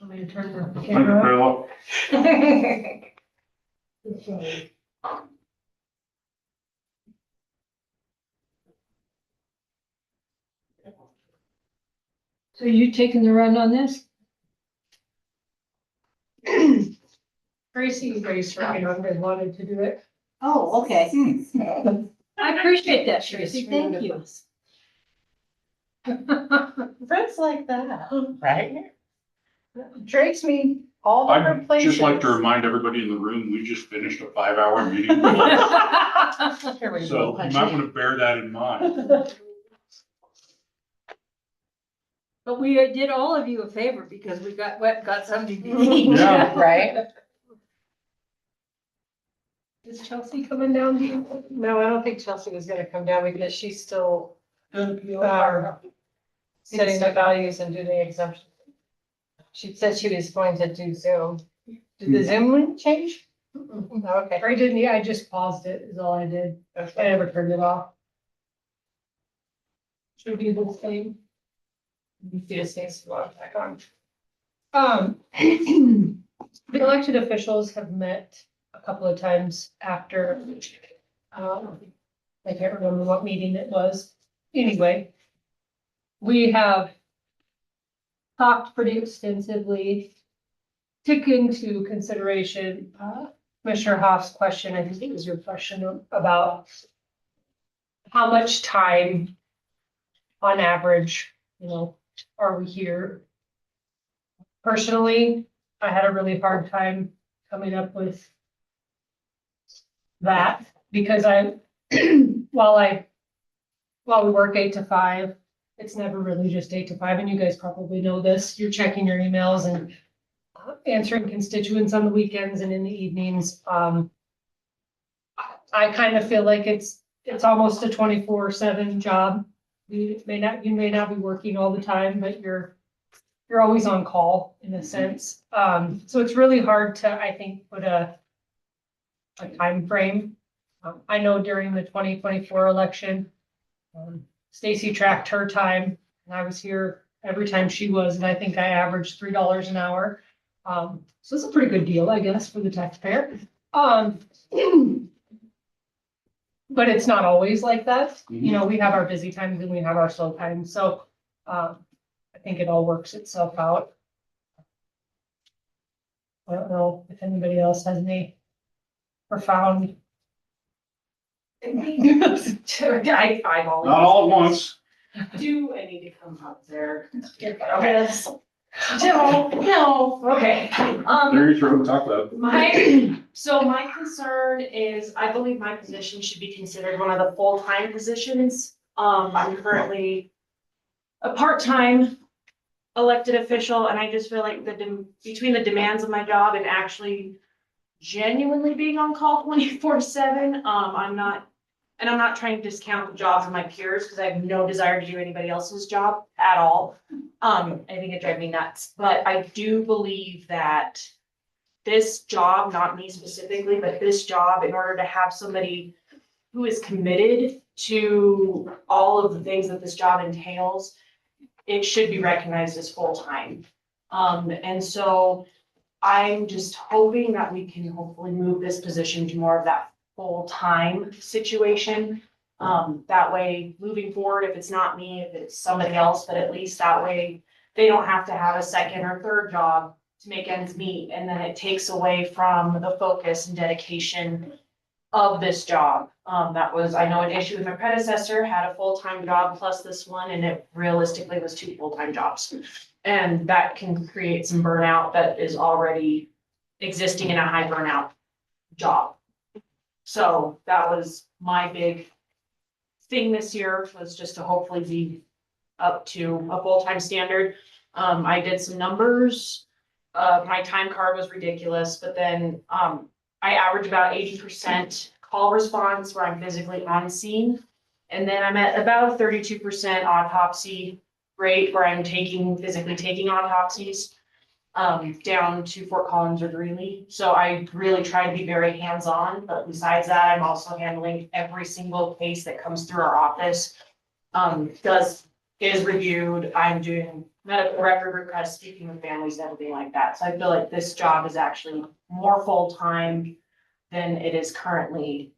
Want me to turn the camera on? So you taking the run on this? Tracy raised her hand and wanted to do it. Oh, okay. I appreciate that, Tracy. Thank you. Friends like that, right? Drake's me all different I'd places. just like to remind everybody in the room, we just finished a 5-hour meeting. Here we So go. you might want to bear that in mind. But we did all of you a favor because we got something to eat. Yeah. Right? Is Chelsea coming down to you? No, I don't think Chelsea was gonna come down because she's still setting the values and doing the exemption. She said she was going to do Zoom. Did the Zoom link change? Okay. I didn't, I just paused it is all I did. I never turned it off. Should be the same. You just needs to log back on. The elected officials have met a couple of times after, I can't remember what meeting it was. Anyway, we have talked pretty extensively, took into consideration, Commissioner Hoff's question, I think it was your question about how much time on average, are we here? Personally, I had a really hard time coming up with that because while we work 8 to 5, it's never really just 8 to 5, and you guys probably know this. You're checking your emails and answering constituents on the weekends and in the evenings. I kind of feel like it's almost a 24/7 job. You may not be working all the time, but you're always on call in a sense. So it's really hard to, I think, put a time frame. I know during the 2024 election, Stacy tracked her time and I was here every time she was, and I think I averaged $3 an hour. So it's a pretty good deal, I guess, for the taxpayer. But it's not always like that. We have our busy times and we have our slow times. So, I think it all works itself out. I don't know if anybody else has any profound. Not all at once. Do I need to come up there? Yes. No, okay. There you throw, talk about. So my concern is, I believe my position should be considered one of the full-time positions. I'm currently a part-time elected official, and I just feel like between the demands of my job and actually genuinely being on call 24/7, I'm not trying to discount the jobs of my peers because I have no desire to do anybody else's job at all. I think it drives me nuts, but I do believe that this job, not me specifically, but this job, in order to have somebody who is committed to all of the things that this job entails, it should be recognized as full-time. And so I'm just hoping that we can hopefully move this position to more of that full-time situation. That way, moving forward, if it's not me, if it's somebody else, but at least that way, they don't have to have a second or third job to make ends meet. And then it takes away from the focus and dedication of this job. That was, I know, an issue with my predecessor, had a full-time job plus this one, and it realistically was 2 full-time jobs. And that can create some burnout that is already existing in a high burnout job. So that was my big thing this year, was just to hopefully be up to a full-time standard. I did some numbers. My time card was ridiculous, but then I average about 80% call response where I'm physically on scene. And then I'm at about a 32% autopsy rate where I'm physically taking autopsies. down to Fort Collins or Greeley. So I really try to be very hands-on, but besides that, I'm also handling every single case that comes through our office. Is reviewed, I'm doing medical record requests, speaking with families, everything like that. So I feel like this job is actually more full-time than it is currently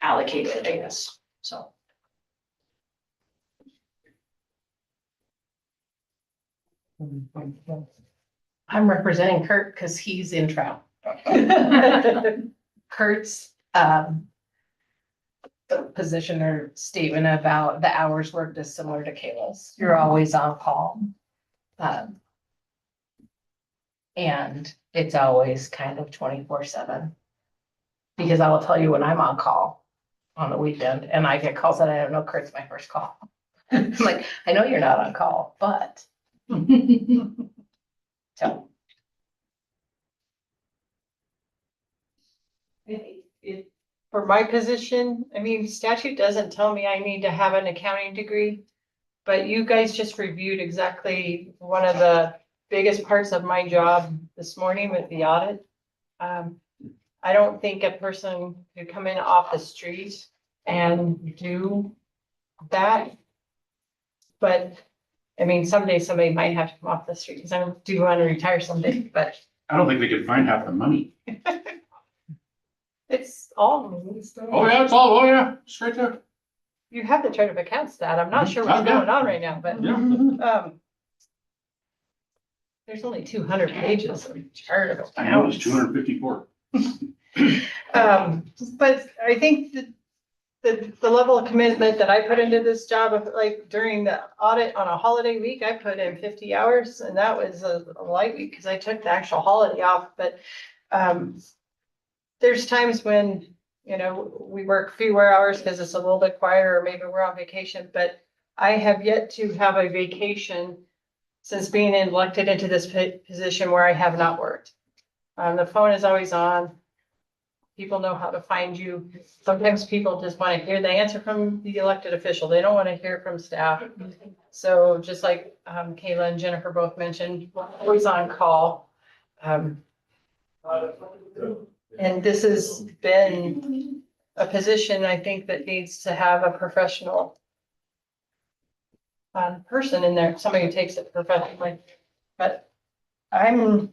allocated, I guess, so. I'm representing Kurt because he's in trial. Kurt's position or statement about the hours worked is similar to Kayla's. You're always on call. And it's always kind of 24/7. Because I will tell you when I'm on call on the weekend and I get calls that I don't know, Kurt's my first call. I'm like, I know you're not on call, but. So. For my position, I mean, statute doesn't tell me I need to have an accounting degree. But you guys just reviewed exactly one of the biggest parts of my job this morning with the audit. I don't think a person could come in off the street and do that. But, I mean, someday somebody might have to come off the street because I do want to retire someday, but I don't think they could find half the money. it's all me. So. Oh, yeah, it's all, oh, yeah, straight there. You have the chart of accounts stat. I'm not sure what's going on right now, but, there's only 200 pages of chart of accounts. I know it's 254. But I think that the level of commitment that I put into this job of like during the audit on a holiday week, I put in 50 hours and that was a light week because I took the actual holiday off. But there's times when, you know, we work fewer hours because it's a little bit quieter or maybe we're on vacation, but I have yet to have a vacation since being elected into this position where I have not worked. The phone is always on. People know how to find you. Sometimes people just want to hear the answer from the elected official. They don't want to hear from staff. So just like Kayla and Jennifer both mentioned, always on call. And this has been a position I think that needs to have a professional person in there, somebody who takes it professionally. But I'm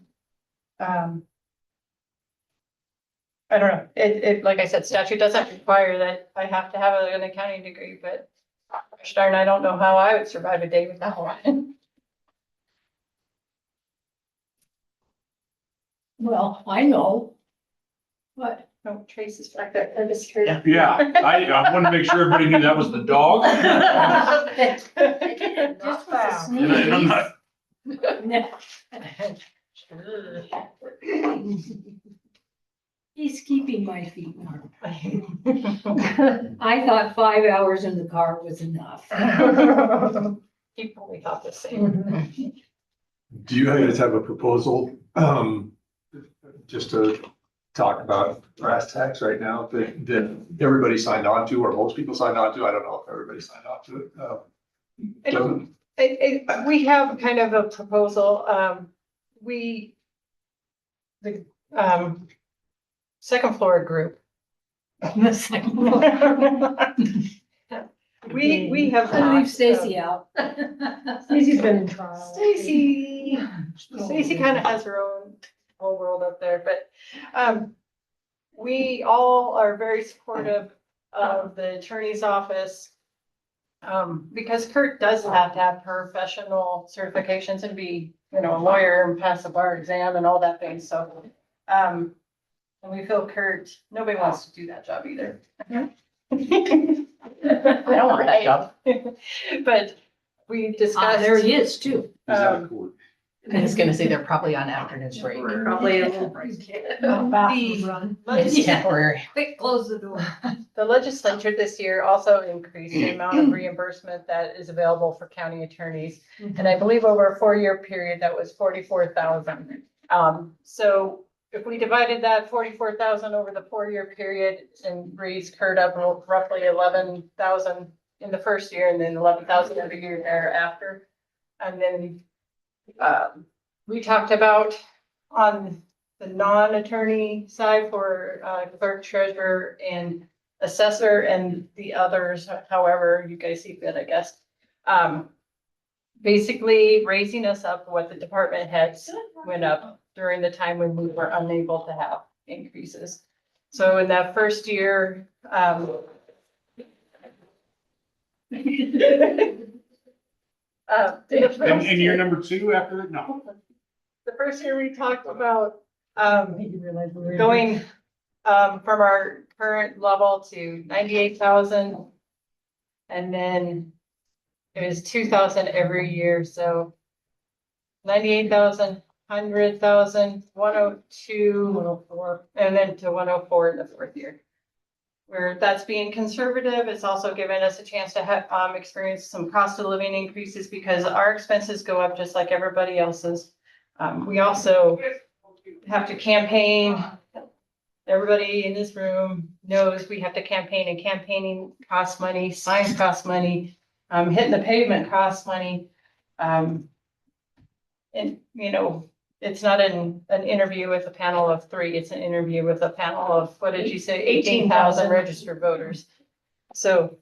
I don't know. It, like I said, statute doesn't require that I have to have an accounting degree, but gosh darn, I don't know how I would survive a day without one. Well, I know. What? No, Tracy's back there. I'm just curious. Yeah, I wanted to make sure everybody knew that was the dog. Just was a sneeze. And I'm not- He's keeping my feet warm. I thought 5 hours in the car was enough. He probably thought the same. Do you guys have a proposal, just to talk about brass tacks right now that everybody signed on to, or most people signed on to? I don't know if everybody signed on to it. We have kind of a proposal. The second floor group. The second floor. We have. I'll leave Stacy out. Stacy's been in trial. Stacy kind of has her own whole world up there, but we all are very supportive of the attorney's office. Because Kurt does have to have professional certifications and be, you know, a lawyer and pass the bar exam and all that thing, so. And we feel Kurt, nobody wants to do that job either. I don't want that job. But we discussed. There he is too. I was gonna say they're probably on afternoon break. Probably a little break. Yeah, we're. Quick, close the door. The legislature this year also increased the amount of reimbursement that is available for county attorneys. And I believe over a 4-year period, that was 44,000. So if we divided that 44,000 over the 4-year period and raised Kurt up roughly 11,000 in the first year and then 11,000 every year thereafter. And then we talked about on the non-attorney side for clerk, treasurer, and assessor, and the others, however you guys see fit, I guess. Basically raising us up what the department heads went up during the time when we were unable to have increases. So in that first year, And you're number two after, no. the first year we talked about, going, from our current level to 98,000. And then it was 2,000 every year, so 98,000, 100,000, 102, 104, and then to 104 in the fourth year. Where that's being conservative, it's also given us a chance to have, experience some cost of living increases because our expenses go up just like everybody else's. We also have to campaign. Everybody in this room knows we have to campaign, and campaigning costs money, signs cost money, hitting the pavement costs money. And, you know, it's not an interview with a panel of 3, it's an interview with a panel of, what did you say, 18,000 registered voters. So,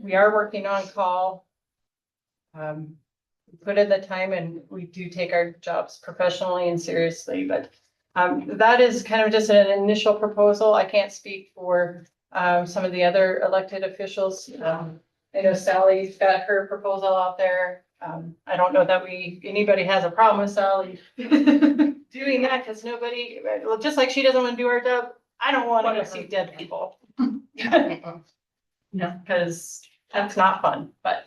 we are working on call. We put in the time and we do take our jobs professionally and seriously, but that is kind of just an initial proposal. I can't speak for some of the other elected officials. I know Sally's got her proposal out there. I don't know that anybody has a problem with Sally doing that, because nobody, well, just like she doesn't want to do her job, I don't want to go see dead people. No, because that's not fun, but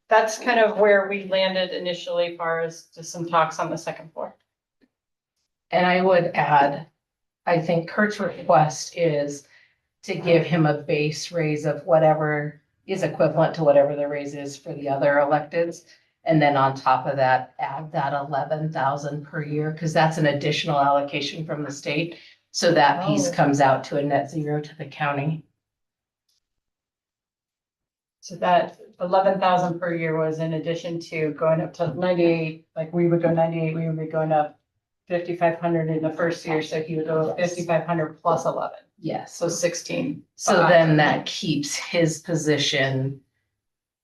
that's kind of where we landed initially, as far as just some talks on the second floor. And I would add, I think Kurt's request is to give him a base raise of whatever is equivalent to whatever the raise is for the other electeds. And then on top of that, add that 11,000 per year, because that's an additional allocation from the state. So that piece comes out to a net zero to the county. So that 11,000 per year was in addition to going up to 98, like we would go 98, we would be going up 5,500 in the first year, so he would go 5,500 plus 11. Yes. So 16. So then that keeps his position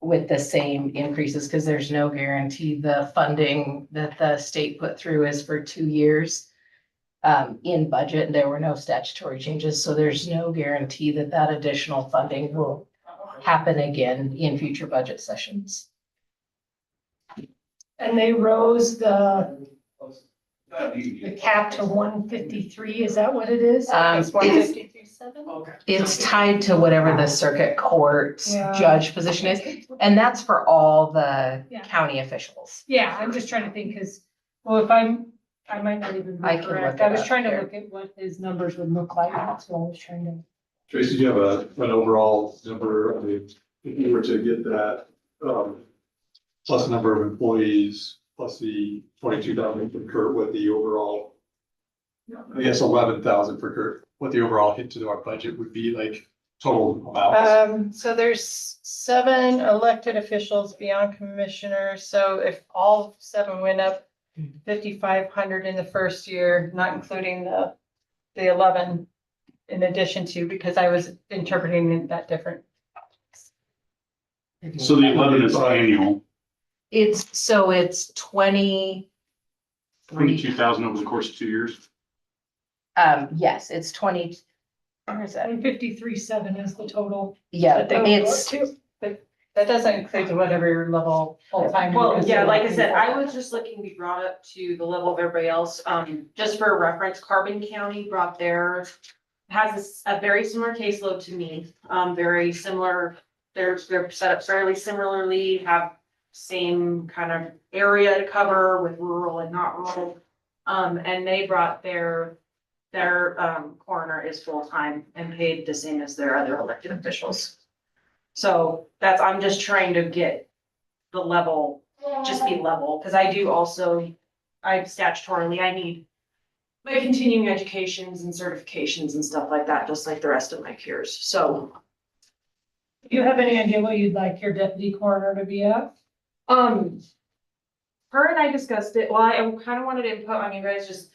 with the same increases, because there's no guarantee the funding that the state put through is for 2 years. In budget, there were no statutory changes, so there's no guarantee that that additional funding will happen again in future budget sessions. And they rose the cap to 153, is that what it is? It's 153.7. Okay. It's tied to whatever the circuit court Yeah. judge position is, and that's for all the Yeah. county officials. Yeah, I'm just trying to think, because, well, if I might not even be I can correct. look I it was up trying to here. look at what his numbers would look like, that's what I was trying to. Tracy, do you have an overall number? I mean, if you were to get that, plus the number of employees, plus the 22,000 for Kurt, what the overall, I guess 11,000 for Kurt, what the overall hit to our budget would be, like total amount? So there's 7 elected officials beyond commissioners, so if all 7 went up 5,500 in the first year, not including the 11 in addition to, because I was interpreting that different. So the 11 is annual, It's 20. 22,000 over the course of 2 years. Yes, it's 20. Where is that? 153.7 is the total. Yeah, that they would go it's, to. But that doesn't include whatever level full-time. Well, yeah, like I said, I was just looking to be brought up to the level of everybody else. Just for reference, Carbon County brought has a very similar caseload to me. Very similar, they're set up fairly similarly, have same kind of area to cover with rural and not rural. And they brought their coroner is full-time and paid the same as their other elected officials. So I'm just trying to get the level, just be level, because I do also, statutorily, I need my continuing educations and certifications and stuff like that, just like the rest of my peers, so. Do you have any idea what you'd like your deputy coroner to be at? her and I discussed it. Well, I kind of wanted input on you guys, just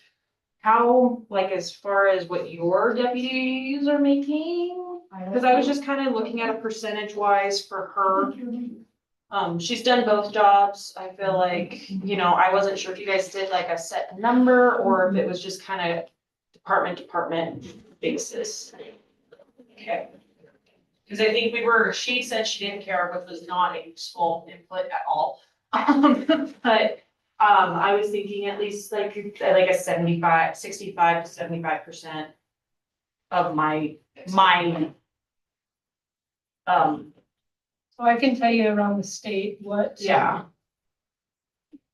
how, like, as far as what your deputies are making. Cause I was just kind of looking at a percentage wise for her. She's done both jobs. I feel like, you know, I wasn't sure if you guys did like a set number or if it was just kind of department basis. Okay. Cause I think she said she didn't care, which was not a useful input at all. But, I was thinking at least like a 65 to 75% of my. So I can tell you around the state what. Yeah.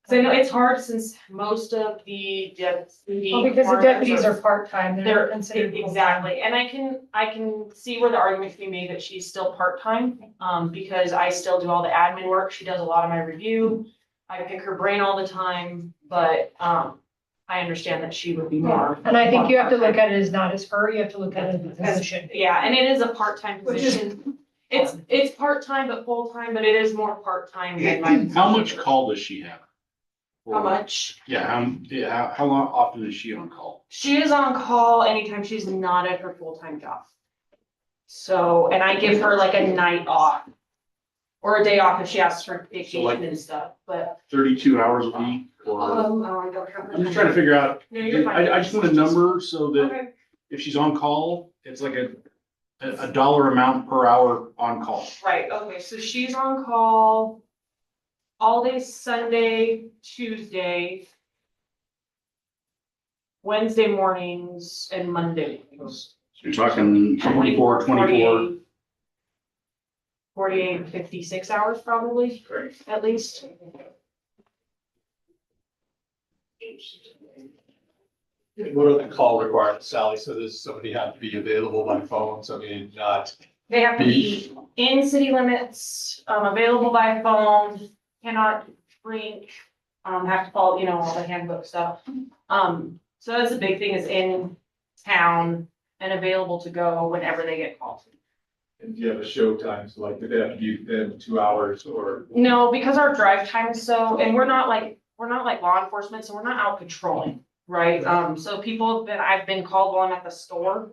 Cause I know it's hard since most of the Well, because the deputies are part-time, they're they're considered. full-time. exactly, and I can see where the argument can be made that she's still part-time, because I still do all the admin work, she does a lot of my review. I pick her brain all the time, but, I understand that she would be more. And I think you have to look at it as not as her, you have to look at it as a position. Yeah, and it is a part-time Which is- position. It's part-time but full-time, but it is more part-time than my. How much call does she have? How much? Yeah, how long, often is she on call? She is on call anytime she's not at her full-time job. So, and I give her like a night off. Or a day off if she asks for vacation and stuff, but. 32 hours a week or? I don't have. I'm just trying to figure out, No, you're fine. I just want a number so that Okay. if she's on call, it's like a dollar amount per hour on call. Right, okay, so she's on call all day Sunday, Tuesday, Wednesday mornings and Monday. So you're talking 24. 48, 56 hours probably, at least. What are the call requirements, Sally? So does somebody have to be available by phone, somebody not? They have to be in city limits, available by phone, cannot drink, have to follow, you know, all the handbook stuff. So that's the big thing is in town and available to go whenever they get called. If you have a show time, so like, do they have to be within 2 hours or? No, because our drive time is so, and we're not like law enforcement, so we're not out patrolling, right? So I've been called while I'm at the store.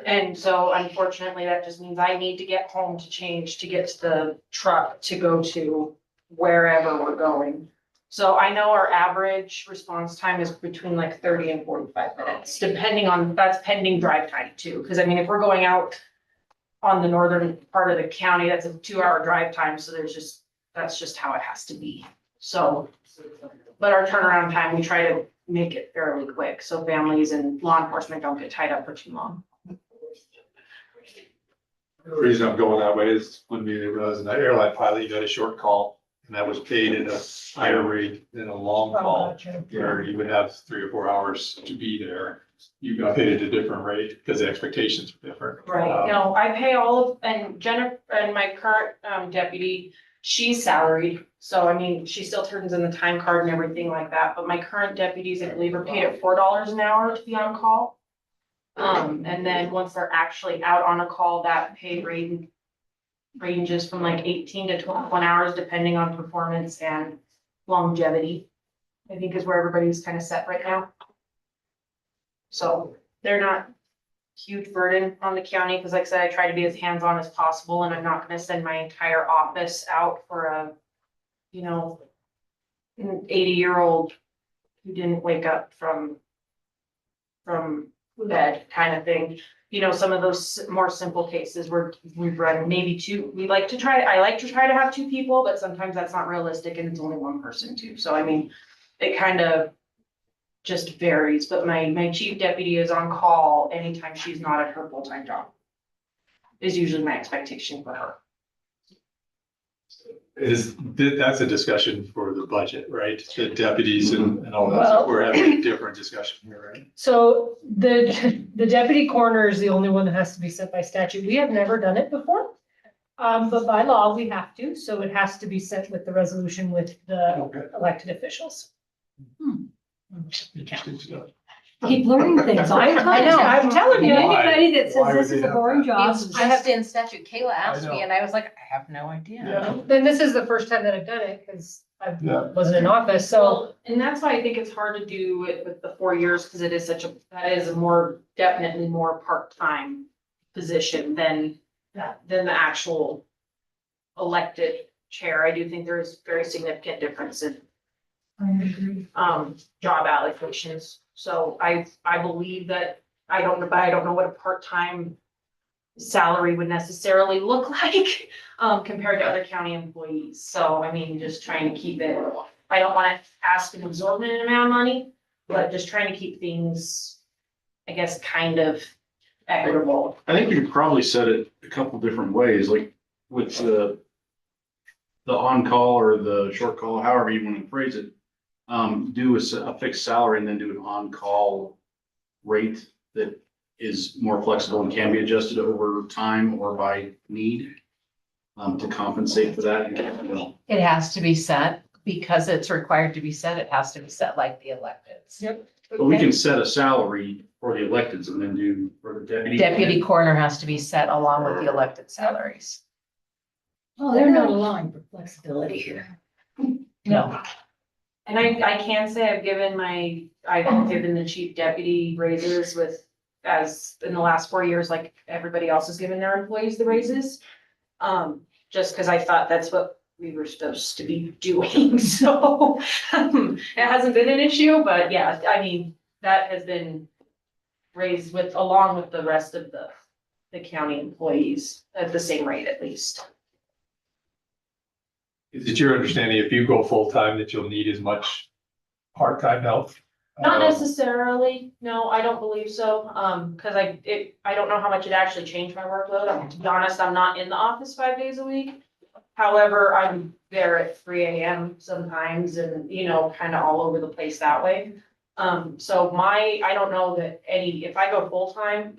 And so unfortunately, that just means I need to get home to change, to get to the truck, to go to wherever we're going. So I know our average response time is between like 30 and 45 minutes, depending on, that's pending drive time too. Cause I mean, if we're going out on the northern part of the county, that's a 2-hour drive time. So that's just how it has to be. So, but our turnaround time, we try to make it fairly quick. So families and law enforcement don't get tied up for too long. The reason I'm going that way is when we was an airline pilot, you got a short call and that was paid at a higher rate than a long call. Where you would have 3 or 4 hours to be there. You got paid at a different rate because the expectations are different. Right, no, I pay all of, and Jennifer and my current deputy, she's salaried. So I mean, she still turns in the time card and everything like that, but my current deputies, I believe, are paid at $4 an hour to be on call. And then once they're actually out on a call, that pay rate ranges from like 18 to 21 hours, depending on performance and longevity. I think is where everybody's kind of set right now. So they're not huge burden on the county, because like I said, I try to be as hands-on as possible, and I'm not gonna send my entire office out for a, you know, an 80-year-old who didn't wake up from bed kind of thing. You know, some of those more simple cases where we've run maybe 2. I like to try to have 2 people, but sometimes that's not realistic and it's only 1 person too. So I mean, it kind of just varies, but my chief deputy is on call anytime she's not at her full-time job. Is usually my expectation for her. That's a discussion for the budget, right? The deputies and all that. Well- We're having a different discussion here, right? So the deputy coroner is the only one that has to be set by statute. We have never done it before. But by law, we have to, so it has to be set with the resolution with the elected officials. Interesting stuff. Keep learning things. I know, I'm telling you. Anybody that Why says would this they is a have boring that? job. It's just in statute. Kayla asked know. me and I was like, I have no idea. Then this is the first time that I've done it, because I Yeah. wasn't in office, so. Well, and that's why I think it's hard to do it with the 4 years, because it is that is a more, definitely more part-time position than the actual elected chair. I do think there is very significant difference in job allocations. So I believe that, I don't know, but I don't know what a part-time salary would necessarily look like compared to other county employees. So I mean, just trying to keep it, I don't want to ask an exorbitant amount of money, but just trying to keep things, I guess, kind of equitable. I think you could probably set it a couple different ways, like with the on-call or the short call, however you want to phrase it. Do a fixed salary and then do an on-call rate that is more flexible and can be adjusted over time or by need, to compensate for that. It has to be set because it's required to be set. It has to be set like the electeds. Yep. But we can set a salary for the electeds and then do for the deputy. Deputy coroner has to be set along with the elected salaries. Oh, they're not allowing for flexibility here. No. And I can say I've given the chief deputy raises as in the last 4 years, like everybody else has given their employees the raises. Just because I thought that's what we were supposed to be doing, so it hasn't been an issue, but yeah, I mean, that has been raised along with the rest of the county employees at the same rate at least. Is it your understanding if you go full-time that you'll need as much part-time help? Not necessarily, no, I don't believe so, because I don't know how much it actually changed my workload. To be honest, I'm not in the office 5 days a week. However, I'm there at 3 AM sometimes and, kind of all over the place that way. So I don't know that if I go full-time,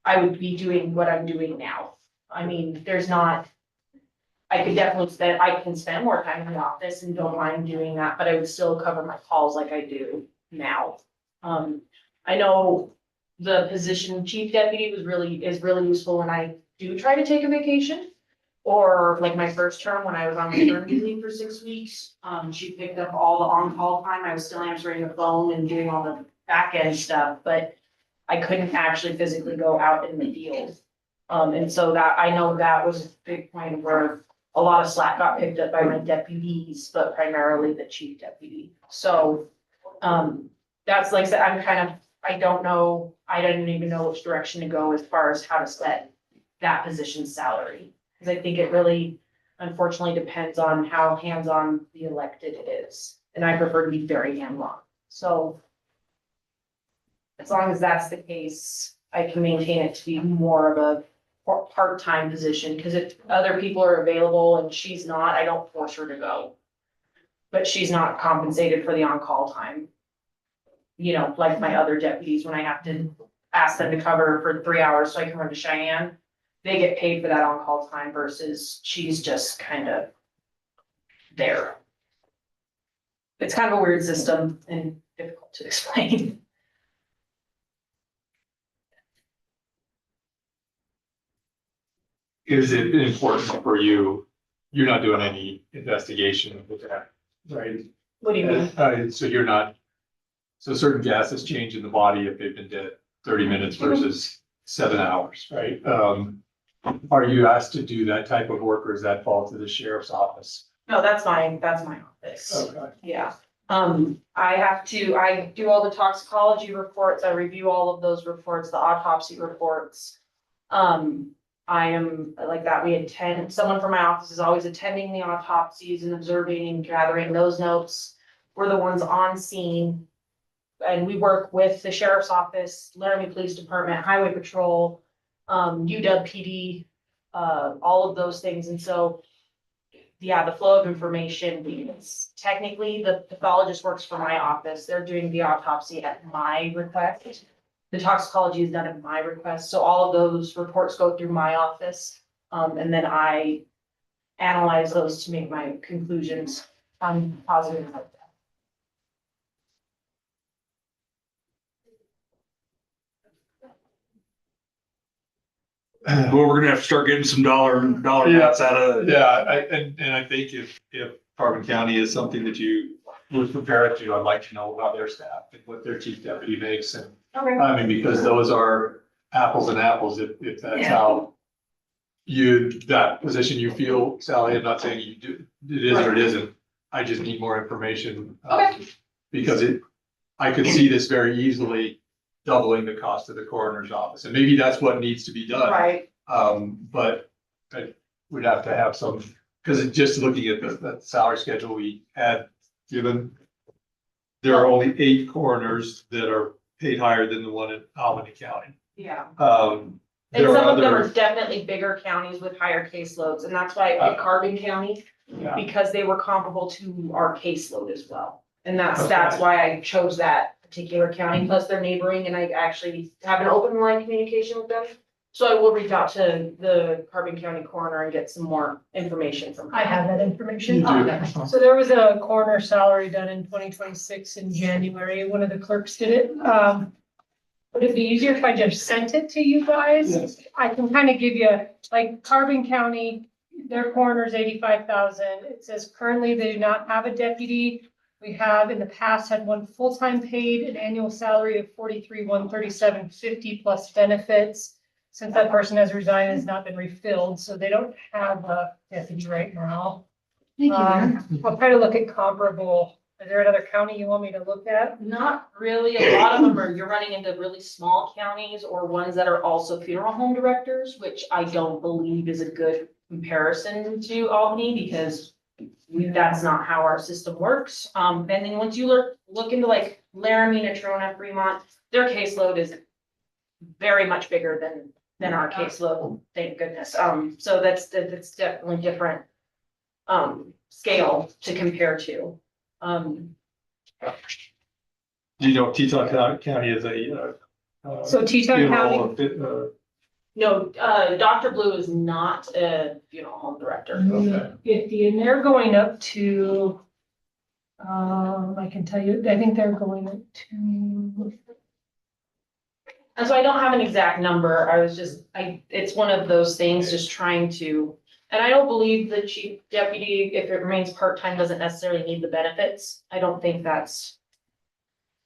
I would be doing what I'm doing now. I mean, I could definitely I can spend more time in the office and don't mind doing that, but I would still cover my calls like I do now. I know the position chief deputy is really useful when I do try to take a vacation. Or like my first term when I was on maternity leave for 6 weeks, she picked up all the on-call time. I was still answering the phone and doing all the back end stuff, but I couldn't actually physically go out in the field. And so I know that was a big point where a lot of slack got picked up by my deputies, but primarily the chief deputy. So, that's like I said, I don't know, I didn't even know which direction to go as far as how to set that position's salary. Because I think it really, unfortunately, depends on how hands-on the elected is. And I prefer to be very hands-on. So, as long as that's the case, I can maintain it to be more of a part-time position, because if other people are available and she's not, I don't force her to go. But she's not compensated for the on-call time. Like my other deputies, when I have to ask them to cover for 3 hours so I can run to Cheyenne, they get paid for that on-call time versus she's just kind of there. It's kind of a weird system and difficult to explain. Is it important for you? You're not doing any investigation with that, right? What do you mean? So certain gases change in the body if they've been dead 30 minutes versus 7 hours, right? Are you asked to do that type of work, or does that fall to the sheriff's office? No, that's my office. Okay. Yeah. I do all the toxicology reports. I review all of those reports, the autopsy reports. I am like that. Someone from my office is always attending the autopsies and observing and gathering those notes. We're the ones on scene. And we work with the sheriff's office, Laramie Police Department, Highway Patrol, UW PD, all of those things. And so, yeah, the flow of information, because technically the pathologist works for my office. They're doing the autopsy at my request. The toxicology is done at my request. So all of those reports go through my office. And then I analyze those to make my conclusions on positive. Well, we're gonna have to start getting some dollar Yeah. amounts out of. Yeah, and I think if Carbon County is something that you would compare it to, I'd like to know about their staff and what their chief deputy makes. And Okay. I mean, because those are apples and apples, if that's Yeah. how that position you feel, Sally, I'm not saying you do, it is or it isn't. I just need more information. Because I could see this very easily doubling the cost of the coroner's office, and maybe that's what needs to be done. Right. But we'd have to have some, because just looking at the salary schedule we had given, there are only 8 coroners that are paid higher than the one in Albany County. Yeah. Um, And there some are of them other, are definitely bigger counties with higher caseloads, and that's why I picked Carbon County, yeah, because they were comparable to our caseload as well. And that's Okay. why I chose that particular county, plus they're neighboring, and I actually have an open line communication with them. So I will reach out to the Carbon County coroner and get some more information from her. I have that information. You do. Okay. So there was a coroner salary done in 2026 in January. One of the clerks did it. Would it be easier if I just sent it to you guys? Yes. I can kind of give you, like Carbon County, their coroner's 85,000. It says currently they do not have a deputy. We have in the past had one full-time paid, an annual salary of 43,137.50 plus benefits. Since that person has resigned, and has not been refilled, so they don't have a deputy right now. Thank you, Mayor. I'll try to look at comparable. Is there another county you want me to look at? Not really. A lot of them are, you're running into really small counties or ones that are also funeral home directors, which I don't believe is a good comparison to Albany, because that's not how our system works. And then once you look into like Laramie, Natrona, Fremont, their caseload is very much bigger than our caseload, thank goodness. So that's definitely different scale to compare to. do you know Teton County is a So Teton County, funeral, No, Dr. Blue is not a funeral home director. okay. 50, and they're going up to, I can tell you, I think they're going up to, And so I don't have an exact number. I was just, it's one of those things, just trying to, and I don't believe the chief deputy, if it remains part-time, doesn't necessarily need the benefits. I don't think that's,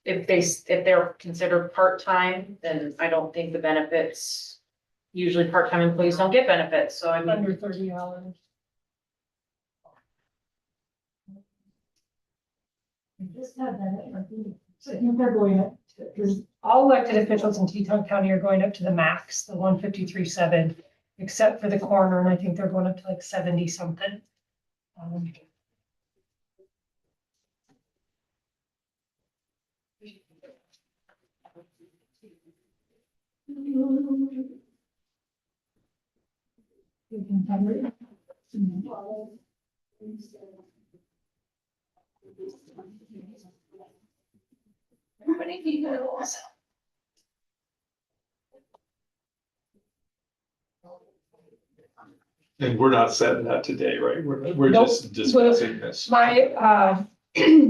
if they're considered part-time, then I don't think the benefits, usually part-time employees don't get benefits, so I mean. under 30 hours. I just had that, I think they're going up to, because all elected officials in Teton County are going up to the max, the 153.7, except for the coroner, and I think they're going up to like 70 something. Everybody details. And we're not setting that today, right? We're Nope. just discussing this. My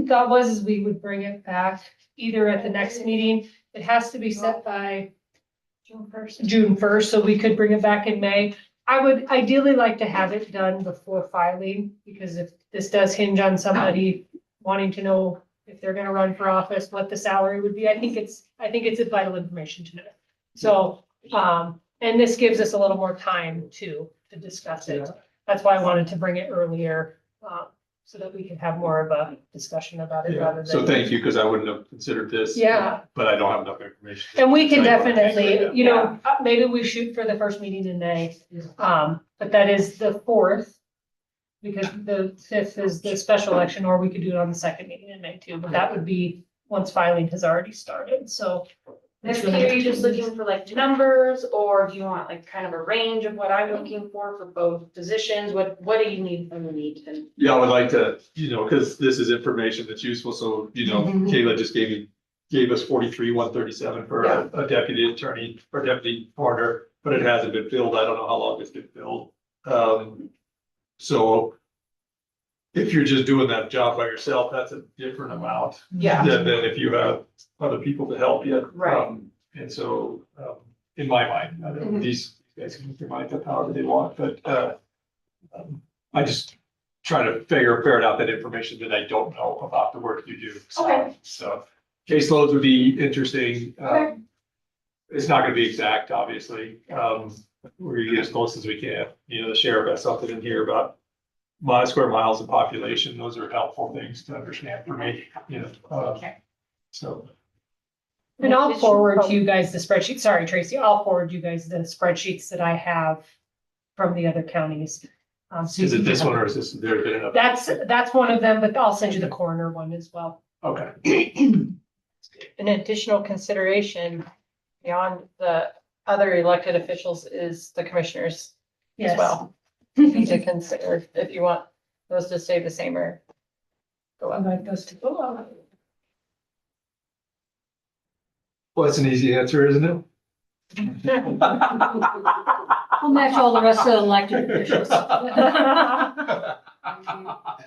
thought was is we would bring it back either at the next meeting. It has to be set by June first, so we could bring it back in May. I would ideally like to have it done before filing, because if this does hinge on somebody wanting to know if they're gonna run for office, what the salary would be, I think it's a vital information to know. So, and this gives us a little more time to discuss it. That's why I wanted to bring it earlier, so that we can have more of a discussion about it rather Yeah, than. so thank you, because I wouldn't have considered this. Yeah. But I don't have enough information. And we can Tell you what I think right definitely, now. you know, maybe we shoot for the first meeting in May. But that is the 4th. Because the 5th is the special election, or we could do it on the second meeting in May too, but that would be once filing has already started, so. Next year, are you just looking for like numbers, or do you want like kind of a range of what I'm looking for both positions? What do you need from me to? Yeah, I would like to, because this is information that's useful, so, Kayla just gave us 43,137 for a deputy attorney or deputy coroner, but it hasn't been filled. I don't know how long it's been filled. So if you're just doing that job by yourself, that's a different amount. Yeah. Than if you have other people to help you. Right. And so, in my mind, I don't know, these You guys can provide that however they want, but, I just try to ferret out that information that I don't know about the work you do. Okay. So caseloads would be interesting. Okay. It's not gonna be exact, obviously. We're gonna get as close as we can. You know, the sheriff has something in here about square miles of population. Those are helpful things to understand for me, you know. Okay. So. And I'll forward to you guys the spreadsheet. Sorry, Tracy, I'll forward you guys the spreadsheets that I have from the other counties. So Is you it can this have- one or is this, there been another? That's one of them, but I'll send you the coroner one as well. Okay. An additional consideration beyond the other elected officials is the commissioners as Yes. well. Need to consider if you want those to stay the same or go I'd up. like those to go up. Well, that's an easy answer, isn't it? We'll match all the rest of the elected officials.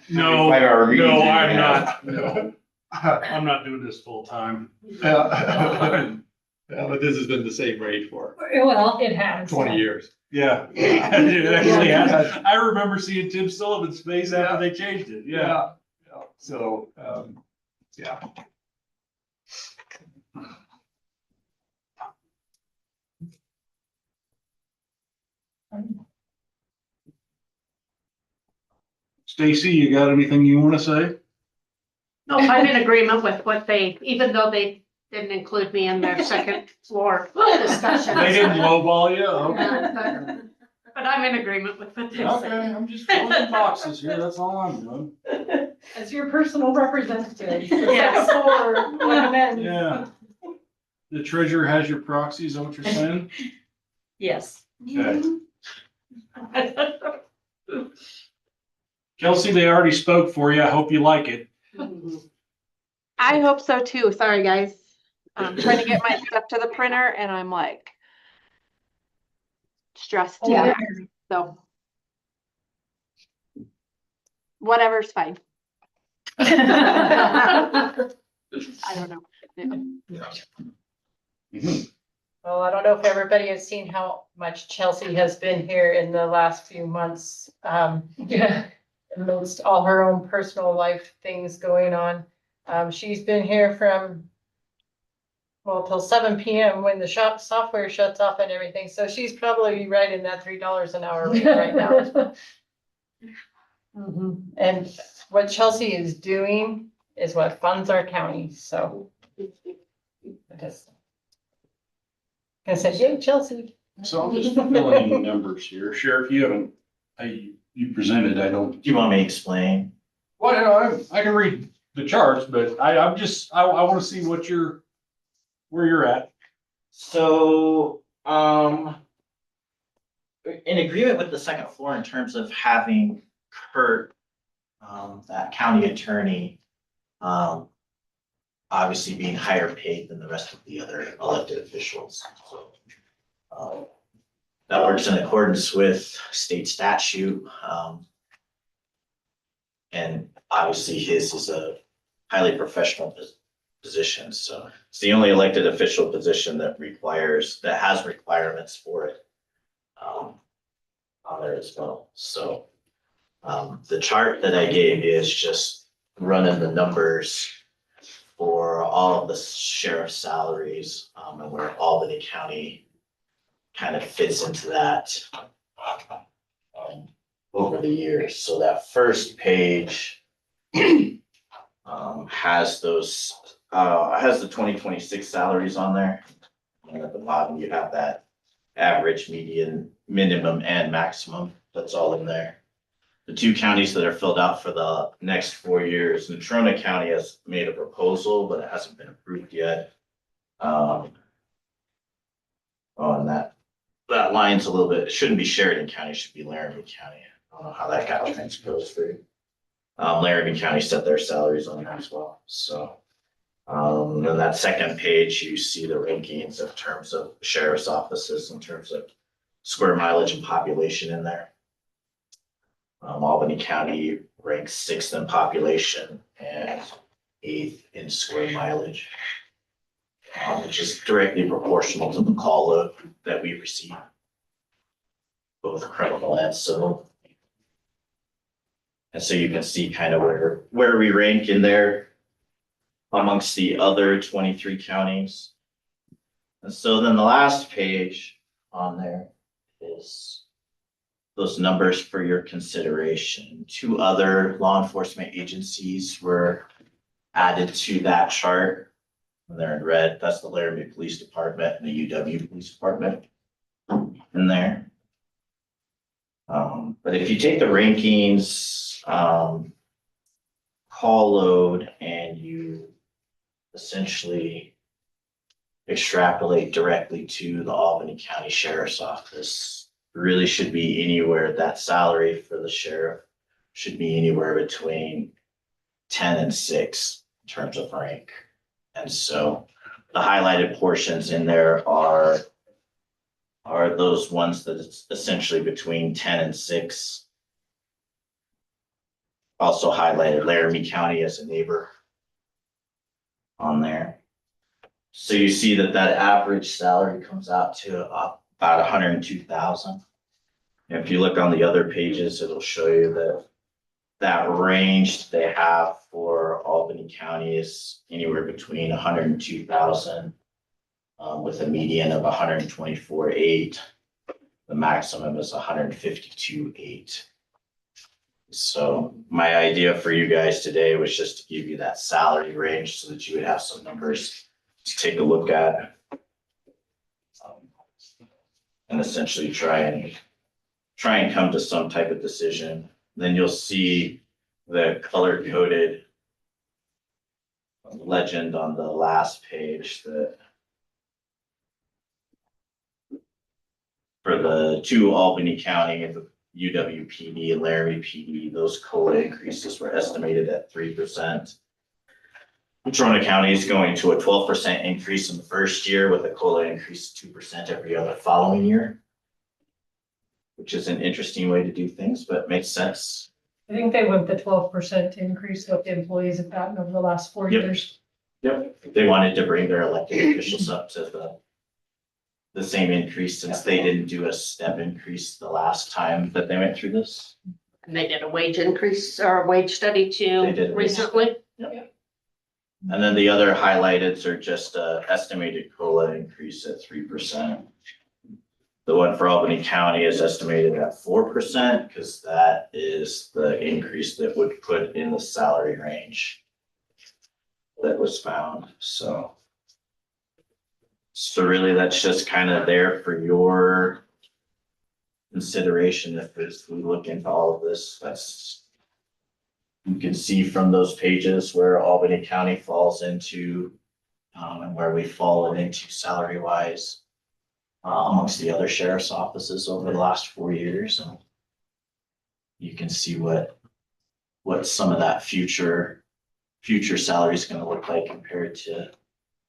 No, Our no, meetings we I'm have. not, no. I'm not doing this full time. Yeah. Yeah, but this has been the same rate for Well, It has. 20 years. Yeah. It actually has. I remember seeing Tim Sullivan's face after they changed it, yeah. Yeah. So, yeah. Stacy, you got anything you wanna say? No, I'm in agreement with what they, even though they didn't include me in their second floor discussion. They didn't lowball you, okay. But I'm in agreement with what they Okay, said. I'm just filling the boxes here, that's all I'm doing. As your personal representative. Yes. Or recommend. Yeah. The treasurer has your proxy, is that what you're saying? Yes. Okay. Kelsey, they already spoke for you, I hope you like it. I hope so too. Sorry, guys. I'm trying to get my stuff to the printer and I'm like stressed. Yeah. So whatever's fine. I don't know. Well, I don't know if everybody has seen how much Chelsea has been here in the last few months. Yeah, amidst all her own personal life things going on. She's been here from, well, till 7 PM when the shop software shuts off and everything. So she's probably right in that $3 an hour rate right now. And what Chelsea is doing is what funds our county, so. I said, yay, Chelsea. So I'm just filling in numbers here. Sheriff, you haven't, you presented, I don't. Do you want me to explain? Well, I can read the charts, but I want to see where you're at. So, in agreement with the second floor in terms of having Kurt, that county attorney, obviously being higher paid than the rest of the other elected officials. So, that works in accordance with state statute. And obviously his is a highly professional position, so it's the only elected official position that has requirements for it. On there as well, so. The chart that I gave you is just running the numbers for all of the sheriff's salaries, and where Albany County kind of fits into that over the years. So that first page has those, has the 2026 salaries on there. And at the bottom, you have that average, median, minimum, and maximum. That's all in there. The two counties that are filled out for the next 4 years, Natrona County has made a proposal, but it hasn't been approved yet. Oh, and that line's a little bit, it shouldn't be Sheridan County, it should be Laramie County. I don't know how that got transposed through. Laramie County set their salaries on there as well, so. On that second page, you see the rankings in terms of sheriff's offices, in terms of square mileage and population in there. Albany County ranks 6th in population and 8th in square mileage, which is directly proportional to the call load that we receive. both criminal and civil. And so you can see kind of where we rank in there amongst the other 23 counties. And so then the last page on there is those numbers for your consideration. 2 other law enforcement agencies were added to that chart. And they're in red. That's the Laramie Police Department and the UW Police Department in there. But if you take the rankings, call load, and you essentially extrapolate directly to the Albany County Sheriff's Office, really should be anywhere, that salary for the sheriff should be anywhere between 10 and 6 in terms of rank. And so the highlighted portions in there are those ones that it's essentially between 10 and 6. Also highlighted Laramie County as a neighbor on there. So you see that average salary comes out to about 102,000. If you look on the other pages, it'll show you that range they have for Albany County is anywhere between 102,000 with a median of 124,800. The maximum is 152,800. So my idea for you guys today was just to give you that salary range so that you would have some numbers to take a look at. And essentially try and come to some type of decision. Then you'll see the color coded legend on the last page that for the 2 Albany County and the UWPD and Laramie PD, those COLA increases were estimated at 3%. Trona County is going to a 12% increase in the first year with a COLA increase of 2% every other following year, which is an interesting way to do things, but makes sense. I think they went the 12% increase what the employees have gotten over the last 4 years. Yep, they wanted to bring their elected officials up to the same increase since they didn't do a step increase the last time that they went through this. And they did a wage increase or a wage study They too did. recently. And then the other highlighted are just estimated COLA increase at 3%. The one for Albany County is estimated at 4% because that is the increase that would put in the salary range that was found. So really that's just kind of there for your consideration. If we look into all of this, you can see from those pages where Albany County falls into and where we've fallen into salary wise amongst the other sheriff's offices over the last 4 years. And you can see what some of that future salary is going to look like compared to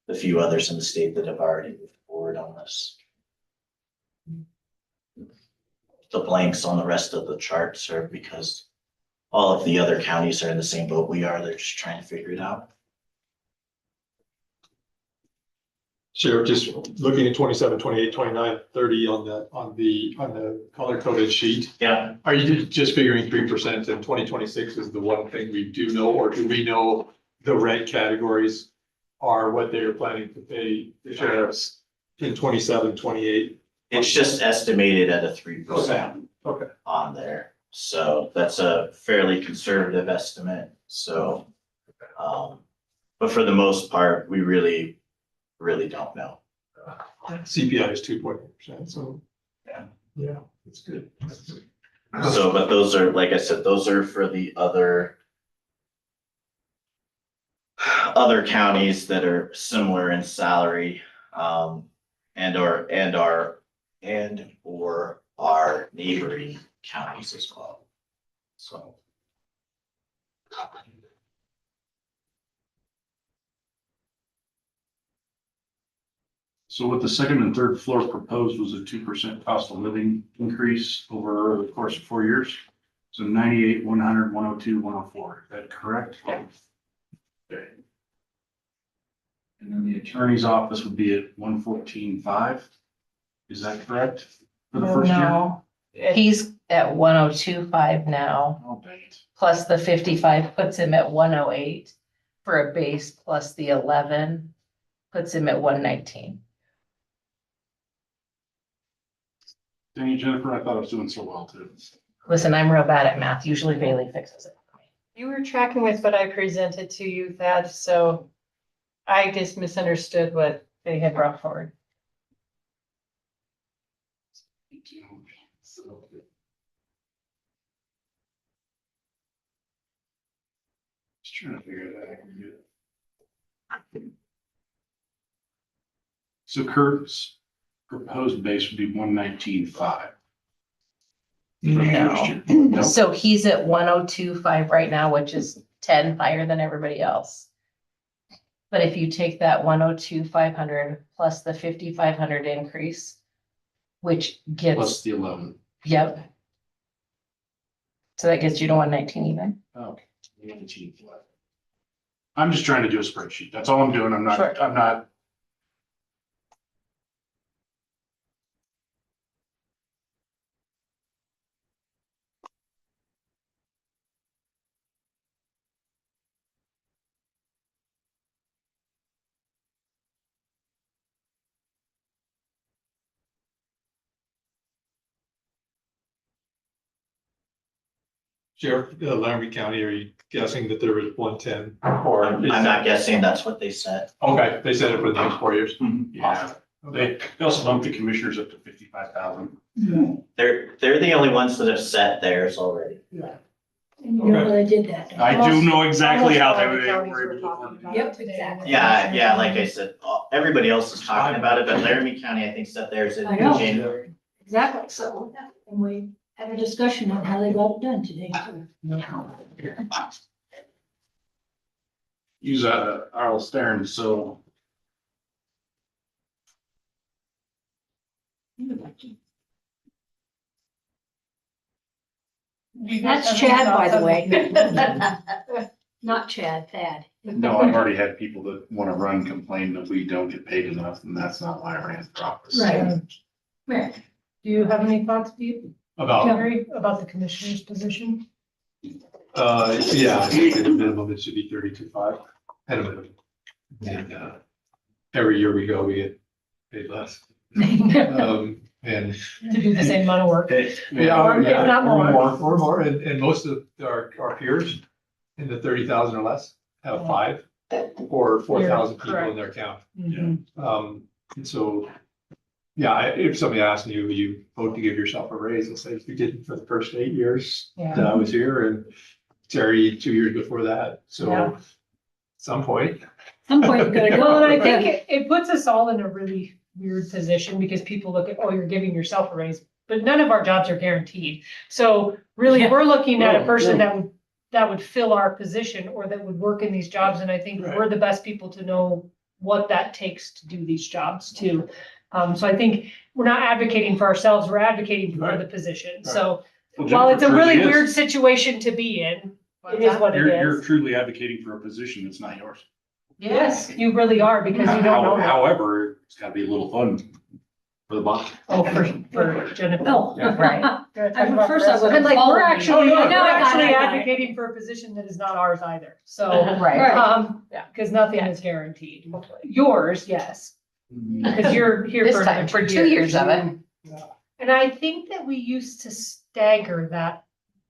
the few others in the state that have already moved forward on this. The blanks on the rest of the charts are because all of the other counties are in the same boat we are. They're just trying to figure it out. Sheriff, just looking at 27, 28, 29, 30 on the color coded sheet. Yeah. Are you just figuring 3% and 2026 is the one thing we do know, or do we know the red categories are what they're planning to pay the sheriffs in 27, 28? It's just estimated at a 3% on there. So that's a fairly conservative estimate. So, but for the most part, we really don't know. CPI is 2.8%, so. Yeah, that's good. So, but those are, like I said, those are for the other counties that are similar in salary, and or our neighboring counties as well. So. So what the second and third floor proposed was a 2% cost of living increase over the course of 4 years. So 98, 100, 102, 104. Is that correct? Okay. And then the attorney's office would be at 114.5. Is that correct for the first year? No, He's at 102.5 now, Oh, dang it. plus the 55 puts him at 108 for a base, plus the 11 puts him at 119. Dang it, Jennifer, I thought I was doing so well too. Listen, I'm real bad at math. Usually Bailey fixes it. You were tracking with what I presented to you, Thad, so I just misunderstood what they had brought forward. Just trying to figure that out. So Kurt's proposed base would be 119.5. No. So he's at 102.5 right now, which is 10 higher than everybody else. But if you take that 102,500 plus the 5,500 increase, which gets. Plus the 11. Yep. So that gets you to 119 even. Okay. 119 flat. I'm just trying to do a spreadsheet. That's all I'm doing. I'm not, Sure. I'm not. Sheriff, Laramie County, are you guessing that there was 110? I'm not guessing, that's what they said. Okay, they said it for the next 4 years. Yeah. They also bumped the commissioners up to 55,000. They're the only ones that have set theirs already. And you know how they did that. I do know exactly how they Almost all the were counties able talking to. about Yep, it today. exactly. Yeah, like I said, everybody else is talking about it, but Laramie County, I think, set theirs in I know. January. Exactly, so, and we had a discussion on how they got it done today. Use Arl Stern, so. That's Chad, by the way. Not Chad, Thad. No, I've already had people that want to run complain that we don't get paid enough, and that's not why I ran for office. Right. Right. Do you have any thoughts, Pete? About, Gary, about the commissioner's position? yeah, I think at a minimum, it should be 32.5 at a minimum. And, every year we go, we get paid less. And. To do the same amount of work. Yeah, Or if not more. Or more, and most of our peers in the 30,000 or less have 5 or 4,000 people in their county. Mhm. And so, yeah, if somebody asked you, you vote to give yourself a raise, I'll say, if you did for the first 8 years Yeah. that I was here, and Terry 2 years before that, so Yeah. at some point. Some point you gotta go. Well, and I think it puts us all in a really weird position because people look at, oh, you're giving yourself a raise, but none of our jobs are guaranteed. So really, Yeah. we're looking at a person Yeah. that would fill our position or that would work in these jobs. And I think Right. we're the best people to know what that takes to do these jobs too. So I think we're not advocating for ourselves, we're advocating for Right. the position. Right. So Well, while it's a Jennifer really truly is. weird situation to be in, it is what it You're is. truly advocating for a position that's not yours. Yes, you really are because you don't know. However, it's gotta be a little fun for the body. Oh, for Jennifer. Oh, Yeah. Right. At first I would And like, we're have actually, followed we're you. actually advocating for a position that is not ours either, so. Right. Yeah, because nothing is guaranteed. Yours, yes, because you're here This for time, another for 2 years of it. And I think that we used to stagger that.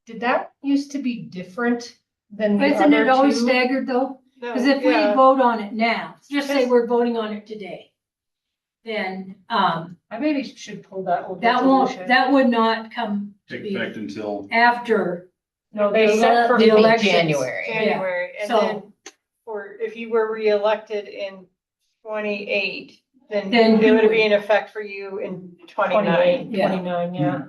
Did that used to be different than the Isn't other it always two? staggered though? No, Because if we yeah. vote on it now, just say we're voting on it today, then, I maybe should pull that old that won't, resolution. that would not come to Take be effect until. after. No, they the set for the It'll be elections. January. January, and So- then for, if you were reelected in 28, then Then it you would would- be in effect for you in 28, 29. Yeah. 29, yeah.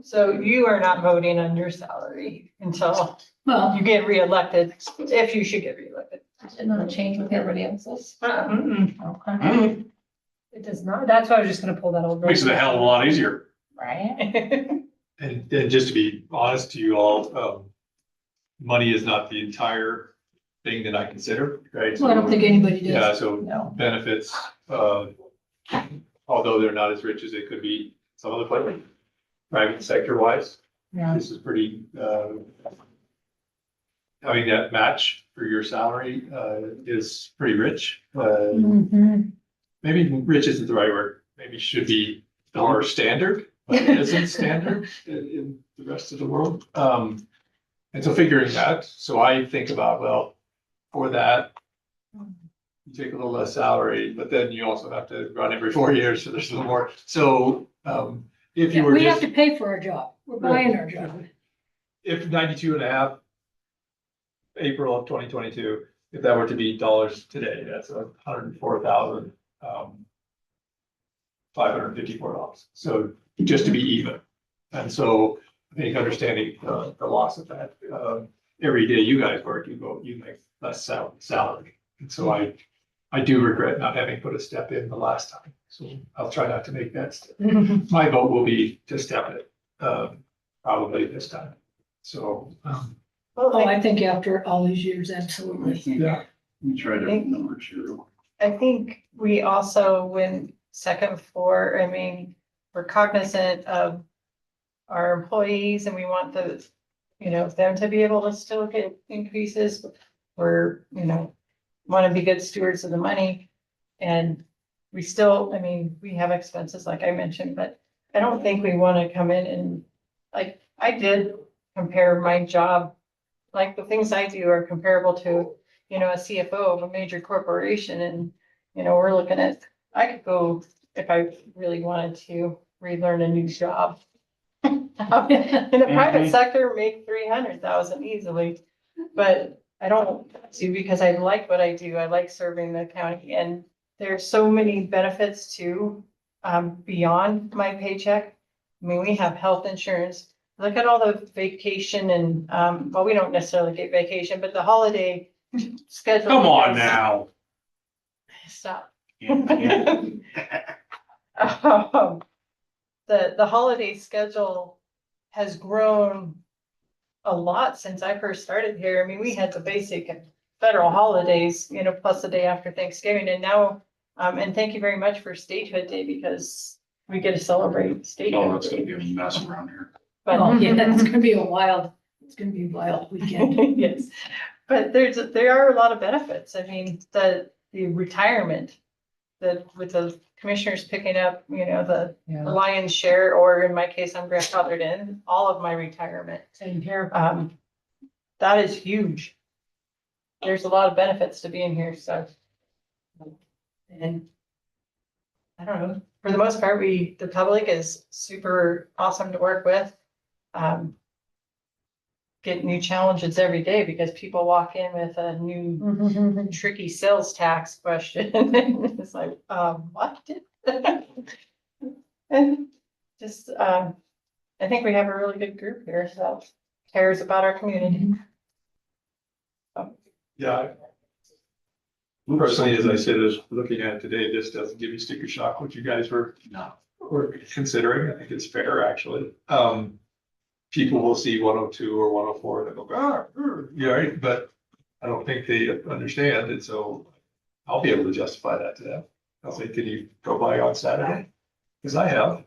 So you are not voting on your salary until Well, you get reelected, if you should get reelected. Did not change with everybody else's. Mm-mm. It does not, that's why I was just gonna pull that old. Makes it a hell of a lot easier. Right? And just to be honest to you all, money is not the entire thing that I consider, right? well, I don't think anybody Yeah, does. so No. benefits, although they're not as rich as they could be some other places. private sector wise. Yeah. This is pretty, having that match for your salary, is pretty rich. Mhm. Maybe rich isn't the right word, maybe should be more standard, but it isn't standard in the rest of the world. And so figuring that, so I think about, well, for that, you take a little less salary, but then you also have to run every 4 years, so there's a little more. So, if you were We have just, to pay for our job. We're buying our job. if 92.5 April of 2022, if that were to be dollars today, that's $104,000, $554. So just to be even. And so I think understanding the loss of that, every day you guys work, you make less salary. And so I do regret not having put a step in the last time. So I'll try not to make that step. My vote will be to step it, probably this time. So, Oh, I think after all these years, absolutely. yeah. We try to number two. I think we also, when second floor, I mean, we're cognizant of our employees and we want the, them to be able to still get increases. We're, want to be good stewards of the money. And we still, I mean, we have expenses like I mentioned, but I don't think we want to come in and like, I did compare my job, like the things I do are comparable to, a CFO of a major corporation. And, we're looking at, I could go, if I really wanted to, relearn a new job. In the private sector, make 300,000 easily, but I don't do because I like what I do. I like serving the county, and there's so many benefits too, beyond my paycheck. I mean, we have health insurance. Look at all the vacation and, well, we don't necessarily get vacation, but the holiday schedule. Come on now. Stop. Yeah. The holiday schedule has grown a lot since I first started here. I mean, we had the basic federal holidays, plus the day after Thanksgiving, and now, and thank you very much for Statehood Day because we get to celebrate Oh, statehood. it's gonna be a mess around here. But Oh, yeah, it's gonna be a wild weekend. yes, but there are a lot of benefits. I mean, the retirement, with the commissioners picking up, the lion's share, or in my case, I'm grandfathered in all of my retirement. Same here. That is huge. There's a lot of benefits to being here, so. And I don't know, for the most part, the public is super awesome to work with. Get new challenges every day because people walk in with a new tricky sales tax question. It's like, what? And just, I think we have a really good group here that cares about our community. Yeah. Personally, as I said, is looking at it today, this doesn't give me sticker shock, what you guys were considering. I think it's fair, actually. People will see 102 or 104 and they'll go, yeah, right, but I don't think they understand. And so I'll be able to justify that to them. I'll say, can you go by on Saturday? Because I have,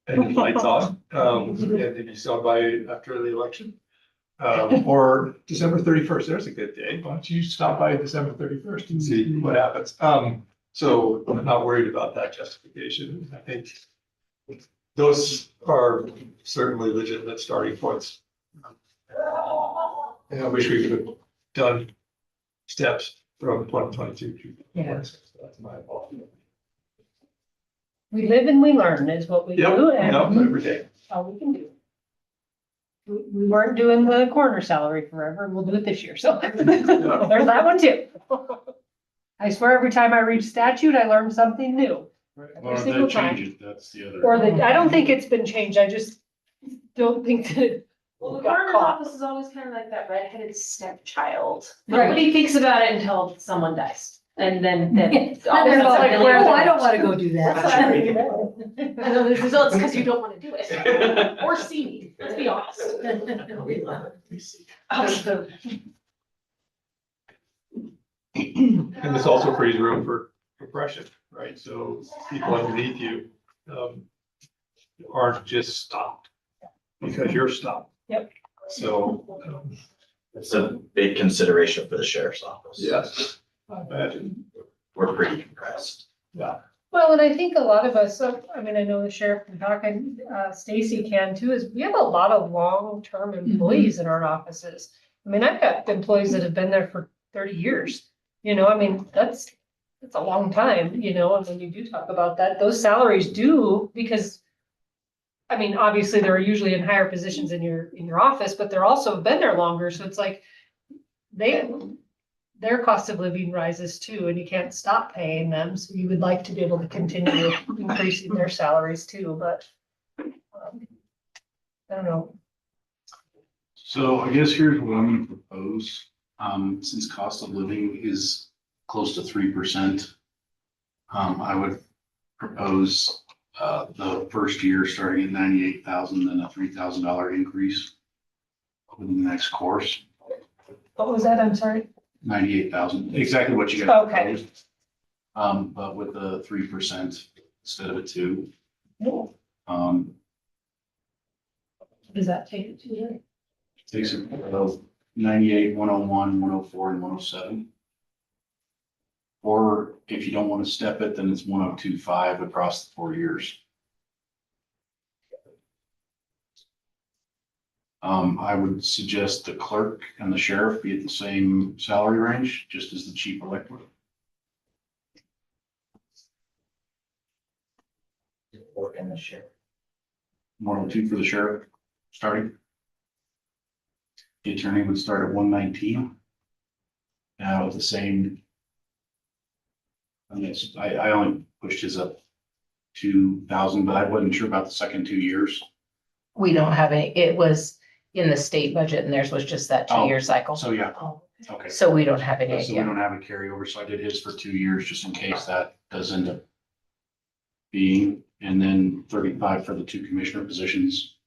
and the lights on, and if you saw by after the election. Or December 31st, there's a good day. Why don't you stop by December 31st and see what happens? So I'm not worried about that justification. I think those are certainly legitimate starting points. And I wish we could have done steps from 2022. Yeah. That's my fault. We live and we learn is what we do. Yep, every day. All we can do. We weren't doing the coroner salary forever, and we'll do it this year, so there's that one too. I swear every time I read statute, I learn something new. Well, Every if single that time. changes, that's the other. Or I don't think it's been changed, I just don't think that it Well, the got coroner's caught. office is always kind of like that redheaded stepchild. Right. Nobody thinks about it until someone dies. And then all of a They're sudden, like, it's well, I don't want to go do That's what I'm thinking. And then the results because you don't want to do it. Or see me, let's be honest. And this also frees room for compression, right? So people underneath you aren't just stopped. because you're stopped. Yep. So, It's a big consideration for the sheriff's office. yes, I imagine. We're pretty compressed. Yeah. Well, and I think a lot of us, I mean, I know the sheriff can talk, and Stacy can too, is we have a lot of long-term employees in our offices. I mean, I've got employees that have been there for 30 years, you know, I mean, that's a long time, you know, and when you do talk about that, those salaries do, because I mean, obviously, they're usually in higher positions in your office, but they're also been there longer, so it's like their cost of living rises too, and you can't stop paying them, so you would like to be able to continue increasing their salaries too, but I don't know. So I guess here's what I'm gonna propose. Since cost of living is close to 3%, I would propose the first year starting at 98,000, then a $3,000 increase over the next course. What was that? I'm sorry. 98,000, exactly what you guys Okay. proposed. But with the 3% instead of a 2. Does that take it to you? Takes it of 98, 101, 104, and 107. Or if you don't want to step it, then it's 102.5 across the 4 years. I would suggest the clerk and the sheriff be at the same salary range, just as the chief elected. Or in the sheriff. 102 for the sheriff, starting. The attorney would start at 119. Now with the same. I only pushed his up 2,000, but I wasn't sure about the second 2 years. We don't have any, it was in the state budget and theirs was just that 2-year cycle. So yeah, okay. So we don't have any, So we don't have a carryover, so I did his for 2 years, just in case that does end up being, and then 35 for the 2 commissioner positions.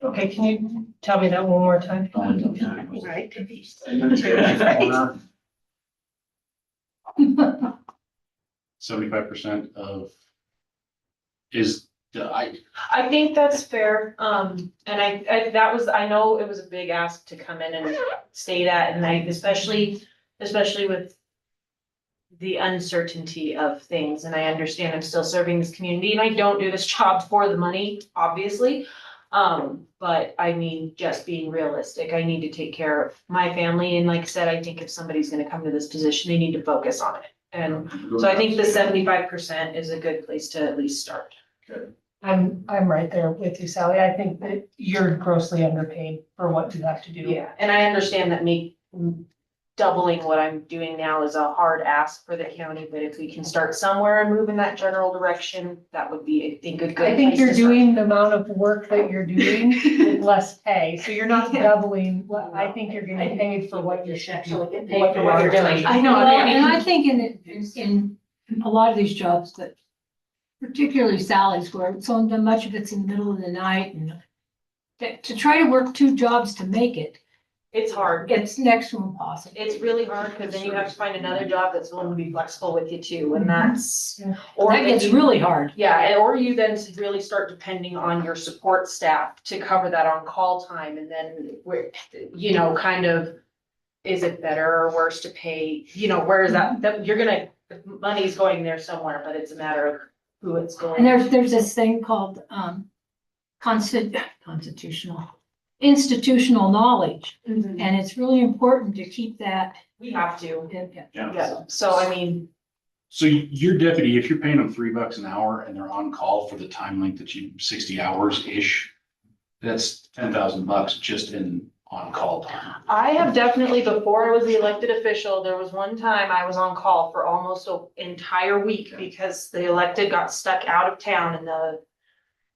Okay, can you tell me that one more time? Right. 75% of is I think that's fair, and I know it was a big ask to come in and state that, and especially with the uncertainty of things, and I understand I'm still serving this community, and I don't do this job for the money, obviously. But I mean, just being realistic, I need to take care of my family, and like I said, I think if somebody's gonna come to this position, they need to focus on it. And so I think the 75% is a good place to at least start. I'm right there with you, Sally. I think that you're grossly underpaid for what you have to do. Yeah, and I understand that me doubling what I'm doing now is a hard ask for the county, but if we can start somewhere and move in that general direction, that would be, I think, a good. I think place you're to start. doing the amount of work that you're doing with less pay, so you're not doubling. What I think you're getting paid for what you should do. What you're doing. I know. Well, and I think in a lot of these jobs that, particularly Sally's, where so much of it's in the middle of the night, and to try to work 2 jobs to make it, It's hard. it's next to impossible. It's really hard, because then you have to find another job that's willing to be flexible with you too, and that's. Or That gets really hard. Yeah, or you then really start depending on your support staff to cover that on-call time, and then where, you know, kind of, is it better or worse to pay, you know, where is that the money's going there somewhere, but it's a matter of who it's going. And there's this thing called institutional knowledge. Mhm. And it's really important to keep that. We have to. Yeah. Yeah, so I mean, so your deputy, if you're paying them $3 an hour and they're on call for the time length that 60 hours-ish, that's $10,000 just in on-call time. I have definitely, before I was the elected official, there was one time I was on call for almost an entire week because the elected got stuck out of town and the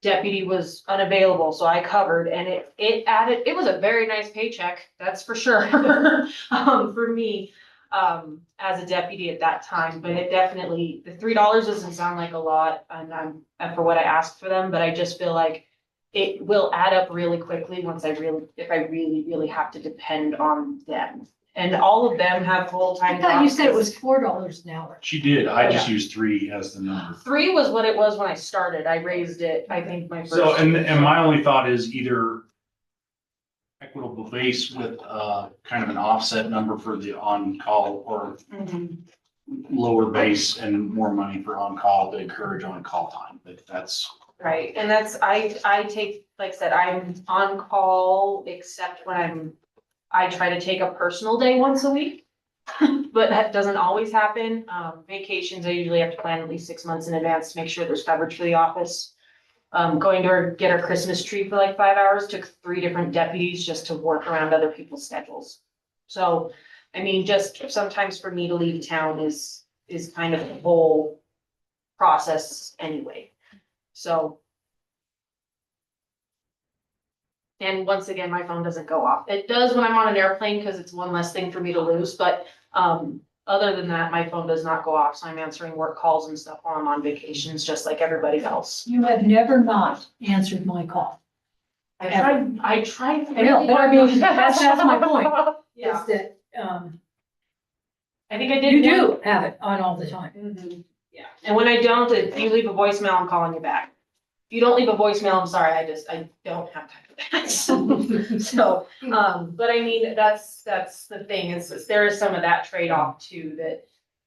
deputy was unavailable, so I covered, and it was a very nice paycheck, that's for sure. For me, as a deputy at that time, but it definitely, the $3 doesn't sound like a lot, and for what I asked for them, but I just feel like it will add up really quickly if I really have to depend on them. And all of them have I full-time thought you jobs. said it was $4 an hour. She did. I just used 3 as the number. 3 was what it was when I started. I raised it, I think, my first. So, year. and my only thought is either equitable base with, kind of an offset number for the on-call or Mhm. lower base and more money for on-call to encourage on-call time, but that's. Right, and that's, I take, like I said, I'm on call except when I try to take a personal day once a week. But that doesn't always happen. Vacations, I usually have to plan at least 6 months in advance to make sure there's coverage for the office. Going to get our Christmas tree for like 5 hours, took 3 different deputies just to work around other people's schedules. So, I mean, just sometimes for me to leave town is kind of the whole process anyway. So. And once again, my phone doesn't go off. It does when I'm on an airplane because it's one less thing for me to lose, but other than that, my phone does not go off. So I'm answering work calls and stuff while I'm on vacations, just like everybody else. You have never not answered my call. I tried. I know, but I mean, that's my point. Yeah. Is that, I think I did. you do have it on all the time. Mhm. Yeah, and when I don't, if you leave a voicemail, I'm calling you back. If you don't leave a voicemail, I'm sorry, I don't have time for that. So, but I mean, that's the thing, is there is some of that trade-off too, that,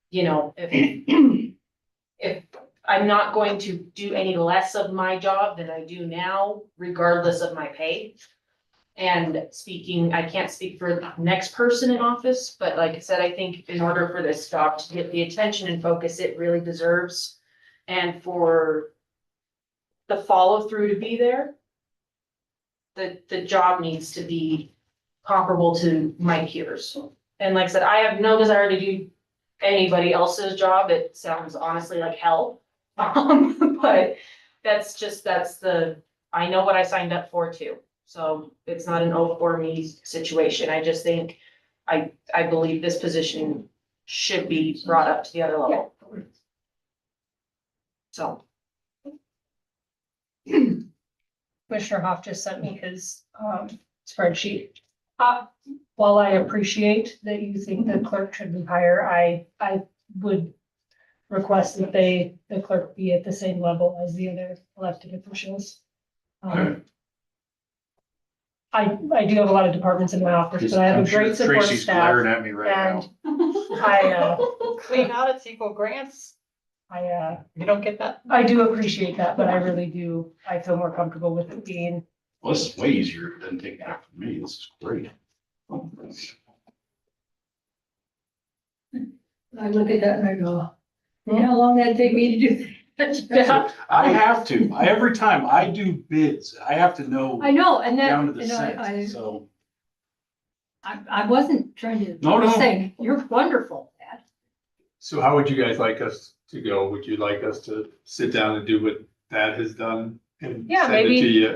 you know, if I'm not going to do any less of my job than I do now, regardless of my pay. And I can't speak for the next person in office, but like I said, I think in order for this job to get the attention and focus it really deserves, and for the follow through to be there, the job needs to be comparable to my peers. And like I said, I have no desire to do anybody else's job. It sounds honestly like hell. But I know what I signed up for too. So it's not an oh for me situation. I just think, I believe this position should be brought up to the other level. So. Commissioner Hoff just sent me his spreadsheet. While I appreciate that you think the clerk should be higher, I would request that the clerk be at the same level as the other elected officials. I do have a lot of departments in my office, but I have a great support Tracy's staff. glaring at me right now. Clean audits equal grants. You don't get that? I do appreciate that, but I really do. I feel more comfortable with it being. Well, this is way easier than taking that from me. This is great. I look at that and I go, you know how long that'd take me to do that? I have to. Every time I do bids, I have to know. I know, and that, Down to the you know, cent, so. I wasn't trying to No. say, you're wonderful, Dad. So how would you guys like us to go? Would you like us to sit down and do what Thad has done and Yeah, send it maybe. to you?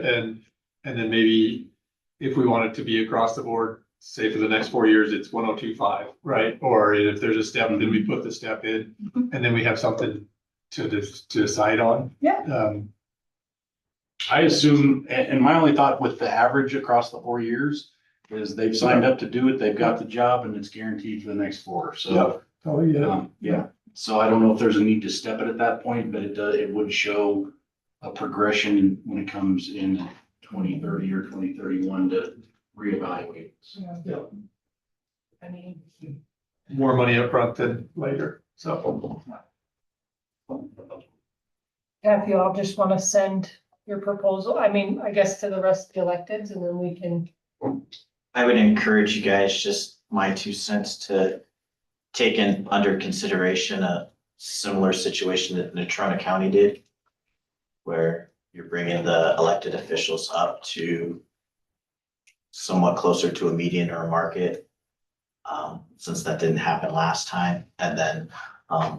And then maybe if we want it to be across the board, say for the next 4 years, it's 1025, right? Or if there's a step, then we put the step in, and then we have something to decide on. Yeah. I assume, and my only thought with the average across the 4 years is they've signed up to do it, they've got the job, and it's guaranteed for the next 4, so. Oh, yeah. Yeah, so I don't know if there's a need to step it at that point, but it would show a progression when it comes in 2030 or 2031 to reevaluate. Yeah. I mean, More money up front than later, so. yeah, if you all just want to send your proposal, I mean, I guess to the rest of the electeds, and then we can. I would encourage you guys, just my 2 cents, to take in under consideration a similar situation that Natrona County did, where you're bringing the elected officials up to somewhat closer to a median or a market, since that didn't happen last time, and then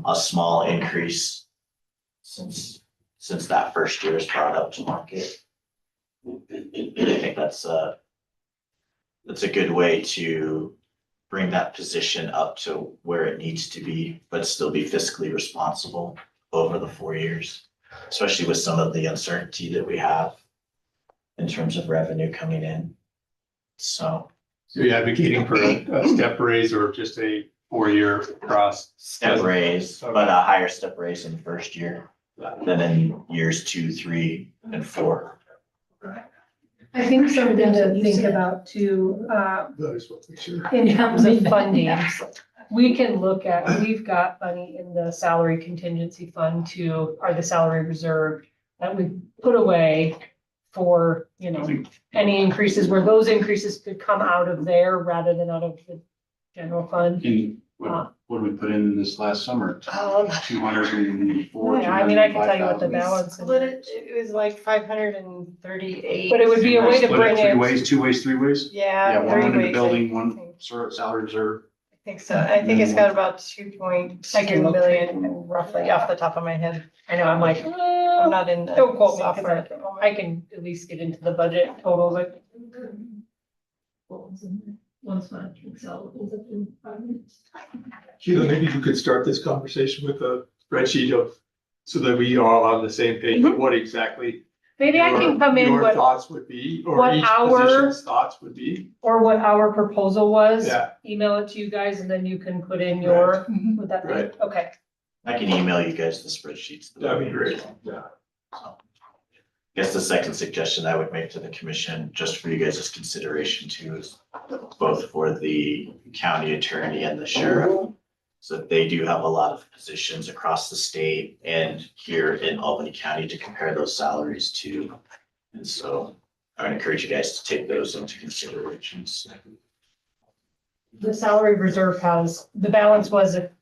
a small increase since that first year is brought up to market. I think that's a good way to bring that position up to where it needs to be, but still be fiscally responsible over the 4 years, especially with some of the uncertainty that we have in terms of revenue coming in. So So you're advocating for a step raise or just a 4-year across? Step raise, but a higher step raise in the first year than in years 2, 3, and 4. I think something to think about too, That is what we should. in terms of funding. We can look at, we've got money in the salary contingency fund to, or the salary reserve that we put away for, you know, any increases where those increases could come out of there rather than out of the general fund. And what did we put in this last summer? 204. Yeah, I mean, I can tell you what the balance is. Split it, it was like 538. But it would be a way to Split bring it 3 it. ways, 2 ways, 3 ways? Yeah, One 3 went into ways, building, I one think. salary reserve. I think so. I think it's got about 2.2 look. million roughly off the top of my head. I know, I'm like, I'm not in the don't quote me, software at because the moment. I can at least get into the budget totals, like. Sheila, maybe you could start this conversation with a spreadsheet of, so that we are all on the same page of what exactly. Maybe I can come in Your what, thoughts would be, or what each our- position's thoughts would be. or what our proposal was. Yeah. Email it to you guys and then you can put in your, Mm-hmm. would that be, Right. okay. I can email you guys the spreadsheets. That'd be great, yeah. Guess the second suggestion I would make to the commission, just for you guys' consideration too, is both for the county attorney and the sheriff. So they do have a lot of positions across the state and here in Albany County to compare those salaries to. And so I would encourage you guys to take those into considerations. The salary reserve has, the balance was at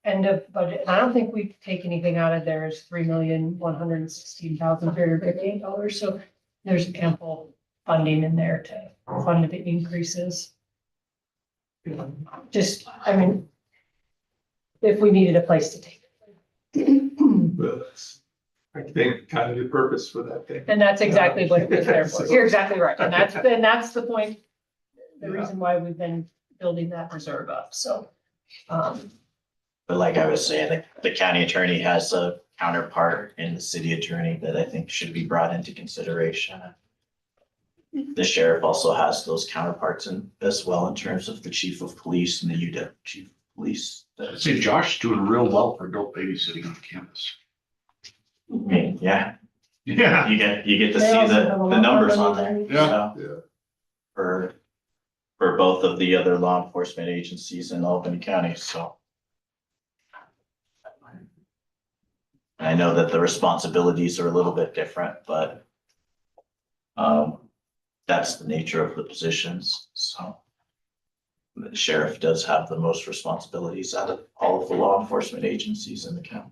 end of budget, and I don't think we take anything out of there. It's $3,116,358, so there's ample funding in there to fund the increases. Just, I mean, if we needed a place to take it. Well, that's, I think, kind of the purpose for that thing. And that's exactly what it was there for. You're exactly right, and that's the point, the reason why we've been building that reserve up, so. But like I was saying, the county attorney has a counterpart in the city attorney that I think should be brought into consideration. The sheriff also has those counterparts in as well in terms of the chief of police and the UW chief of police. I'd say Josh is doing real well for adult babysitting on campus. I mean, yeah, Yeah. you get to They see also have a the lot numbers more on there. money. Yeah. So, for both of the other law enforcement agencies in Albany County, so. I know that the responsibilities are a little bit different, but that's the nature of the positions, so. The sheriff does have the most responsibilities out of all of the law enforcement agencies in the county.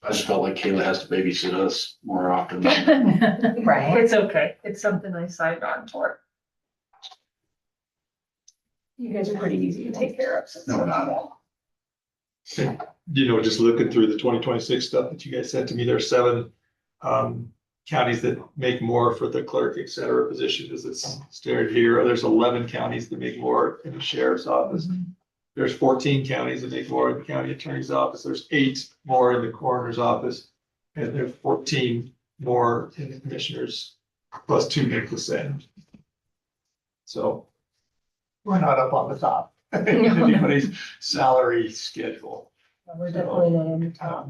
I just felt like Kayla has to babysit us more often. Right. It's okay. It's something I signed on for. You guys are pretty easy to take care of. So it's No, not at all. You know, just looking through the 2026 stuff that you guys sent to me, there's 7 counties that make more for the clerk, et cetera, position as it's stated here. There's 11 counties that make more in the sheriff's office. There's 14 counties that make more in the county attorney's office. There's 8 more in the coroner's office. And there's 14 more in the commissioners, plus 2 make the same. So we're not up on the top in anybody's salary schedule. We're definitely not on the top.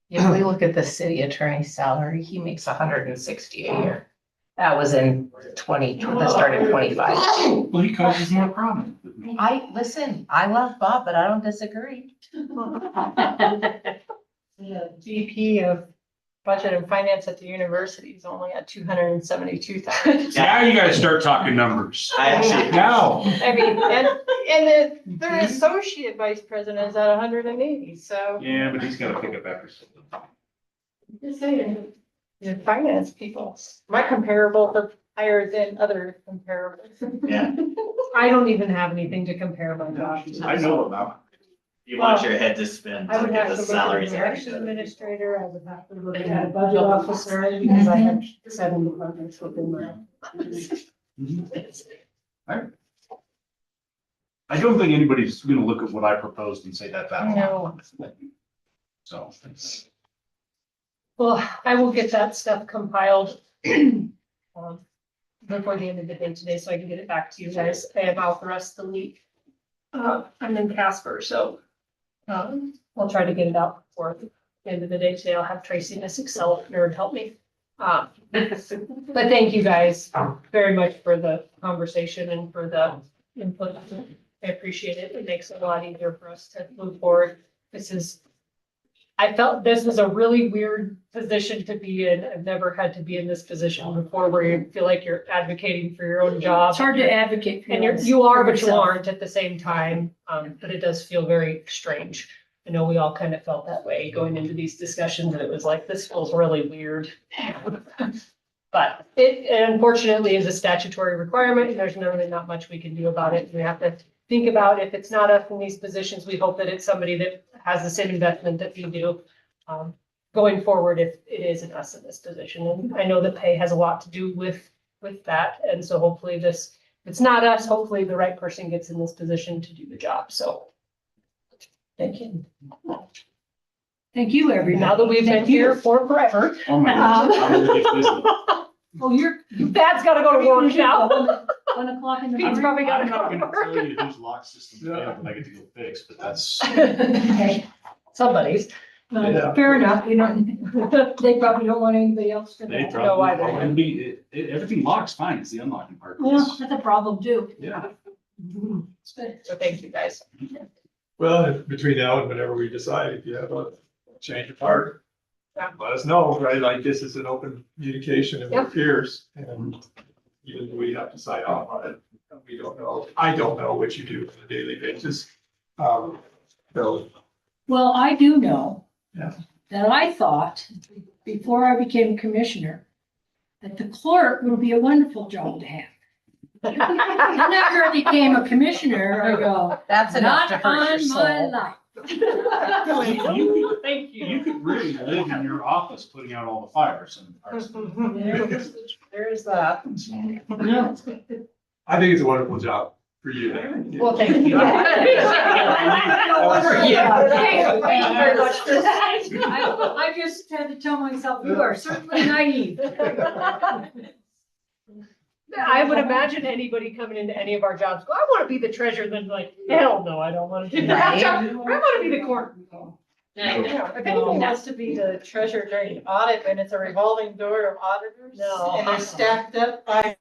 If we look at the city attorney's salary, he makes 160 a year. That was in the start of 25. Well, he causes more problems. Listen, I love Bob, but I don't disagree. The VP of Budget and Finance at the university is only at 272,000. Now you gotta start talking numbers. I actually, Now. I mean, and their associate vice president is at 180, so. Yeah, but he's gotta pick up after something. Just saying, the finance people, my comparables are higher than other comparables. yeah, I don't even have anything to compare my job to. I know about. you want your head to spin I to would get have the to look at the salaries. election administrator, I would have to look at a budget officer, because I have 7 departments within my. I don't think anybody's gonna look at what I proposed and say that that. No. So. Well, I will get that stuff compiled. before the end of the day today, so I can get it back to you guys. I am out the rest of the week. I'm in Casper, so, I'll try to get it out before the end of the day today. I'll have Tracy, this Excel nerd, help me. But thank you guys very much for the conversation and for the input. I appreciate it. It makes it a lot easier for us to move forward. I felt this was a really weird position to be in. I've never had to be in this position before where you feel like you're advocating for your own job. It's hard to advocate for And your- you are, for but you yourself. aren't at the same time. But it does feel very strange. I know we all kind of felt that way going into these discussions, and it was like, this feels really weird. But it unfortunately is a statutory requirement, and there's really not much we can do about it. We have to think about if it's not us in these positions, we hope that it's somebody that has the same investment that we do. Going forward, if it isn't us in this position, and I know that pay has a lot to do with that, and so hopefully this, if it's not us, hopefully the right person gets in this position to do the job, so. Thank you. Thank you, everybody. Now that we've been here for forever. Oh my gosh, I'm gonna get busy. Oh, your Dad's gotta go to work now. 1 o'clock in the Pete's morning. probably gotta I'm go not to gonna tell work. you whose lock system failed and I get to go fix, but that's. Okay, Somebody's. Yeah. fair enough. You know, they probably don't want anybody else to They know. probably, either. it'll be, everything locks fine, it's the unlocking part. Well, that's a problem too. Yeah. It's good. So thank you, guys. Well, between now and whenever we decide, if you have a change of heart, let us know, right? Like this is an open communication and with peers, and even though we have to sign off on it, we don't know. I don't know what you do on a daily basis. So, Well, I do know yeah. that I thought, before I became commissioner, that the clerk would be a wonderful job to have. And after I became a commissioner, I go, That's enough to not hurt your on my soul. life. Thank You could really live in your office putting out all the fires and parts. There's that. I think it's a wonderful job for you. Well, thank you. Thank you very much for that. I just had to tell myself, you are certainly naive. I would imagine anybody coming into any of our jobs, go, I want to be the treasurer, then like, hell no, I don't want to do that. I want to be the clerk. If anyone wants to be the treasurer during audit and it's a revolving door of auditors. No. And they're stacked up by